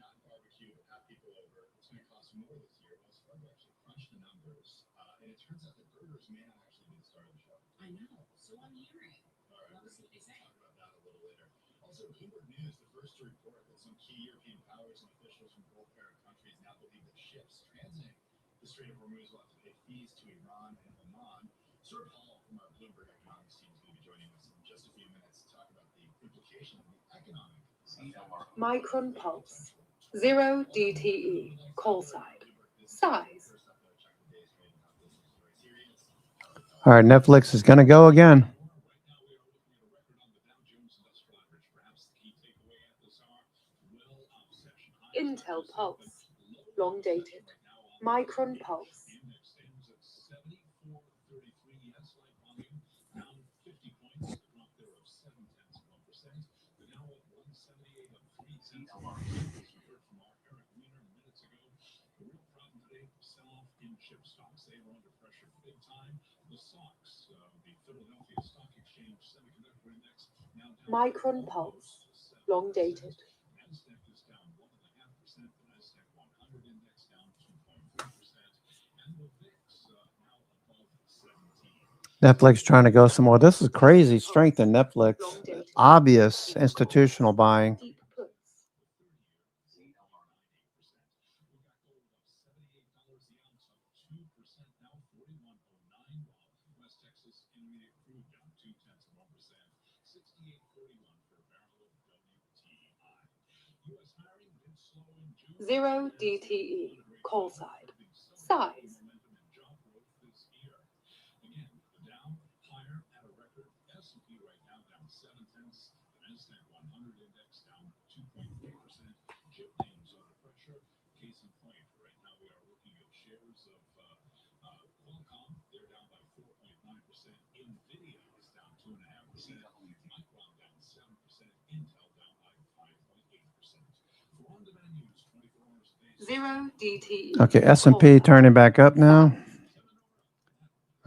not barbecue but have people over. It's going to cost more this year. Wells Fargo actually crunched the numbers, and it turns out that burgers may not actually be the star of the show. I know. So I'm hearing. All right, Love to see what they say. Talk about that a little later. Also, Bloomberg News, the first to report that some key European powers and officials from Gulf Arab countries now believe that ships transiting the Strait of Hormuz will have to pay fees to Iran and Oman. Sir Paul from our Bloomberg economics team is going to be joining us in just a few minutes to talk about the implication of the economic. Micron Pulse, 0 DTE, call side. Size. All right, Netflix is going to go again. Intel Pulse, long dated. Micron Pulse. Micron Pulse, long dated. Netflix trying to go some more. This is crazy strength in Netflix. Obvious institutional buying. 0 DTE, call side, size. Again, the Dow higher at a record. S&P right now down 0.7. The Nasdaq 100 index down 2.3%. Chip names under pressure. Case in point, right now we are looking at shares of Qualcomm. They're down by 4.9%. Nvidia is down 2.5%. Micron down 7%. Intel down by 5.8%. For on-demand news, 24 hours a day. 0 DTE. Okay, S&P turning back up now.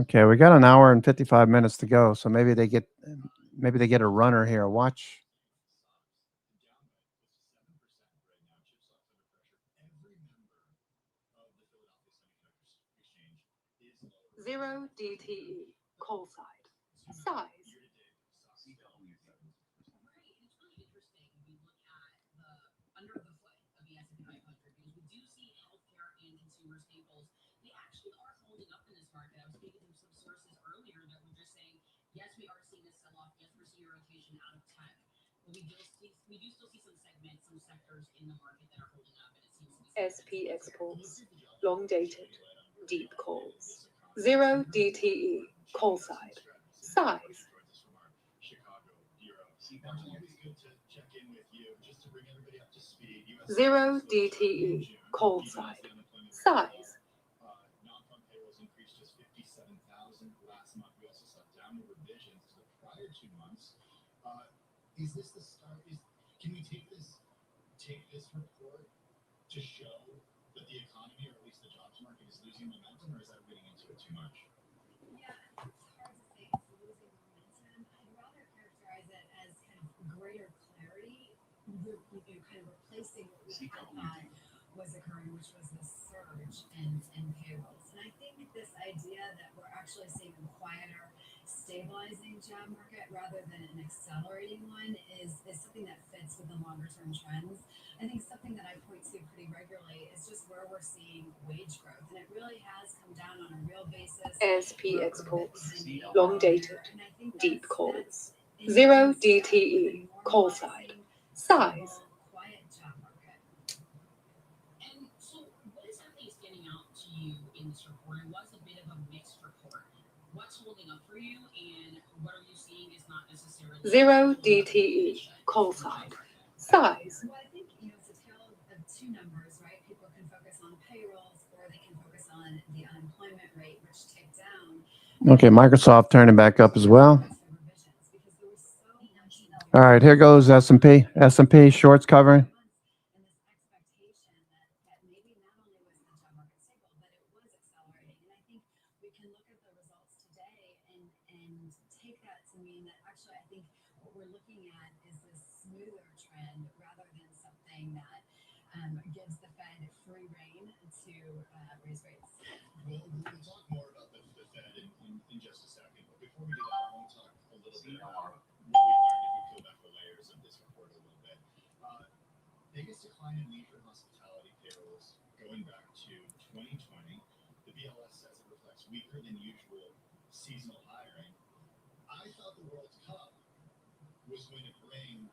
Okay, we got an hour and 55 minutes to go, so maybe they get a runner here. Watch. Zero DTE, call side, size. Under the foot of the S&P 500 because we do see healthcare and consumer staples. They actually are holding up in this market. I was speaking to some sources earlier that were just saying, yes, we are seeing a sell-off. Yes, we're seeing a rotation out of tech. But we do still see some segments, some sectors in the market that are holding up, and it seems to be SP exports, long dated, deep calls. 0 DTE, call side, size. Zero DTE, call side, size. Non-farm payrolls increased just 57,000 last month. We also saw downward revisions to the prior 2 months. Is this the start? Can we take this report to show that the economy, or at least the jobs market, is losing momentum, or is that reading into it too much? Yeah, it's hard to say it's losing momentum. I'd rather characterize it as kind of greater clarity, kind of replacing what we had thought was occurring, which was this surge in payrolls. And I think this idea that we're actually seeing a quieter, stabilizing job market rather than an accelerating one is something that fits with the longer term trends. I think something that I point to pretty regularly is just where we're seeing wage growth, and it really has come down on a real basis. ASP exports, long dated, deep calls. 0 DTE, call side, size. Quiet job market. And so, what exactly is standing out to you in this report? It was a bit of a mixed report. What's holding up for you, and what are you seeing is not necessarily 0 DTE, call side, size. Well, I think it's a tale of two numbers, right? People can focus on payrolls, or they can focus on the unemployment rate, which ticked down. Okay, Microsoft turning back up as well. All right, here goes S&P. S&P shorts covering. Gives the Fed free rein to raise rates. We'll talk more about the Fed in just a second, but before we do that, I want to talk a little bit about what we learned if we peel back the layers of this report a little bit. Biggest decline in leisure and hospitality payrolls going back to 2020. The BLS says it reflects weaker than usual seasonal hiring. I thought the World Cup was going to bring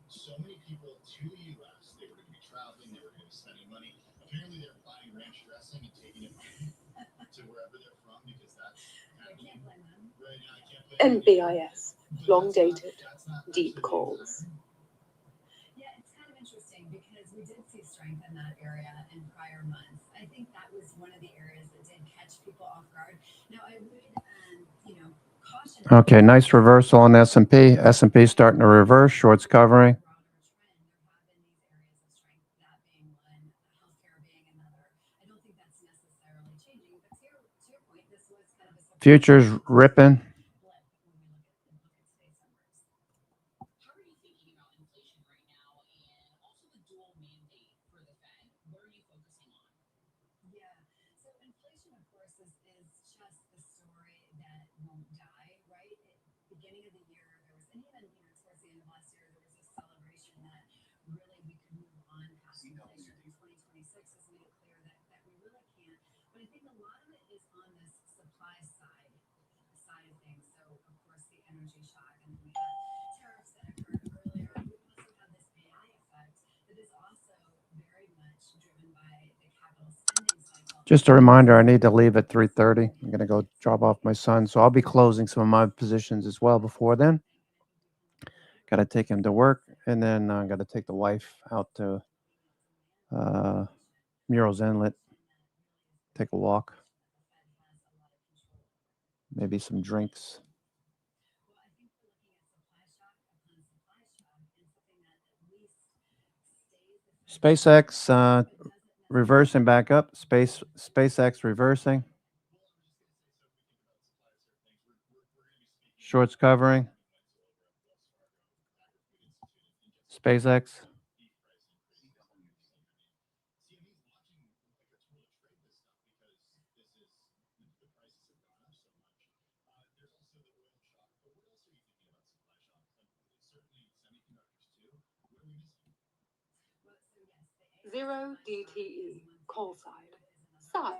so many people to the U.S. They were going to be traveling, they were going to be spending money. Apparently, they're buying ranch dressing and taking it to wherever they're from because that's happening right now. I can't blame NBIS, long dated, deep calls. Yeah, it's kind of interesting because we did see strength in that area in prior months. I think that was one of the areas that did catch people off guard. Now, I would, caution. Okay, nice reversal on S&P. S&P starting to reverse, shorts covering. Futures ripping. How are you thinking about inflation right now, and also the dual mandate for the Fed? What are you focusing on? Yeah, so inflation, of course, is just the story that won't die, right? At the beginning of the year, there was, and even towards the end of last year, there was a celebration that really we could move on past inflation in 2026 has made it clear that we really can't. But I think a lot of it is on this supply side of things. So, of course, the energy shock, and then we have tariffs that occurred earlier. We also have this AI effect that is also very much Just a reminder, I need to leave at 3:30. I'm going to go drop off my son, so I'll be closing some of my positions as well before then. Got to take him to work, and then I got to take the wife out to Murals Inlet, take a walk, maybe some drinks. SpaceX reversing back up. SpaceX reversing. Shorts covering. SpaceX. Zero DTE, call side, size.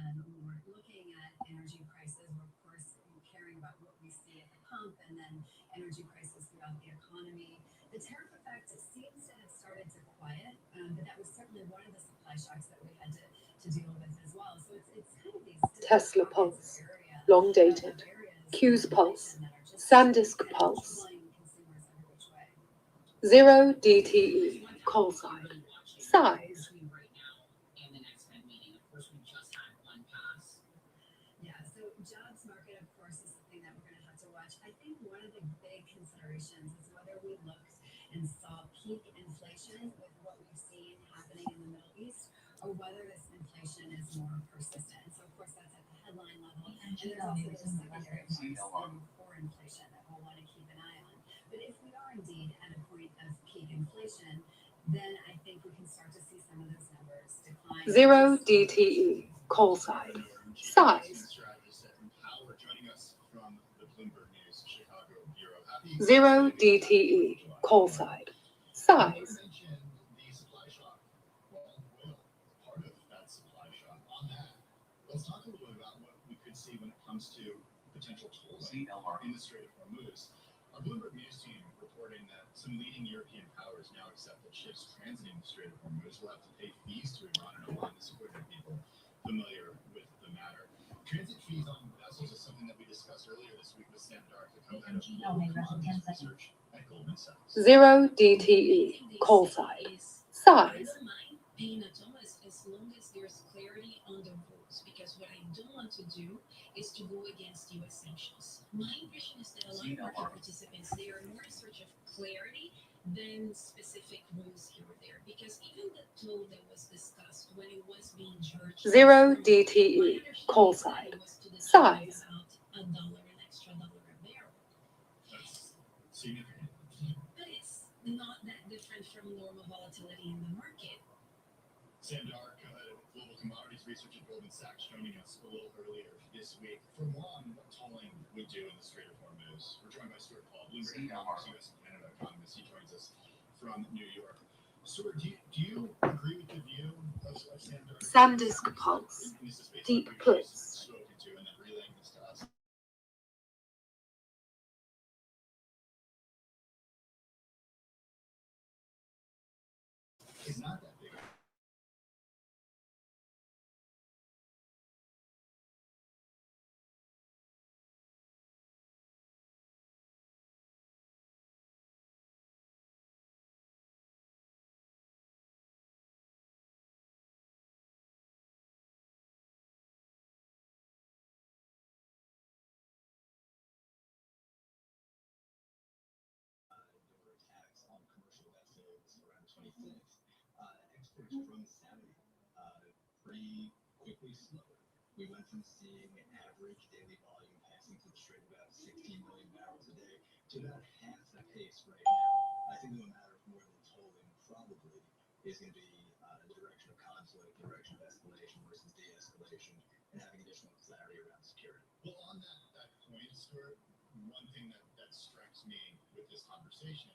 When we're looking at energy prices, we're of course caring about what we see at the pump and then energy prices throughout the economy. The tariff effect seems to have started to quiet, but that was certainly one of the supply shocks that we had to deal with as well. So it's kind of these Tesla Pulse, long dated, Q's Pulse, SanDisk Pulse. Zero DTE, call side, size. Yeah, so jobs market, of course, is something that we're going to have to watch. I think one of the big considerations is whether we looked and saw peak inflation with what we've seen happening in the Middle East, or whether this inflation is more persistent. So, of course, that's at the headline level. And there's also the secondary effects for inflation that we'll want to keep an eye on. But if we are indeed at a point of peak inflation, then I think we can start to see some of those numbers decline. Zero DTE, call side, size. Zero DTE, call side, size. Let's talk a little bit about what we could see when it comes to potential tolling in the Strait of Hormuz. Our Bloomberg News team reporting that some leading European powers now accept that ships transiting the Strait of Hormuz will have to pay fees to Iran and Oman. This according to people familiar with the matter. Transit fees on vessels is something that we discussed earlier this week with Sam Dark, the co-head of commodities research at Goldman Sachs. Zero DTE, call side, size. As long as there's clarity on the rules, because what I don't want to do is to go against U.S. sanctions. My impression is that a lot of market participants, they are more in search of clarity than specific rules here or there, because even the toll that was discussed when it was being judged. Zero DTE, call side, size. About $1, an extra $1 a barrel. That's significant. But it's not that different from normal volatility in the market. Sam Dark, global commodities research at Goldman Sachs, joining us a little earlier this week. For more on what tolling would do in the Strait of Hormuz, we're joined by Stuart Paul, Bloomberg Economics, U.S. and Canada economist. He joins us from New York. Stuart, do you agree with the view of Sam Dark? SanDisk Pulse, deep puts. Spoken to and then relaying this to us. It's not that big. Attacks on commercial vessels around 25th. Exports from Saudi pretty quickly slowed. We went from seeing an average daily volume passing through the strait of about 16 million barrels a day to about half that pace right now. I think no matter of more than tolling probably is going to be the direction of conflict, the direction of escalation versus de-escalation, and having additional clarity around security. Well, on that point, Stuart, one thing that strikes me with this conversation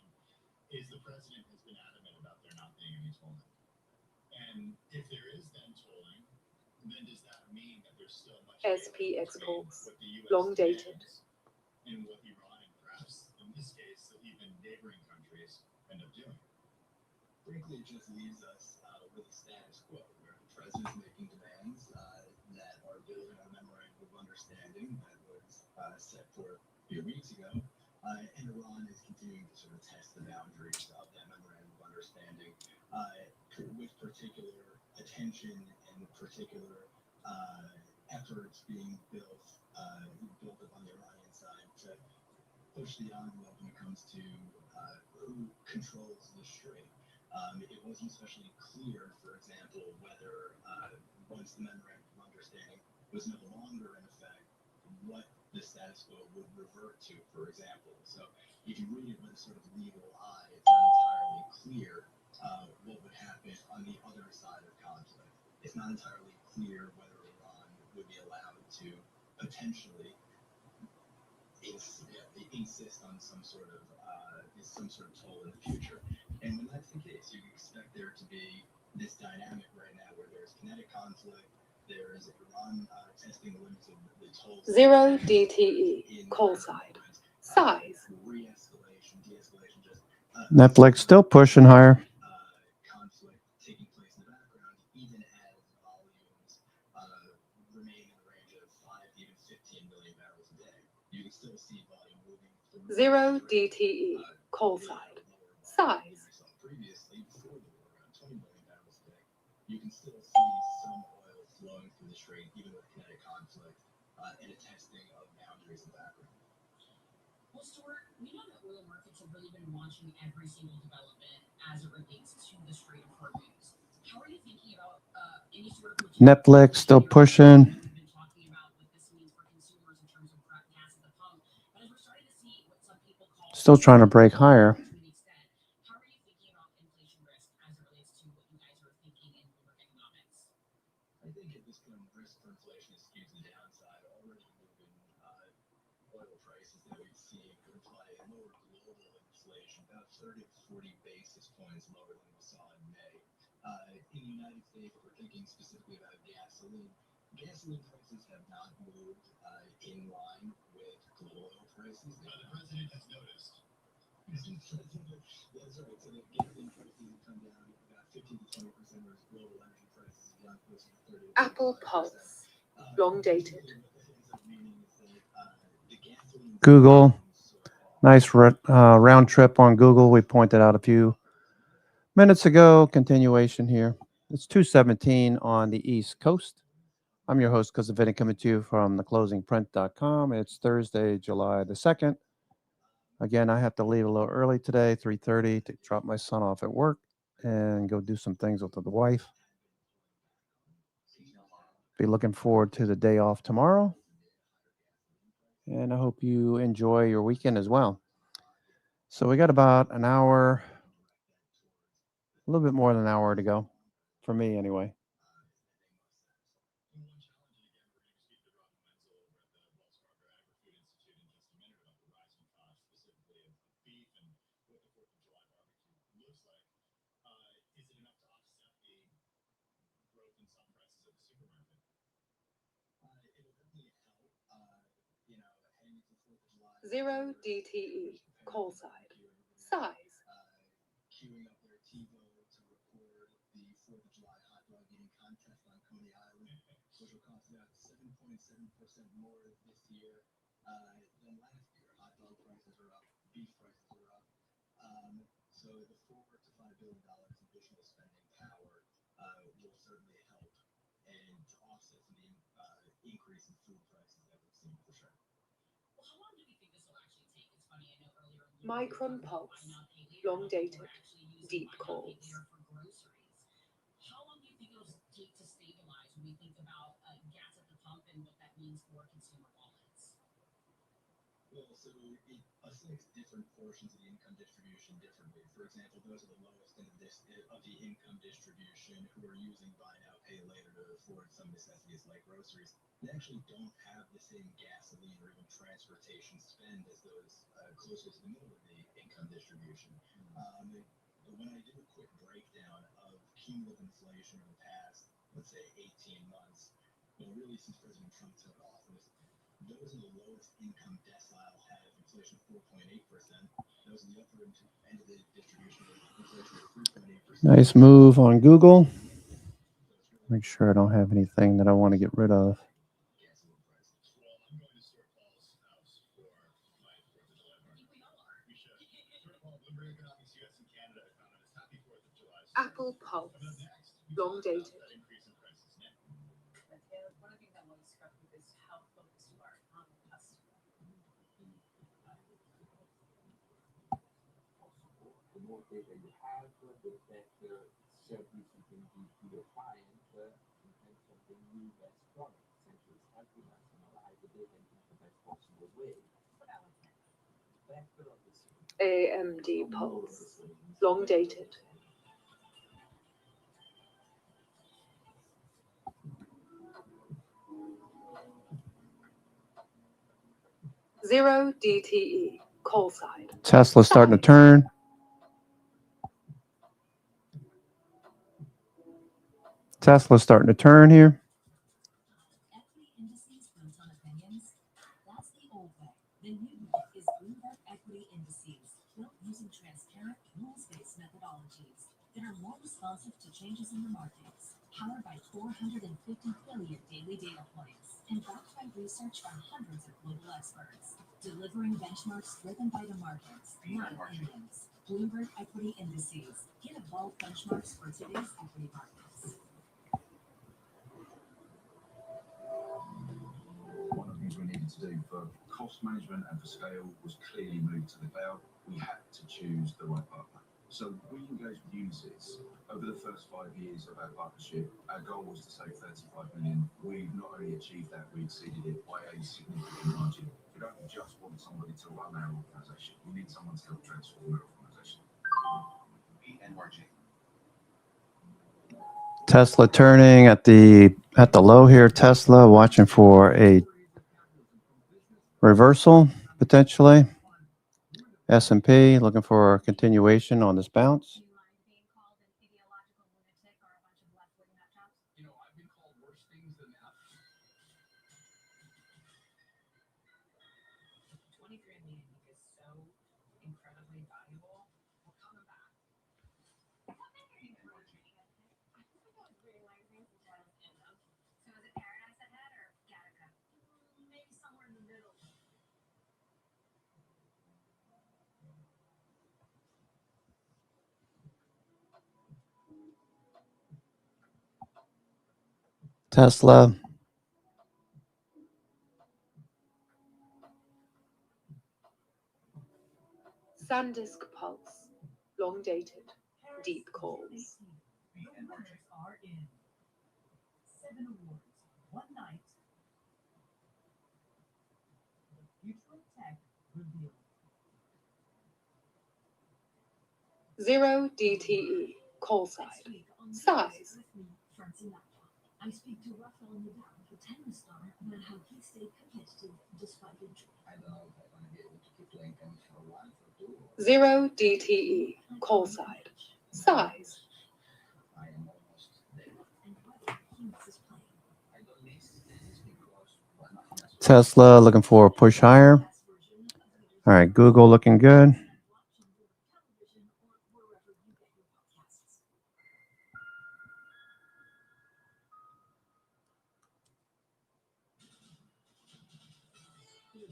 is the president has been adamant about there not being any tolling. And if there is then tolling, then does that mean that there's still much SP exports, long dated. And what Iran and perhaps in this case even neighboring countries end up doing? frankly, it just leaves us with a status quo where the president's making demands that are building on a memorandum of understanding that was set forth a few weeks ago, and Iran is continuing to sort of test the boundaries of that memorandum of understanding with particular attention and particular efforts being built up on the Iranian side to push the envelope when it comes to who controls the strait. It wasn't especially clear, for example, whether once the memorandum of understanding was no longer in effect, what the status quo would revert to, for example. So if you read it with a sort of legal eye, it's not entirely clear what would happen on the other side of conflict. It's not entirely clear whether Iran would be allowed to potentially insist on some sort of toll in the future. And when that's the case, you expect there to be this dynamic right now where there's kinetic conflict, there's Iran testing the limits of the toll. 0 DTE, call side. Size. Re-escalation, de-escalation, just Netflix still pushing higher. conflict taking place in the background, even as volumes remain in the range of 5 to even 15 million barrels a day. You can still see volume moving through 0 DTE, call side. Size. previously before the war, around 20 million barrels a day. You can still see some oil flowing through the strait, even with kinetic conflict and a testing of boundaries in the background. Well, Stuart, we know that oil markets have really been watching every single development as it relates to the Strait of Hormuz. How are you thinking about any sort of Netflix still pushing. we've been talking about what this means for consumers in terms of gas at the pump? But as we're starting to see what some people call Still trying to break higher. to an extent, how are you thinking about inflation risk as it relates to what you guys are thinking in Bloomberg Economics? I think at this point, risk for inflation is skewed to the downside. Already moving oil prices that we've seen could imply a lower global inflation, about 30 to 40 basis points lower than we saw in May. In the United States, we're thinking specifically about gasoline. Gasoline prices have not moved in line with global oil prices. The president has noticed. That's right. So the gasoline prices have come down about 15 to 20%, whereas global energy prices have gone closer to 30 to 35%. Apple Pulse, long dated. Google, nice round trip on Google. We pointed out a few minutes ago. Continuation here. It's 2:17 on the East Coast. I'm your host, Kozavini, coming to you from theclosingprint.com. It's Thursday, July the 2nd. Again, I have to leave a little early today, 3:30, to drop my son off at work and go do some things with the wife. Be looking forward to the day off tomorrow. And I hope you enjoy your weekend as well. So we got about an hour, a little bit more than an hour to go, for me anyway. Zero DTE, call side. Size. Queuing up their TiVo to record the 4th of July hot dog eating contest on Coney Island, which will cost about 7.7% more this year than last year. Hot dog prices are up, beef prices are up. So the $4 to $5 billion additional spending power will certainly help and to offset some of the increase in food prices that we've seen for sure. Well, how long do we think this will actually take? It's funny, I know earlier in the Micron Pulse, long dated, deep calls. for groceries. How long do you think it'll take to stabilize when we think about gas at the pump and what that means for consumer wallets? Well, so it affects different portions of the income distribution differently. For example, those are the lowest end of the income distribution who are using buy now, pay later to afford some necessities like groceries. They actually don't have the same gasoline or even transportation spend as those closer to the middle of the income distribution. When I do a quick breakdown of cumulative inflation in the past, let's say 18 months, well, really since President Trump took office, those in the lowest income decile have inflation of 4.8%. Those in the upper end of the distribution have inflation of 3.8%. Nice move on Google. Make sure I don't have anything that I want to get rid of. Apple Pulse, long dated. One of the things I'm really struck with is how focused you are on the customer. The more data you have, the better service you can give to your client in terms of the new best product. Essentially, it's helping us analyze the data in the best possible way. Better of the same. AMD Pulse, long dated. Zero DTE, call side. Tesla starting to turn. Tesla's starting to turn here. Equity indices built on opinions? That's the old way. The new way is Bloomberg Equity Indices, built using transparent, rules-based methodologies that are more responsive to changes in the markets, powered by 450 billion daily data points, and backed by research by hundreds of global experts, delivering benchmarks driven by the markets, not opinions. Bloomberg Equity Indices. Get evolved benchmarks for today's equity markets. One of the things we needed to do for cost management and for scale was clearly move to the cloud. We had to choose the right partner. So we engaged with Unisys. Over the first 5 years of our partnership, our goal was to save 35 million. We've not only achieved that, we exceeded it by a significant margin. We don't just want somebody to run our organization. We need someone to help transform our organization. BNRG. Tesla turning at the low here. Tesla watching for a reversal potentially. S&P looking for a continuation on this bounce. You know, I've been called worse things than that. 23andMe is so incredibly valuable. We're coming back. So is it Paradise ahead or Gattaca? Maybe somewhere in the middle. Tesla. SanDisk Pulse, long dated. Deep calls. The winners are in 7 awards, 1 night. The future of tech revealed. Zero DTE, call side. Size. Frank Sinatra. I speak to Rafael Nadal, the tennis star, about how he stayed competitive despite injury. I don't know if I'm going to be able to keep playing tennis for a while, for 2 or... Zero DTE, call side. Size. I am almost there. And whether he misses playing. I don't miss tennis because nothing else. Tesla looking for a push higher. All right, Google looking good.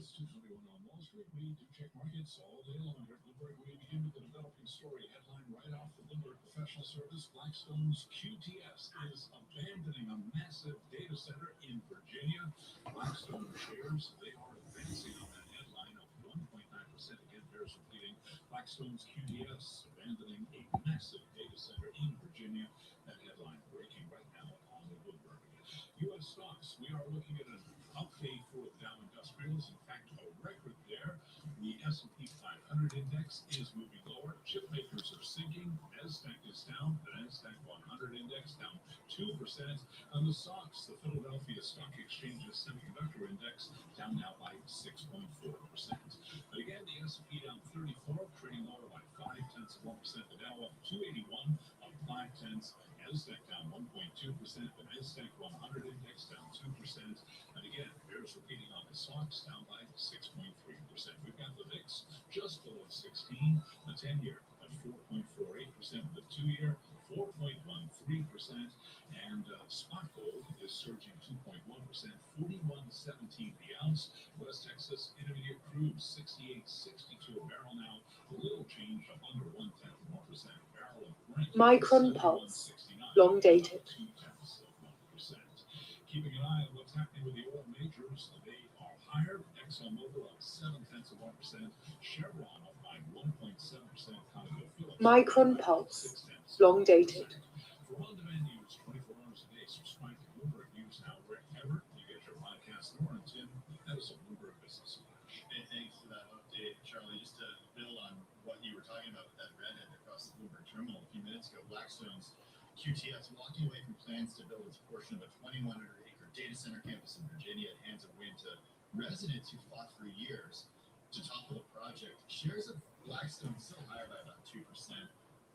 It's 2:21 on Wall Street. We do check markets all day long here at Bloomberg. We begin with the developing story headline right off the Bloomberg Professional Service. Blackstone's QTS is abandoning a massive data center in Virginia. Blackstone shares, they are advancing on that headline of 1.9%. Again, bears repeating. Blackstone's QTS abandoning a massive data center in Virginia. That headline breaking right now on the Bloomberg. U.S. stocks, we are looking at an update for the Dow Industrials. In fact, a record there. The S&P 500 index is moving lower. Chip makers are sinking. NASDAQ is down. The NASDAQ 100 index down 2%. And the SOX, the Philadelphia Stock Exchange's semiconductor index, down now by 6.4%. But again, the S&P down 34, trading lower by 0.5%. The Dow up 281, up 0.5. NASDAQ down 1.2%. The NASDAQ 100 index down 2%. And again, bears repeating on the SOX, down by 6.3%. We've got the VIX just below 16, the 10-year at 4.48%, the 2-year Texas Intermediate crude 68.62 a barrel now, a little change of under 1/10% a barrel of Brent. Micron Pulse, long dated. 0.2% Keeping an eye on what's happening with the oil majors, they are higher. ExxonMobil up 0.7%, Chevron up by 1.7%, ConocoPhillips Micron Pulse, long dated. For on-demand news 24 hours a day, subscribe to Bloomberg News now wherever you get your podcast. Lauren Tim, that is a Bloomberg Business Flash. Hey, thanks for that update, Charlie. Just to build on what you were talking about with that redhead across the Bloomberg terminal a few minutes ago, Blackstone's QTS walking away from plans to build its portion of a 2,100-acre data center campus in Virginia at hands of wind to residents who fought for years to topple the project. Shares of Blackstone still higher by about 2%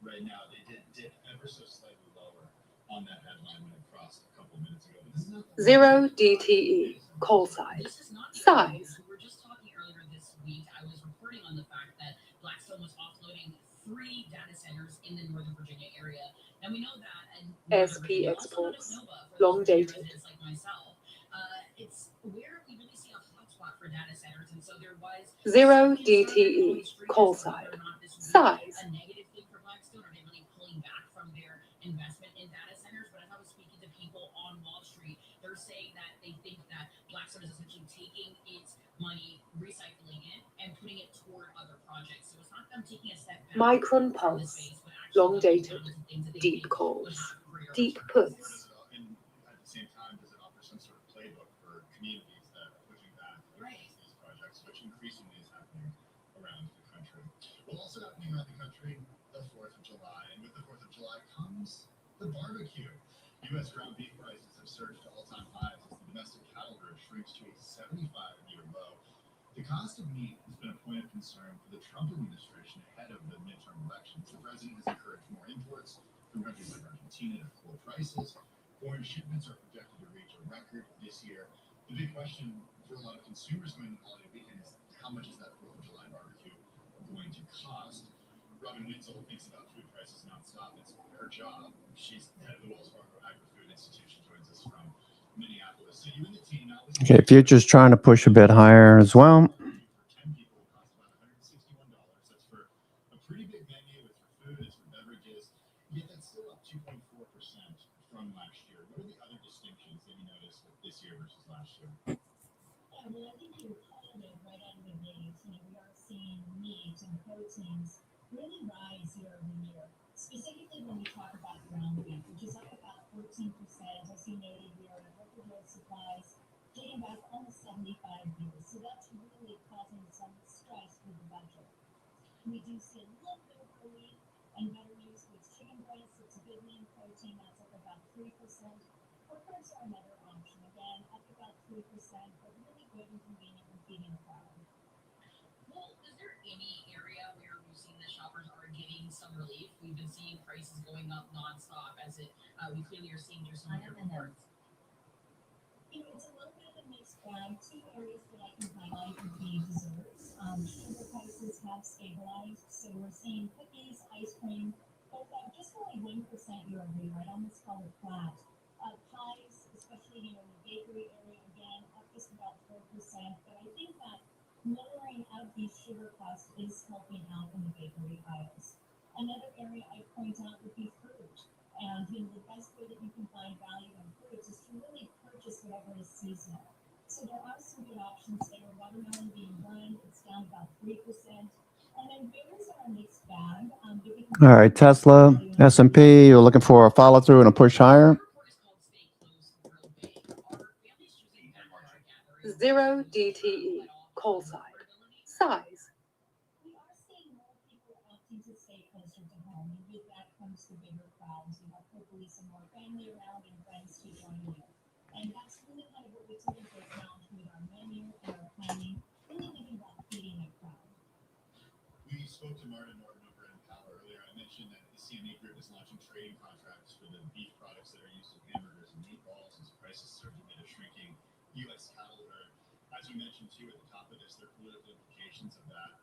right now. They did dip ever so slightly lower on that headline when it crossed a couple minutes ago. But this is not 0 DTE, call size. Size. We were just talking earlier this week. I was reporting on the fact that Blackstone was offloading 3 data centers in the Northern Virginia area. And we know that. And SP exports, long dated. like myself, it's where we really see a hotspot for data centers. And so there was 0 DTE, call size. Size. a negative thing for Blackstone. Are they really pulling back from their investment in data centers? But as I was speaking to people on Wall Street, they're saying that they think that Blackstone is essentially taking its money, recycling it, and putting it toward other projects. So it's not them taking a step back. Micron Pulse, long dated. Deep calls. Deep puts. And at the same time, does it offer some sort of playbook for communities that are pushing back against these projects, which increasingly is happening around the country? Well, also happening around the country, the 4th of July. And with the 4th of July comes the barbecue. U.S. ground beef prices have surged to all-time highs as the domestic cattle herd shrinks to a 75-year low. The cost of meat has been a point of concern for the Trump administration ahead of the midterm elections. The president has encouraged more imports from countries like Argentina to cool prices. Foreign shipments are projected to reach a record this year. The big question for a lot of consumers going into the holiday weekend is how much is that 4th of July barbecue going to cost? Robin Winzel thinks about food prices nonstop. It's her job. She's head of the Wells Fargo Agri-Food Institute, joins us from Minneapolis. So you and the team now. Okay, futures trying to push a bit higher as well. That's for a pretty big menu. It's for food, it's for beverages. Yet that's still up 2.4% from last year. What are the other distinctions that you noticed this year versus last year? Yeah, well, I think you called it right out of the gate. We are seeing meat and proteins really rise year over year. Specifically, when we talk about ground beef, which is up about 14%, as you noted, we are at record low supplies, dating back almost 75 years. So that's really causing some stress for the budget. We do see a little bit of relief and better news with chicken breast. It's a good lean protein that's up about 3%. Pork ribs are another option, again, up about 3%, but really good and convenient when feeding a crowd. Well, is there any area where we've seen the shoppers are getting some relief? We've been seeing prices going up nonstop as we clearly are seeing through some of your reports. It's a little bit of a mixed bag. 2 areas that I can highlight would be desserts. Sugar prices have stabilized, so we're seeing cookies, ice cream, both up just only 1% year over year. I'd almost call it flat. Pies, especially in the bakery area, again, up just about 4%. But I think that lowering of these sugar costs is helping out in the bakery aisles. Another area I point out would be fruit. And the best way that you can find value in fruits is to really purchase whatever is seasonal. So there are some good options there. Watermelon being one, it's down about 3%. And then berries are a mixed bag. All right, Tesla, S&P, you're looking for a follow through and a push higher. 0 DTE, call side. Size. We are seeing more people opting to stay closer to home, and with that comes the bigger crowds. You have hopefully some more family around and friends to join you. And that's really kind of what we took into account with our menu and our planning, really thinking about feeding a crowd. We spoke to Martin Norton over in Powell earlier. I mentioned that the CME Group is launching trading contracts for the beef products that are used in hamburgers and meatballs as prices start to meet a shrinking U.S. cattle herd. As we mentioned too at the top of this, there are political implications of that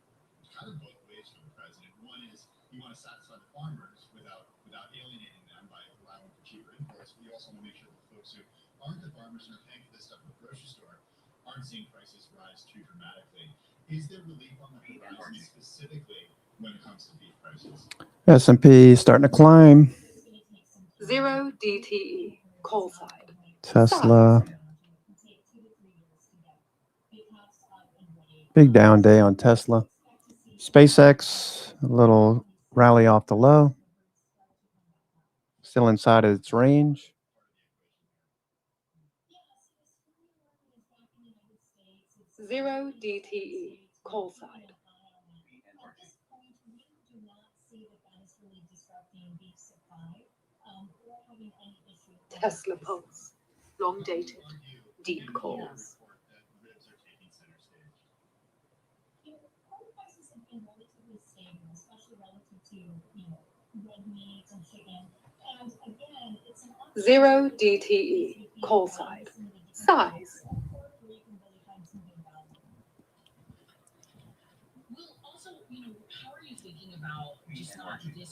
kind of both ways for the president. One is you want to satisfy the farmers without alienating them by allowing for cheaper imports, but you also want to make sure that the folks who aren't the farmers and are paying for this stuff at the grocery store aren't seeing prices rise too dramatically. Is there relief on the horizon specifically when it comes to beef prices? S&P starting to climb. 0 DTE, call side. Tesla. Big down day on Tesla. SpaceX, a little rally off the low. Still inside of its range. Zero DTE, call side. Tesla Pulse, long dated, deep calls. Zero DTE, call side. Size.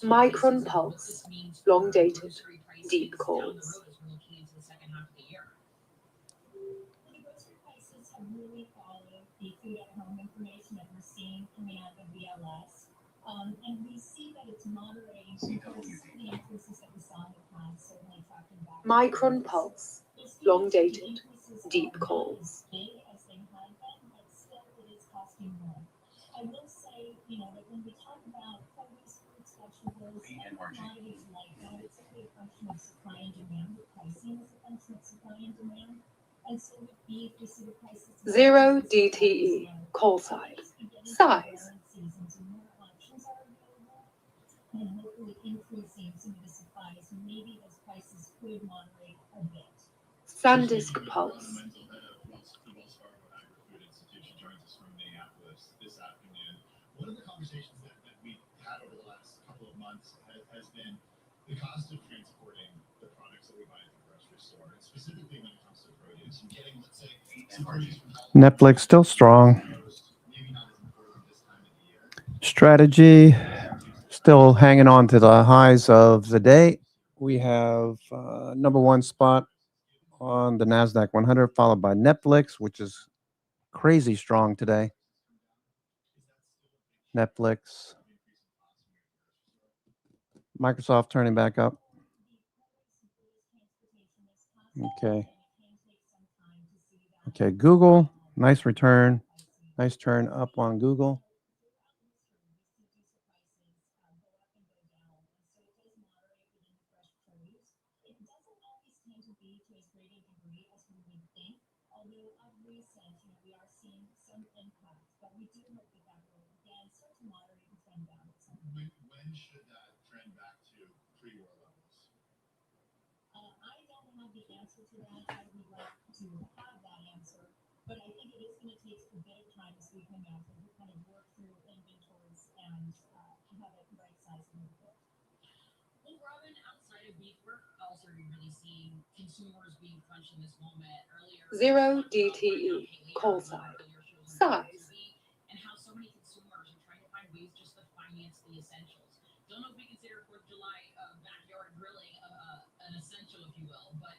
Micron Pulse, long dated, deep calls. Really followed the food at home information that we're seeing coming out of BLS. And we see that it's moderating because the increases that we saw in the past, certainly tracking back. Micron Pulse, long dated, deep calls. As they had been, but still it is costing more. I will say, that when we talk about produce, fruits, vegetables, and commodities like that, it's really a function of supply and demand. The pricing is a function of supply and demand. And so with beef, we see the prices. Zero DTE, call side. Size. And hopefully increasing some of the supply, so maybe those prices could moderate a bit. SanDisk Pulse. One of the conversations that we've had over the last couple of months has been the cost of transporting the products that we buy at the grocery store, and specifically when it comes to produce and getting, let's say, some produce from Netflix still strong. maybe not as important this time of the year. Strategy still hanging on to the highs of the day. We have number one spot on the NASDAQ 100, followed by Netflix, which is crazy strong today. Netflix. Microsoft turning back up. Okay. Okay, Google, nice return. Nice turn up on Google. When should that trend back to pre-war levels? I don't have the answer to that. I would like to have that answer, but I think it is going to take a bit of time as we come out and we kind of work through inventories and have it right size a little bit. Well, Robin, outside of beef, we're also really seeing consumers being crunched in this moment. Earlier, Zero DTE, call side. Size. And how so many consumers are trying to find ways just to finance the essentials. Don't know if we consider 4th of July backyard grilling an essential, if you will, but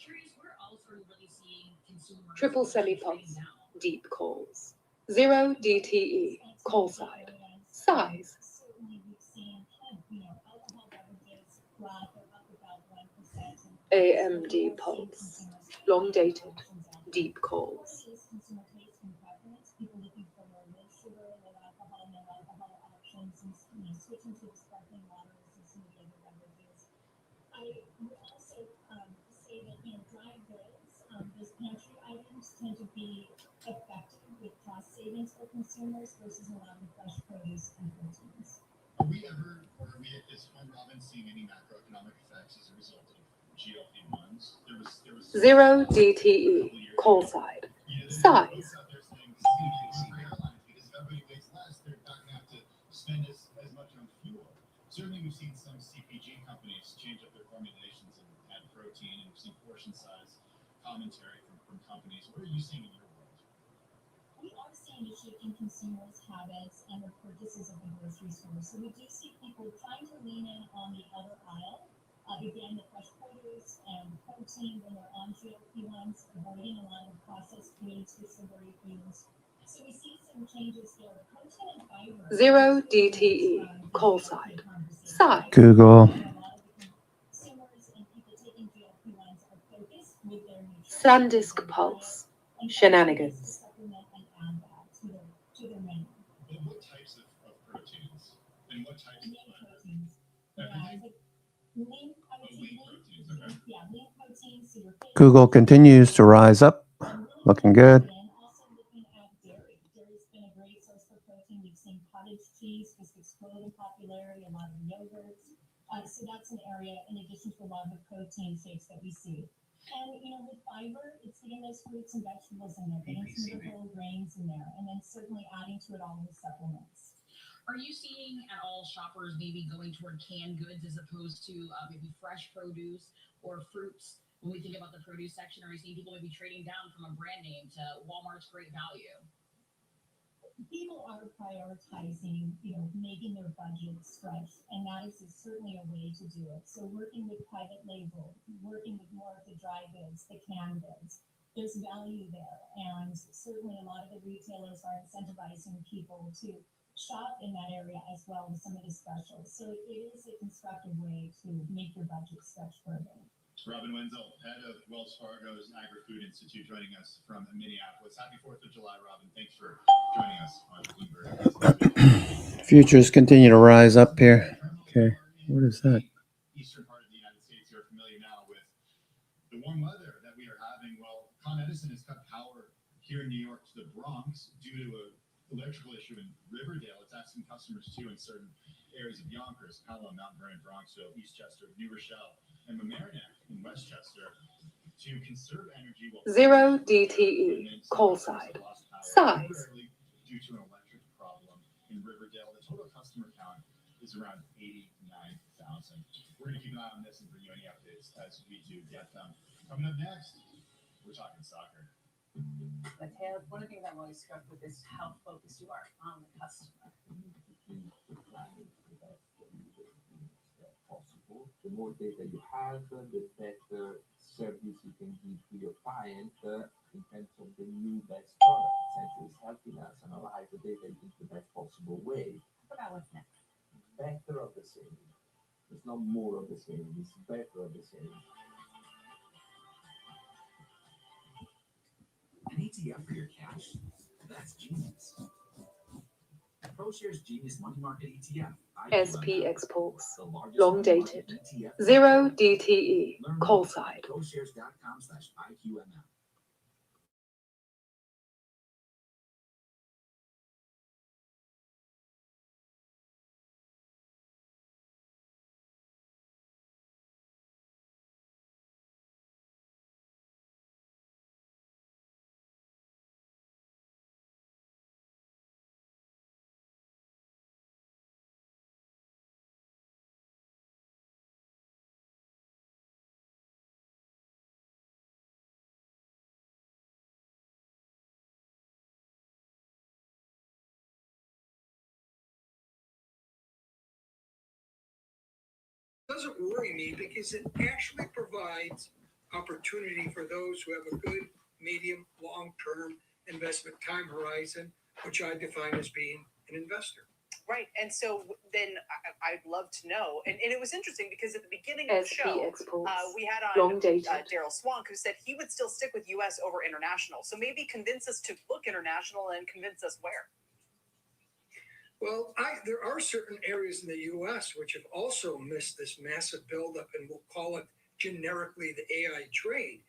curious, we're also really seeing consumers. Triple semi-pulse, deep calls. Zero DTE, call side. Size. Certainly we've seen alcohol beverages flat or up about 1%. AMD Pulse, long dated, deep calls. Consumer taste and preference, people looking for more low sugar, low alcohol, no alcohol options, and switching to sparkling waters and some of the other beverages. I would also say that dry goods, those pantry items tend to be effective with cost savings for consumers versus allowing fresh produce and proteins. Are we at this point, Robin, seeing any macroeconomic effects as a result of GLP-1s? There was Zero DTE, call side. Size. Because if everybody weighs less, they're not going to have to spend as much on fuel. Certainly, we've seen some CPG companies change up their formulations and add protein, and we've seen portion size commentary from companies. What are you seeing in your world? We are seeing a shift in consumers' habits and their purchases of the grocery store. So we do see people trying to lean in on the other aisle. Again, the fresh produce, sugars and protein when they're on GLP-1s, avoiding a lot of processed foods for sugary foods. So we see some changes here. Protein and fiber. 0 DTE, call side, size. Google. Consumers and people taking GLP-1s are focused with their nutrition. SanDisk Pulse, shenanigans. Supplement and add that to their menu. But what types of proteins and what types Lean of proteins. everything? Lean, I would say Lean lean. proteins, okay. Yeah, lean proteins. So your fish, Google continues to rise up. Looking good. and also looking at dairy. Dairy's been a great source for protein. We've seen cottage cheese just explode in popularity, a lot of yogurts. So that's an area in addition to a lot of the protein shakes that we see. And with fiber, it's getting those fruits and vegetables in there, getting some of the whole grains in there, and then certainly adding to it all the supplements. Are you seeing at all shoppers maybe going toward canned goods as opposed to maybe fresh produce or fruits? When we think about the produce section, are you seeing people maybe trading down from a brand name to Walmart's great value? People are prioritizing, making their budget stretch, and that is certainly a way to do it. So working with private label, working with more of the dry goods, the canned goods, there's value there. And certainly a lot of the retailers are incentivizing people to shop in that area as well with some of the specials. So it is a constructive way to make your budget stretch further. Robin Wenzel, head of Wells Fargo's Agri-Food Institute, joining us from Minneapolis. Happy 4th of July, Robin. Thanks for joining us on Bloomberg. Futures continue to rise up here. Okay, what is that? Eastern part of the United States, you're familiar now with the warm weather that we are having. Well, Con Edison has cut power here in New York to the Bronx due to an electrical issue in Riverdale. It's asking customers too in certain areas of Yonkers, Pelham, Mount Vernon, Bronxville, Eastchester, New Rochelle, and Mamaroneck in Westchester to conserve energy while 0 DTE, call side, size. Due to an electric problem in Riverdale. The total customer count is around 89,000. We're going to keep an eye on this and bring you any updates as we do get them. Coming up next, we're talking soccer. But Taylor, one of the things I'm always struck with is how focused you are on the customer. The more data you have, the better service you can give to your client in terms of the new best product. Essentially, it's helping us analyze the data in the best possible way. What about what's next? Better of the same. It's not more of the same, it's better of the same. An ETF for your cash? That's genius. ProShares Genius Money Market ETF. SPX Pulse, long dated, 0 DTE, call side. ProShares.com/IQML. Doesn't worry me because it actually provides opportunity for those who have a good medium, long-term investment time horizon, which I define as being an investor. Right. And so then I'd love to know. And it was interesting because at the beginning of the show, SPX Pulse, we had long on dated. Daryl Swank, who said he would still stick with U.S. over international. So maybe convince us to look international and convince us where. Well, there are certain areas in the U.S. which have also missed this massive buildup, and we'll call it generically the AI trade.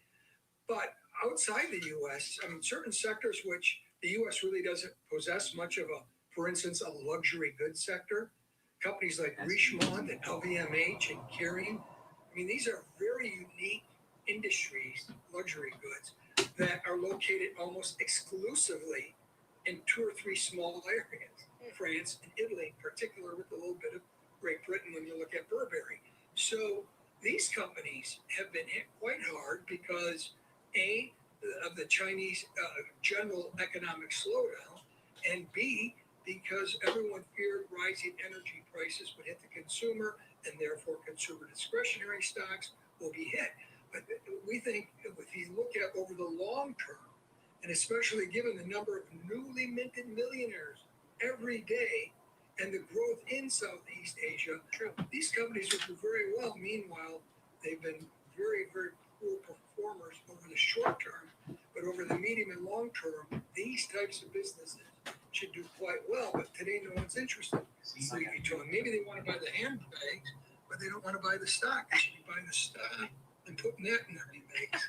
But outside the U.S., I mean, certain sectors which the U.S. really doesn't possess much of for instance, a luxury goods sector. Companies like Richemont and LVMH and Kering. I mean, these are very unique industries, luxury goods, that are located almost exclusively in 2 or 3 small areas. France and Italy, in particular, with a little bit of Great Britain when you look at Burberry. So these companies have been hit quite hard because, A, of the Chinese general economic slowdown, and B, because everyone feared rising energy prices would hit the consumer, and therefore consumer discretionary stocks will be hit. But we think if you look at over the long term, and especially given the number of newly minted millionaires every day and the growth in Southeast Asia, these companies will do very well. Meanwhile, they've been very, very poor performers over the short term, but over the medium and long term, these types of businesses should do quite well. But today, no one's interested. So maybe they want to buy the handbags, but they don't want to buy the stock. They should be buying the stock and putting that in their handbags.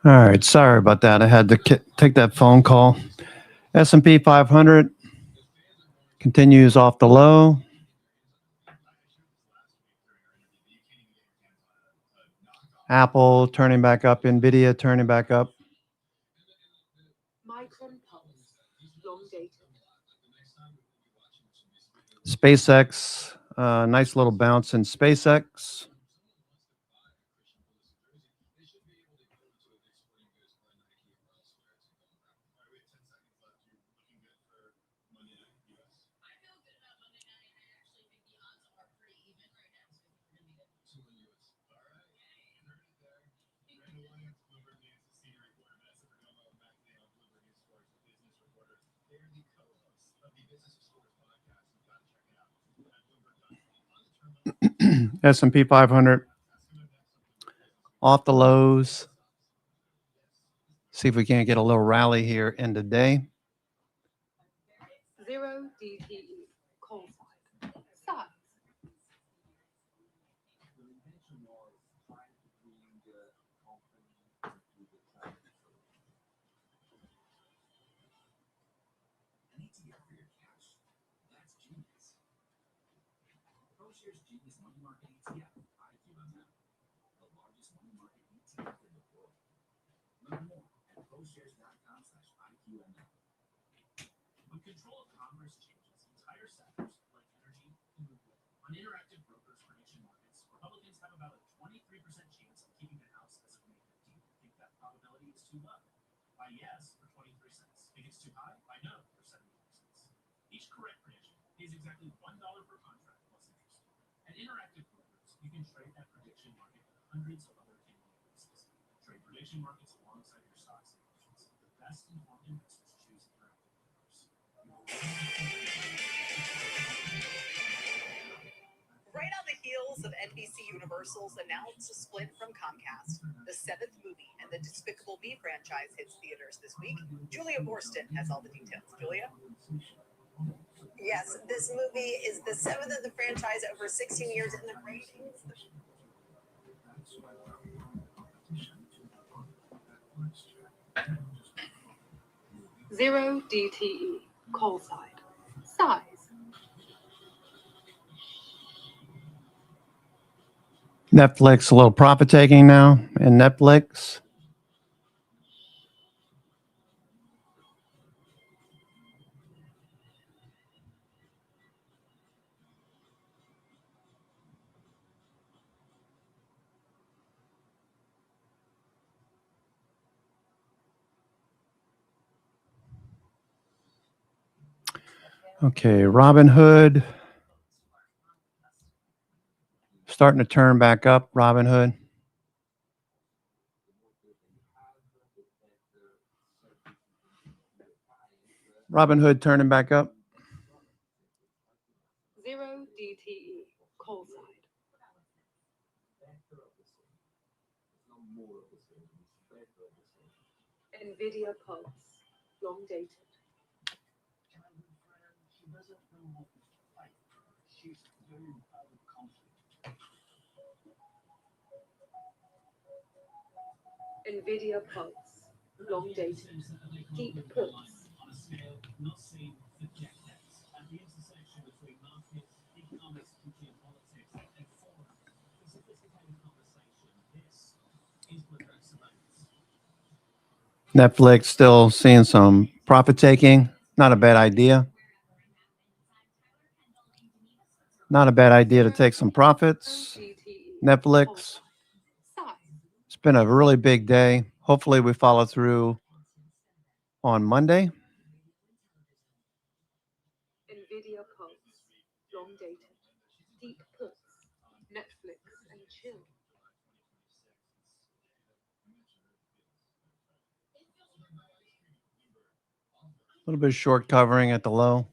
All right, sorry about that. I had to take that phone call. S&P 500 continues off the low. Apple turning back up, Nvidia turning back up. Micron Pulse, long dated. SpaceX, nice little bounce in SpaceX. S&P 500 off the lows. See if we can't get a little rally here in the day. 0 DTE, call side. Size. An ETF for your cash. That's genius. ProShares Genius Money Market ETF, IQMM, the largest money market ETF in the world. Learn more at ProShares.com/IQMM. When control of commerce changes entire sectors like energy and nuclear. On Interactive Brokers prediction markets, Republicans have about a 23% chance of keeping the House as of May 15th. Think that probability is too low? By yes for 23 cents. Think it's too high? By no for 74 cents. Each correct prediction pays exactly $1 per contract plus interest. At Interactive Brokers, you can trade that prediction market with hundreds of other Canadian indices. Trade prediction markets alongside your stocks and options. The best informed investors choose Interactive Brokers. Right on the heels of NBC Universal's announced split from Comcast, the seventh movie in the Despicable Me franchise hits theaters this week. Julia Borston has all the details. Julia? Yes, this movie is the seventh of the franchise over 16 years in the ratings. 0 DTE, call side. Size. Netflix, a little profit taking now in Netflix. Okay, Robinhood starting to turn back up. Robinhood. Robinhood turning back up. 0 DTE, call side. Nvidia Pulse, long dated. Nvidia Pulse, long dated. Deep puts. On a scale not seen for decades. At the intersection between market, economics, and geopolitics, and foreign, a sophisticated conversation. This is Bloomberg Surveillance. Netflix still seeing some profit taking. Not a bad idea. Not a bad idea to take some profits. Netflix. It's been a really big day. Hopefully we follow through on Monday. Nvidia Pulse, long dated. Deep puts. Netflix and chill. A little bit of short covering at the low.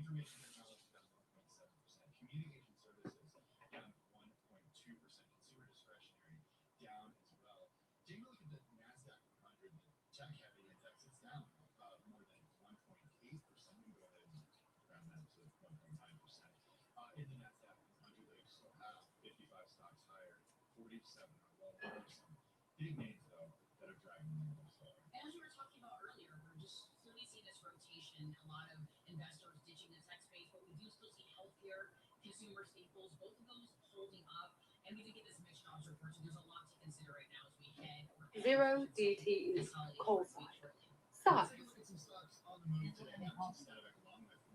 Information technology down 1.7%. Communication services down 1.2%. Consumer discretionary down as well. Take a look at the NASDAQ 100, the tech-heavy index. It's down more than 1.8%. We can go ahead and round that to 1.9%. In the NASDAQ 100, they still have 55 stocks higher, 47 are lower. Big names, though, that are driving the numbers lower. As we were talking about earlier, we're just clearly seeing this rotation, a lot of investors ditching the tech space, but we do still see healthcare, consumer staples, both of those holding up. And we do get this mixed jobs report, so there's a lot to consider right now as we head. 0DTE, coal side. Size. Some stocks on the move today. Along with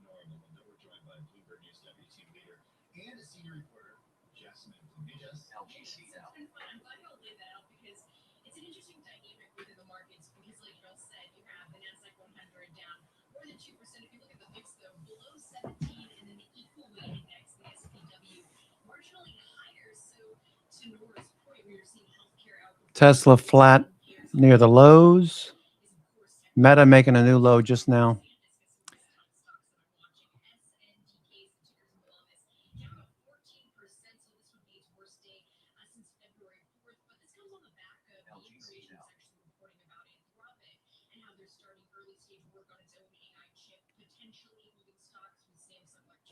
Nora Melinda, we're joined by Bloomberg News Deputy Team Leader and a senior reporter, Jess Minton. Hey, Jess. LGCL. I'm glad you all laid that out because it's an interesting dynamic within the markets because, like Bill said, you have the NASDAQ 100 down more than 2%. If you look at the VIX, though, below 17, and then the equal weight index, the SPW, marginally higher. So, to Nora's point, we are seeing healthcare out. Tesla flat near the lows. Meta making a new low just now.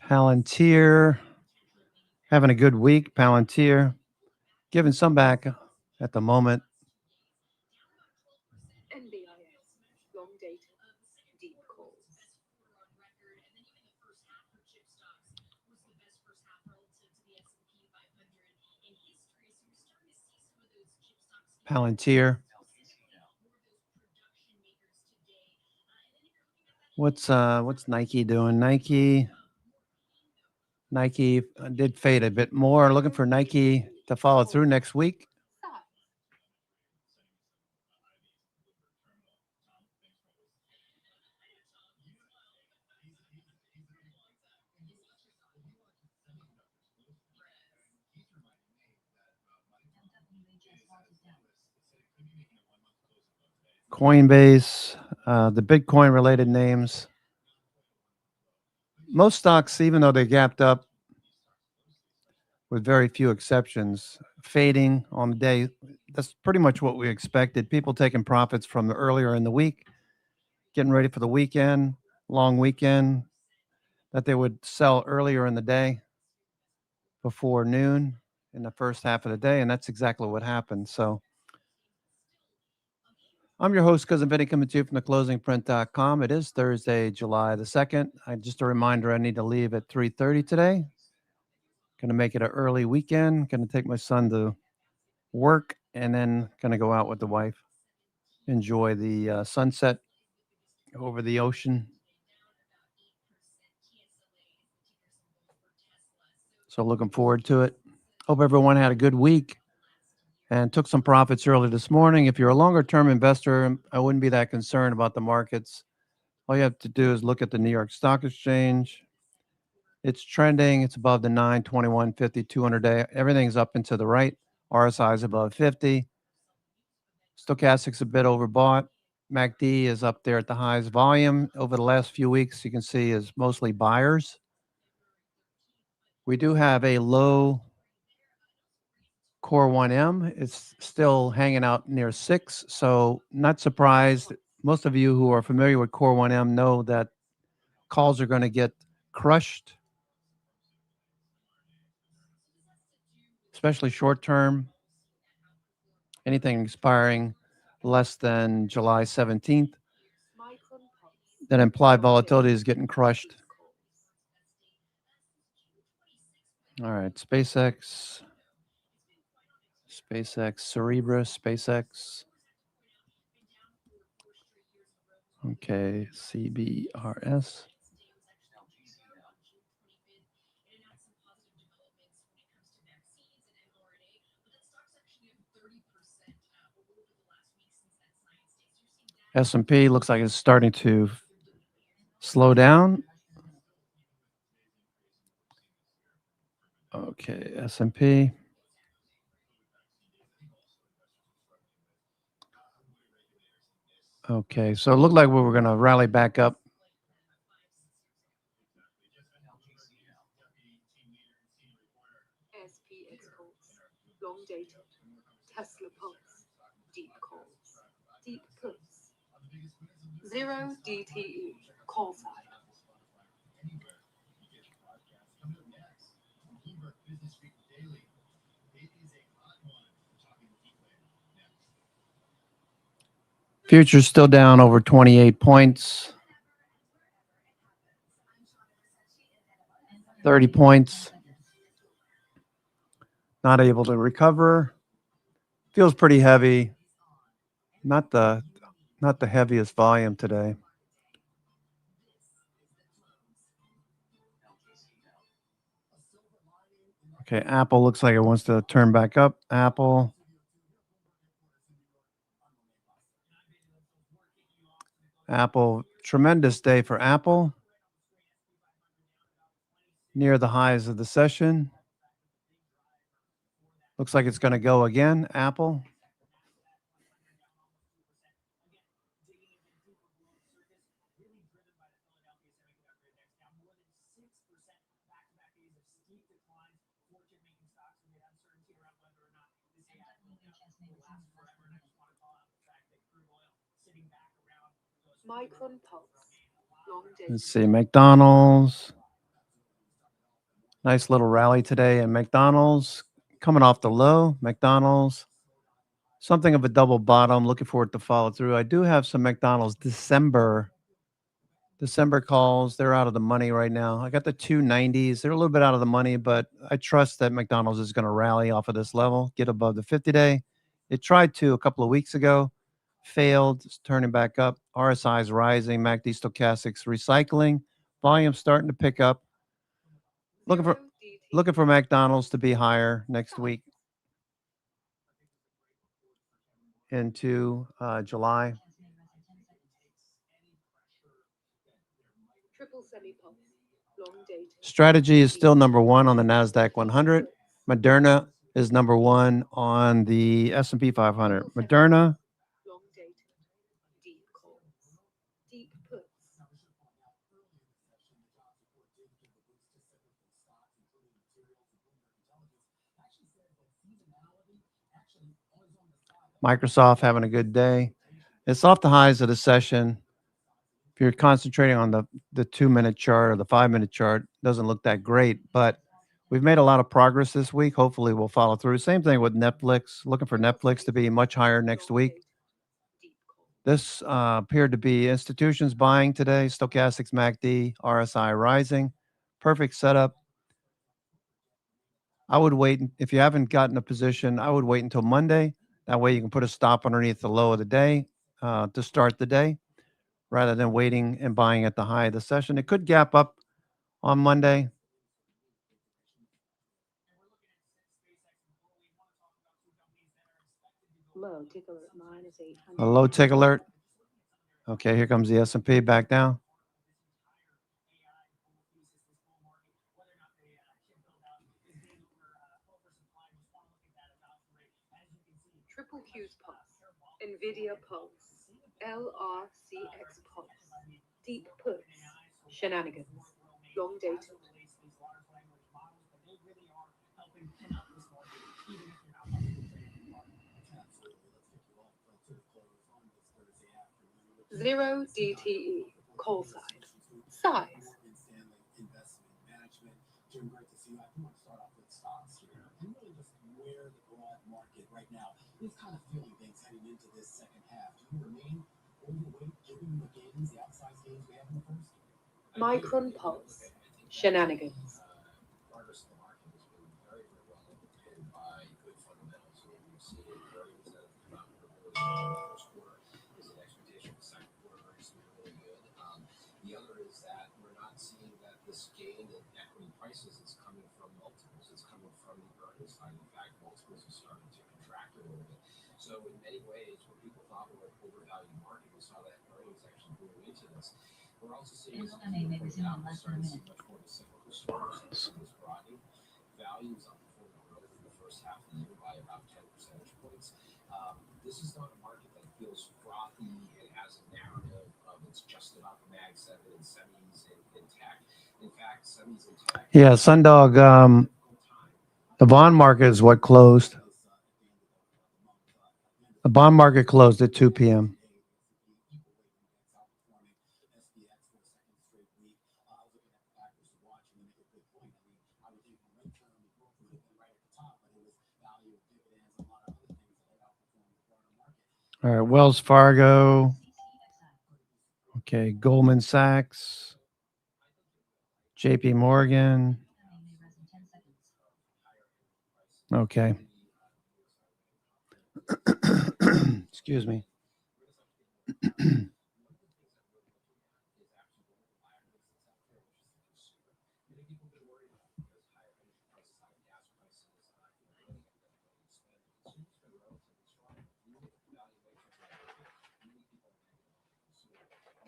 Palantir having a good week. Palantir giving some back at the moment. NBIS, long dated, deep calls. Palantir. What's Nike doing? Nike did fade a bit more. Looking for Nike to follow through next week. Coinbase, the Bitcoin related names. Most stocks, even though they gapped up, with very few exceptions, fading on the day. That's pretty much what we expected. People taking profits from earlier in the week, getting ready for the weekend, long weekend, that they would sell earlier in the day before noon in the first half of the day. And that's exactly what happened. So I'm your host, Cousin Vinny, coming to you from theclosingprint.com. It is Thursday, July the 2nd. Just a reminder, I need to leave at 3:30 today. Going to make it an early weekend. Going to take my son to work and then going to go out with the wife. Enjoy the sunset over the ocean. So looking forward to it. Hope everyone had a good week and took some profits early this morning. If you're a longer-term investor, I wouldn't be that concerned about the markets. All you have to do is look at the New York Stock Exchange. It's trending. It's above the 921.50 200-day. Everything's up and to the right. RSI is above 50. Stochastic's a bit overbought. MACD is up there at the highest volume. Over the last few weeks, you can see is mostly buyers. We do have a low Core 1M. It's still hanging out near 6, so not surprised. Most of you who are familiar with Core 1M know that calls are going to get crushed, especially short term. Anything expiring less than July 17th, that implied volatility is getting crushed. All right, SpaceX, Cerebras, SpaceX. Okay, CBRS. S&P looks like it's starting to slow down. Okay, S&P. Okay, so it looked like we were going to rally back up. 0 DTE, call side. Anywhere you get your podcast. Coming up next, Bloomberg Business Week Daily. It is a hot one. We're talking heat wave next. Future's still down over 28 points. 30 points. Not able to recover. Feels pretty heavy. Not the heaviest volume today. Okay, Apple looks like it wants to turn back up. Apple. Apple, tremendous day for Apple. Near the highs of the session. Looks like it's going to go again, Apple. Micron Pulse. Long day. Let's see, McDonald's. Nice little rally today in McDonald's. Coming off the low, McDonald's. Something of a double bottom. Looking for it to follow through. I do have some McDonald's December calls. They're out of the money right now. I got the 290s. They're a little bit out of the money, but I trust that McDonald's is going to rally off of this level, get above the 50-day. It tried to a couple of weeks ago. Failed. It's turning back up. RSI is rising. MACD stochastics recycling. Volume starting to pick up. Looking for McDonald's to be higher next week into July. Triple semi pulse. Long day. Strategy is still number one on the NASDAQ 100. Moderna is number one on the S&P 500. Moderna. Long dated. Deep calls. Deep puts. Microsoft having a good day. It's off the highs of the session. If you're concentrating on the 2-minute chart or the 5-minute chart, doesn't look that great, but we've made a lot of progress this week. Hopefully we'll follow through. Same thing with Netflix. Looking for Netflix to be much higher next week. This appeared to be institutions buying today. Stochastics, MACD, RSI rising. Perfect setup. I would wait. If you haven't gotten a position, I would wait until Monday. That way you can put a stop underneath the low of the day to start the day rather than waiting and buying at the high of the session. It could gap up on Monday. Low tick alert minus 800. A low tick alert. Okay, here comes the S&P back down. Triple Q's pulse. Nvidia pulse. LRCX pulse. Deep puts. Shenanigans. Long dated. Zero DTE. Call side. Size. Jim, great to see you. I do want to start off with stocks here and really just where the broad market right now is kind of feeling things heading into this second half. Do you remain overweight given the gains, the outsized gains we have in the first? Micron pulse. Shenanigans. Progress in the market has been very, very well underpinned by good fundamentals. So we've seen earnings that have come out really strong in the first quarter. Is an expectation the second quarter earnings to be really good. The other is that we're not seeing that this gain in equity prices is coming from multiples. It's coming from the earnings side. In fact, multiples are starting to contract a little bit. So in many ways, where people thought we were an overvalued market, we saw that earnings actually moving into this. We're also seeing much more cyclical stories. This broadening. Values outperforming growth in the first half of the year by about 10 percentage points. This is not a market that feels frothy. It has a narrative of it's just about the Mag 7 and semis in tech. In fact, semis in tech. Yeah, Sundog, the bond market is what closed. The bond market closed at 2 p.m. make a good point. I mean, I would think momentum could have been right at the top, but it was value, dividends, a lot of other things that had outperformed the broader market. All right, Wells Fargo. Okay, Goldman Sachs. JP Morgan. Okay. Excuse me.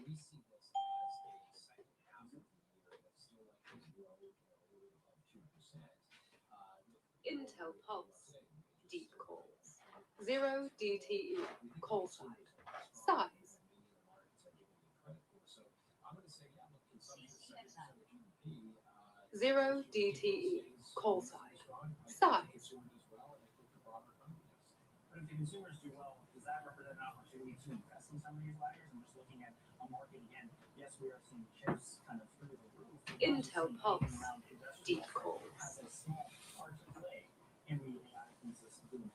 We see this as a second half of the year that's still likely to grow, a little above 2%. Intel Pulse, deep calls. 0 DTE, call side. Size. So I'm going to say, yeah, look, consumption is 7% of GDP. 0 DTE, call side. Size. But if the consumers do well, does that represent an opportunity to invest in some of these laggers? I'm just looking at a market again. Yes, we are seeing chips kind of through the roof. Intel Pulse, deep calls. Has a small part to play in the AI thesis boom.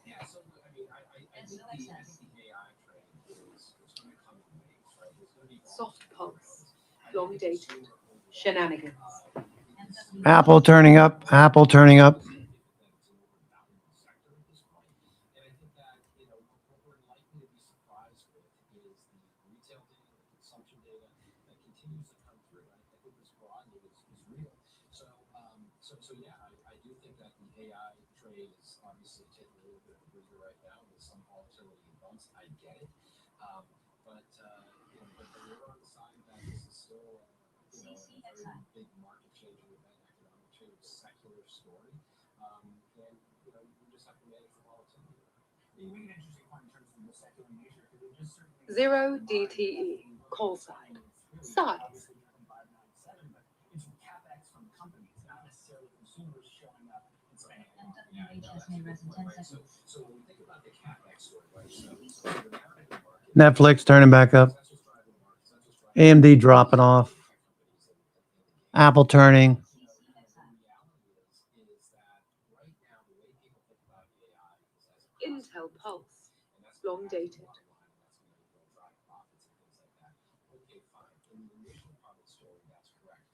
Yeah, so I mean, I think the AI trend is going to come in waves, right? There's going to be Soft Pulse, long dated. Shenanigans. Apple turning up. Apple turning up. And I think that, what we're likely to be surprised with is the retail data, the consumption data that continues to come through. I think this broadly is real. So yeah, I do think that the AI trade is obviously taking a little bit of a breather right now with some volatility and bumps. I get it. But we're on the side that this is still, a very big market changing event, economic change, secular story. And, we just have to manage the volatility. You make an interesting point in terms of the secular nature, because it just certainly 0 DTE, call side. Size. obviously driven by 9/7, but it's CapEx from companies, not necessarily consumers showing up and spending. So when we think about the CapEx story, right? So the narrative market, Netflix turning back up. AMD dropping off. Apple turning. Intel Pulse, long dated. Okay, fine. In the initial part of the story, that's correct.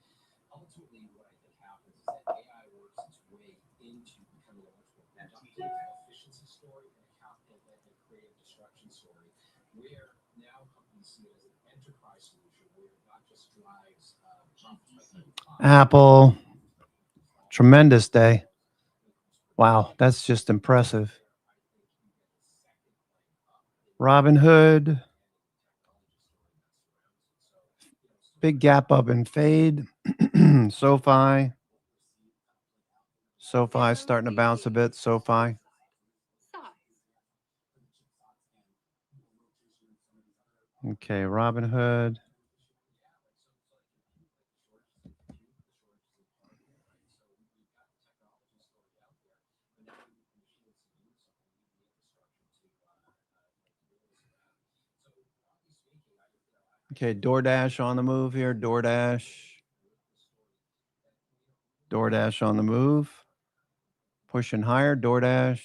Ultimately, what I think happens is that AI works its way into becoming a much more productive efficiency story and creative destruction story, where now companies see it as an enterprise solution where it not just drives Apple. Tremendous day. Wow, that's just impressive. Robinhood. Big gap up in fade. SoFi. SoFi starting to bounce a bit. SoFi. Okay, Robinhood. Okay, DoorDash on the move here. DoorDash on the move. Pushing higher. DoorDash.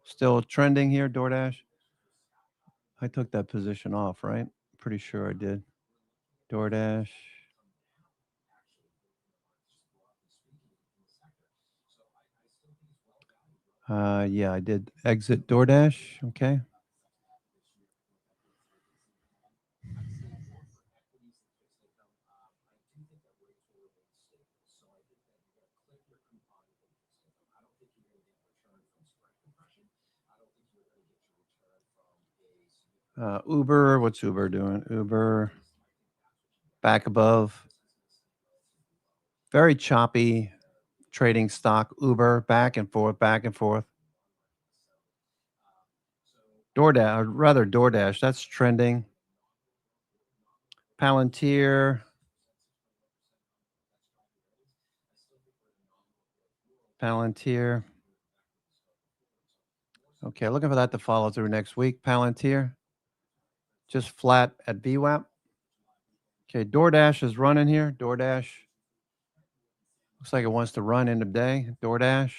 Still trending here. DoorDash. I took that position off, right? Pretty sure I did. DoorDash. Yeah, I did exit DoorDash. Okay. Uber, what's Uber doing? Uber back above. Very choppy trading stock. Uber back and forth, back and forth. DoorDash, or rather DoorDash, that's trending. Palantir. Palantir. Okay, looking for that to follow through next week. Palantir. Just flat at VWAP. Okay, DoorDash is running here. DoorDash looks like it wants to run end of day. DoorDash.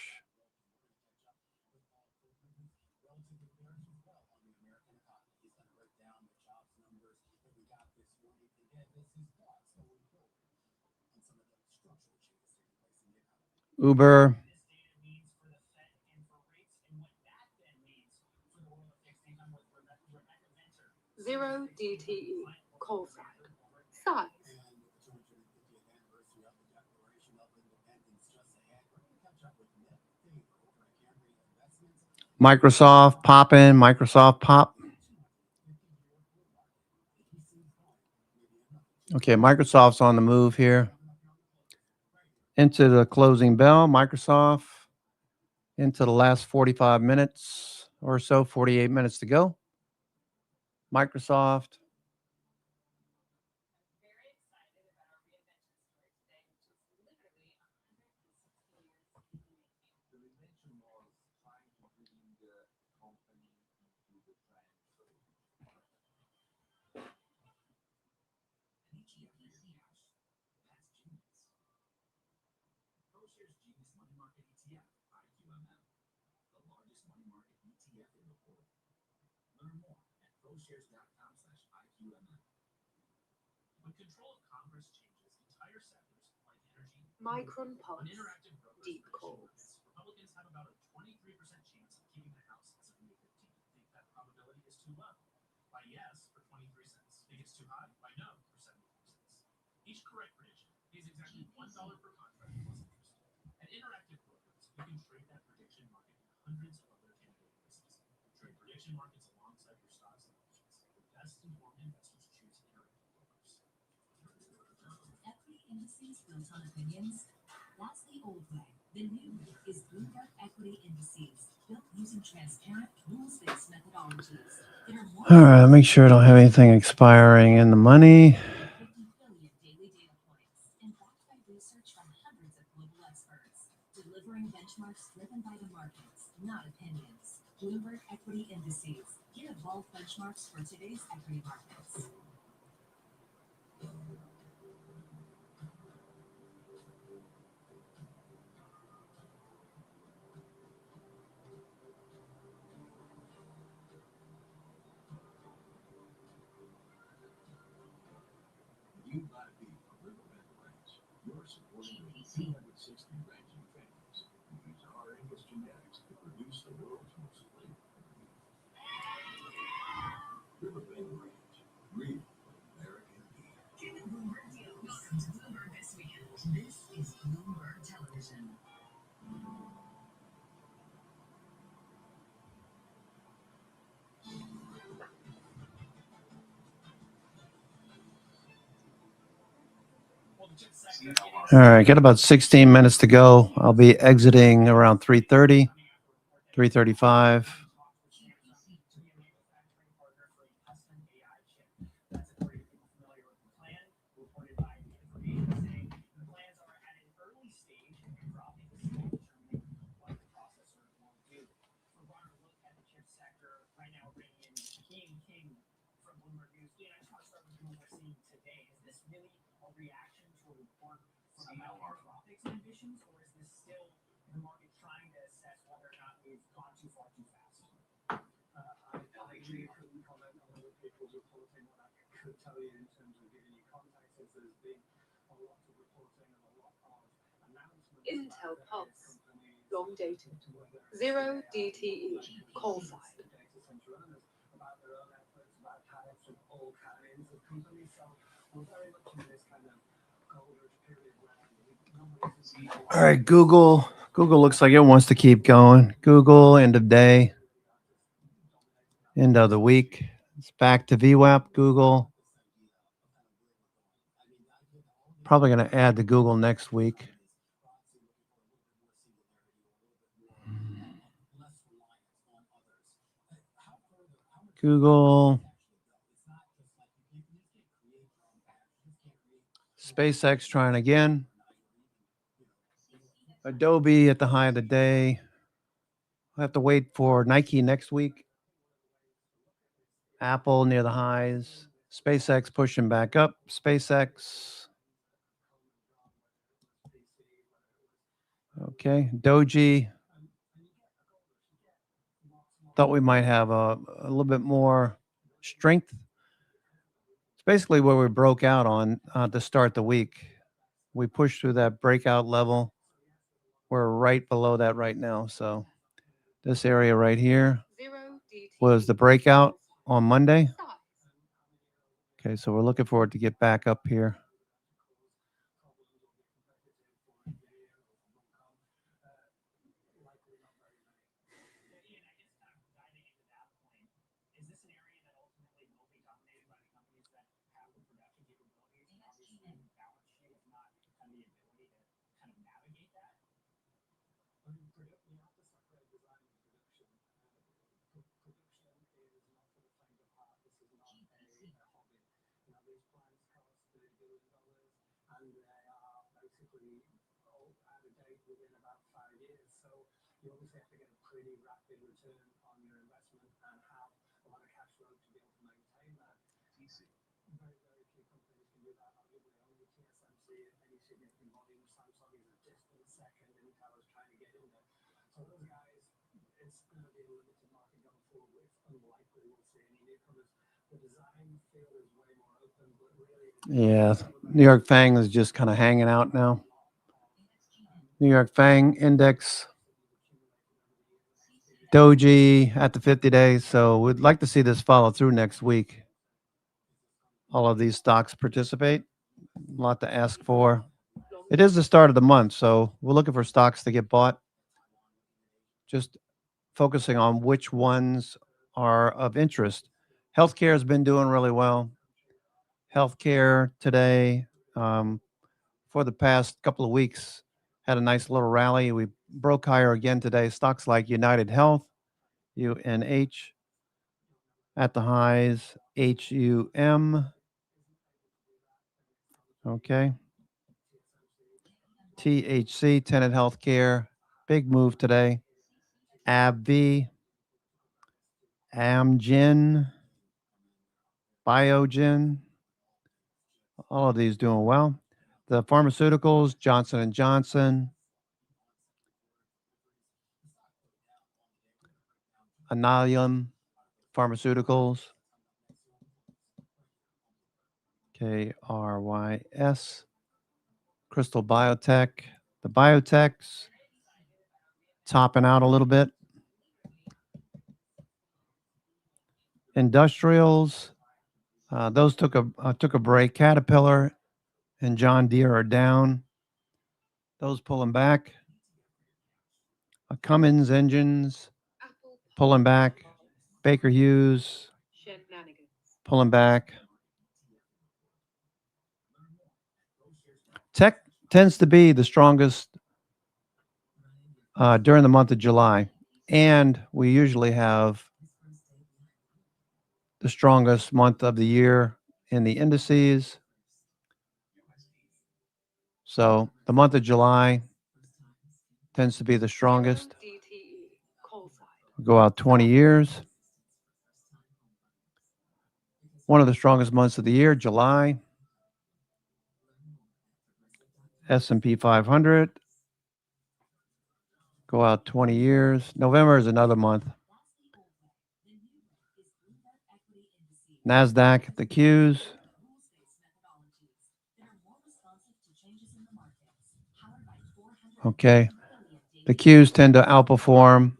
Uber. Zero DTE, call sign, size. Microsoft pop in. Microsoft pop. Okay, Microsoft's on the move here. Into the closing bell, Microsoft. Into the last 45 minutes or so, 48 minutes to go. Microsoft. Micron Pulse, deep calls. Republicans have about a 23% chance of keeping the House as of May 15th. Think that probability is too low? By yes, for 23 cents. Think it's too high? By no, for 74 cents. Each correct prediction pays exactly $1 per contract plus interest. At Interactive Brokers, you can trade that prediction market in hundreds of other candidate indices. Trade prediction markets alongside your stocks and options. The best informed investors choose Interactive Brokers. Equity indices built on opinions? That's the old way. The new is Bloomberg Equity Indices, built using transparent, rules-based methodologies that are more All right, make sure I don't have anything expiring in the money. 50 billion daily data points and backed by research from hundreds of global experts, delivering benchmarks driven by the markets, not opinions. Bloomberg Equity Indices. Get evolved benchmarks for today's equity markets. You buy beef from Riverbend Ranch. You're supporting over 260 ranching families who use our Angus genetics to produce the world's most flavorful beef. Riverbend Ranch, real American beef. Give it Bloomberg deal. Welcome to Bloomberg this weekend. This is Bloomberg Television. All right, got about 16 minutes to go. I'll be exiting around 3:30, 3:35. Ambitions, or is this still the market trying to assess whether or not we've gone too far too fast? I agree. Couldn't comment on other people's reporting. What I could tell you in terms of giving you context is there's been a lot of reporting and a lot of announcements. Intel Pulse, long dated. Zero DTE, call sign. About their own efforts, about tariffs of all kinds of companies. So we're very much in this kind of golden period where All right, Google. Google looks like it wants to keep going. Google, end of day, end of the week. It's back to VWAP. Google. Probably going to add to Google next week. Google. SpaceX trying again. Adobe at the high of the day. I'll have to wait for Nike next week. Apple near the highs. SpaceX pushing back up. SpaceX. Okay. Doji. Thought we might have a little bit more strength. It's basically where we broke out on to start the week. We pushed through that breakout level. We're right below that right now. So this area right here was the breakout on Monday. Okay, so we're looking for it to get back up here. Yeah, New York Fang is just kind of hanging out now. New York Fang index, Doji at the 50 days. So we'd like to see this follow through next week. All of these stocks participate. A lot to ask for. It is the start of the month, so we're looking for stocks to get bought. Just focusing on which ones are of interest. Healthcare has been doing really well. Healthcare today, for the past couple of weeks, had a nice little rally. We broke higher again today. Stocks like United Health, UNH, at the highs, HUM. Okay. THC, Tenet Healthcare, big move today. AbbVie, Amgen, Biogen, all of these doing well. The pharmaceuticals, Johnson & Johnson, Alnylam Pharmaceuticals, KRYS, Crystal Biotech, the biotechs topping out a little bit. Industrials, those took a break. Caterpillar and John Deere are down. Those pulling back. Cummins engines pulling back. Baker Hughes pulling back. Tech tends to be the strongest during the month of July, and we usually have the strongest month of the year in the indices. So the month of July tends to be the strongest. Go out 20 years. One of the strongest months of the year, July. S&P 500. Go out 20 years. November is another month. NASDAQ, the Qs. Okay. The Qs tend to outperform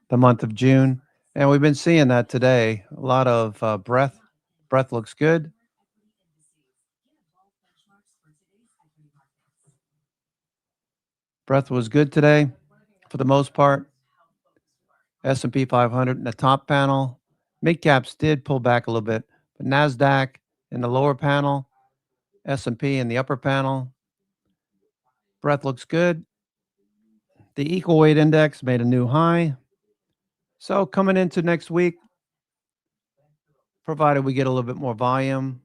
the month of June. And we've been seeing that today. A lot of breadth. Breadth looks good. Breadth was good today for the most part. S&P 500 in the top panel. Mid caps did pull back a little bit, but NASDAQ in the lower panel, S&P in the upper panel. Breadth looks good. The equal weight index made a new high. So coming into next week, provided we get a little bit more volume,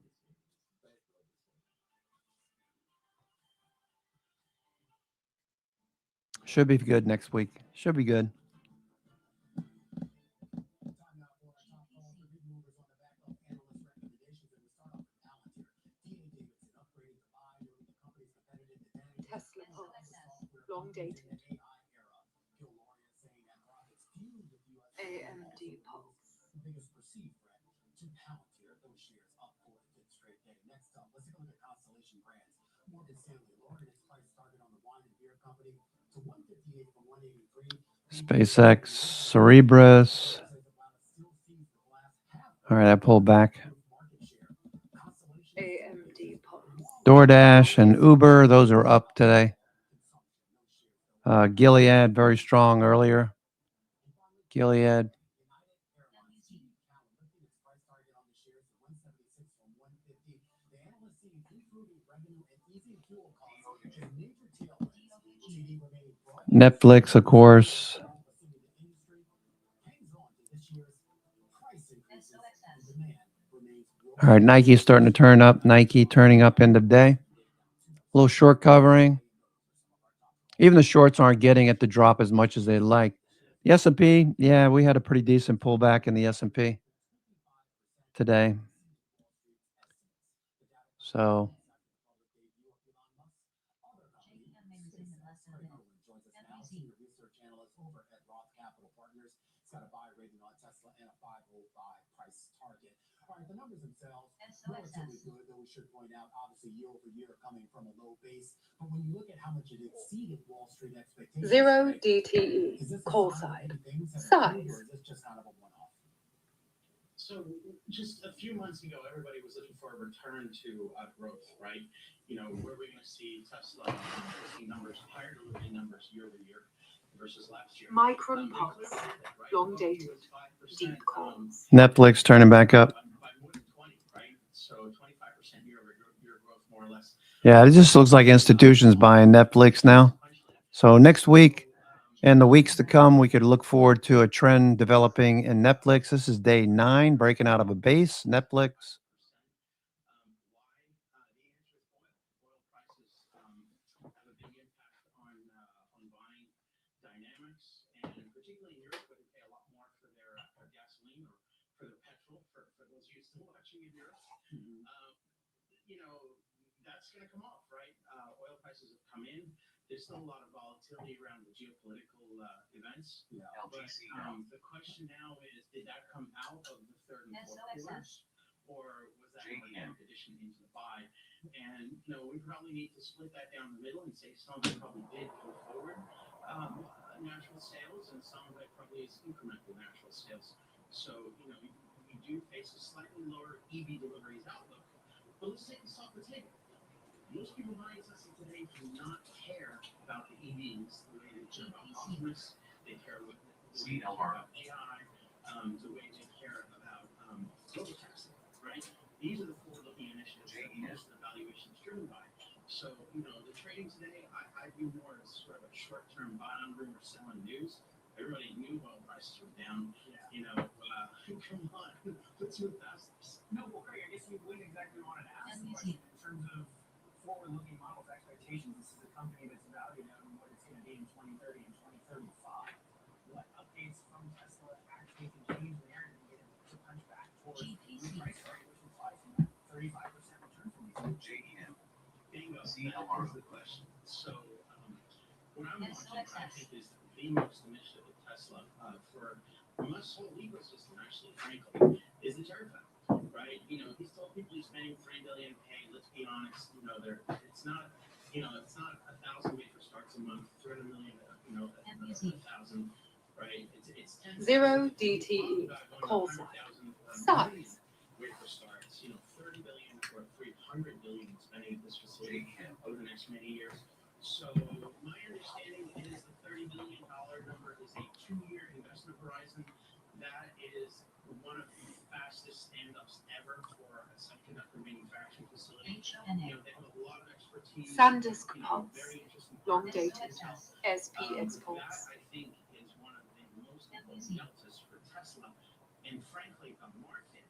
should be good next week. Should be good. long dated. AMD Pulse. Biggest perceived threat to Palantir. Those shares up for a good straight day. Next up, let's take a look at Constellation Brands. Morgan Stanley lowered its price target on the wine and beer company to 158 from 183. SpaceX, Cerebras. All right, I pulled back. AMD Pulse. DoorDash and Uber, those are up today. Gilead, very strong earlier. Gilead. Netflix, of course. All right, Nike's starting to turn up. Nike turning up end of day. A little short covering. Even the shorts aren't getting it to drop as much as they'd like. The S&P, yeah, we had a pretty decent pullback in the S&P today. So All right, the numbers themselves, relatively good, though we should point out, obviously year over year coming from a low base. But when you look at how much it exceeded Wall Street expectations, Zero DTE, call side, size. Or is this just kind of a one-off? So just a few months ago, everybody was looking for a return to growth, right? You know, where we're going to see Tesla posting numbers, higher delivery numbers year over year versus last year. Micron Pulse, long dated, deep calls. Netflix turning back up. By more than 20, right? So 25% year over year growth, more or less. Yeah, it just looks like institutions buying Netflix now. So next week and the weeks to come, we could look forward to a trend developing in Netflix. This is day 9, breaking out of a base. Netflix. You know, that's going to come off, right? Oil prices have come in. There's still a lot of volatility around the geopolitical events. Yeah. But the question now is, did that come out of the third and fourth quarters? Or was that an addition into the buy? And, you know, we probably need to split that down the middle and say some of it probably did go forward natural sales, and some of it probably is incremental natural sales. So, you know, we do face a slightly lower EV deliveries outlook. But let's take this off the table. Most people buying Tesla today do not care about the EVs the way they care about Optimus. They care about AI, the way they care about robotaxi, right? These are the forward-looking initiatives that most of the valuation is driven by. So, you know, the trading today, I view more as sort of a short-term buy-on rumor selling news. Everybody knew oil prices were down. Yeah. You know, come on, let's move past this. No, well, Craig, I guess you wouldn't exactly want to ask the question in terms of forward-looking models expectations. This is a company that's valued at what it's going to be in 2030 and 2035. What updates from Tesla actually can change there and get it to punch back towards the price target, which implies a 35% return from these JEM? Bingo. That is the question. So, what I'm watching, I think, is the most initiative with Tesla for this whole ecosystem, actually, frankly, is the tariff act, right? You know, he's told people he's spending $3 billion. Hey, let's be honest. You know, it's not 1,000 wafer starts a month, 300 million. You know, 1,000, right? It's 10. Zero DTE, call side, size. Wafer starts. You know, 30 billion or 300 billion spending at this facility over the next many years. So my understanding is the $30 billion number is a 2-year investment horizon. That is one of the fastest stand-ups ever for a semiconductor manufacturing facility. You know, they have a lot of expertise. SanDisk Pulse, very interesting. long dated, SPX Pulse. That, I think, is one of the most important deltas for Tesla, and frankly, the market,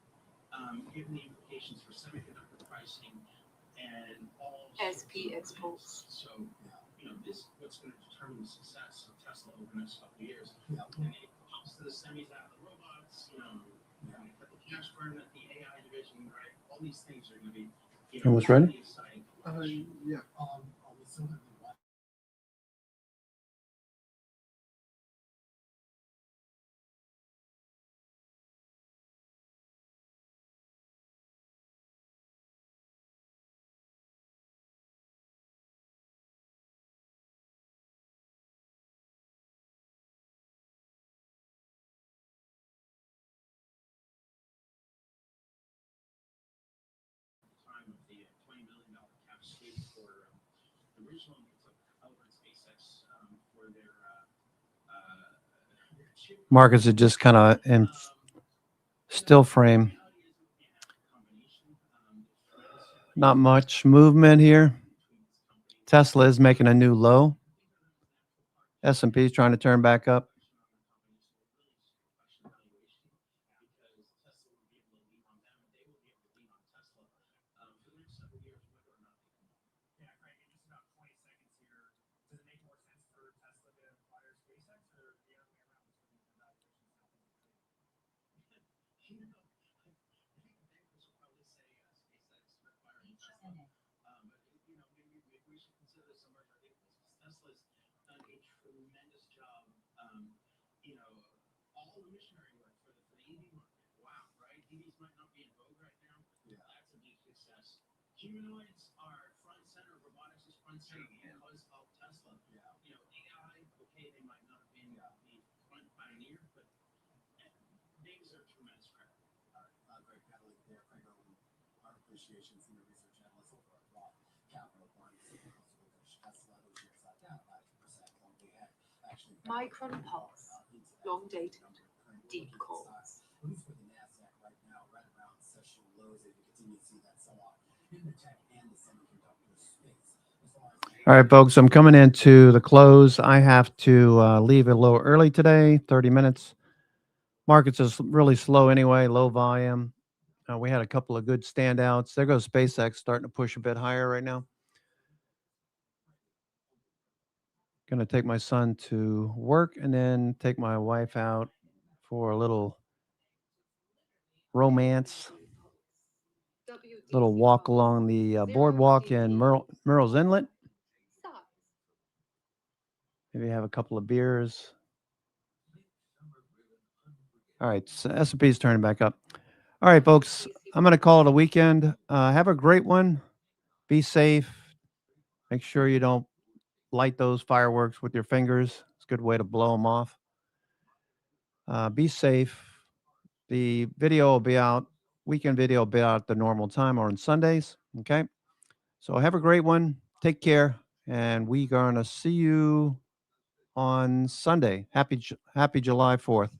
given the implications for semiconductor pricing and all. SPX Pulse. So, you know, this what's going to determine the success of Tesla over the next couple of years. Yeah. When it comes to the semis out of the robots, you know, the cash burn at the AI division, right? All these things are going to be, you know, Almost ready? exciting. Yeah. We still have originally took Elon SpaceX for their chip. Markets are just kind of in still frame. Not much movement here. Tesla is making a new low. S&P is trying to turn back up. Tesla's done a tremendous job. You know, all the missionary work for the EV market. Wow, right? EVs might not be in vogue right now, but that's a big success. Humanoids are front and center. Robotics is front and center because of Tesla. You know, AI. Okay, they might not have been the front pioneer, but they deserve tremendous credit. Greg Pedley there, Craig Irwin, our appreciation, senior research analyst over at Roth Capital Partners. Tesla, those shares down about 2%. Long day ahead. Actually, Micron Pulse, long dated, deep calls. At least with the NASDAQ right now, right around session lows, as you continue to see that sell-off in the tech and the semiconductor space. All right, folks, I'm coming into the close. I have to leave a little early today, 30 minutes. Markets is really slow anyway, low volume. We had a couple of good standouts. There goes SpaceX starting to push a bit higher right now. Going to take my son to work and then take my wife out for a little romance, little walk along the boardwalk in Murrells Inlet. Maybe have a couple of beers. All right, so S&P is turning back up. All right, folks, I'm going to call it a weekend. Have a great one. Be safe. Make sure you don't light those fireworks with your fingers. It's a good way to blow them off. Be safe. The video will be out. Weekend video will be out at the normal time or on Sundays. Okay. So have a great one. Take care. And we're going to see you on Sunday. Happy July 4th.